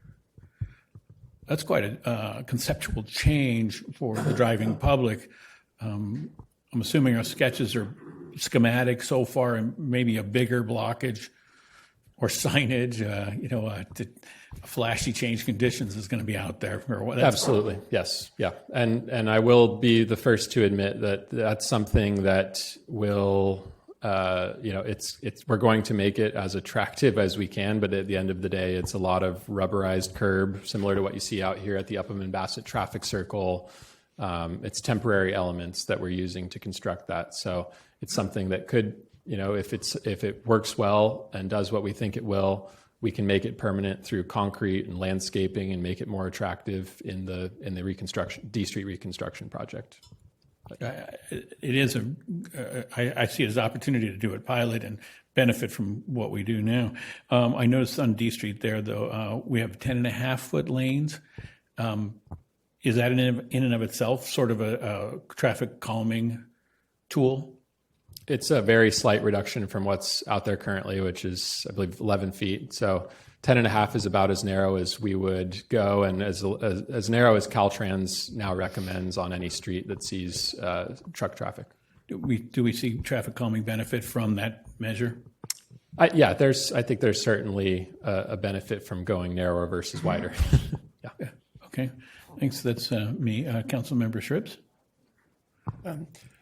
that's quite a conceptual change for the driving public. I'm assuming our sketches are schematic so far, and maybe a bigger blockage or signage, flashy change conditions is going to be out there or whatever. Absolutely. Yes. Yeah. And I will be the first to admit that that's something that will, we're going to make it as attractive as we can, but at the end of the day, it's a lot of rubberized curb, similar to what you see out here at the Upham and Bassett traffic circle. It's temporary elements that we're using to construct that. So it's something that could, if it works well and does what we think it will, we can make it permanent through concrete and landscaping and make it more attractive in the reconstruction, D Street reconstruction project. It is I see it as an opportunity to do it pilot and benefit from what we do now. I noticed on D Street there, though, we have 10.5-foot lanes. Is that in and of itself sort of a traffic calming tool? It's a very slight reduction from what's out there currently, which is, I believe, 11 feet. So 10.5 is about as narrow as we would go, and as narrow as Caltrans now recommends on any street that sees truck traffic. Do we see traffic calming benefit from that measure? I think there's certainly a benefit from going narrower versus wider. Yeah. Okay. Thanks. That's me. Councilmember Shribs?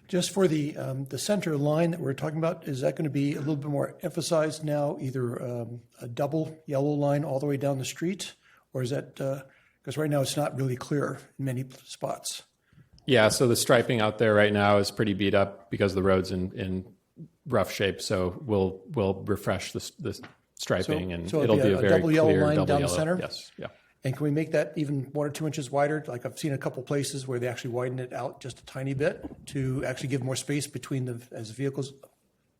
Just for the center line that we're talking about, is that going to be a little bit more emphasized now, either a double yellow line all the way down the street, or is that, because right now it's not really clear in many spots? Yeah, so the striping out there right now is pretty beat up because the road's in rough shape. So we'll refresh the striping, so it'll be a very double yellow clear line double down yellow. the center? Yes, yeah. And can we make that even 1 or 2 inches wider? Like I've seen a couple places where they actually widen it out just a tiny bit to actually give more space between the vehicles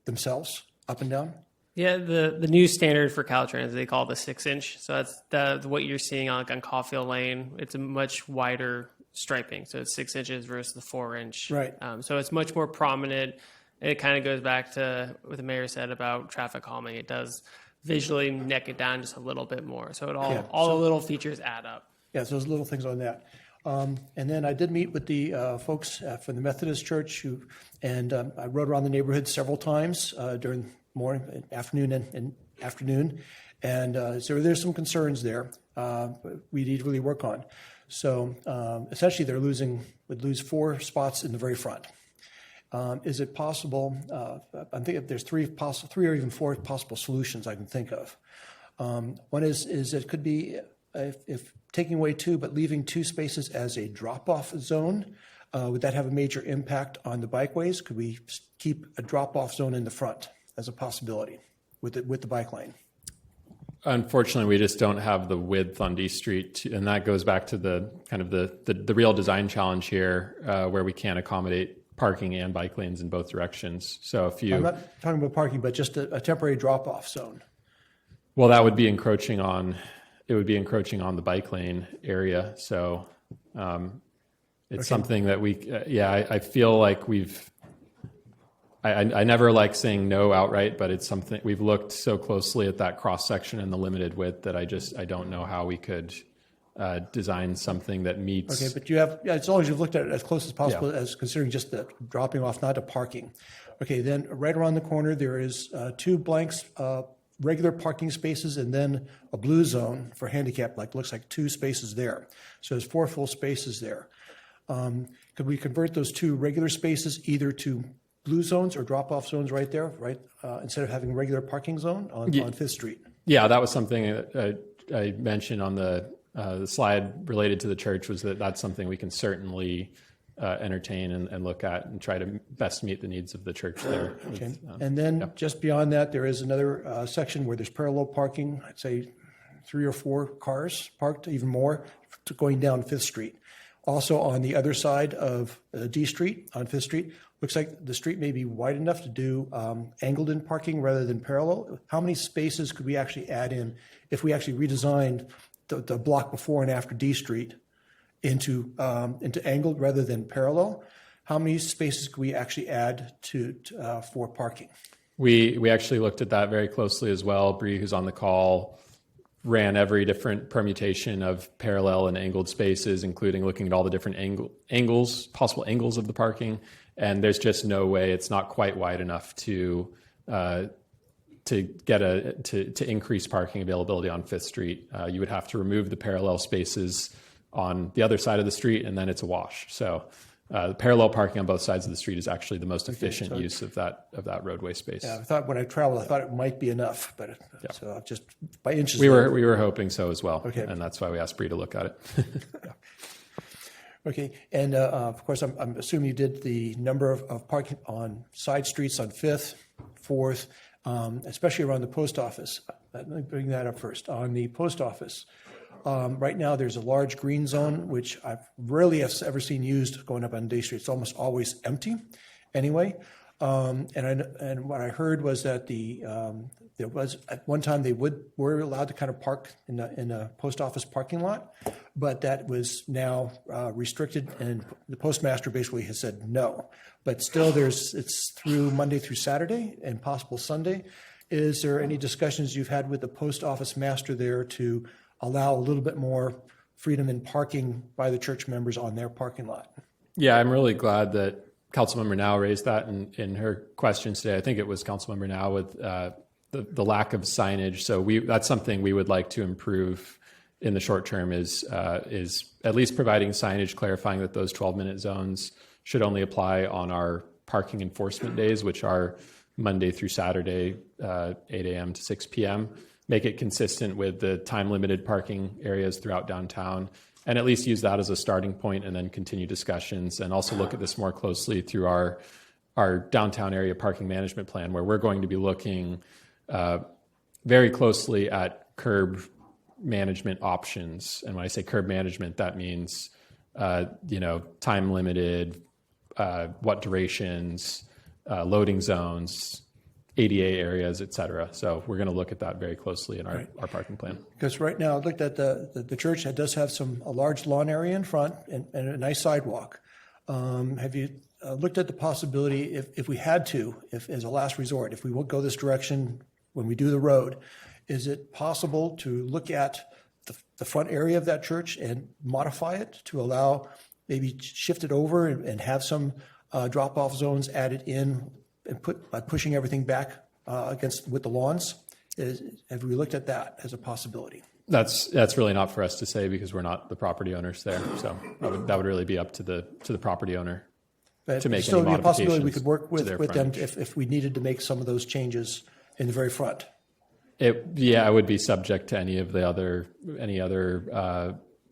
themselves up and down. Yeah, the new standard for Caltrans, they call it the 6-inch. So that's what you're seeing on Caulfield Lane. It's a much wider striping. So it's 6 inches versus the 4-inch. Right. So it's much more prominent. And it kind of goes back to what the mayor said about traffic calming. It does visually neck it down just a little bit more. So all the little features add up. Yeah, so those little things on that. And then I did meet with the folks from the Methodist Church, and I rode around the neighborhood several times during morning, afternoon, and so there's some concerns there we need to really work on. So essentially, would lose 4 spots in the very front. Is it possible? I think there's 3 or even 4 possible solutions I can think of. One is it could be if taking away 2 but leaving 2 spaces as a drop-off zone. Would that have a major impact on the bikeways? Could we keep a drop-off zone in the front as a possibility with the bike lane? Unfortunately, we just don't have the width on D Street, and that goes back to the kind of the real design challenge here, where we can't accommodate parking and bike lanes in both directions. So I'm not talking about parking, but just a temporary drop-off zone. Well, that would be encroaching on the bike lane area. So it's something that I feel like I never like saying no outright, but it's something we've looked so closely at that cross section and the limited width that I don't know how we could design something that meets. Okay, but as long as you've looked at it as close as possible as considering just the dropping off, not the parking. Okay, then right around the corner there is 2 blanks, regular parking spaces, and then a blue zone for handicap, looks like 2 spaces there. So there's 4 full spaces there. Could we convert those 2 regular spaces either to blue zones or drop-off zones right there, instead of having a regular parking zone on 5th Street? Yeah, that was something I mentioned on the slide related to the church, was that's something we can certainly entertain and look at and try to best meet the needs of the church there. Okay. And then just beyond that, there is another section where there's parallel parking, I'd say 3 or 4 cars parked, even more, going down 5th Street. Also on the other side of D Street, on 5th Street, looks like the street may be wide enough to do angled-in parking rather than parallel. How many spaces could we actually add in if we actually redesigned the block before and after D Street into angled rather than parallel? How many spaces could we actually add for parking? We actually looked at that very closely as well. Bree, who's on the call, ran every different permutation of parallel and angled spaces, including looking at all the different possible angles of the parking. And there's just no way, it's not quite wide enough to increase parking availability on 5th Street. You would have to remove the parallel spaces on the other side of the street, and then it's a wash. So parallel parking on both sides of the street is actually the most efficient use of that roadway space. Yeah, I thought when I traveled, I thought it might be enough, but so just by inches. We were hoping so as well. Okay. And that's why we asked Bree to look at it. Okay, and of course, I'm assuming you did the number of parking on side streets on 5th, 4th, especially around the post office. Let me bring that up first. On the post office, right now there's a large green zone, which I've rarely ever seen used going up on Day Street. It's almost always empty anyway. And what I heard was that there was at one time they were allowed to kind of park in a post office parking lot, but that was now restricted, and the postmaster basically has said no. But still, it's through Monday through Saturday and possible Sunday. Is there any discussions you've had with the post office master there to allow a little bit more freedom in parking by the church members on their parking lot? Yeah, I'm really glad that Councilmember Now raised that in her questions today. I think it was Councilmember Now with the lack of signage. So that's something we would like to improve in the short term is at least providing signage clarifying that those 12-minute zones should only apply on our parking enforcement days, which are Monday through Saturday, 8 a.m. to 6 p.m. Make it consistent with the time-limited parking areas throughout downtown, and at least use that as a starting point and then continue discussions, and also look at this more closely through our downtown area parking management plan, where we're going to be looking very closely at curb management options. And when I say curb management, that means time limited, what durations, loading zones, ADA areas, et cetera. So we're going to look at that very closely in our parking plan. Because right now, I looked at the church that does have a large lawn area in front and a nice sidewalk. Have you looked at the possibility, if we had to, if as a last resort, if we will go this direction when we do the road, is it possible to look at the front area of that church and modify it to allow, maybe shift it over and have some drop-off zones added in and by pushing everything back with the lawns? Have we looked at that as a possibility? That's really not for us to say because we're not the property owners there. So that would really be up to the property owner to make any modifications. Still be a possibility we could work with them frontage. if we needed to make some of those changes in the very front. It would be subject to any other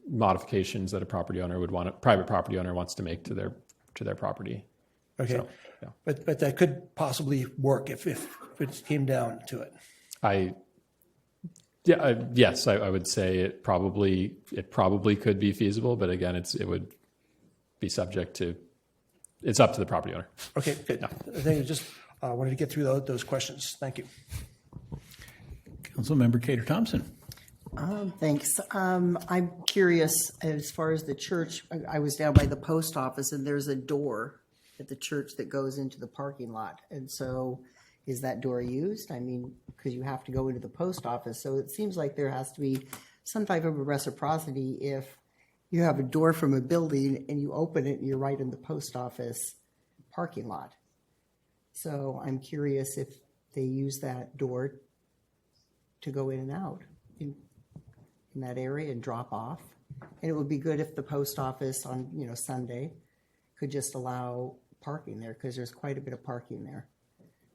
modifications that a private property owner wants to make to their property. Okay, So, yeah. but that could possibly work if it came down to it. Yes, I would say it probably could be feasible, but again, it would be subject to. It's up to the property owner. Okay, good. Yeah. I think I just wanted to get through those questions. Thank you. Councilmember Cater Thompson. Thanks. I'm curious, as far as the church, I was down by the post office and there's a door at the church that goes into the parking lot. And so is that door used? I mean, because you have to go into the post office. So it seems like there has to be some type of a reciprocity if you have a door from a building and you open it and you're right in the post office parking lot. So I'm curious if they use that door to go in and out in that area and drop off. And it would be good if the post office on Sunday could just allow parking there, because there's quite a bit of parking there.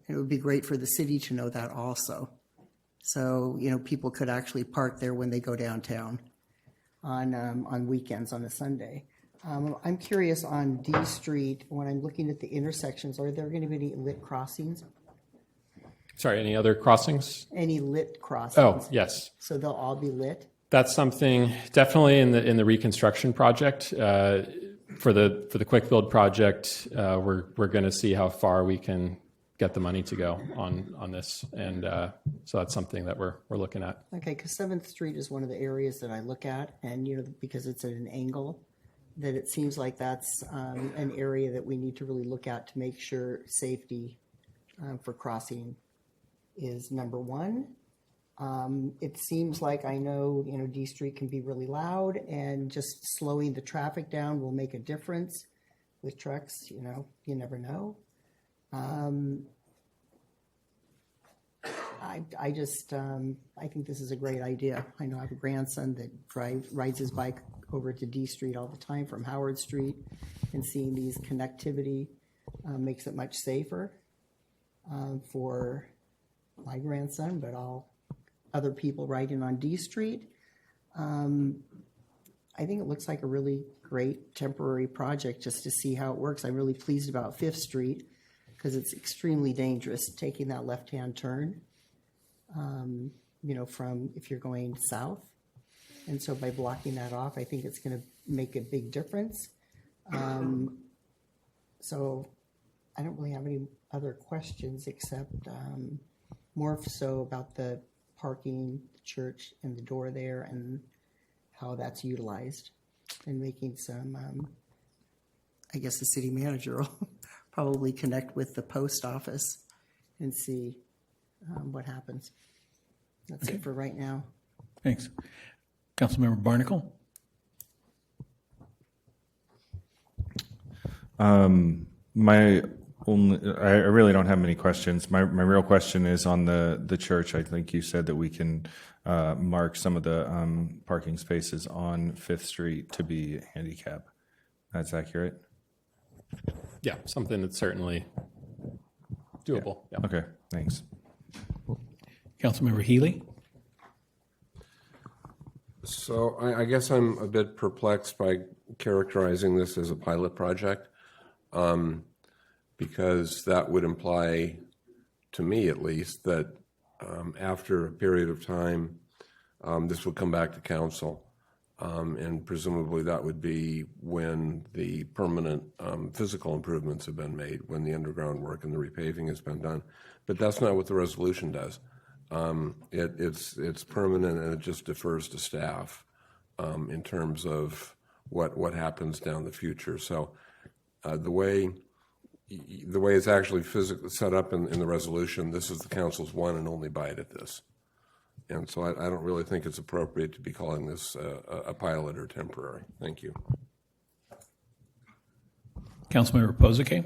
And it would be great for the city to know that also. So, people could actually park there when they go downtown on weekends on a Sunday. I'm curious on D Street, when I'm looking at the intersections, are there going to be any lit crossings? Sorry, any other crossings? Any lit crossings? Oh, yes. So they'll all be lit? That's something definitely in the reconstruction project. For the quick build project, we're going to see how far we can get the money to go on this, and so that's something that we're looking at. Okay, because 7th Street is one of the areas that I look at, and because it's at an angle, that it seems like that's an area that we need to really look at to make sure safety for crossing is number one. It seems like I know D Street can be really loud, and just slowing the traffic down will make a difference with trucks. You never know. I think this is a great idea. I know I have a grandson that rides his bike over to D Street all the time from Howard Street, and seeing these connectivity makes it much safer for my grandson, but all other people riding on D Street. I think it looks like a really great temporary project just to see how it works. I'm really pleased about 5th Street because it's extremely dangerous taking that left-hand turn, from if you're going south. And so by blocking that off, I think it's going to make a big difference. So I don't really have any other questions except more so about the parking, the church, and the door there, and how that's utilized, and making some. I guess the city manager will probably connect with the post office and see what happens. That's it for right now. Thanks. Councilmember Barnacle? I really don't have many questions. My real question is on the church. I think you said that we can mark some of the parking spaces on Fifth Street to be handicap. That's accurate? Yeah, something that's certainly doable. Yeah. Okay, thanks. Councilmember Healy? So I guess I'm a bit perplexed by characterizing this as a pilot project, because that would imply, to me at least, that after a period of time, this would come back to council. And presumably that would be when the permanent physical improvements have been made, when the underground work and the repaving has been done. But that's not what the resolution does. It's permanent, and it just defers to staff in terms of what happens down the future. So the way it's actually physically set up in the resolution, this is the council's one and only bite at this. And so I don't really think it's appropriate to be calling this a pilot or temporary. Thank you. Councilmember Pozike?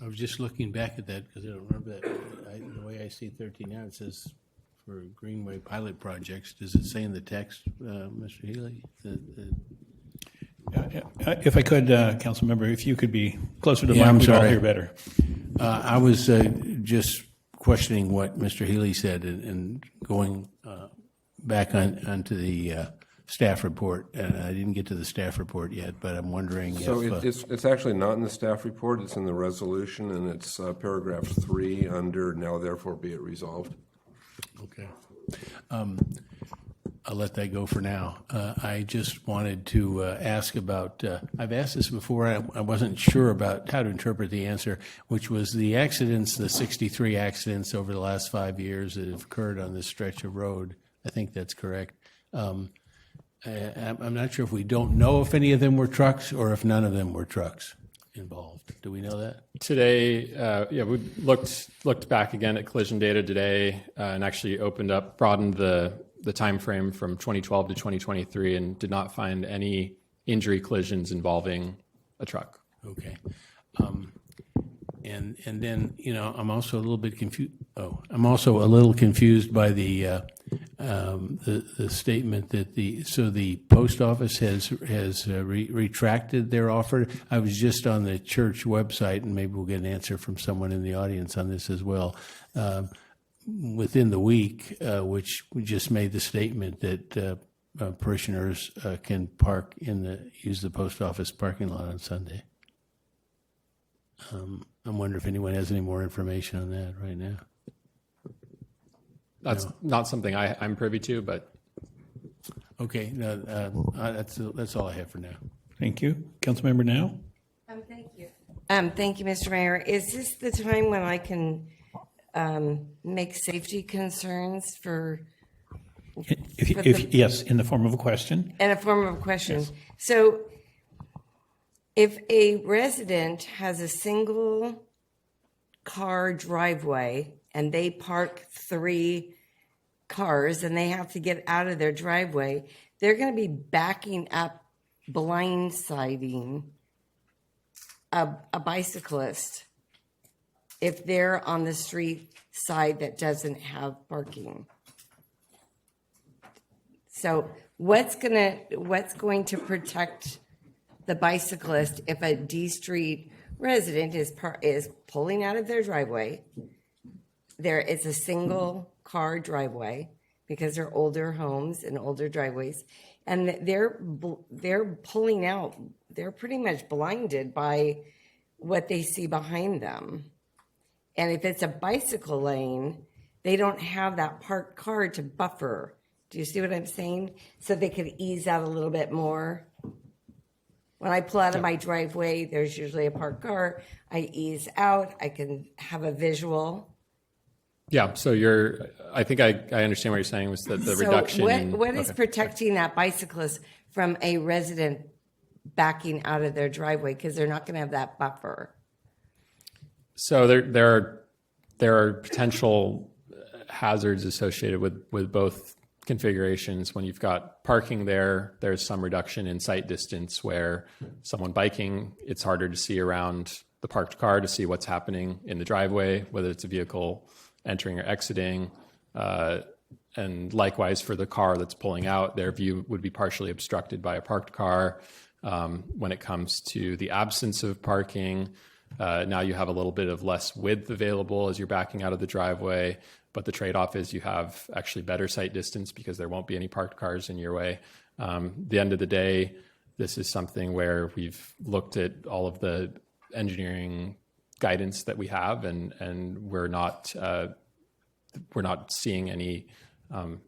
I was just looking back at that because I don't remember that. The way I see 13 now, it says for Greenway pilot projects. Does it say in the text, Mr. Healy? If I could, Councilmember, if you could be closer to the mic, I'm we'd all sorry. hear better. I was just questioning what Mr. Healy said and going back onto the staff report. I didn't get to the staff report yet, but I'm wondering So if... it's actually not in the staff report. It's in the resolution, and it's paragraph 3 under now therefore be it resolved. Okay. I'll let that go for now. I just wanted to ask about, I've asked this before, I wasn't sure about how to interpret the answer, which was the accidents, the 63 accidents over the last 5 years that have occurred on this stretch of road. I think that's correct. I'm not sure if we don't know if any of them were trucks or if none of them were trucks involved. Do we know that? Today, we looked back again at collision data today and actually broadened the time frame from 2012 to 2023 and did not find any injury collisions involving a truck. Okay. And then, I'm also a little bit confused. I'm also a little confused by the statement that the post office has retracted their offer. I was just on the church website, and maybe we'll get an answer from someone in the audience on this as well. Within the week, which we just made the statement that parishioners can use the post office parking lot on Sunday. I wonder if anyone has any more information on that right now. That's not something I'm privy to, but okay. No, that's all I have for now. Thank you, Councilmember Now. Thank you. Thank you, Mr. Mayor. Is this the time when I can make safety concerns for? Yes, in the form of a question. In a form of a question. Yes. So, if a resident has a single car driveway and they park 3 cars and they have to get out of their driveway, they're going to be backing up, blindsiding a bicyclist if they're on the street side that doesn't have parking. So what's going to protect the bicyclist if a D Street resident is pulling out of their driveway? There is a single car driveway because they're older homes and older driveways, and they're pulling out. They're pretty much blinded by what they see behind them. And if it's a bicycle lane, they don't have that parked car to buffer. Do you see what I'm saying? So they could ease out a little bit more. When I pull out of my driveway, there's usually a parked car. I ease out. I can have a visual. Yeah, so I think I understand what you're saying was that the So reduction. what is okay. protecting that bicyclist from a resident backing out of their driveway because they're not going to have that buffer? So there are potential hazards associated with both configurations. When you've got parking there's some reduction in sight distance where someone biking, it's harder to see around the parked car to see what's happening in the driveway, whether it's a vehicle entering or exiting. And likewise for the car that's pulling out, their view would be partially obstructed by a parked car. When it comes to the absence of parking, now you have a little bit of less width available as you're backing out of the driveway, but the trade-off is you have actually better sight distance because there won't be any parked cars in your way. The end of the day, this is something where we've looked at all of the engineering guidance that we have, and we're not seeing any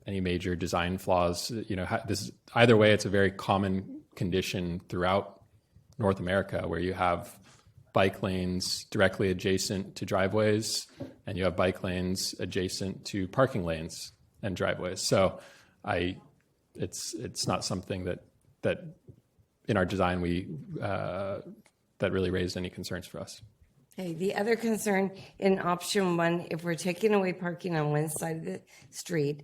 major design flaws. This either way, it's a very common condition throughout North America where you have bike lanes directly adjacent to driveways, and you have bike lanes adjacent to parking lanes and driveways. So it's not something that in our design that really raised any concerns for us. Okay, the other concern in option 1, if we're taking away parking on one side of the street,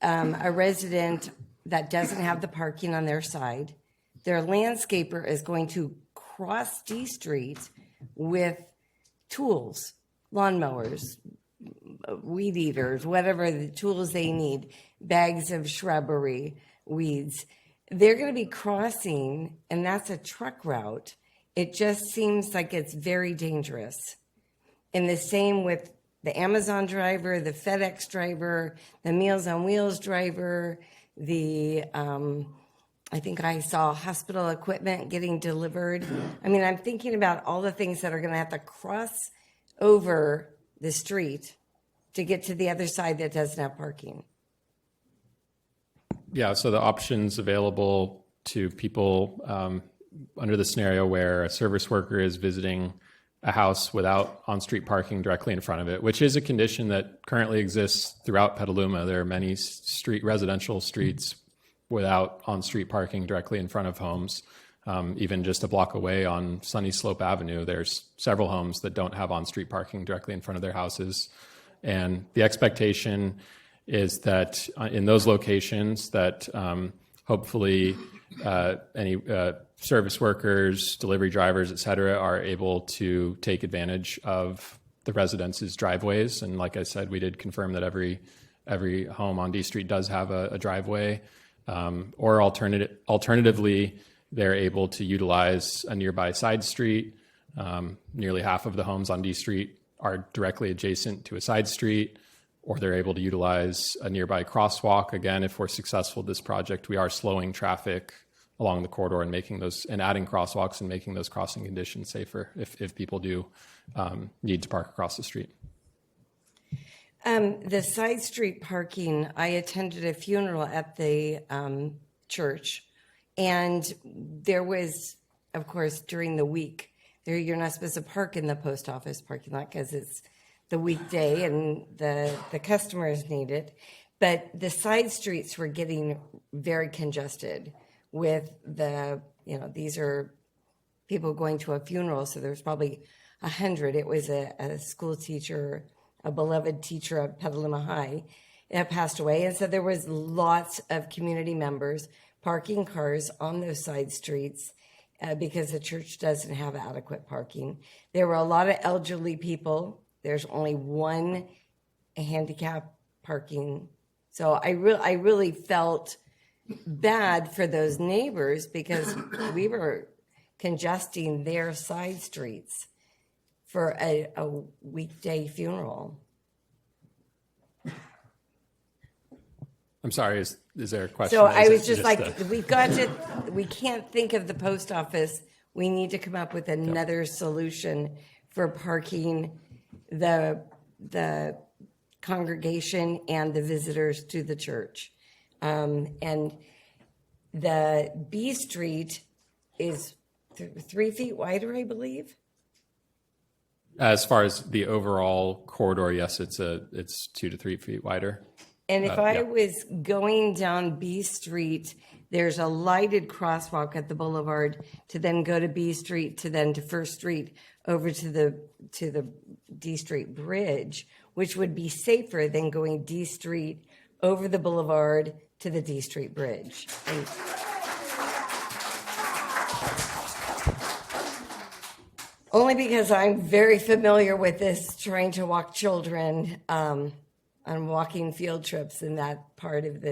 a resident that doesn't have the parking on their side, their landscaper is going to cross D Street with tools, lawnmowers, weed eaters, whatever the tools they need, bags of shrubbery, weeds. They're going to be crossing, and that's a truck route. It just seems like it's very dangerous. And the same with the Amazon driver, the FedEx driver, the Meals on Wheels driver, I think I saw hospital equipment getting delivered. I mean, I'm thinking about all the things that are going to have to cross over the street to get to the other side that doesn't have parking. Yeah, so the options available to people under the scenario where a service worker is visiting a house without on-street parking directly in front of it, which is a condition that currently exists throughout Petaluma. There are many residential streets without on-street parking directly in front of homes. Even just a block away on Sunny Slope Avenue, there's several homes that don't have on-street parking directly in front of their houses. And the expectation is that in those locations that hopefully any service workers, delivery drivers, et cetera, are able to take advantage of the residents' driveways. And like I said, we did confirm that every home on D Street does have a driveway. Or alternatively, they're able to utilize a nearby side street. Nearly half of the homes on D Street are directly adjacent to a side street, or they're able to utilize a nearby crosswalk. Again, if we're successful with this project, we are slowing traffic along the corridor and adding crosswalks and making those crossing conditions safer if people do need to park across the street. The side street parking, I attended a funeral at the church, and there was, of course, during the week, you're not supposed to park in the post office parking lot because it's the weekday and the customers need it. But the side streets were getting very congested with these are people going to a funeral, so there's probably 100. It was a school teacher, a beloved teacher at Petaluma High, that passed away. And so there was lots of community members parking cars on those side streets because the church doesn't have adequate parking. There were a lot of elderly people. There's only one handicap parking. So I really felt bad for those neighbors because we were congesting their side streets for a weekday funeral. I'm sorry, is there a question? So I was just like, we can't think of the post office. We need to come up with another solution for parking the congregation and the visitors to the church. And the B Street is 3 feet wider, I believe. As far as the overall corridor, yes, it's 2 to 3 feet wider. And if I yeah. was going down B Street, there's a lighted crosswalk at the boulevard to then go to B Street to then to First Street over to the D Street Bridge, which would be safer than going D Street over the boulevard to the D Street Bridge. Only because I'm very familiar with this, trying to walk children on walking field trips in that part of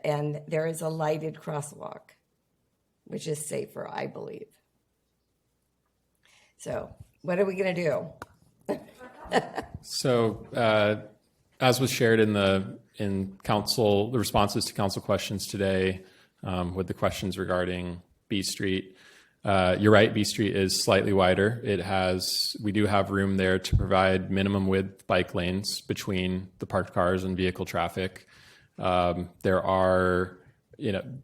and there is a lighted crosswalk, which is safer, I believe. So what are we going to do? So, as was shared in council, the responses to council questions today, with the questions regarding B Street, you're right. B Street is slightly wider. We do have room there to provide minimum width bike lanes between the parked cars and vehicle traffic. There are,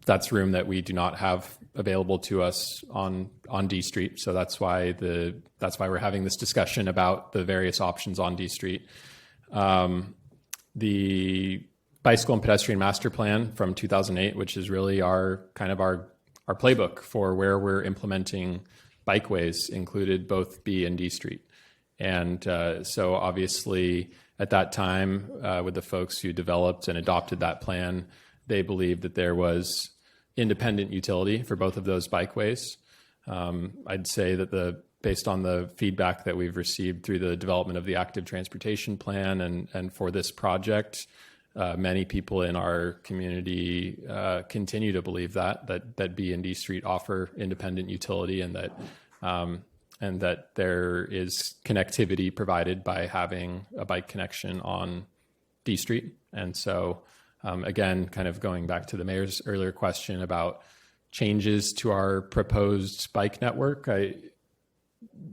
that's room that we do not have available to us on D Street. So that's why we're having this discussion about the various options on D Street. The bicycle and pedestrian master plan from 2008, which is really our playbook for where we're implementing bikeways, included both B and D Street. And so obviously at that time, with the folks who developed and adopted that plan, they believed that there was independent utility for both of those bikeways. I'd say that based on the feedback that we've received through the development of the active transportation plan and for this project, many people in our community continue to believe that B and D Street offer independent utility, and that there is connectivity provided by having a bike connection on D Street. And so, again, kind of going back to the mayor's earlier question about changes to our proposed bike network, I'm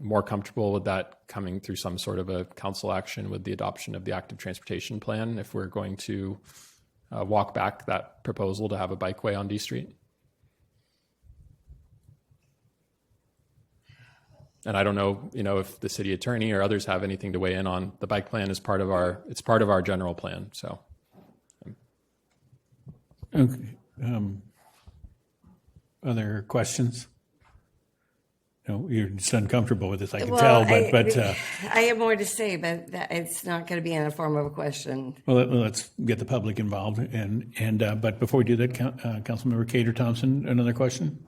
more comfortable with that coming through some sort of a council action with the adoption of the active transportation plan if we're going to walk back that proposal to have a bikeway on D Street. And I don't know, if the city attorney or others have anything to weigh in on the bike plan as part of our general plan. So, okay. Other questions? No, you're just uncomfortable with this, I can tell. But I have more to say, but it's not going to be in the form of a question. Well, let's get the public involved. But before we do that, Councilmember Cater Thompson, another question?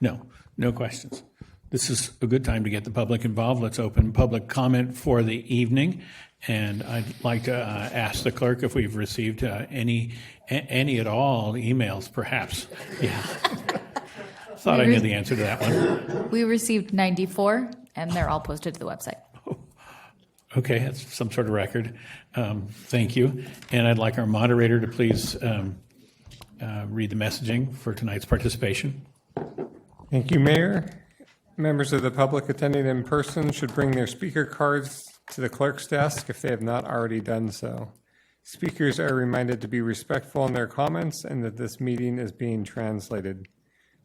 No questions. This is a good time to get the public involved. Let's open public comment for the evening. And I'd like to ask the clerk if we've received any at all emails, perhaps. Yeah. Thought I knew the answer to that one. We received 94, and they're all posted to the website. Okay, that's some sort of record. Thank you. And I'd like our moderator to please read the messaging for tonight's participation. Thank you, Mayor. Members of the public attending in person should bring their speaker cards to the clerk's desk if they have not already done so. Speakers are reminded to be respectful in their comments and that this meeting is being translated.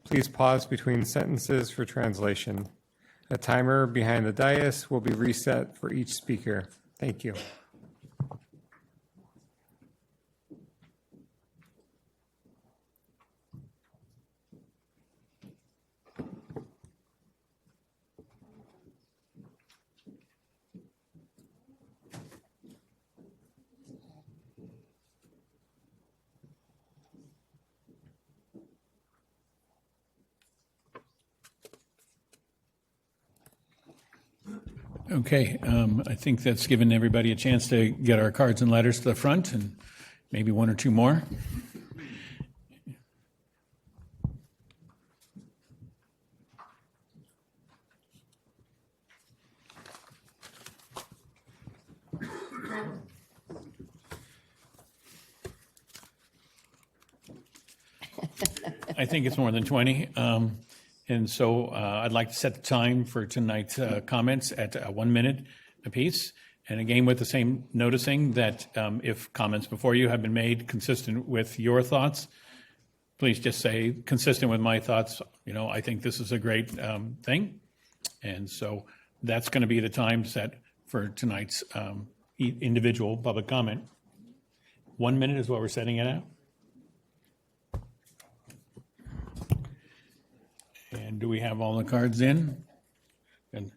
Please pause between sentences for translation. A timer behind the dais will be reset for each speaker. Thank you. Okay, I think that's given everybody a chance to get our cards and letters to the front, and maybe one or two more. I think it's more than 20. And so I'd like to set the time for tonight's comments at 1 minute apiece. And again, with the same noticing that if comments before you have been made consistent with your thoughts, please just say, consistent with my thoughts, I think this is a great thing. And so that's going to be the time set for tonight's individual public comment. 1 minute is what we're setting it at. And do we have all the cards in? And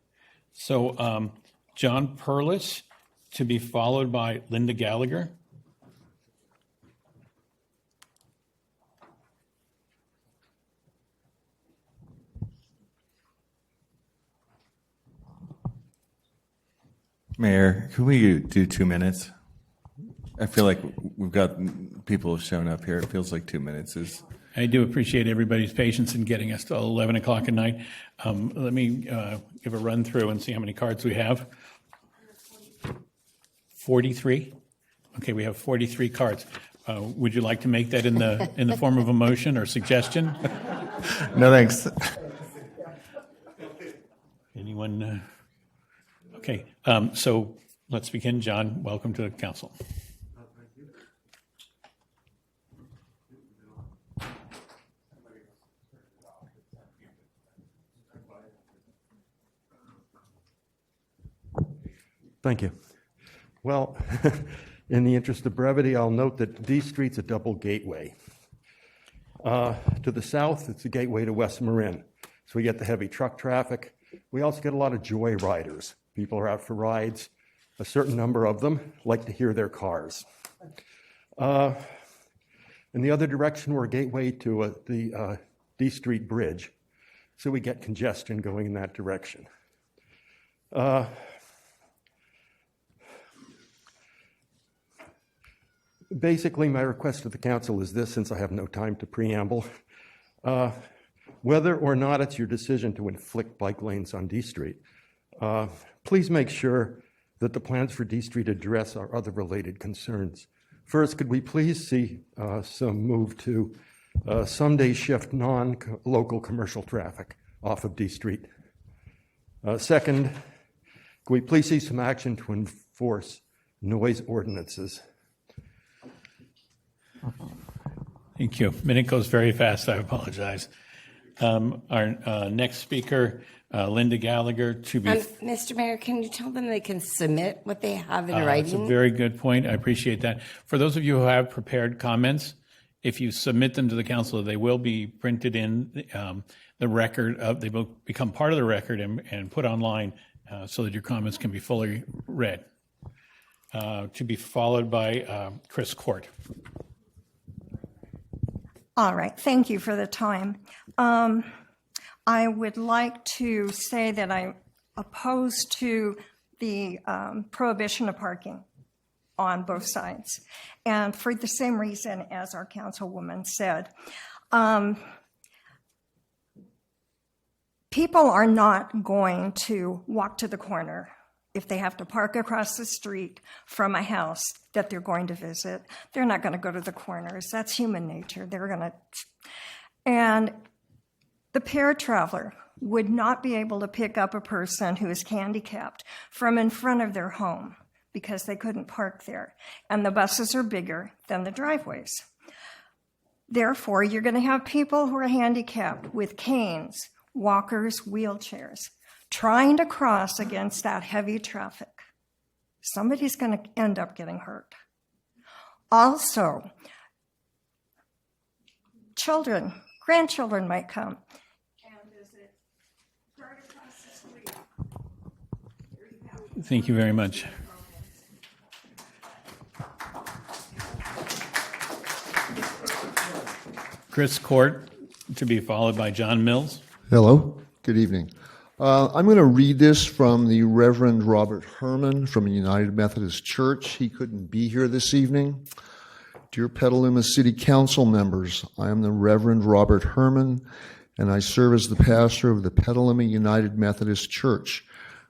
so John Perlis, to be followed by Linda Gallagher. Mayor, can we do 2 minutes? I feel like we've got people showing up here. It feels like 2 minutes is. I do appreciate everybody's patience in getting us to 11 o'clock at night. Let me give a run through and see how many cards we have. 43. Okay, we have 43 cards. Would you like to make that in the form of a motion or suggestion? No, thanks. Anyone? Okay, so let's begin. John, welcome to the council. Thank you. Well, in the interest of brevity, I'll note that D Street's a double gateway. To the south, it's a gateway to West Marin. So we get the heavy truck traffic. We also get a lot of joy riders. People are out for rides. A certain number of them like to hear their cars. In the other direction, we're a gateway to the D Street Bridge. So we get congestion going in that direction. Basically, my request to the council is this, since I have no time to preamble. Whether or not it's your decision to inflict bike lanes on D Street, please make sure that the plans for D Street address our other related concerns. First, could we please see some move to someday shift non-local commercial traffic off of D Street? Second, could we please see some action to enforce noise ordinances? Thank you. Minute goes very fast. I apologize. Our next speaker, Linda Gallagher, to be. Mr. Mayor, can you tell them they can submit what they have in writing? That's a very good point. I appreciate that. For those of you who have prepared comments, if you submit them to the council, they will be printed in the record. They will become part of the record and put online so that your comments can be fully read. To be followed by Chris Court. All right, thank you for the time. I would like to say that I'm opposed to the prohibition of parking on both sides, and for the same reason as our councilwoman said. People are not going to walk to the corner if they have to park across the street from a house that they're going to visit. They're not going to go to the corners. That's human nature. They're going to, and the paratraveler would not be able to pick up a person who is handicapped from in front of their home because they couldn't park there. And the buses are bigger than the driveways. Therefore, you're going to have people who are handicapped with canes, walkers, wheelchairs, trying to cross against that heavy traffic. Somebody's going to end up getting hurt. Also, children, grandchildren might come and visit right across the street. Thank you very much. Chris Court, to be followed by John Mills. Hello, good evening. I'm going to read this from the Reverend Robert Herman from the United Methodist Church. He couldn't be here this evening. Dear Petaluma City Council members, I am the Reverend Robert Herman, and I serve as the pastor of the Petaluma United Methodist Church.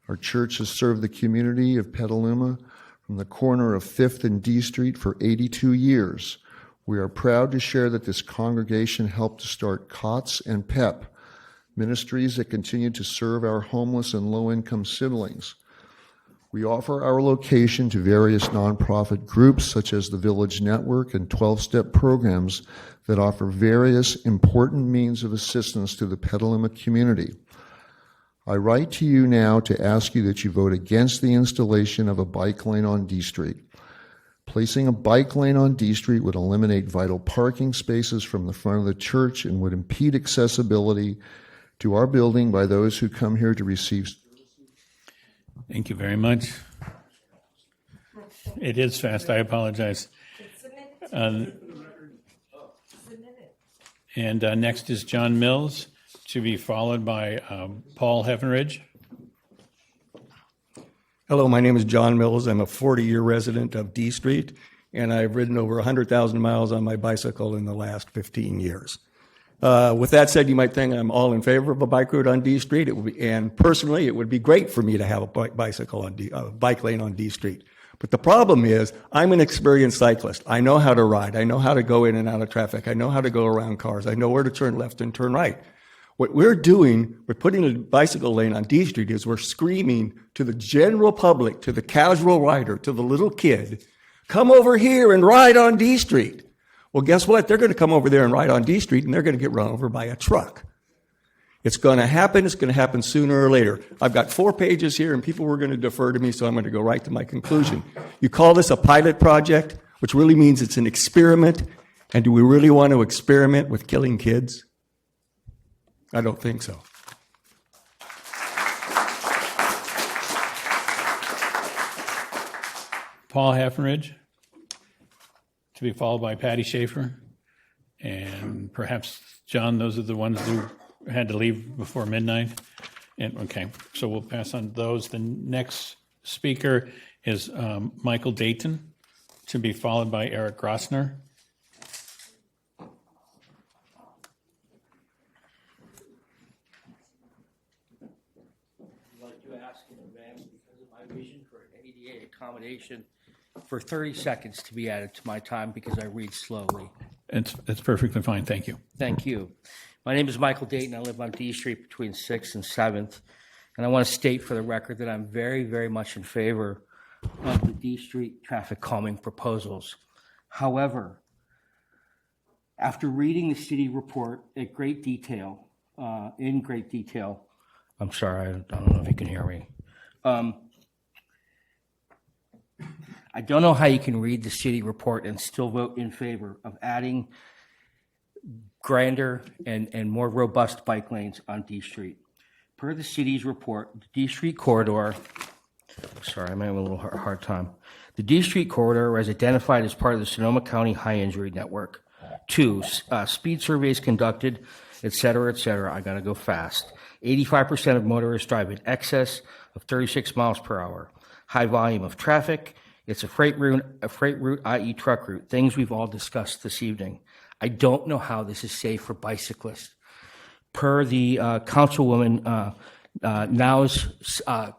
Our church has served the community of Petaluma from the corner of 5th and D Street for 82 years. We are proud to share that this congregation helped to start COTS and PEP, ministries that continue to serve our homeless and low-income siblings. We offer our location to various nonprofit groups such as the Village Network and 12-step programs that offer various important means of assistance to the Petaluma community. I write to you now to ask you that you vote against the installation of a bike lane on D Street. Placing a bike lane on D Street would eliminate vital parking spaces from the front of the church and would impede accessibility to our building by those who come here to receive. Thank you very much. It is fast. I apologize. And next is John Mills, to be followed by Paul Heffenridge. Hello, my name is John Mills. I'm a 40-year resident of D Street, and I've ridden over 100,000 miles on my bicycle in the last 15 years. With that said, you might think I'm all in favor of a bike route on D Street. It would be, and personally, it would be great for me to have a bike lane on D Street. But the problem is, I'm an experienced cyclist. I know how to ride. I know how to go in and out of traffic. I know how to go around cars. I know where to turn left and turn right. What we're doing with putting a bicycle lane on D Street is we're screaming to the general public, to the casual rider, to the little kid, come over here and ride on D Street. Well, guess what? They're going to come over there and ride on D Street, and they're going to get run over by a truck. It's going to happen. It's going to happen sooner or later. I've got 4 pages here, and people were going to defer to me, so I'm going to go right to my conclusion. You call this a pilot project, which really means it's an experiment. And do we really want to experiment with killing kids? I don't think so. Paul Heffenridge, to be followed by Patty Schaefer. And perhaps, John, those are the ones who had to leave before midnight. And okay, so we'll pass on those. The next speaker is Michael Dayton, to be followed by Eric Grossner. I'd like to ask in advance, because of my vision for an ADA accommodation, for 30 seconds to be added to my time because I read slowly. It's perfectly fine. Thank you. Thank you. My name is Michael Dayton. I live on D Street between 6th and 7th. And I want to state for the record that I'm very, very much in favor of the D Street traffic calming proposals. However, after reading the city report in great detail, I'm sorry, I don't know if you can hear me. I don't know how you can read the city report and still vote in favor of adding grander and more robust bike lanes on D Street. Per the city's report, the D Street corridor, sorry, I'm having a little hard time. The D Street corridor was identified as part of the Sonoma County High Injury Network. 2, speed surveys conducted, et cetera, et cetera. I gotta go fast. 85% of motorists drive in excess of 36 miles per hour. High volume of traffic. It's a freight route, i.e. truck route, things we've all discussed this evening. I don't know how this is safe for bicyclists. Per the Councilwoman Now's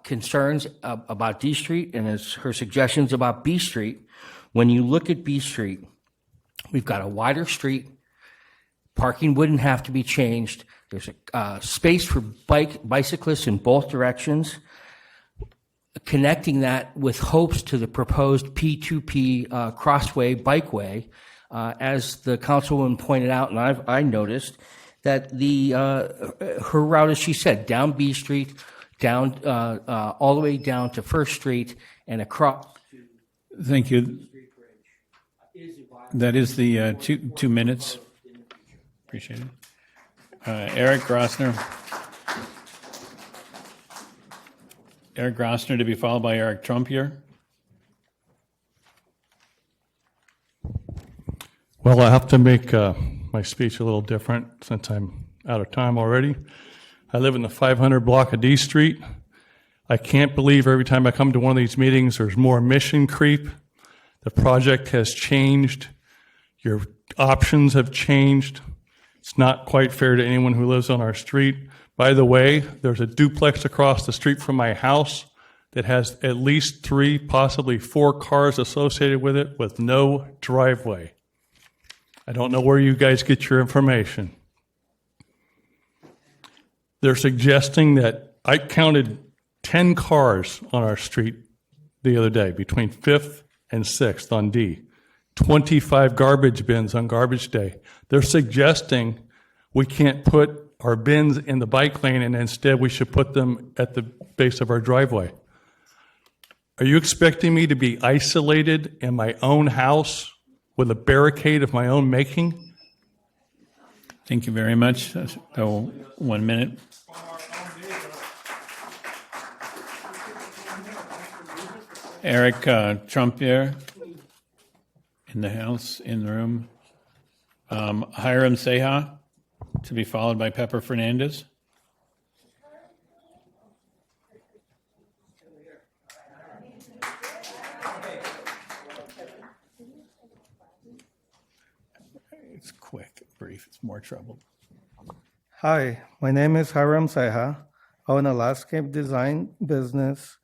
concerns about D Street and her suggestions about B Street, when you look at B Street, we've got a wider street. Parking wouldn't have to be changed. There's a space for bicyclists in both directions. Connecting that with hopes to the proposed P2P crossway bikeway, as the councilwoman pointed out, and I noticed that her route, as she said, down B Street, down all the way down to First Street and across. Thank you. That is the 2 minutes. Appreciate it. Eric Grossner. Eric Grossner, to be followed by Eric Trumpier. Well, I have to make my speech a little different since I'm out of time already. I live in the 500 block of D Street. I can't believe every time I come to one of these meetings, there's more mission creep. The project has changed. Your options have changed. It's not quite fair to anyone who lives on our street. By the way, there's a duplex across the street from my house that has at least 3, possibly 4 cars associated with it with no driveway. I don't know where you guys get your information. They're suggesting that I counted 10 cars on our street the other day between 5th and 6th on D. 25 garbage bins on garbage day. They're suggesting we can't put our bins in the bike lane and instead we should put them at the base of our driveway. Are you expecting me to be isolated in my own house with a barricade of my own making? Thank you very much. 1 minute. Eric Trumpier in the house, in the room. Hiram Seha, to be followed by Pepper Fernandez. It's quick, brief, it's more trouble. Hi, my name is Hiram Seha. I own a landscape design business.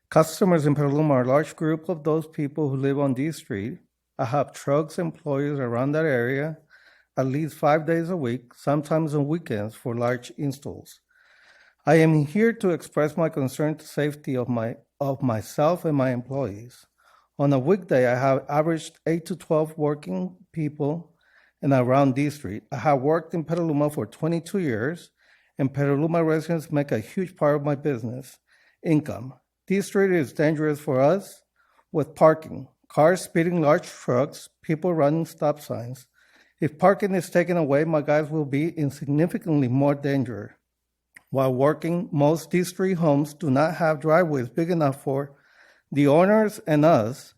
Customers in Petaluma are a large group of those people who live on D Street. I have trucks employees around that area at least 5 days a week, sometimes on weekends for large installs. I am here to express my concern to safety of myself and my employees. On a weekday, I have averaged 8 to 12 working people and around D Street. I have worked in Petaluma for 22 years, and Petaluma residents make a huge part of my business income. D Street is dangerous for us with parking, cars speeding, large trucks, people running stop signs. If parking is taken away, my guys will be in significantly more danger. While working, most D Street homes do not have driveways big enough for the owners and us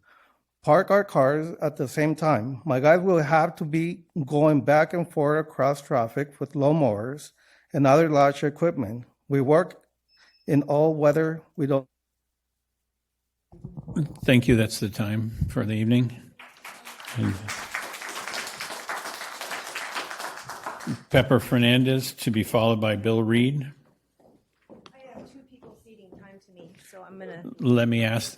park our cars at the same time. My guys will have to be going back and forth across traffic with lawnmowers and other large equipment. We work in all weather. We don't. Thank you. That's the time for the evening. And Pepper Fernandez, to be followed by Bill Reed. I have two people ceding time to me, so I'm going to. Let me ask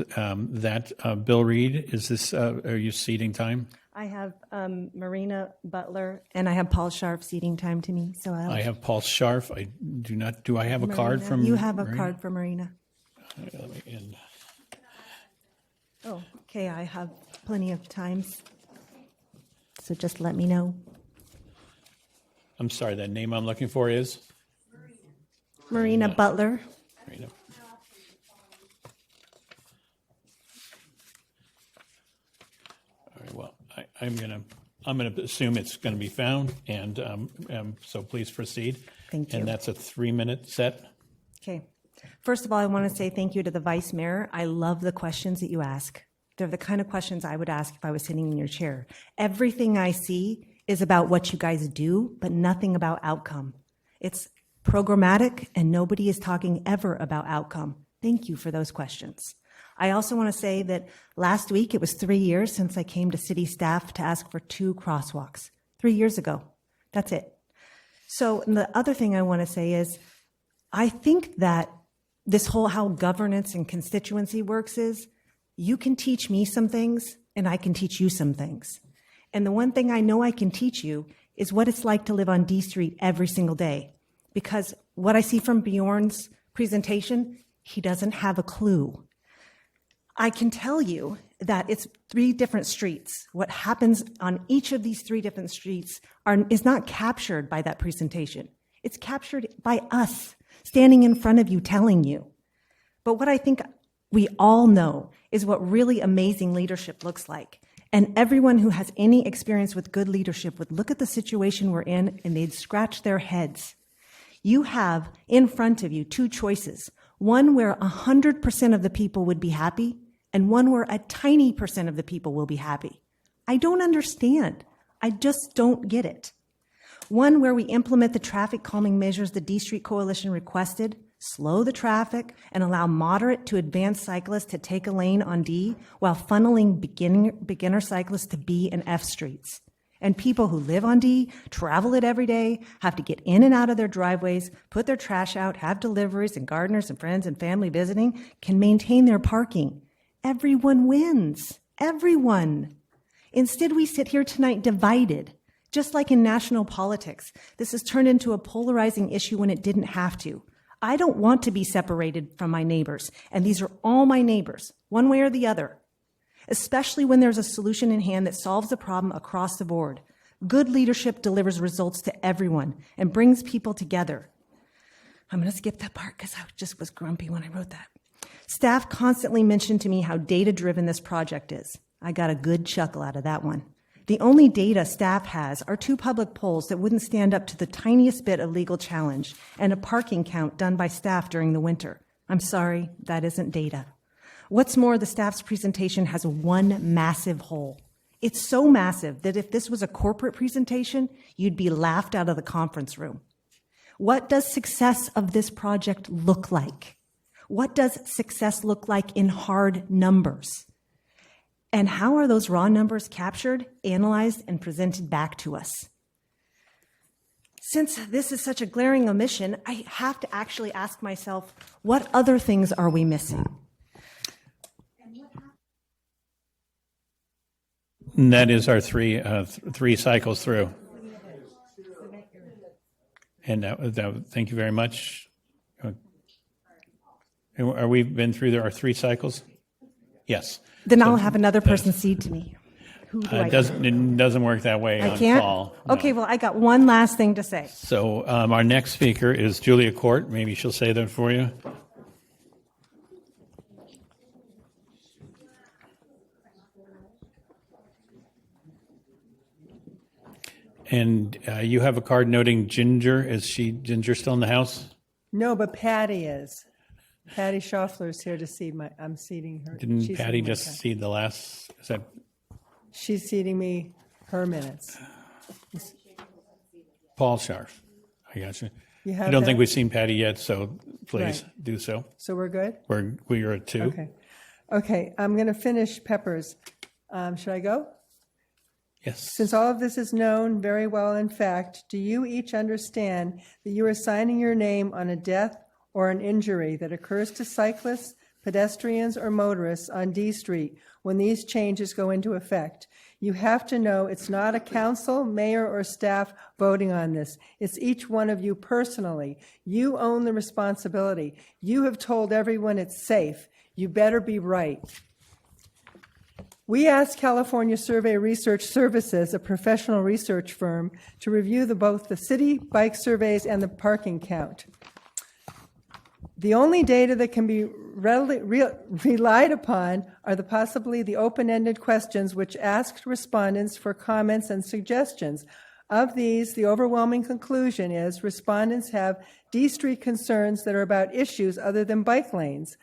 Bill Reed, is this, are you ceding time? I have Marina Butler and I have Paul Scharf ceding time to me, so I have Paul Scharf. I do not. Do I have a card Marina. from? You have a Marina? card for Marina. Let me end. Oh, okay. I have plenty of times, so just let me know. I'm sorry. That name I'm looking for is Marina Butler. Marina. All right. Well, I'm gonna assume it's going to be found, and so please proceed. Thank you. And that's a 3-minute set. Okay. First of all, I want to say thank you to the Vice Mayor. I love the questions that you ask. They're the kind of questions I would ask if I was sitting in your chair. Everything I see is about what you guys do, but nothing about outcome. It's programmatic, and nobody is talking ever about outcome. Thank you for those questions. I also want to say that last week, it was 3 years since I came to city staff to ask for 2 crosswalks. 3 years ago. That's it. So the other thing I want to say is, I think that this whole how governance and constituency works is, you can teach me some things, and I can teach you some things. And the one thing I know I can teach you is what it's like to live on D Street every single day. Because what I see from Bjorn's presentation, he doesn't have a clue. I can tell you that it's 3 different streets. What happens on each of these 3 different streets is not captured by that presentation. It's captured by us standing in front of you telling you. But what I think we all know is what really amazing leadership looks like. And everyone who has any experience with good leadership would look at the situation we're in and they'd scratch their heads. You have in front of you 2 choices. One where 100% of the people would be happy, and one where a tiny percent of the people will be happy. I don't understand. I just don't get it. One where we implement the traffic calming measures the D Street Coalition requested, slow the traffic, and allow moderate to advanced cyclists to take a lane on D while funneling beginner cyclists to B and F streets. And people who live on D, travel it every day, have to get in and out of their driveways, put their trash out, have deliveries, and gardeners and friends and family visiting can maintain their parking. Everyone wins. Everyone. Instead, we sit here tonight divided. Just like in national politics, this has turned into a polarizing issue when it didn't have to. I don't want to be separated from my neighbors, and these are all my neighbors, one way or the other, especially when there's a solution in hand that solves the problem across the board. Good leadership delivers results to everyone and brings people together. I'm going to skip that part because I just was grumpy when I wrote that. Staff constantly mentioned to me how data-driven this project is. I got a good chuckle out of that one. The only data staff has are 2 public polls that wouldn't stand up to the tiniest bit of legal challenge and a parking count done by staff during the winter. I'm sorry, that isn't data. What's more, the staff's presentation has one massive hole. It's so massive that if this was a corporate presentation, you'd be laughed out of the conference room. What does success of this project look like? What does success look like in hard numbers? And how are those raw numbers captured, analyzed, and presented back to us? Since this is such a glaring omission, I have to actually ask myself, what other things are we missing? And that is our three cycles through. And thank you very much. Are we been through our 3 cycles? Yes. Then I'll have another person cede to me. Who do I It doesn't work that way I on can't? fall. No. Okay, well, I got one last thing to say. So our next speaker is Julia Court. Maybe she'll say that for you. And you have a card noting Ginger. Is Ginger still in the house? No, but Patty is. Patty Schaffler is here to seed I'm seating her. Didn't She's Patty seeding just my time. see the last? Is that She's seeding me her minutes. Paul Scharf? I got you. You I have don't that? think we've seen Patty yet, so please Right. do so. So we're good? We are at 2. Okay. Okay, I'm going to finish Peppers. Should I go? Yes. Since all of this is known very well in fact, do you each understand that you are signing your name on a death or an injury that occurs to cyclists, pedestrians, or motorists on D Street when these changes go into effect? You have to know it's not a council, mayor, or staff voting on this. It's each one of you personally. You own the responsibility. You have told everyone it's safe. You better be right. We asked California Survey Research Services, a professional research firm, to review both the city bike surveys and the parking count. The only data that can be relied upon are possibly the open-ended questions which asked respondents for comments and suggestions. Of these, the overwhelming conclusion is respondents have D Street concerns that are about issues other than bike lanes.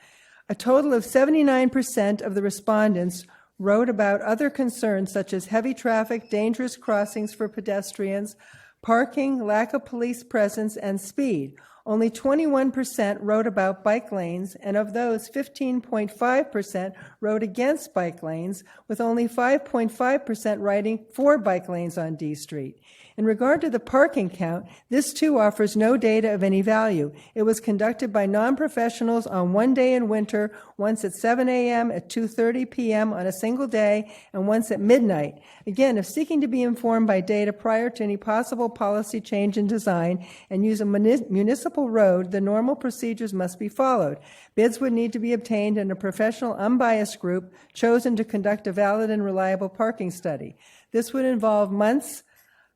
A total of 79% of the respondents wrote about other concerns such as heavy traffic, dangerous crossings for pedestrians, parking, lack of police presence, and speed. Only 21% wrote about bike lanes, and of those, 15.5% wrote against bike lanes, with only 5.5% writing for bike lanes on D Street. In regard to the parking count, this too offers no data of any value. It was conducted by non-professionals on one day in winter, once at 7 a.m., at 2:30 p.m. on a single day, and once at midnight. Again, if seeking to be informed by data prior to any possible policy change in design and use a municipal road, the normal procedures must be followed. Bids would need to be obtained and a professional, unbiased group chosen to conduct a valid and reliable parking study. This would involve months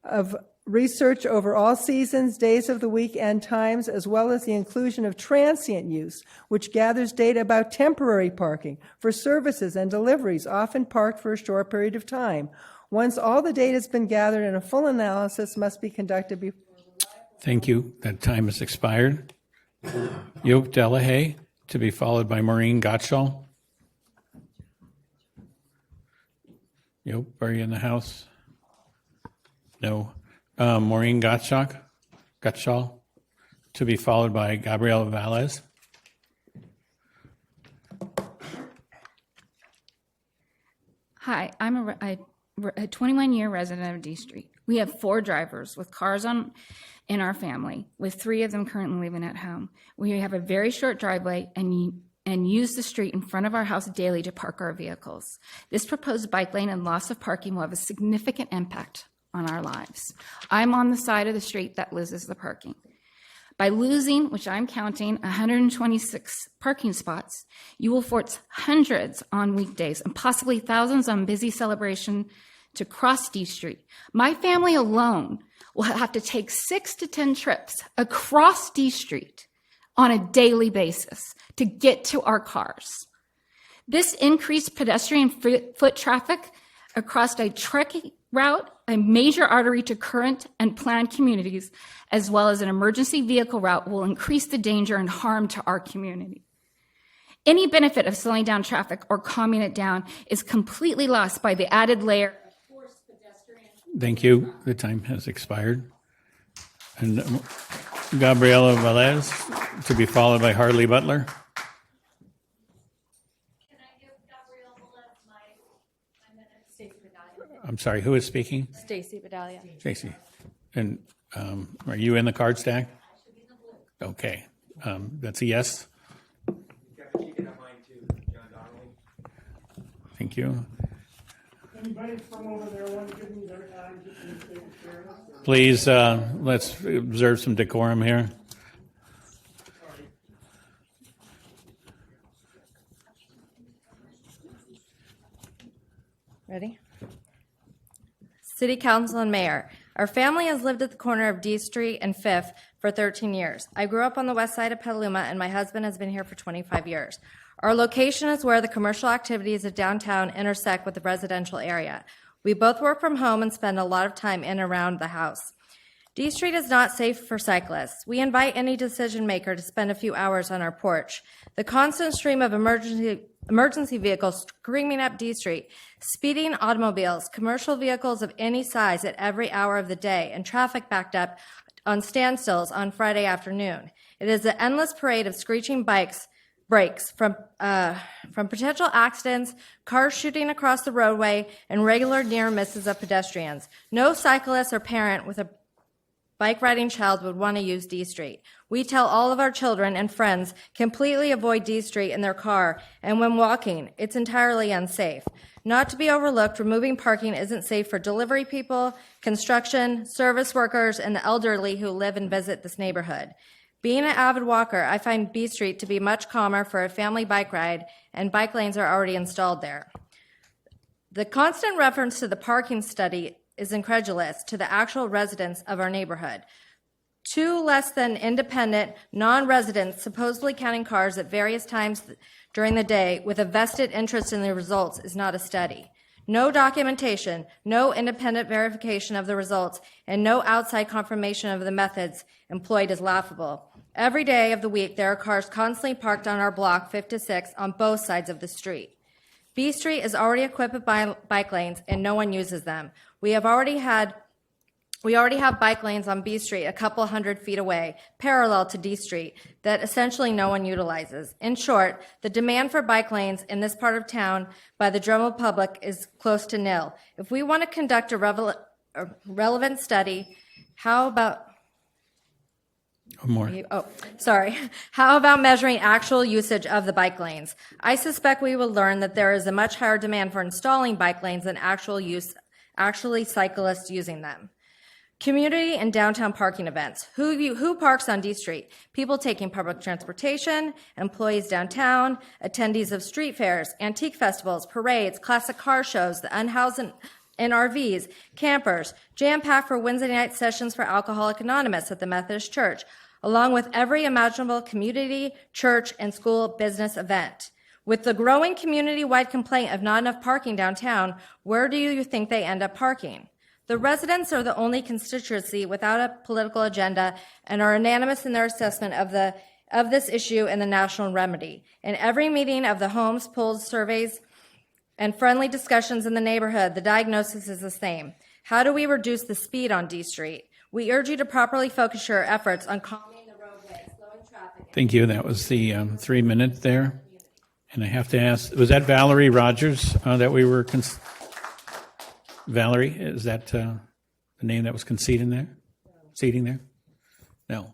of research over all seasons, days of the week, and times, as well as the inclusion of transient use, which gathers data about temporary parking for services and deliveries, often parked for a short period of time. Once all the data has been gathered and a full analysis must be conducted before. Thank you. That time has expired. Yoke Delahaye, to be followed by Maureen Gottschall. Yoke, are you in the house? No. Maureen Gottschall, to be followed by Gabriela Valles. Hi, I'm a 21-year resident of D Street. We have 4 drivers with cars in our family, with 3 of them currently living at home. We have a very short driveway and use the street in front of our house daily to park our vehicles. This proposed bike lane and loss of parking will have a significant impact on our lives. I'm on the side of the street that loses the parking. By losing, which I'm counting, 126 parking spots, you will force hundreds on weekdays and possibly thousands on busy celebration to cross D Street. My family alone will have to take 6 to 10 trips across D Street on a daily basis to get to our cars. This increased pedestrian foot traffic across a trekking route, a major artery to current and planned communities, as well as an emergency vehicle route, will increase the danger and harm to our community. Any benefit of slowing down traffic or calming it down is completely lost by the added layer of forced pedestrian. Thank you. The time has expired. And Gabriela Velez, to be followed by Harley Butler. I'm sorry, who is speaking? Stacy Bedalia. Stacy. And are you in the card stack? Okay. That's a yes. Thank you. Anybody from over there want to give me their time? Please, let's observe some decorum here. Ready? City Council and Mayor, our family has lived at the corner of D Street and 5th for 13 years. I grew up on the west side of Petaluma, and my husband has been here for 25 years. Our location is where the commercial activities of downtown intersect with the residential area. We both work from home and spend a lot of time in and around the house. D Street is not safe for cyclists. We invite any decision maker to spend a few hours on our porch. The constant stream of emergency vehicles screaming up D Street, speeding automobiles, commercial vehicles of any size at every hour of the day, and traffic backed up on standstills on Friday afternoon. It is an endless parade of screeching brakes from potential accidents, cars shooting across the roadway, and regular near misses of pedestrians. No cyclist or parent with a bike riding child would want to use D Street. We tell all of our children and friends completely avoid D Street in their car, and when walking, it's entirely unsafe. Not to be overlooked, removing parking isn't safe for delivery people, construction, service workers, and the elderly who live and visit this neighborhood. Being an avid walker, I find B Street to be much calmer for a family bike ride, and bike lanes are already installed there. The constant reference to the parking study is incredulous to the actual residents of our neighborhood. 2 less than independent, non-residents supposedly counting cars at various times during the day with a vested interest in the results is not a study. No documentation, no independent verification of the results, and no outside confirmation of the methods employed is laughable. Every day of the week, there are cars constantly parked on our block 5 to 6 on both sides of the street. B Street is already equipped with bike lanes, and no one uses them. We already have bike lanes on B Street a couple hundred feet away, parallel to D Street, that essentially no one utilizes. In short, the demand for bike lanes in this part of town by the general public is close to nil. If we want to conduct a relevant study, how about How about measuring actual usage of the bike lanes? I suspect we will learn that there is a much higher demand for installing bike lanes than actually cyclists using them. Community and downtown parking events. Who parks on D Street? People taking public transportation, employees downtown, attendees of street fairs, antique festivals, parades, classic car shows, the unhoused in RVs, campers, jam-packed for Wednesday night sessions for Alcoholics Anonymous at the Methodist Church, along with every imaginable community, church, and school business event. With the growing community-wide complaint of not enough parking downtown, where do you think they end up parking? The residents are the only constituency without a political agenda and are unanimous in their assessment of this issue and the national remedy. In every meeting of the homes, polls, surveys, and friendly discussions in the neighborhood, the diagnosis is the same. How do we reduce the speed on D Street? We urge you to properly focus your efforts on calming the roadway, slowing traffic. Thank you. That was the 3 minute there. And I have to ask, was that Valerie Rogers that we were... Valerie, is that the name that was conceding there? Seating there? No.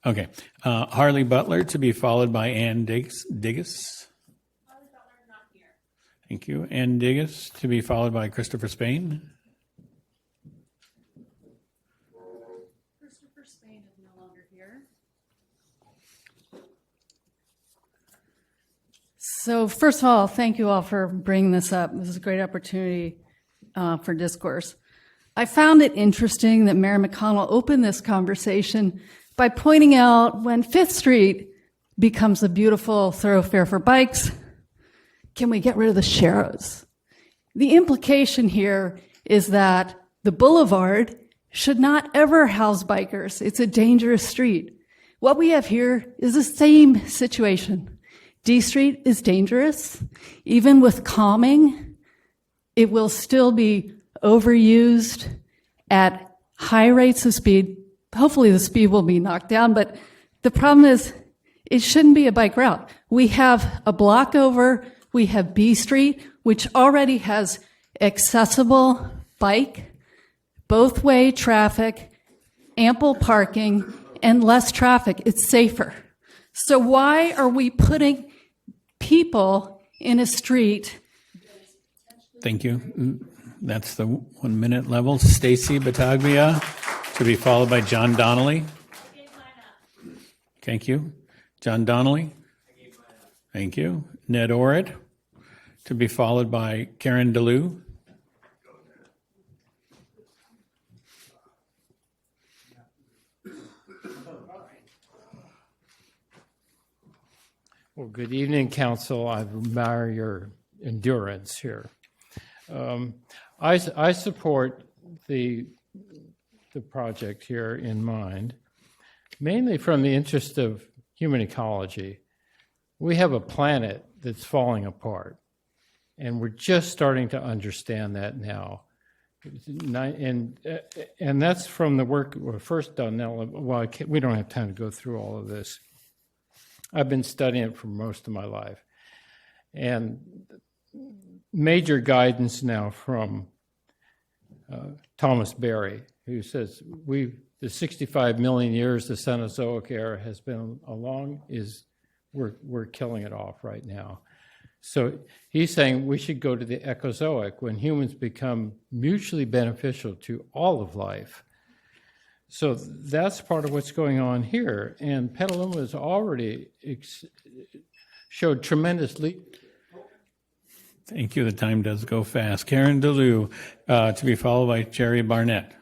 Okay. Harley Butler to be followed by Ann Digges. Harley Butler, not here. Thank you. Ann Digges to be followed by Christopher Spain. Christopher Spain is no longer here. So first of all, thank you all for bringing this up. This is a great opportunity for discourse. I found it interesting that Mayor McConnell opened this conversation by pointing out when 5th Street becomes a beautiful thoroughfare for bikes, can we get rid of the sharrows? The implication here is that the boulevard should not ever house bikers. It's a dangerous street. What we have here is the same situation. D Street is dangerous. Even with calming, it will still be overused at high rates of speed. Hopefully the speed will be knocked down, but the problem is it shouldn't be a bike route. We have a block over, we have B Street, which already has accessible bike, both-way traffic, ample parking, and less traffic. It's safer. So why are we putting people in a street? Thank you. That's the 1 minute level. Stacy Battaglia, to be followed by John Donnelly. Thank you. John Donnelly. Thank you. Ned Orrid, to be followed by Karen DeLue. Well, good evening, Council. I admire your endurance here. I support the project here in mind, mainly from the interest of human ecology. We have a planet that's falling apart, and we're just starting to understand that now. And that's from the work we first done. Now, well, we don't have time to go through all of this. I've been studying it for most of my life. And major guidance now from Thomas Berry, who says the 65 million years the Cenozoic era has been along we're killing it off right now. So he's saying we should go to the Ecozoic when humans become mutually beneficial to all of life. So that's part of what's going on here. And Petaluma has already showed tremendous leap. Thank you. The time does go fast. Karen DeLue, to be followed by Jerry Barnett.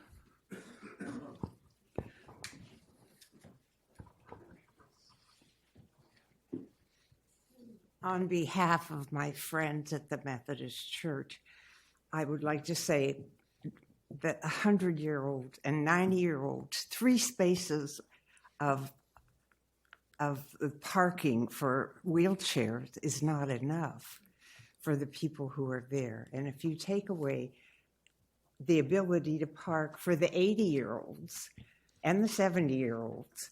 On behalf of my friends at the Methodist Church, I would like to say that 100-year-old and 90-year-olds, 3 spaces of parking for wheelchairs is not enough for the people who are there. And if you take away the ability to park for the 80-year-olds and the 70-year-olds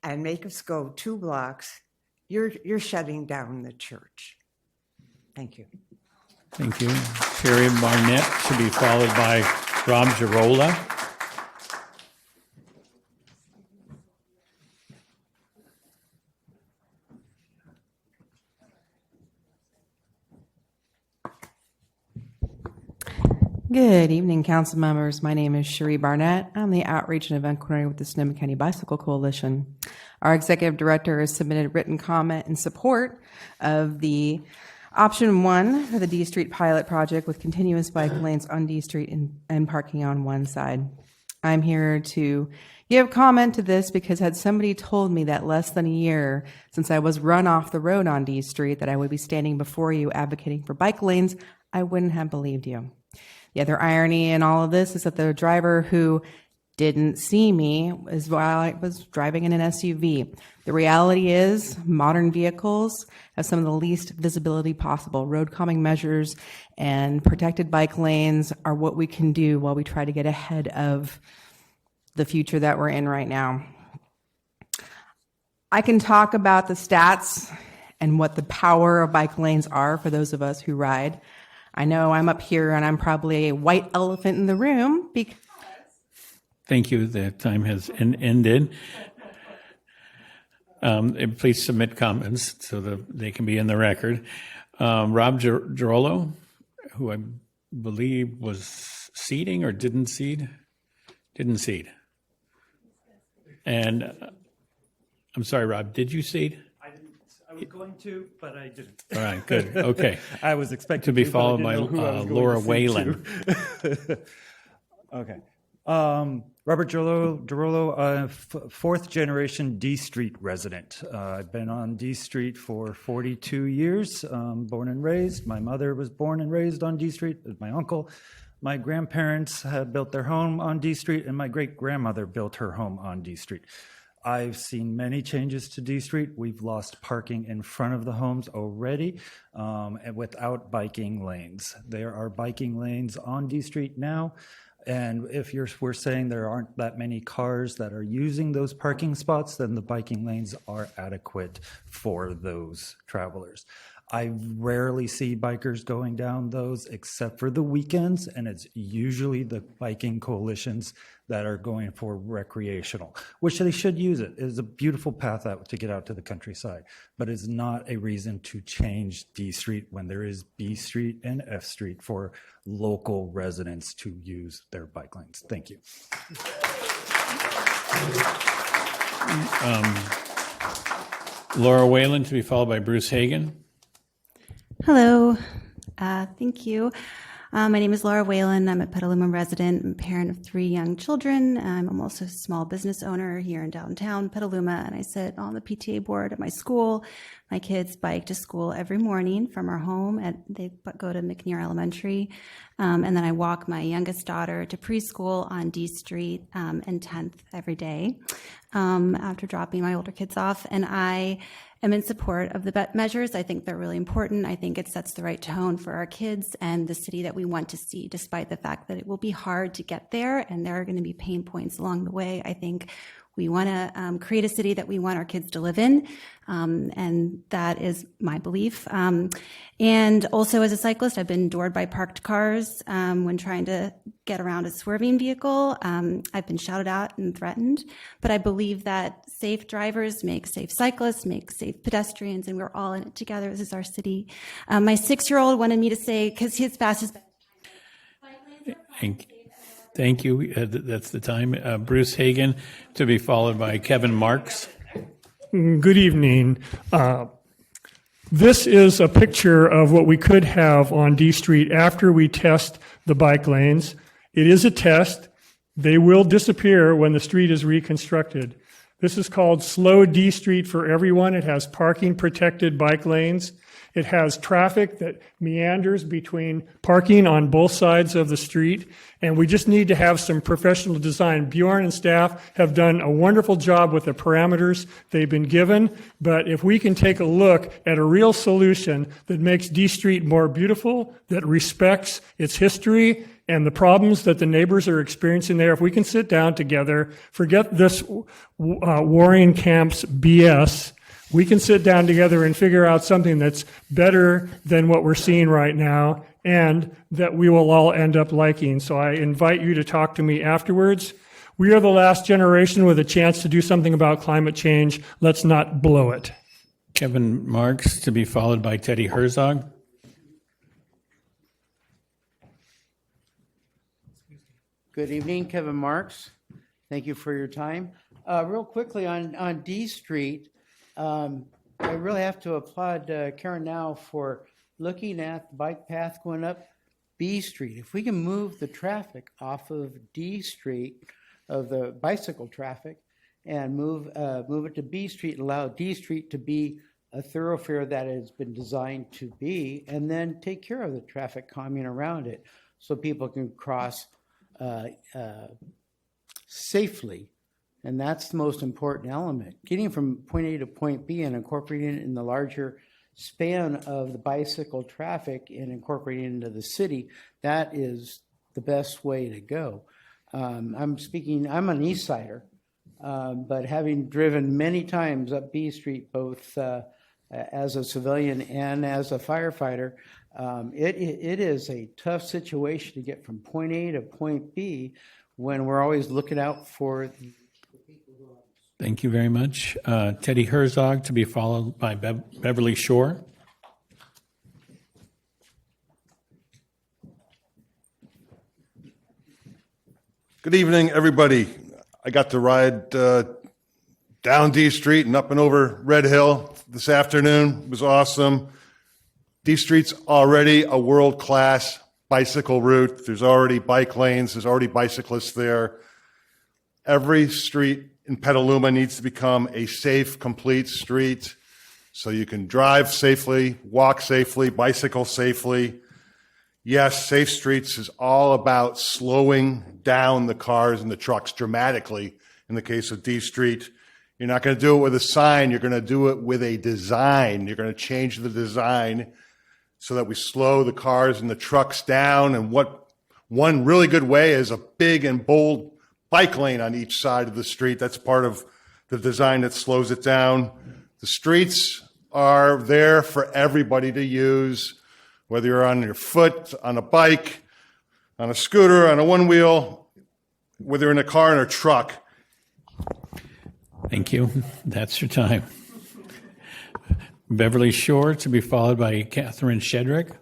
and make us go 2 blocks, you're shutting down the church. Thank you. Thank you. Jerry Barnett, to be followed by Rob Girola. Good evening, council members. My name is Cherie Barnett. I'm the Outreach and Event Coordinator with the Sonoma County Bicycle Coalition. Our executive director has submitted written comment in support of the option 1 for the D Street pilot project with continuous bike lanes on D Street and parking on one side. I'm here to give comment to this because had somebody told me that less than a year since I was run off the road on D Street that I would be standing before you advocating for bike lanes, I wouldn't have believed you. The other irony in all of this is that the driver who didn't see me is while I was driving in an SUV. The reality is modern vehicles have some of the least visibility possible. Road calming measures and protected bike lanes are what we can do while we try to get ahead of the future that we're in right now. I can talk about the stats and what the power of bike lanes are for those of us who ride. I know I'm up here and I'm probably a white elephant in the room because Thank you. The time has ended. Please submit comments so that they can be in the record. Rob Girolo, who I believe was seeding or didn't seed? Didn't seed. And I'm sorry, Rob, did you seed? I I was going to, but I didn't. All right, good. Okay. I was expecting To be but I followed didn't by know who I was going Laura to sing Whalen. to. Okay. Robert Gerolo, fourth generation D Street resident. I've been on D Street for 42 years, born and raised. My mother was born and raised on D Street, my uncle. My grandparents had built their home on D Street, and my great-grandmother built her home on D Street. I've seen many changes to D Street. We've lost parking in front of the homes already, and without biking lanes. There are biking lanes on D Street now, and if we're saying there aren't that many cars that are using those parking spots, then the biking lanes are adequate for those travelers. I rarely see bikers going down those except for the weekends, and it's usually the biking coalitions that are going for recreational, which they should use it. It is a beautiful path out to get out to the countryside, but it's not a reason to change D Street when there is B Street and F Street for local residents to use their bike lanes. Thank you. Laura Whalen, to be followed by Bruce Hagan. Hello, thank you. My name is Laura Whalen. I'm a Petaluma resident. I'm a parent of 3 young children. I'm also a small business owner here in downtown Petaluma, and I sit on the PTA board at my school. My kids bike to school every morning from our home. They go to McNear Elementary, and then I walk my youngest daughter to preschool on D Street and 10th every day after dropping my older kids off. And I am in support of the measures. I think they're really important. I think it sets the right tone for our kids and the city that we want to see, despite the fact that it will be hard to get there and there are going to be pain points along the way. I think we want to create a city that we want our kids to live in, and that is my belief. And also as a cyclist, I've been doored by parked cars when trying to get around a swerving vehicle. I've been shouted at and threatened, but I believe that safe drivers make safe cyclists, make safe pedestrians, and we're all in it together. This is our city. My 6-year-old wanted me to say, because his fastest... Thank you. That's the time. Bruce Hagan, to be followed by Kevin Marks. Good evening. This is a picture of what we could have on D Street after we test the bike lanes. It is a test. They will disappear when the street is reconstructed. This is called Slow D Street for Everyone. It has parking protected bike lanes. It has traffic that meanders between parking on both sides of the street, and we just need to have some professional design. Bjorn and staff have done a wonderful job with the parameters they've been given, but if we can take a look at a real solution that makes D Street more beautiful, that respects its history and the problems that the neighbors are experiencing there, if we can sit down together, forget this warring camps BS, we can sit down together and figure out something that's better than what we're seeing right now and that we will all end up liking. So I invite you to talk to me afterwards. We are the last generation with a chance to do something about climate change. Let's not blow it. Kevin Marks, to be followed by Teddy Herzog. Good evening, Kevin Marks. Thank you for your time. Real quickly on D Street, I really have to applaud Karen now for looking at the bike path going up B Street. If we can move the traffic off of D Street, of the bicycle traffic, and move it to B Street, allow D Street to be a thoroughfare that has been designed to be, and then take care of the traffic calming around it so people can cross safely. And that's the most important element. Getting from point A to point B and incorporating it in the larger span of the bicycle traffic and incorporating it into the city, that is the best way to go. I'm an East Sider, but having driven many times up B Street, both as a civilian and as a firefighter, it is a tough situation to get from point A to point B when we're always looking out for Thank you very much. Teddy Herzog, to be followed by Beverly Shore. Good evening, everybody. I got to ride down D Street and up and over Red Hill. this afternoon was awesome. D Street's already a world-class bicycle route. There's already bike lanes. There's already bicyclists there. Every street in Petaluma needs to become a safe, complete street so you can drive safely, walk safely, bicycle safely. Yes, Safe Streets is all about slowing down the cars and the trucks dramatically in the case of D Street. You're not going to do it with a sign. You're going to do it with a design. You're going to change the design so that we slow the cars and the trucks down. And what one really good way is a big and bold bike lane on each side of the street. That's part of the design that slows it down. The streets are there for everybody to use, whether you're on your foot, on a bike, on a scooter, on a one wheel, whether you're in a car or a truck. Thank you. That's your time. Beverly Shore, to be followed by Catherine Shedrick.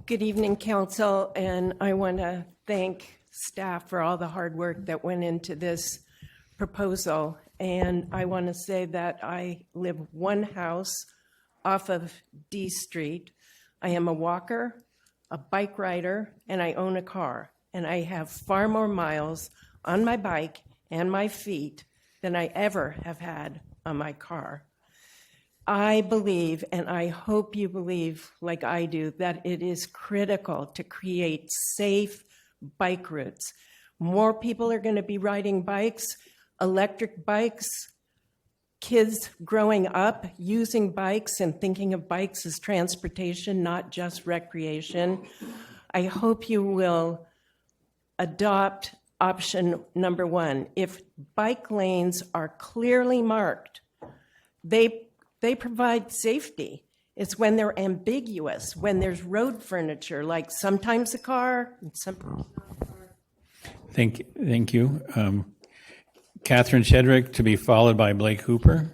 Good evening, Council, and I want to thank staff for all the hard work that went into this proposal. And I want to say that I live one house off of D Street. I am a walker, a bike rider, and I own a car. And I have far more miles on my bike and my feet than I ever have had on my car. I believe, and I hope you believe like I do, that it is critical to create safe bike routes. More people are going to be riding bikes, electric bikes, kids growing up using bikes and thinking of bikes as transportation, not just recreation. I hope you will adopt option number one. If bike lanes are clearly marked, they provide safety. It's when they're ambiguous, when there's road furniture, like sometimes a car and sometimes not a car. Thank you. Catherine Shedrick, to be followed by Blake Hooper.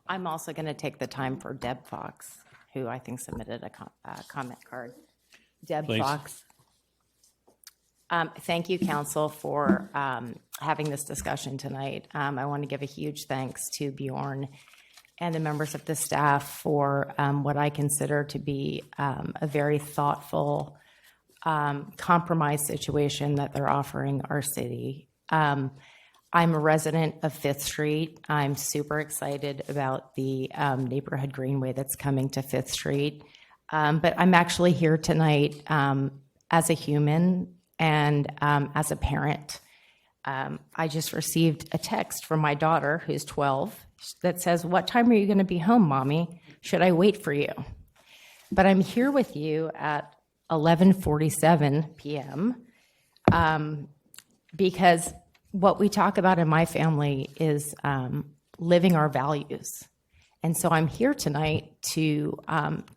I'm also going to take the time for Deb Fox, who I think submitted a comment card. Deb Please. Fox. Thank you, Council, for having this discussion tonight. I want to give a huge thanks to Bjorn and the members of the staff for what I consider to be a very thoughtful compromise situation that they're offering our city. I'm a resident of Fifth Street. I'm super excited about the neighborhood greenway that's coming to Fifth Street. But I'm actually here tonight as a human and as a parent. I just received a text from my daughter, who's 12, that says, "What time are you going to be home, Mommy? Should I wait for you?" But I'm here with you at 11:47 p.m. Because what we talk about in my family is living our values. And so I'm here tonight to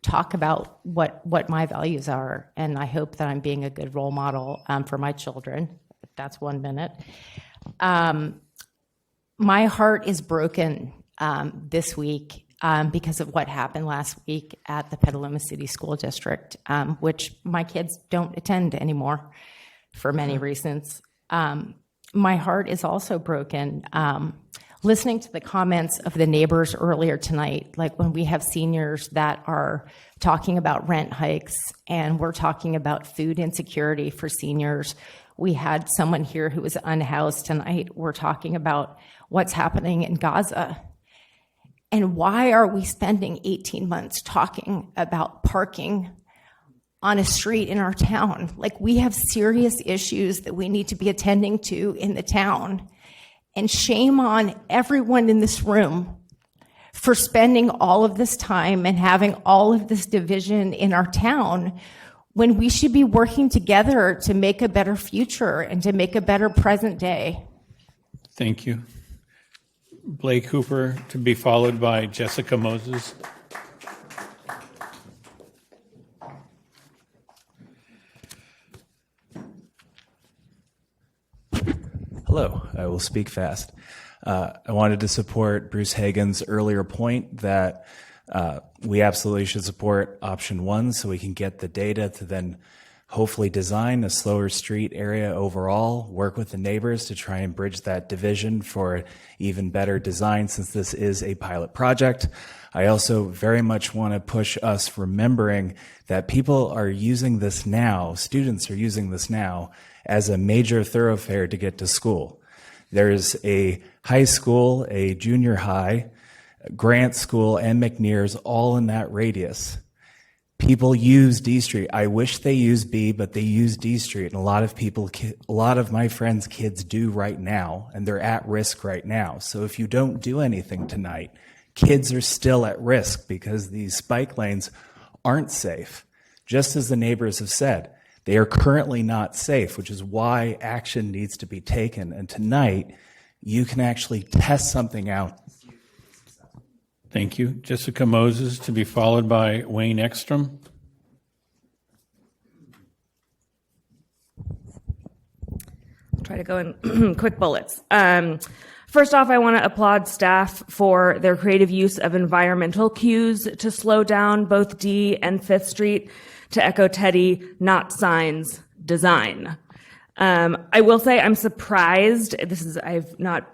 talk about what my values are, and I hope that I'm being a good role model for my children. That's 1 minute. My heart is broken this week because of what happened last week at the Petaluma City School District, which my kids don't attend anymore for many reasons. My heart is also broken listening to the comments of the neighbors earlier tonight, like when we have seniors that are talking about rent hikes and we're talking about food insecurity for seniors. We had someone here who was unhoused tonight. We're talking about what's happening in Gaza. And why are we spending 18 months talking about parking on a street in our town? Like, we have serious issues that we need to be attending to in the town. And shame on everyone in this room for spending all of this time and having all of this division in our town when we should be working together to make a better future and to make a better present day. Thank you. Blake Hooper, to be followed by Jessica Moses. Hello, I will speak fast. I wanted to support Bruce Hagan's earlier point that we absolutely should support option one so we can get the data to then hopefully design a slower street area overall, work with the neighbors to try and bridge that division for even better design since this is a pilot project. I also very much want to push us remembering that people are using this now, students are using this now as a major thoroughfare to get to school. There's a high school, a junior high, Grant School, and McNear's all in that radius. People use D Street. I wish they use B, but they use D Street. And a lot of my friends' kids do right now, and they're at risk right now. So if you don't do anything tonight, kids are still at risk because these bike lanes aren't safe. Just as the neighbors have said, they are currently not safe, which is why action needs to be taken. And tonight, you can actually test something out. Thank you. Jessica Moses, to be followed by Wayne Ekstrom. I'll try to go in quick bullets. First off, I want to applaud staff for their creative use of environmental cues to slow down both D and 5th Street to echo Teddy, not signs, design. I will say I'm surprised. I've not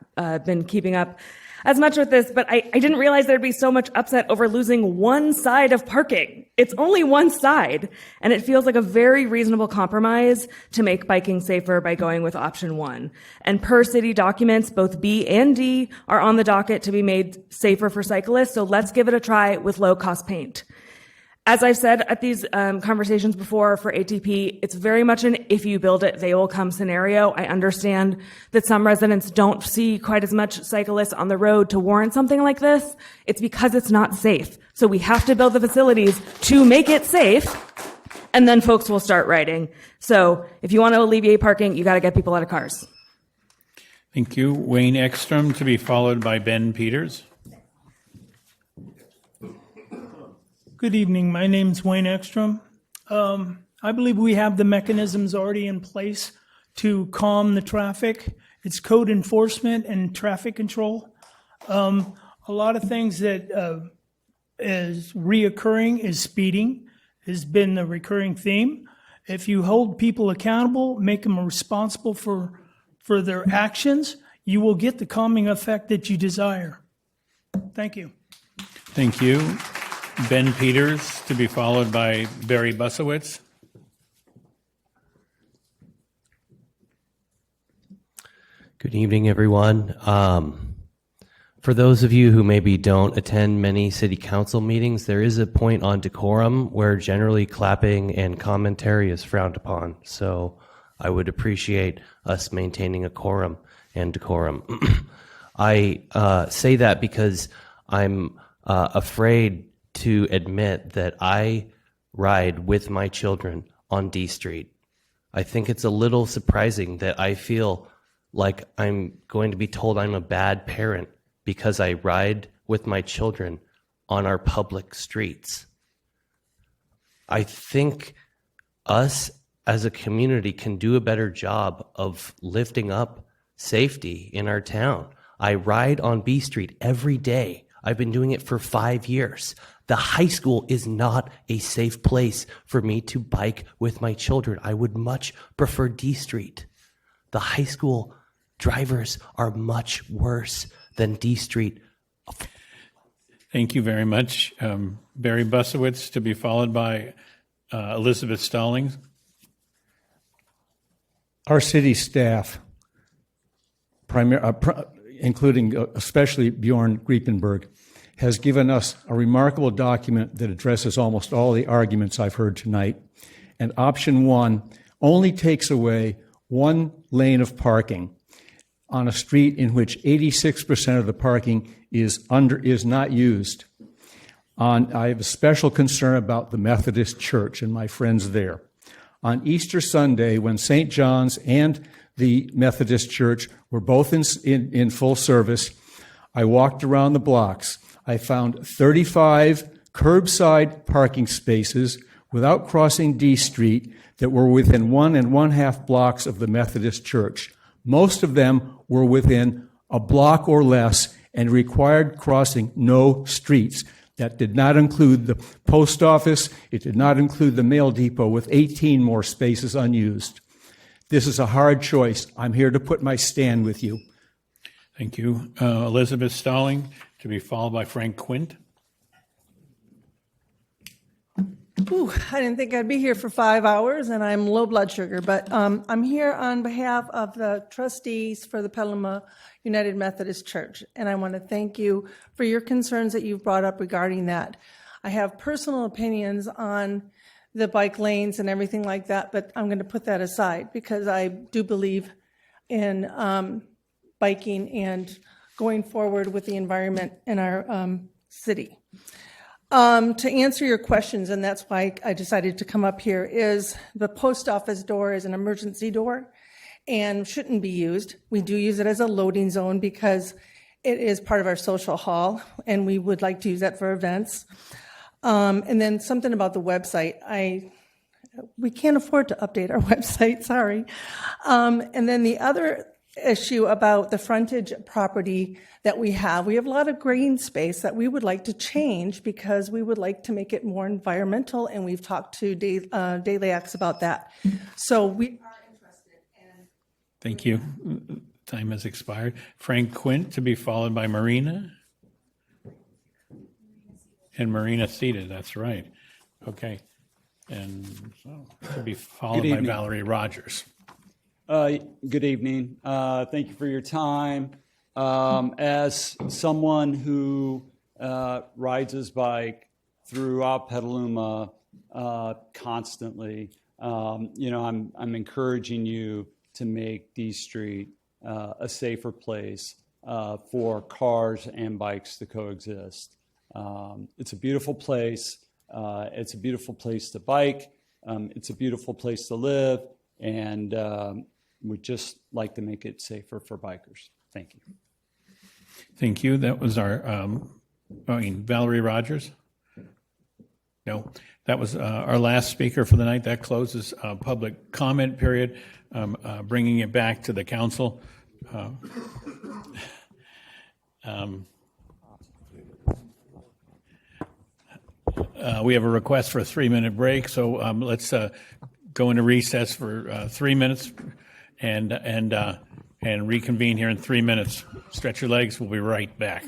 been keeping up as much with this, but I didn't realize there'd be so much upset over losing one side of parking. It's only one side, and it feels like a very reasonable compromise to make biking safer by going with option 1. And per city documents, both B and D are on the docket to be made safer for cyclists, so let's give it a try with low-cost paint. As I've said at these conversations before for ATP, it's very much an if you build it, they will come scenario. I understand that some residents don't see quite as much cyclists on the road to warrant something like this. It's because it's not safe. So we have to build the facilities to make it safe, and then folks will start riding. So if you want to alleviate parking, you got to get people out of cars. Thank you. Wayne Ekstrom, to be followed by Ben Peters. Good evening. My name's Wayne Ekstrom. I believe we have the mechanisms already in place to calm the traffic. It's code enforcement and traffic control. A lot of things that is reoccurring is speeding, has been the recurring theme. If you hold people accountable, make them responsible for their actions, you will get the calming effect that you desire. Thank you. Thank you. Ben Peters, to be followed by Barry Busowitz. Good evening, everyone. For those of you who maybe don't attend many city council meetings, there is a point on decorum where generally clapping and commentary is frowned upon. So I would appreciate us maintaining a quorum and decorum. I say that because I'm afraid to admit that I ride with my children on D Street. I think it's a little surprising that I feel like I'm going to be told I'm a bad parent because I ride with my children on our public streets. I think us as a community can do a better job of lifting up safety in our town. I ride on B Street every day. I've been doing it for 5 years. The high school is not a safe place for me to bike with my children. I would much prefer D Street. The high school drivers are much worse than D Street. Thank you very much. Barry Busowitz, to be followed by Elizabeth Stallings. Our city staff, including especially Bjorn Griepenberg, has given us a remarkable document that addresses almost all the arguments I've heard tonight. And option 1 only takes away 1 lane of parking on a street in which 86% of the parking is not used. I have a special concern about the Methodist Church and my friends there. On Easter Sunday, when St. John's and the Methodist Church were both in full service, I walked around the blocks. I found 35 curbside parking spaces without crossing D Street that were within 1 1/2 blocks of the Methodist Church. Most of them were within a block or less and required crossing no streets. That did not include the post office. It did not include the mail depot with 18 more spaces unused. This is a hard choice. I'm here to put my stand with you. Thank you. Elizabeth Stalling, to be followed by Frank Quint. Ooh, I didn't think I'd be here for 5 hours, and I'm low blood sugar, but I'm here on behalf of the trustees for the Petaluma United Methodist Church, and I want to thank you for your concerns that you've brought up regarding that. I have personal opinions on the bike lanes and everything like that, but I'm going to put that aside because I do believe in biking and going forward with the environment in our city. To answer your questions, and that's why I decided to come up here, is the post office door is an emergency door and shouldn't be used. We do use it as a loading zone because it is part of our social hall, and we would like to use that for events. And then something about the website. We can't afford to update our website, sorry. And then the other issue about the frontage property that we have a lot of green space that we would like to change because we would like to make it more environmental, and we've talked to Daylax about that. So we are interested in... Thank you. Time has expired. Frank Quint, to be followed by Marina. And Marina seated, that's right. Okay. And so to be followed by Valerie Rogers. Good evening. Thank you for your time. As someone who rides his bike throughout Petaluma constantly, I'm encouraging you to make D Street a safer place for cars and bikes to coexist. It's a beautiful place. It's a beautiful place to bike. It's a beautiful place to live, and we'd just like to make it safer for bikers. Thank you. Thank you. That was our, Valerie Rogers? No, that was our last speaker for the night. That closes public comment period, bringing it back to the council. We have a request for a 3-minute break, so let's go into recess for 3 minutes and reconvene here in 3 minutes. Stretch your legs. We'll be right back.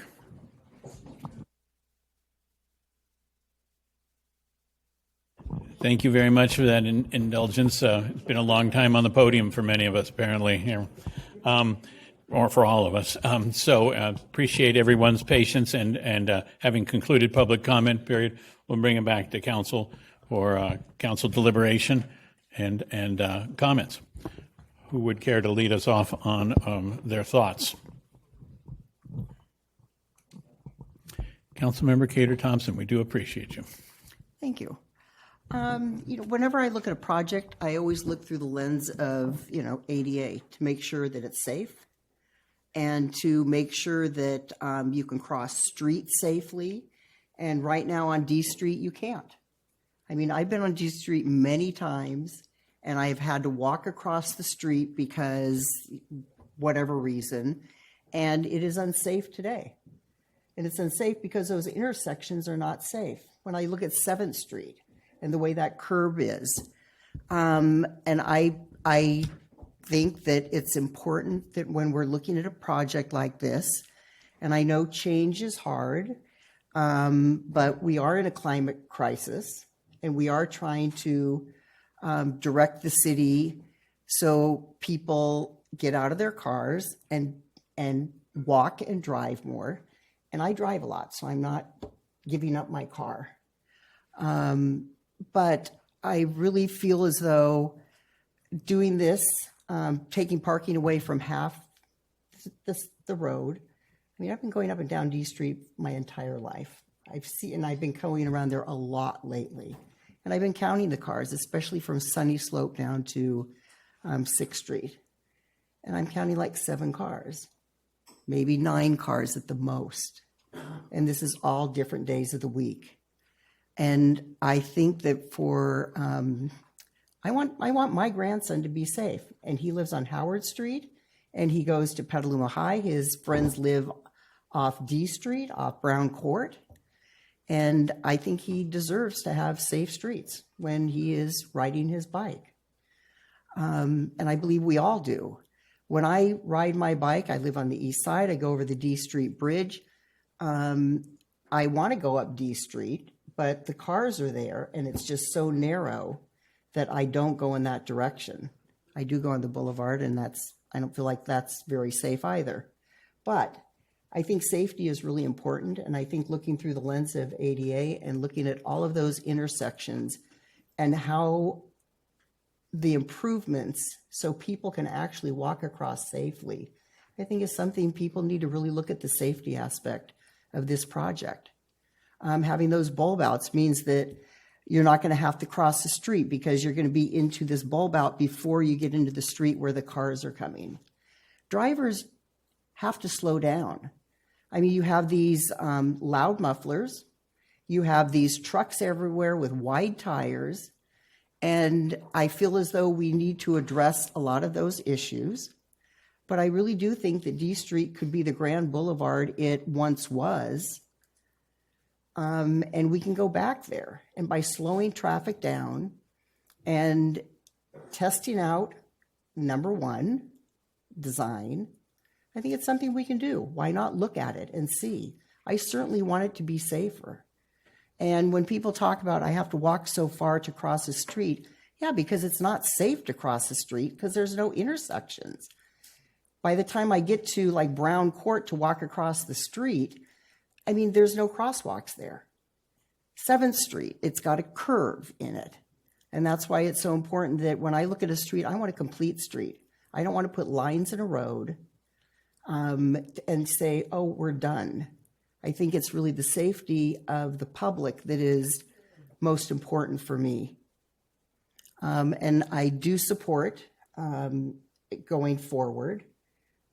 Thank you very much for that indulgence. It's been a long time on the podium for many of us, apparently, here, or for all of us. So appreciate everyone's patience, and having concluded public comment period, we'll bring it back to council for council deliberation and comments. Who would care to lead us off on their thoughts? Councilmember Cater Thompson, we do appreciate you. Thank you. Whenever I look at a project, I always look through the lens of, ADA to make sure that it's safe and to make sure that you can cross streets safely. And right now on D Street, you can't. I've been on D Street many times, and I've had to walk across the street because whatever reason, and it is unsafe today. And it's unsafe because those intersections are not safe. When I look at 7th Street and the way that curb is, and I think that it's important that when we're looking at a project like this, and I know change is hard, but we are in a climate crisis, and we are trying to direct the city so people get out of their cars and walk and drive more. And I drive a lot, so I'm not giving up my car. But I really feel as though doing this, taking parking away from half the road. I've been going up and down D Street my entire life. I've been going around there a lot lately. And I've been counting the cars, especially from Sunny Slope down to 6th Street. And I'm counting like 7 cars, maybe 9 cars at the most. And this is all different days of the week. And I think that I want my grandson to be safe. And he lives on Howard Street, and he goes to Petaluma High. His friends live off D Street, off Brown Court. And I think he deserves to have safe streets when he is riding his bike. And I believe we all do. When I ride my bike, I live on the east side, I go over the D Street Bridge. I want to go up D Street, but the cars are there and it's just so narrow that I don't go in that direction. I do go on the boulevard, and I don't feel like that's very safe either. But I think safety is really important, and I think looking through the lens of ADA and looking at all of those intersections and how the improvements so people can actually walk across safely, I think is something people need to really look at the safety aspect of this project. Having those bulb outs means that you're not going to have to cross the street because you're going to be into this bulb out before you get into the street where the cars are coming. Drivers have to slow down. I mean, you have these loud mufflers, you have these trucks everywhere with wide tires, and I feel as though we need to address a lot of those issues. But I really do think that D Street could be the grand boulevard it once was. And we can go back there. And by slowing traffic down and testing out, number one, design, I think it's something we can do. Why not look at it and see? I certainly want it to be safer. And when people talk about I have to walk so far to cross a street, yeah, because it's not safe to cross the street because there's no intersections. By the time I get to like Brown Court to walk across the street, I mean, there's no crosswalks there. 7th Street, it's got a curve in it. And that's why it's so important that when I look at a street, I want a complete street. I don't want to put lines in a road and say, oh, we're done. I think it's really the safety of the public that is most important for me. And I do support going forward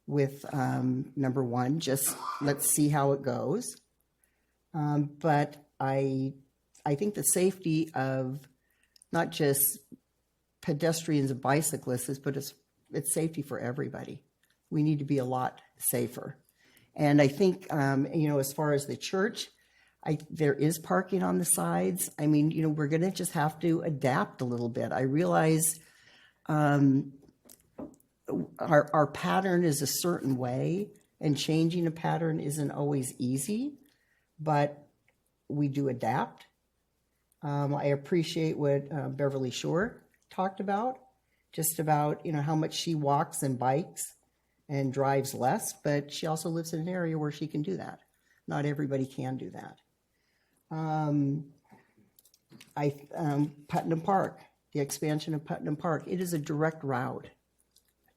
with number one, just let's see how it goes. But I think the safety of not just pedestrians and bicyclists, but it's safety for everybody. We need to be a lot safer. And I think, as far as the church, there is parking on the sides. I mean, we're going to just have to adapt a little bit. I realize our pattern is a certain way, and changing a pattern isn't always easy, but we do adapt. I appreciate what Beverly Shore talked about, just about, how much she walks and bikes and drives less, but she also lives in an area where she can do that. Not everybody can do that. Putnam Park, the expansion of Putnam Park, it is a direct route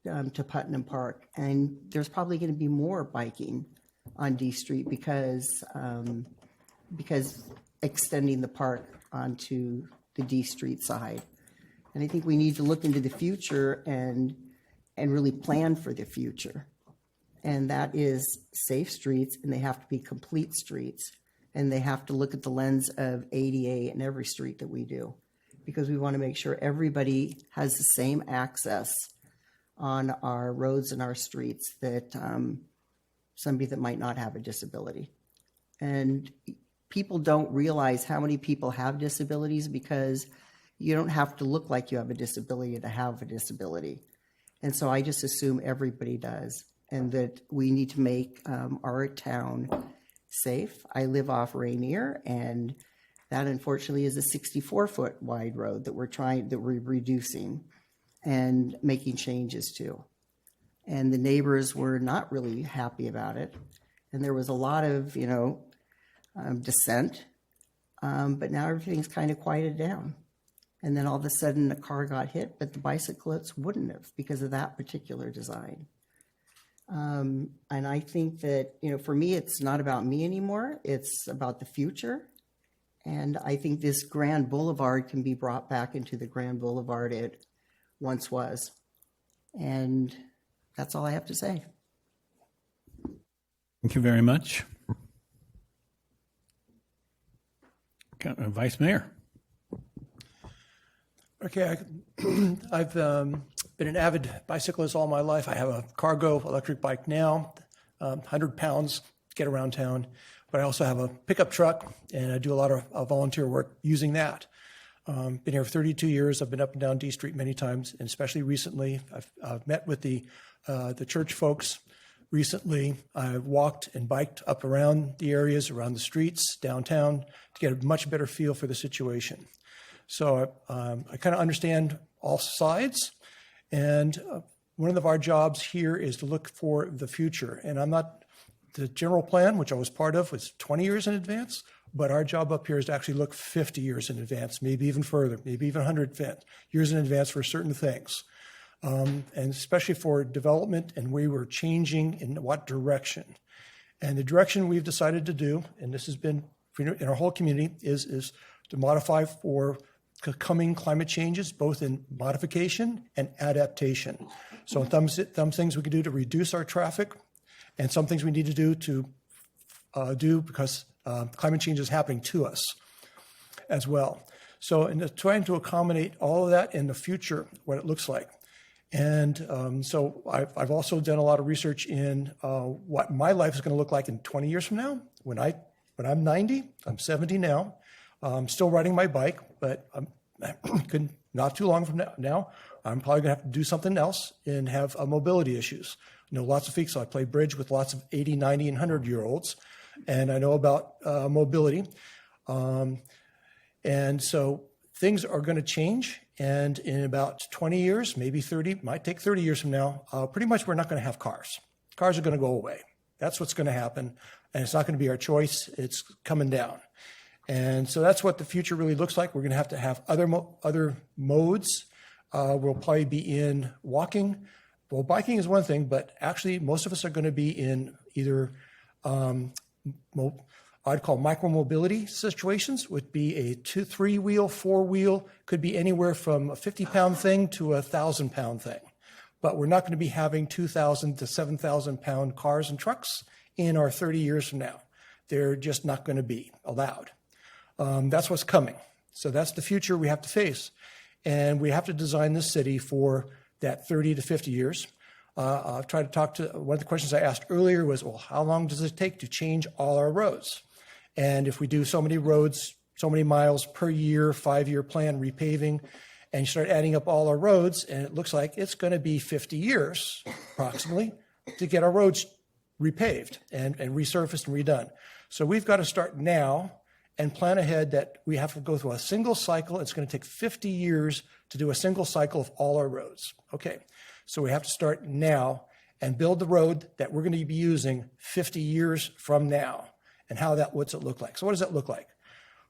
to Putnam Park, and there's probably going to be more biking on D Street because extending the park onto the D Street side. And I think we need to look into the future and really plan for the future. And that is safe streets, and they have to be complete streets. And they have to look at the lens of ADA in every street that we do, because we want to make sure everybody has the same access on our roads and our streets that somebody that might not have a disability. And people don't realize how many people have disabilities because you don't have to look like you have a disability to have a disability. And so I just assume everybody does, and that we need to make our town safe. I live off Rainier, and that unfortunately is a 64-foot wide road that we're reducing and making changes to. And the neighbors were not really happy about it. And there was a lot of, dissent, but now everything's kind of quieted down. And then all of a sudden a car got hit, but the bicyclists wouldn't have because of that particular design. And I think that, for me, it's not about me anymore. It's about the future. And I think this Grand Boulevard can be brought back into the Grand Boulevard it once was. And that's all I have to say. Thank you very much. Vice Mayor. Okay, I've been an avid bicyclist all my life. I have a Cargo electric bike now, 100 pounds get around town. But I also have a pickup truck, and I do a lot of volunteer work using that. Been here for 32 years. I've been up and down D Street many times, and especially recently, I've met with the church folks. Recently, I've walked and biked up around the areas, around the streets, downtown, to get a much better feel for the situation. So I kind of understand all sides, and one of our jobs here is to look for the future. And the general plan, which I was part of, was 20 years in advance, but our job up here is to actually look 50 years in advance, maybe even further, maybe even 100 years in advance for certain things. And especially for development and we were changing in what direction. And the direction we've decided to do, and this has been in our whole community, is to modify for coming climate changes, both in modification and adaptation. So some things we can do to reduce our traffic, and some things we need to do because climate change is happening to us as well. So in trying to accommodate all of that in the future, what it looks like. And so I've also done a lot of research in what my life is going to look like in 20 years from now. When I'm 90, I'm 70 now. I'm still riding my bike, but not too long from now, I'm probably going to have to do something else and have mobility issues. I know lots of folks. I play bridge with lots of 80, 90, and 100-year-olds, and I know about mobility. And so things are going to change. And in about 20 years, maybe 30, might take 30 years from now, pretty much we're not going to have cars. Cars are going to go away. That's what's going to happen. And it's not going to be our choice. It's coming down. And so that's what the future really looks like. We're going to have other modes. We'll probably be in walking. Well, biking is one thing, but actually most of us are going to be in either I'd call micromobility situations, would be a 2-, 3-wheel, 4-wheel, could be anywhere from a 50-pound thing to a 1,000-pound thing. But we're not going to be having 2,000 to 7,000-pound cars and trucks in our 30 years from now. They're just not going to be allowed. That's what's coming. So that's the future we have to face. And we have to design this city for that 30 to 50 years. I've tried to talk to, one of the questions I asked earlier was, well, how long does it take to change all our roads? And if we do so many roads, so many miles per year, 5-year plan, repaving, and you start adding up all our roads, and it looks like it's going to be 50 years, approximately, to get our roads repaved and resurfaced and redone. So we've got to start now and plan ahead that we have to go through a single cycle. It's going to take 50 years to do a single cycle of all our roads. Okay, so we have to start now and build the road that we're going to be using 50 years from now. And what's it look like? So what does that look like?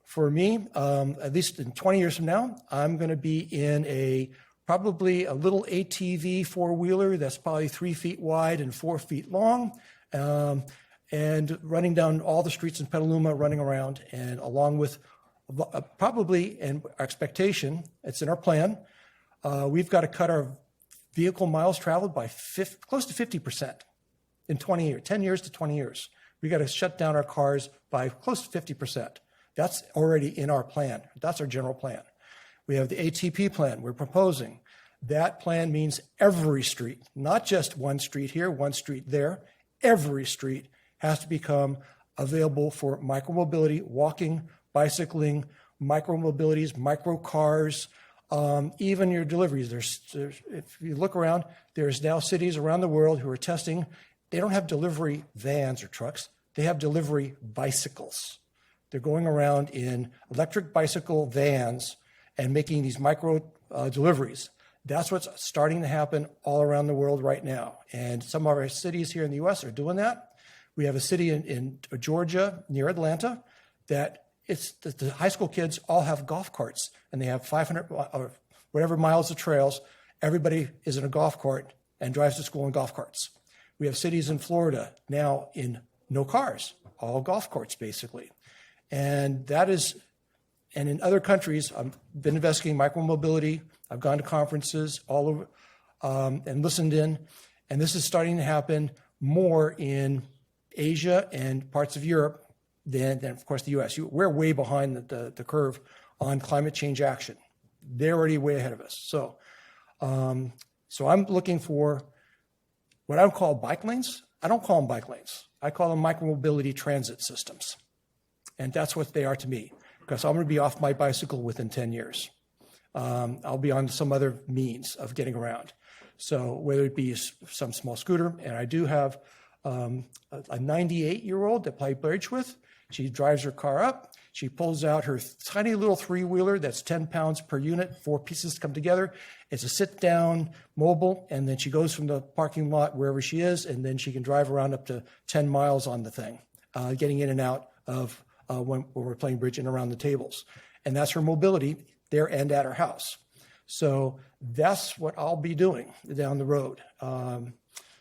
For me, at least in 20 years from now, I'm going to be in probably a little ATV 4-wheeler that's probably 3 feet wide and 4 feet long, and running down all the streets in Petaluma, running around, and along with probably, and our expectation, it's in our plan, we've got to cut our vehicle miles traveled by close to 50% in 20 years, 10 years to 20 years. We got to shut down our cars by close to 50%. That's already in our plan. That's our general plan. We have the ATP plan we're proposing. That plan means every street, not just one street here, one street there. Every street has to become available for micromobility, walking, bicycling, micromobilities, micro cars, even your deliveries. If you look around, there's now cities around the world who are testing. They don't have delivery vans or trucks. They have delivery bicycles. They're going around in electric bicycle vans and making these micro deliveries. That's what's starting to happen all around the world right now. And some of our cities here in the U.S. are doing that. We have a city in Georgia near Atlanta that the high school kids all have golf carts, and they have 500 or whatever miles of trails. Everybody is in a golf cart and drives to school in golf carts. We have cities in Florida now in no cars, all golf carts basically. And in other countries, I've been investigating micromobility. I've gone to conferences all over and listened in. And this is starting to happen more in Asia and parts of Europe than of course, the U.S. We're way behind the curve on climate change action. They're already way ahead of us. So I'm looking for what I would call bike lanes. I don't call them bike lanes. I call them micromobility transit systems. And that's what they are to me, because I'm going to be off my bicycle within 10 years. I'll be on some other means of getting around. So whether it be some small scooter, and I do have a 98-year-old that I bridge with. She drives her car up. She pulls out her tiny little three-wheeler that's 10 pounds per unit, 4 pieces come together. It's a sit-down mobile, and then she goes from the parking lot wherever she is, and then she can drive around up to 10 miles on the thing, getting in and out of when we're playing bridge and around the tables. And that's her mobility there and at her house. So that's what I'll be doing down the road.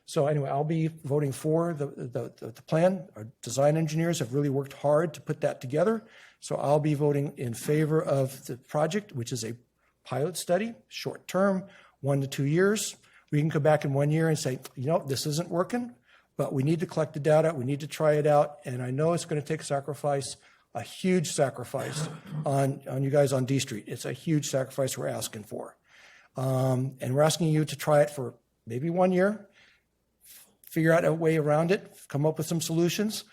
So anyway, I'll be voting for the plan. Our design engineers have really worked hard to put that together. So I'll be voting in favor of the project, which is a pilot study, short term, 1 to 2 years. We can come back in 1 year and say, you know, this isn't working, but we need to collect the data. We need to try it out. And I know it's going to take sacrifice, a huge sacrifice on you guys on D Street. It's a huge sacrifice we're asking for. And we're asking you to try it for maybe 1 year, figure out a way around it, come up with some solutions.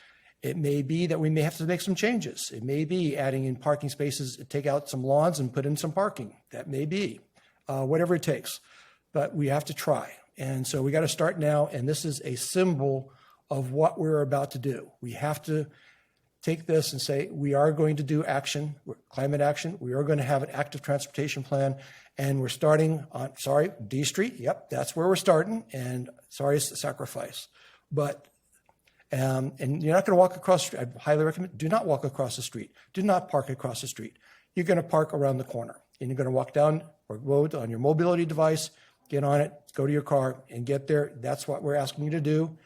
It may be that we may have to make some changes. It may be adding in parking spaces, take out some lawns and put in some parking. That may be, whatever it takes. But we have to try. And so we got to start now. And this is a symbol of what we're about to do. We have to take this and say, we are going to do action, climate action. We are going to have an active transportation plan. And we're starting on, D Street. Yep, that's where we're starting. And sorry, it's a sacrifice. But, and you're not going to walk across the street. I highly recommend, do not walk across the street. Do not park across the street. You're going to park around the corner. And you're going to walk down or road on your mobility device, get on it, go to your car, and get there. That's what we're asking you to do.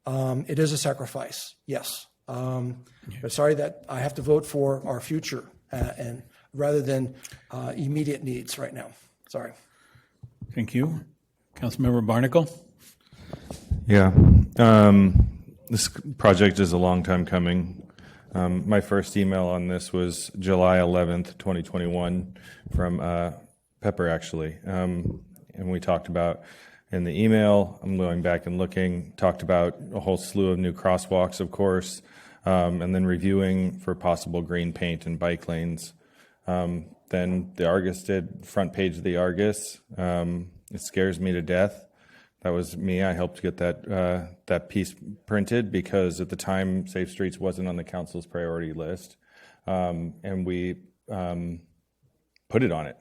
It is a sacrifice, yes. But sorry that I have to vote for our future and rather than immediate needs right now. Sorry. Thank you. Councilmember Barnacle? Yeah. This project is a long time coming. My first email on this was July 11th, 2021 from Pepper, actually. And we talked about in the email, I'm going back and looking, talked about a whole slew of new crosswalks, of course, and then reviewing for possible green paint and bike lanes. Then the Argus did front page of the Argus. It scares me to death. That was me. I helped get that piece printed because at the time Safe Streets wasn't on the council's priority list, and we put it on it.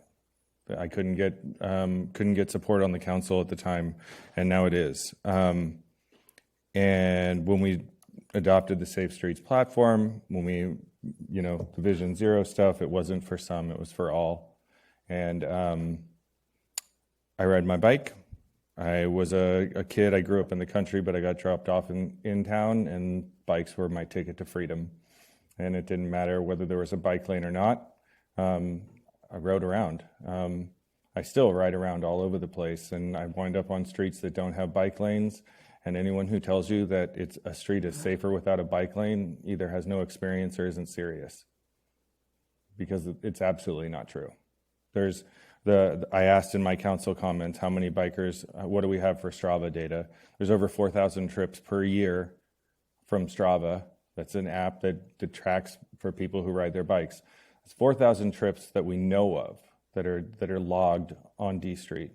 I couldn't get support on the council at the time, and now it is. And when we adopted the Safe Streets platform, when we, the Vision Zero stuff, it wasn't for some, it was for all. And I ride my bike. I was a kid. I grew up in the country, but I got dropped off in town, and bikes were my ticket to freedom. And it didn't matter whether there was a bike lane or not. I rode around. I still ride around all over the place, and I wind up on streets that don't have bike lanes. And anyone who tells you that a street is safer without a bike lane either has no experience or isn't serious, because it's absolutely not true. I asked in my council comments how many bikers, what do we have for Strava data? There's over 4,000 trips per year from Strava. That's an app that tracks for people who ride their bikes. It's 4,000 trips that we know of that are logged on D Street.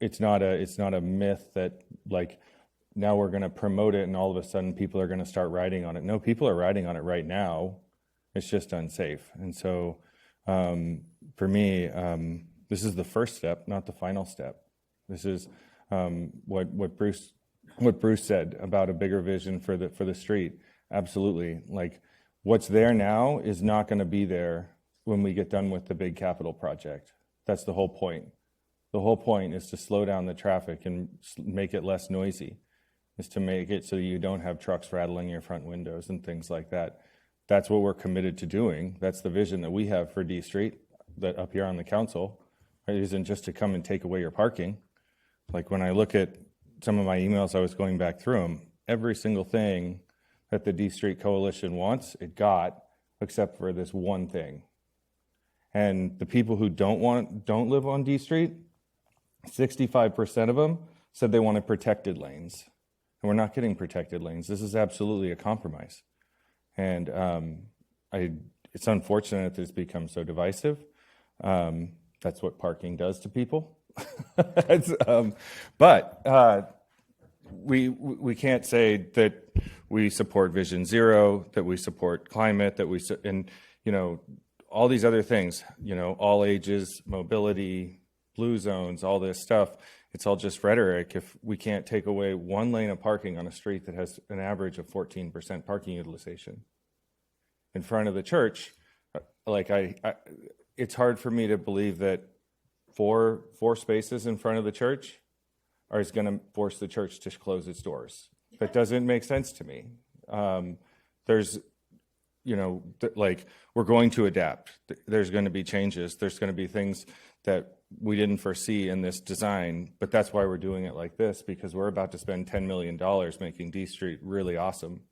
It's not a myth that like now we're going to promote it and all of a sudden people are going to start riding on it. No, people are riding on it right now. It's just unsafe. And so for me, this is the first step, not the final step. This is what Bruce said about a bigger vision for the street. Absolutely. Like what's there now is not going to be there when we get done with the big capital project. That's the whole point. The whole point is to slow down the traffic and make it less noisy, is to make it so you don't have trucks rattling your front windows and things like that. That's what we're committed to doing. That's the vision that we have for D Street, that up here on the council. It isn't just to come and take away your parking. Like when I look at some of my emails, I was going back through them, every single thing that the D Street Coalition wants, it got, except for this one thing. And the people who don't live on D Street, 65% of them said they wanted protected lanes. and we're not getting protected lanes. This is absolutely a compromise. And it's unfortunate that it's become so divisive. That's what parking does to people. But we can't say that we support Vision Zero, that we support climate, and all these other things. All ages, mobility, blue zones, all this stuff. It's all just rhetoric if we can't take away one lane of parking on a street that has an average of 14% parking utilization. In front of the church, it's hard for me to believe that four spaces in front of the church is going to force the church to close its doors. That doesn't make sense to me. There's, we're going to adapt. There's going to be changes. There's going to be things that we didn't foresee in this design, but that's why we're doing it like this, because we're about to spend $10 million making D Street really awesome.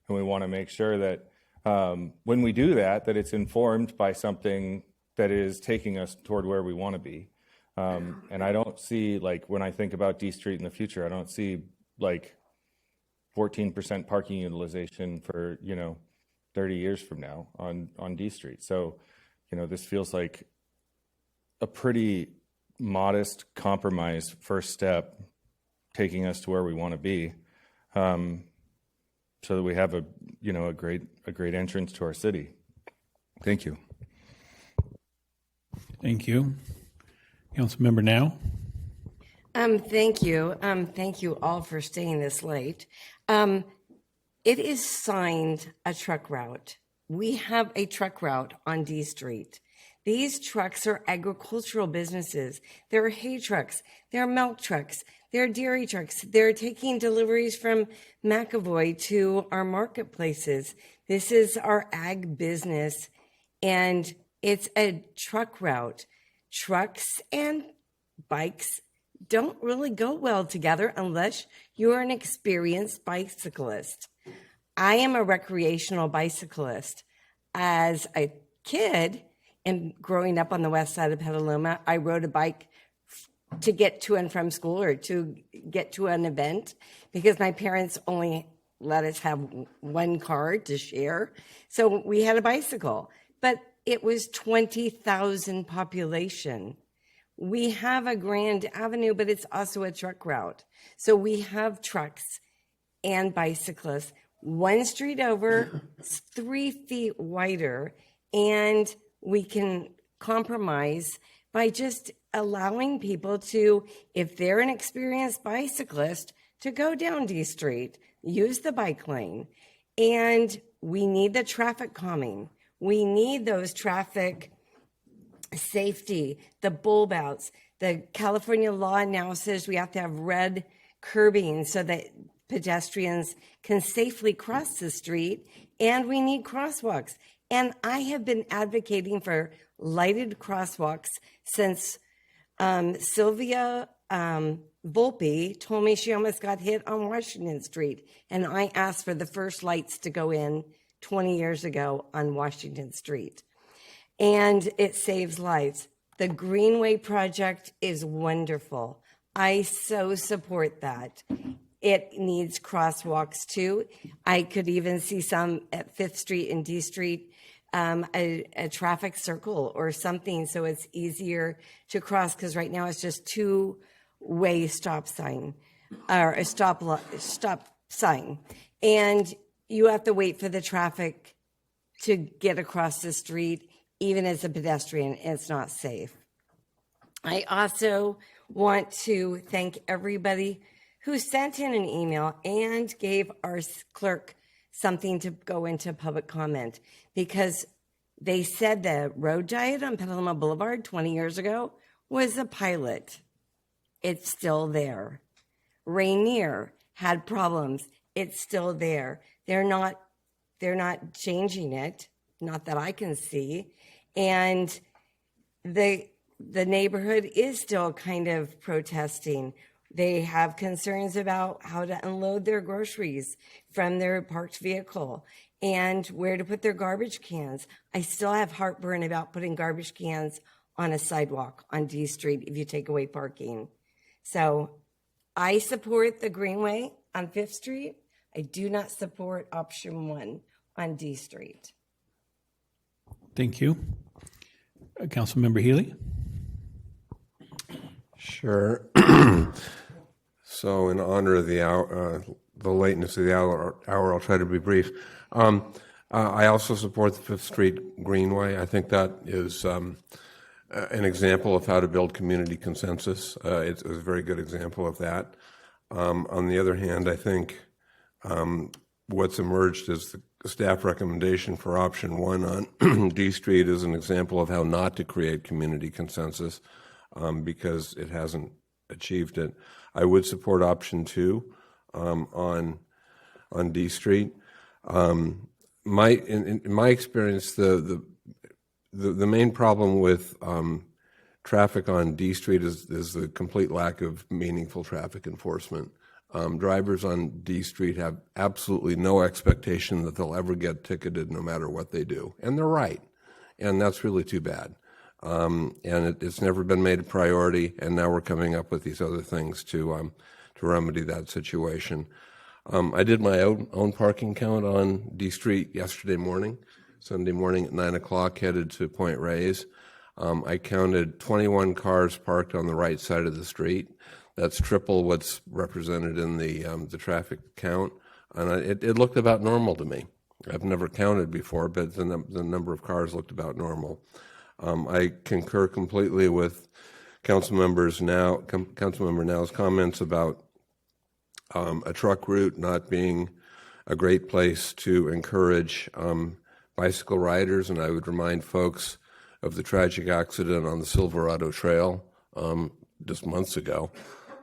And we want to make sure that when we do that it's informed by something that is taking us toward where we want to be. And I don't see, when I think about D Street in the future, I don't see 14% parking utilization for, 30 years from now on D Street. So, this feels like a pretty modest compromise first step taking us to where we want to be, so that we have a great entrance to our city. Thank you. Thank you. Councilmember Now. Thank you. Thank you all for staying this late. It is signed a truck route. We have a truck route on D Street. These trucks are agricultural businesses. They're hay trucks. They're milk trucks. They're dairy trucks. They're taking deliveries from McAvoy to our marketplaces. This is our ag business, and it's a truck route. Trucks and bikes don't really go well together unless you're an experienced bicyclist. I am a recreational bicyclist. As a kid and growing up on the west side of Petaluma, I rode a bike to get to and from school or to get to an event because my parents only let us have one car to share. So we had a bicycle, but it was 20,000 population. We have a Grand Avenue, but it's also a truck route. So we have trucks and bicyclists. One street over, 3 feet wider, and we can compromise by just allowing people to, if they're an experienced bicyclist, to go down D Street, use the bike lane. And we need the traffic calming. We need those traffic safety, the bulb outs. The California law now says we have to have red curbing so that pedestrians can safely cross the street, and we need crosswalks. And I have been advocating for lighted crosswalks since Sylvia Volpe told me she almost got hit on Washington Street. And I asked for the first lights to go in 20 years ago on Washington Street. And it saves lives. The Greenway project is wonderful. I so support that. It needs crosswalks too. I could even see some at 5th Street and D Street, a traffic circle or something so it's easier to cross, because right now it's just two-way stop sign or a stop sign. And you have to wait for the traffic to get across the street, even as a pedestrian. It's not safe. I also want to thank everybody who sent in an email and gave our clerk something to go into public comment, because they said the road diet on Petaluma Boulevard 20 years ago was a pilot. It's still there. Rainier had problems. It's still there. They're not changing it, not that I can see. And the neighborhood is still kind of protesting. They have concerns about how to unload their groceries from their parked vehicle and where to put their garbage cans. I still have heartburn about putting garbage cans on a sidewalk on D Street if you take away parking. So I support the Greenway. on 5th Street. I do not support option 1 on D Street. Thank you. Councilmember Healy? Sure. So in honor of the hour, the lateness of the hour, I'll try to be brief. I also support the 5th Street Greenway. I think that is an example of how to build community consensus. It's a very good example of that. On the other hand, I think what's emerged as the staff recommendation for option 1 on D Street is an example of how not to create community consensus because it hasn't achieved it. I would support option 2 on D Street. In my experience, the main problem with traffic on D Street is the complete lack of meaningful traffic enforcement. Drivers on D Street have absolutely no expectation that they'll ever get ticketed no matter what they do. And they're right. And that's really too bad. And it's never been made a priority, and now we're coming up with these other things to remedy that situation. I did my own parking count on D Street yesterday morning, Sunday morning at 9 o'clock, headed to Point Reyes. I counted 21 cars parked on the right side of the street. That's triple what's represented in the traffic count, and it looked about normal to me. I've never counted before, but the number of cars looked about normal. I concur completely with Councilmember Now's comments about a truck route not being a great place to encourage bicycle riders, and I would remind folks of the tragic accident on the Silverado Trail just months ago.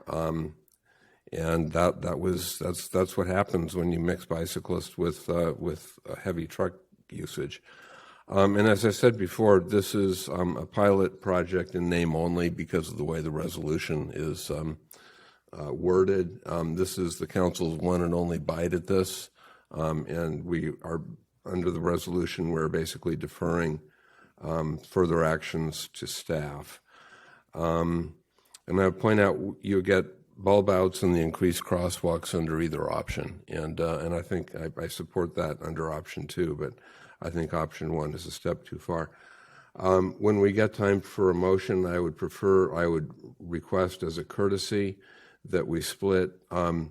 And that's what happens when you mix bicyclists with heavy truck usage. And as I said before, this is a pilot project in name only because of the way the resolution is worded. This is the council's one and only bite at this, and we are under the resolution. We're basically deferring further actions to staff. And I would point out you get bulb outs and the increased crosswalks under either option, and I think I support that under option 2, but I think option 1 is a step too far. When we get time for a motion, I would request as a courtesy that we split the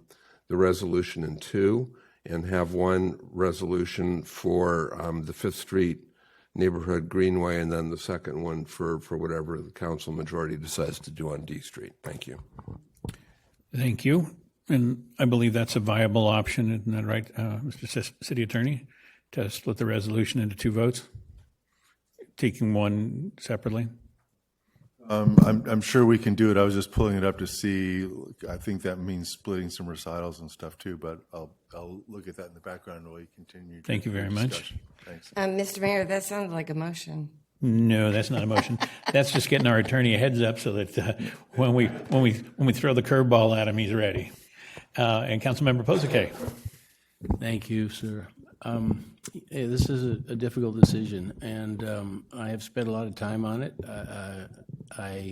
resolution in 2 and have one resolution for the 5th Street Neighborhood Greenway, and then the second one for whatever the council majority decides to do on D Street. Thank you. Thank you. And I believe that's a viable option, isn't that right, Mr. City Attorney, to split the resolution into 2 votes, taking one separately? I'm sure we can do it. I was just pulling it up to see. I think that means splitting some recitals and stuff too, but I'll look at that in the background while you continue. Thank you very much. Thanks. Mr. Mayor, that sounds like a motion. No, that's not a motion. That's just getting our attorney a heads up so that when we throw the curveball at him, he's ready. And Councilmember Posake. Thank you, sir. This is a difficult decision, and I have spent a lot of time on it. I'd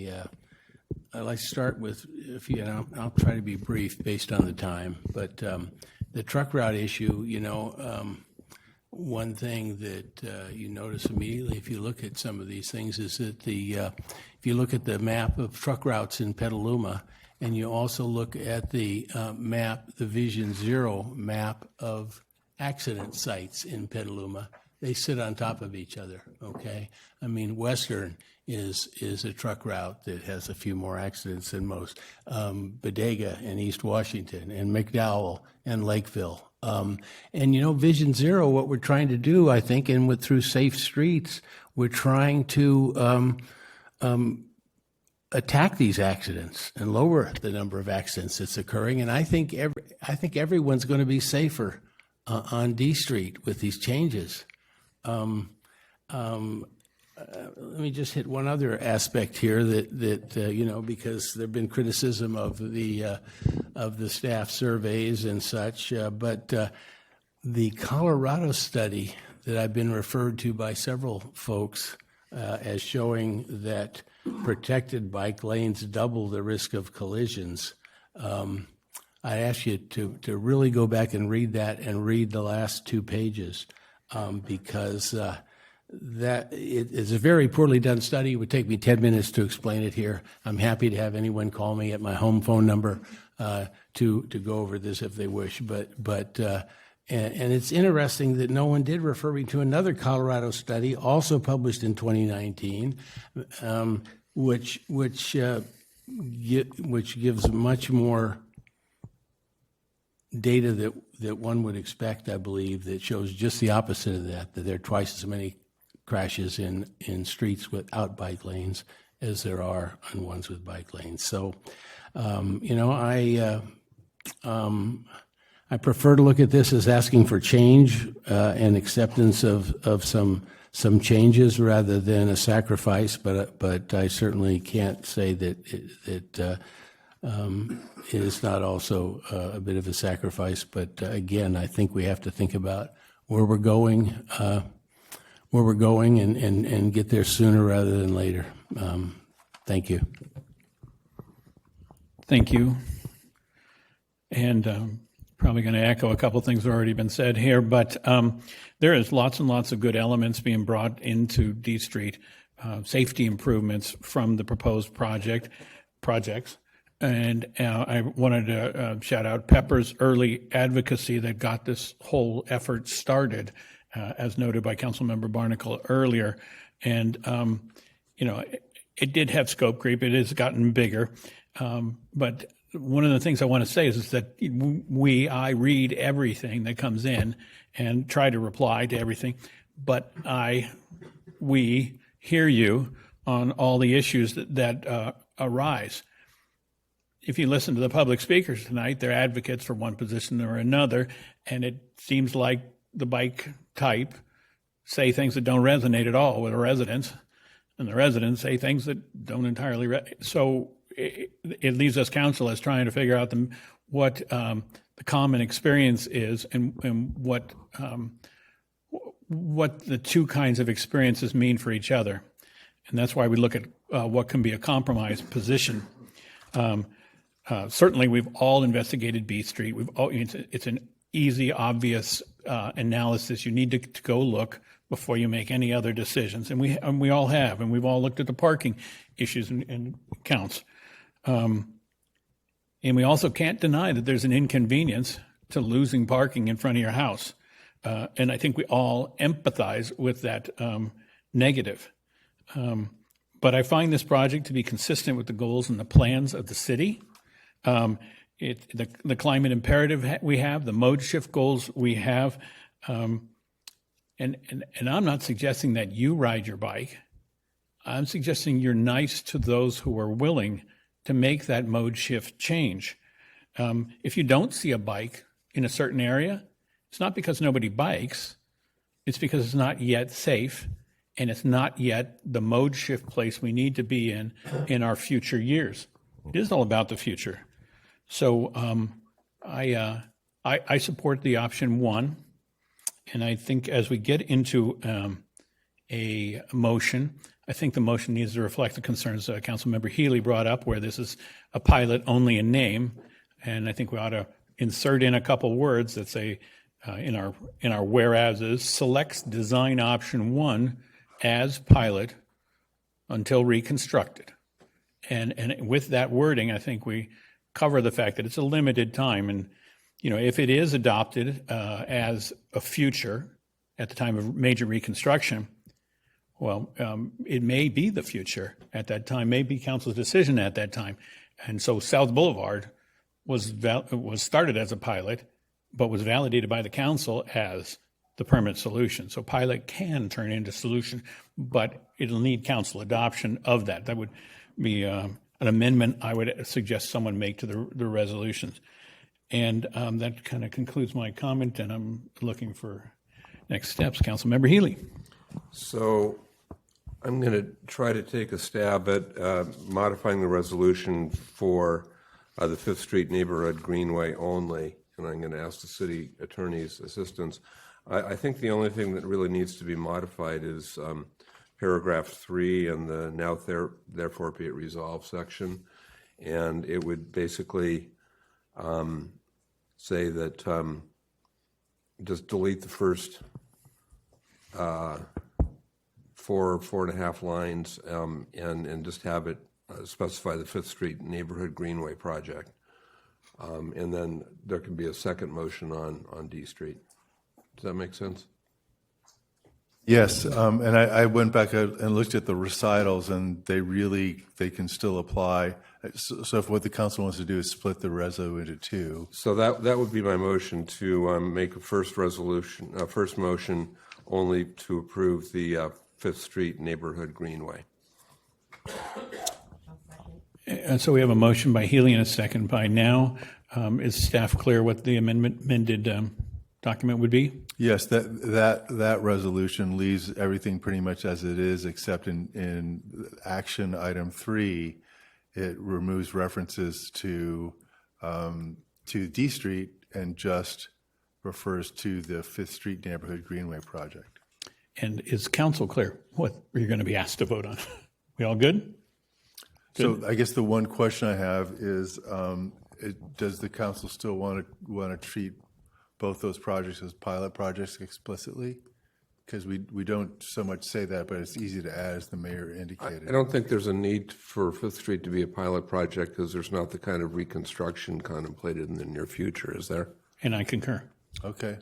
like to start with, and I'll try to be brief based on the time, but the truck route issue, one thing that you notice immediately if you look at some of these things is that if you look at the map of truck routes in Petaluma, and you also look at the the Vision Zero map of accident sites in Petaluma, they sit on top of each other, okay? I mean, Western is a truck route that has a few more accidents than most. Bodega and East Washington and McDowell and Lakeville. And, Vision Zero, what we're trying to do, I think, and through Safe Streets, we're trying to attack these accidents and lower the number of accidents that's occurring. And I think everyone's going to be safer on D Street with these changes. Let me just hit one other aspect here that because there've been criticism of the staff surveys and such, but the Colorado study that I've been referred to by several folks as showing that protected bike lanes double the risk of collisions. I ask you to really go back and read that and read the last 2 pages, because that it is a very poorly done study. It would take me 10 minutes to explain it here. I'm happy to have anyone call me at my home phone number to go over this if they wish. And it's interesting that no one did refer me to another Colorado study, also published in 2019, which gives much more data that one would expect, I believe, that shows just the opposite of that there are twice as many crashes in streets without bike lanes as there are on ones with bike lanes. So, I prefer to look at this as asking for change and acceptance of some changes rather than a sacrifice. But I certainly can't say that it is not also a bit of a sacrifice. But again, I think we have to think about where we're going and get there sooner rather than later. Thank you. Thank you. And probably going to echo a couple things that have already been said here, but there is lots and lots of good elements being brought into D Street, safety improvements from the proposed projects. And I wanted to shout out Pepper's early advocacy that got this whole effort started, as noted by Councilmember Barnacle earlier. And, it did have scope creep. It has gotten bigger. But one of the things I want to say is that I read everything that comes in and try to reply to everything, but we hear you on all the issues that arise. If you listen to the public speakers tonight, they're advocates for one position or another, and it seems like the bike type say things that don't resonate at all with the residents, and the residents say things that don't entirely so it leaves us council as trying to figure out what the common experience is and what the two kinds of experiences mean for each other. And that's why we look at what can be a compromise position. Certainly, we've all investigated B Street. It's an easy, obvious analysis. You need to go look before you make any other decisions. And we all have, and we've all looked at the parking issues and counts. And we also can't deny that there's an inconvenience to losing parking in front of your house. And I think we all empathize with that negative. But I find this project to be consistent with the goals and the plans of the city. The climate imperative we have, the mode shift goals we have. And I'm not suggesting that you ride your bike. I'm suggesting you're nice to those who are willing to make that mode shift change. If you don't see a bike in a certain area, it's not because nobody bikes, it's because it's not yet safe, and it's not yet the mode shift place we need to be in our future years. It is all about the future. So I support the option one, and I think as we get into a motion, I think the motion needs to reflect the concerns that Councilmember Healy brought up, where this is a pilot only in name, and I think we ought to insert in a couple words that say in our whereases, selects design option one as pilot until reconstructed. And with that wording, I think we cover the fact that it's a limited time. And, if it is adopted as a future at the time of major reconstruction, well, it may be the future at that time, may be council's decision at that time. And so South Boulevard was started as a pilot, but was validated by the council as the permanent solution. So pilot can turn into solution, but it'll need council adoption of that. That would be an amendment I would suggest someone make to the resolutions. And that kind of concludes my comment, and I'm looking for next steps. Councilmember Healy. So I'm going to try to take a stab at modifying the resolution for the 5th Street Neighborhood Greenway only, and I'm going to ask the city attorney's assistance. I think the only thing that really needs to be modified is paragraph 3 and the now therefore be it resolved section, and it would basically say that just delete the first 4.5 lines and just have it specify the 5th Street Neighborhood Greenway project. And then there can be a second motion on D Street. Does that make sense? Yes, and I went back and looked at the recitals, and they can still apply. So if what the council wants to do is split the reso into two. So that would be my motion to make a first motion only to approve the 5th Street Neighborhood Greenway. And so we have a motion by Healy and a second by Now. Is staff clear what the amended document would be? Yes, that resolution leaves everything pretty much as it is, except in action item 3, it removes references to D Street and just refers to the 5th Street Neighborhood Greenway project. And is council clear what you're going to be asked to vote on? We all good? So I guess the one question I have is, does the council still want to treat both those projects as pilot projects explicitly? Because we don't so much say that, but it's easy to add, as the mayor indicated. I don't think there's a need for 5th Street to be a pilot project because there's not the kind of reconstruction contemplated in the near future, is there? And I concur. Okay.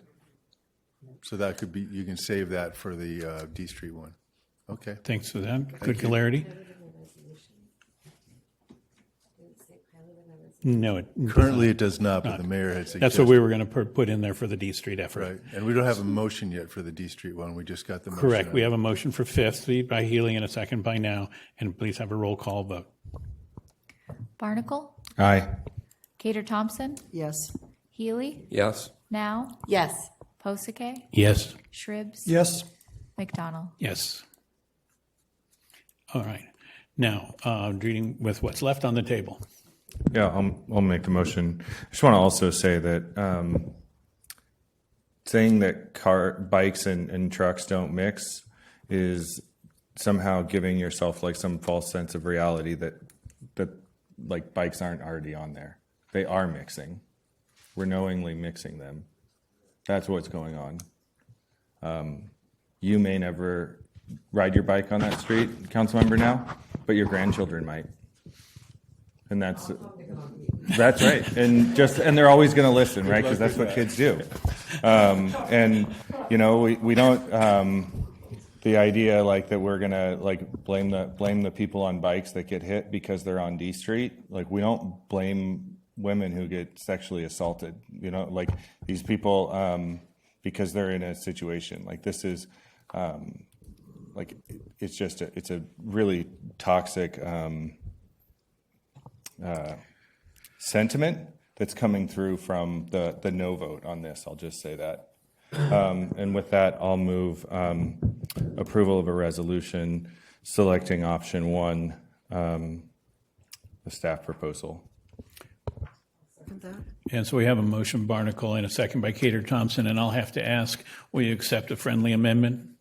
So that could be, you can save that for the D Street one. Okay. Thanks for that. Good clarity. No, Currently it does not, but the mayor had suggested. That's what we were going to put in there for the D Street effort. Right, and we don't have a motion yet for the D Street one. We just got the motion. Correct. We have a motion for 5th Street by Healy and a second by Now. And please have a roll call vote. Barnacle? Aye. Cater Thompson? Yes. Healy? Yes. Now? Yes. Posake? Yes. Shribs? Yes. McDonald? Yes. All right. Now, dealing with what's left on the table. Yeah, I'll make the motion. I just want to also say that saying that bikes and trucks don't mix is somehow giving yourself like some false sense of reality that like bikes aren't already on there. They are mixing. We're knowingly mixing them. That's what's going on. You may never ride your bike on that street, Councilmember Now, but your grandchildren might. And that's right. And they're always going to listen, right? Because that's what kids do. And you know, we don't the idea like that we're going to like blame the people on bikes that get hit because they're on D Street. Like we don't blame women who get sexually assaulted. You know, like these people because they're in a situation like this is like it's a really toxic sentiment that's coming through from the no vote on this. I'll just say that. And with that, I'll move approval of a resolution selecting option 1, the staff proposal. And so we have a motion, Barnacle, and a second by Cater Thompson. And I'll have to ask, will you accept a friendly amendment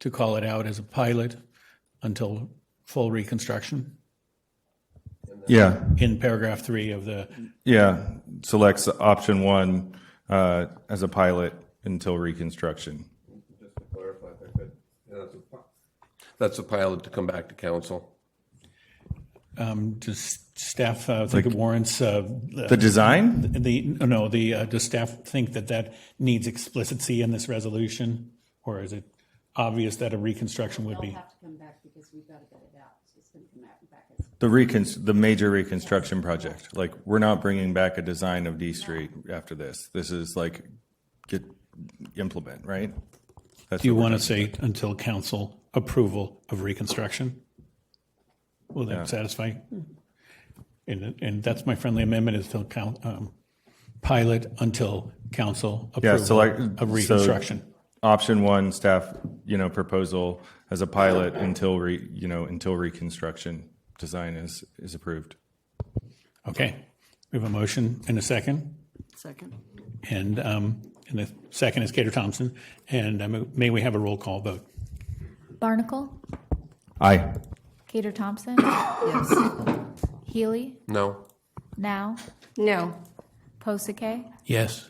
to call it out as a pilot until full reconstruction? Yeah. In paragraph 3 of the. Yeah, selects option 1 as a pilot until reconstruction. Just to clarify, I think that's a pilot to come back to council. Does staff think it warrants the design? Does staff think that needs explicacy in this resolution, or is it obvious that a reconstruction would be? It'll have to come back because we've got to get it out. So it's going to come back as The major reconstruction project. Like we're not bringing back a design of D Street after this. This is like implement, right? That's Do you want to say until council approval of reconstruction? Will that satisfy? And that's my friendly amendment is till pilot until council approval of reconstruction. So option 1, staff, proposal as a pilot until reconstruction design is approved. Okay, we have a motion and a second. Second. And the second is Cater Thompson. And may we have a roll call vote? Barnacle? Aye. Cater Thompson? Yes. Healy? No. Now? No. Posake, Yes.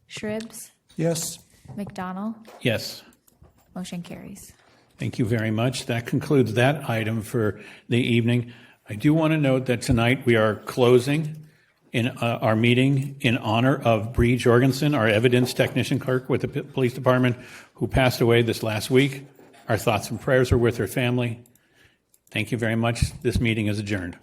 Shribs, Yes. McDonald. Yes. Motion carries. Thank you very much. That concludes that item for the evening. I do want to note that tonight we are closing in our meeting in honor of Bree Jorgensen, our evidence technician clerk with the police department, who passed away this last week. Our thoughts and prayers are with her family. Thank you very much. This meeting is adjourned.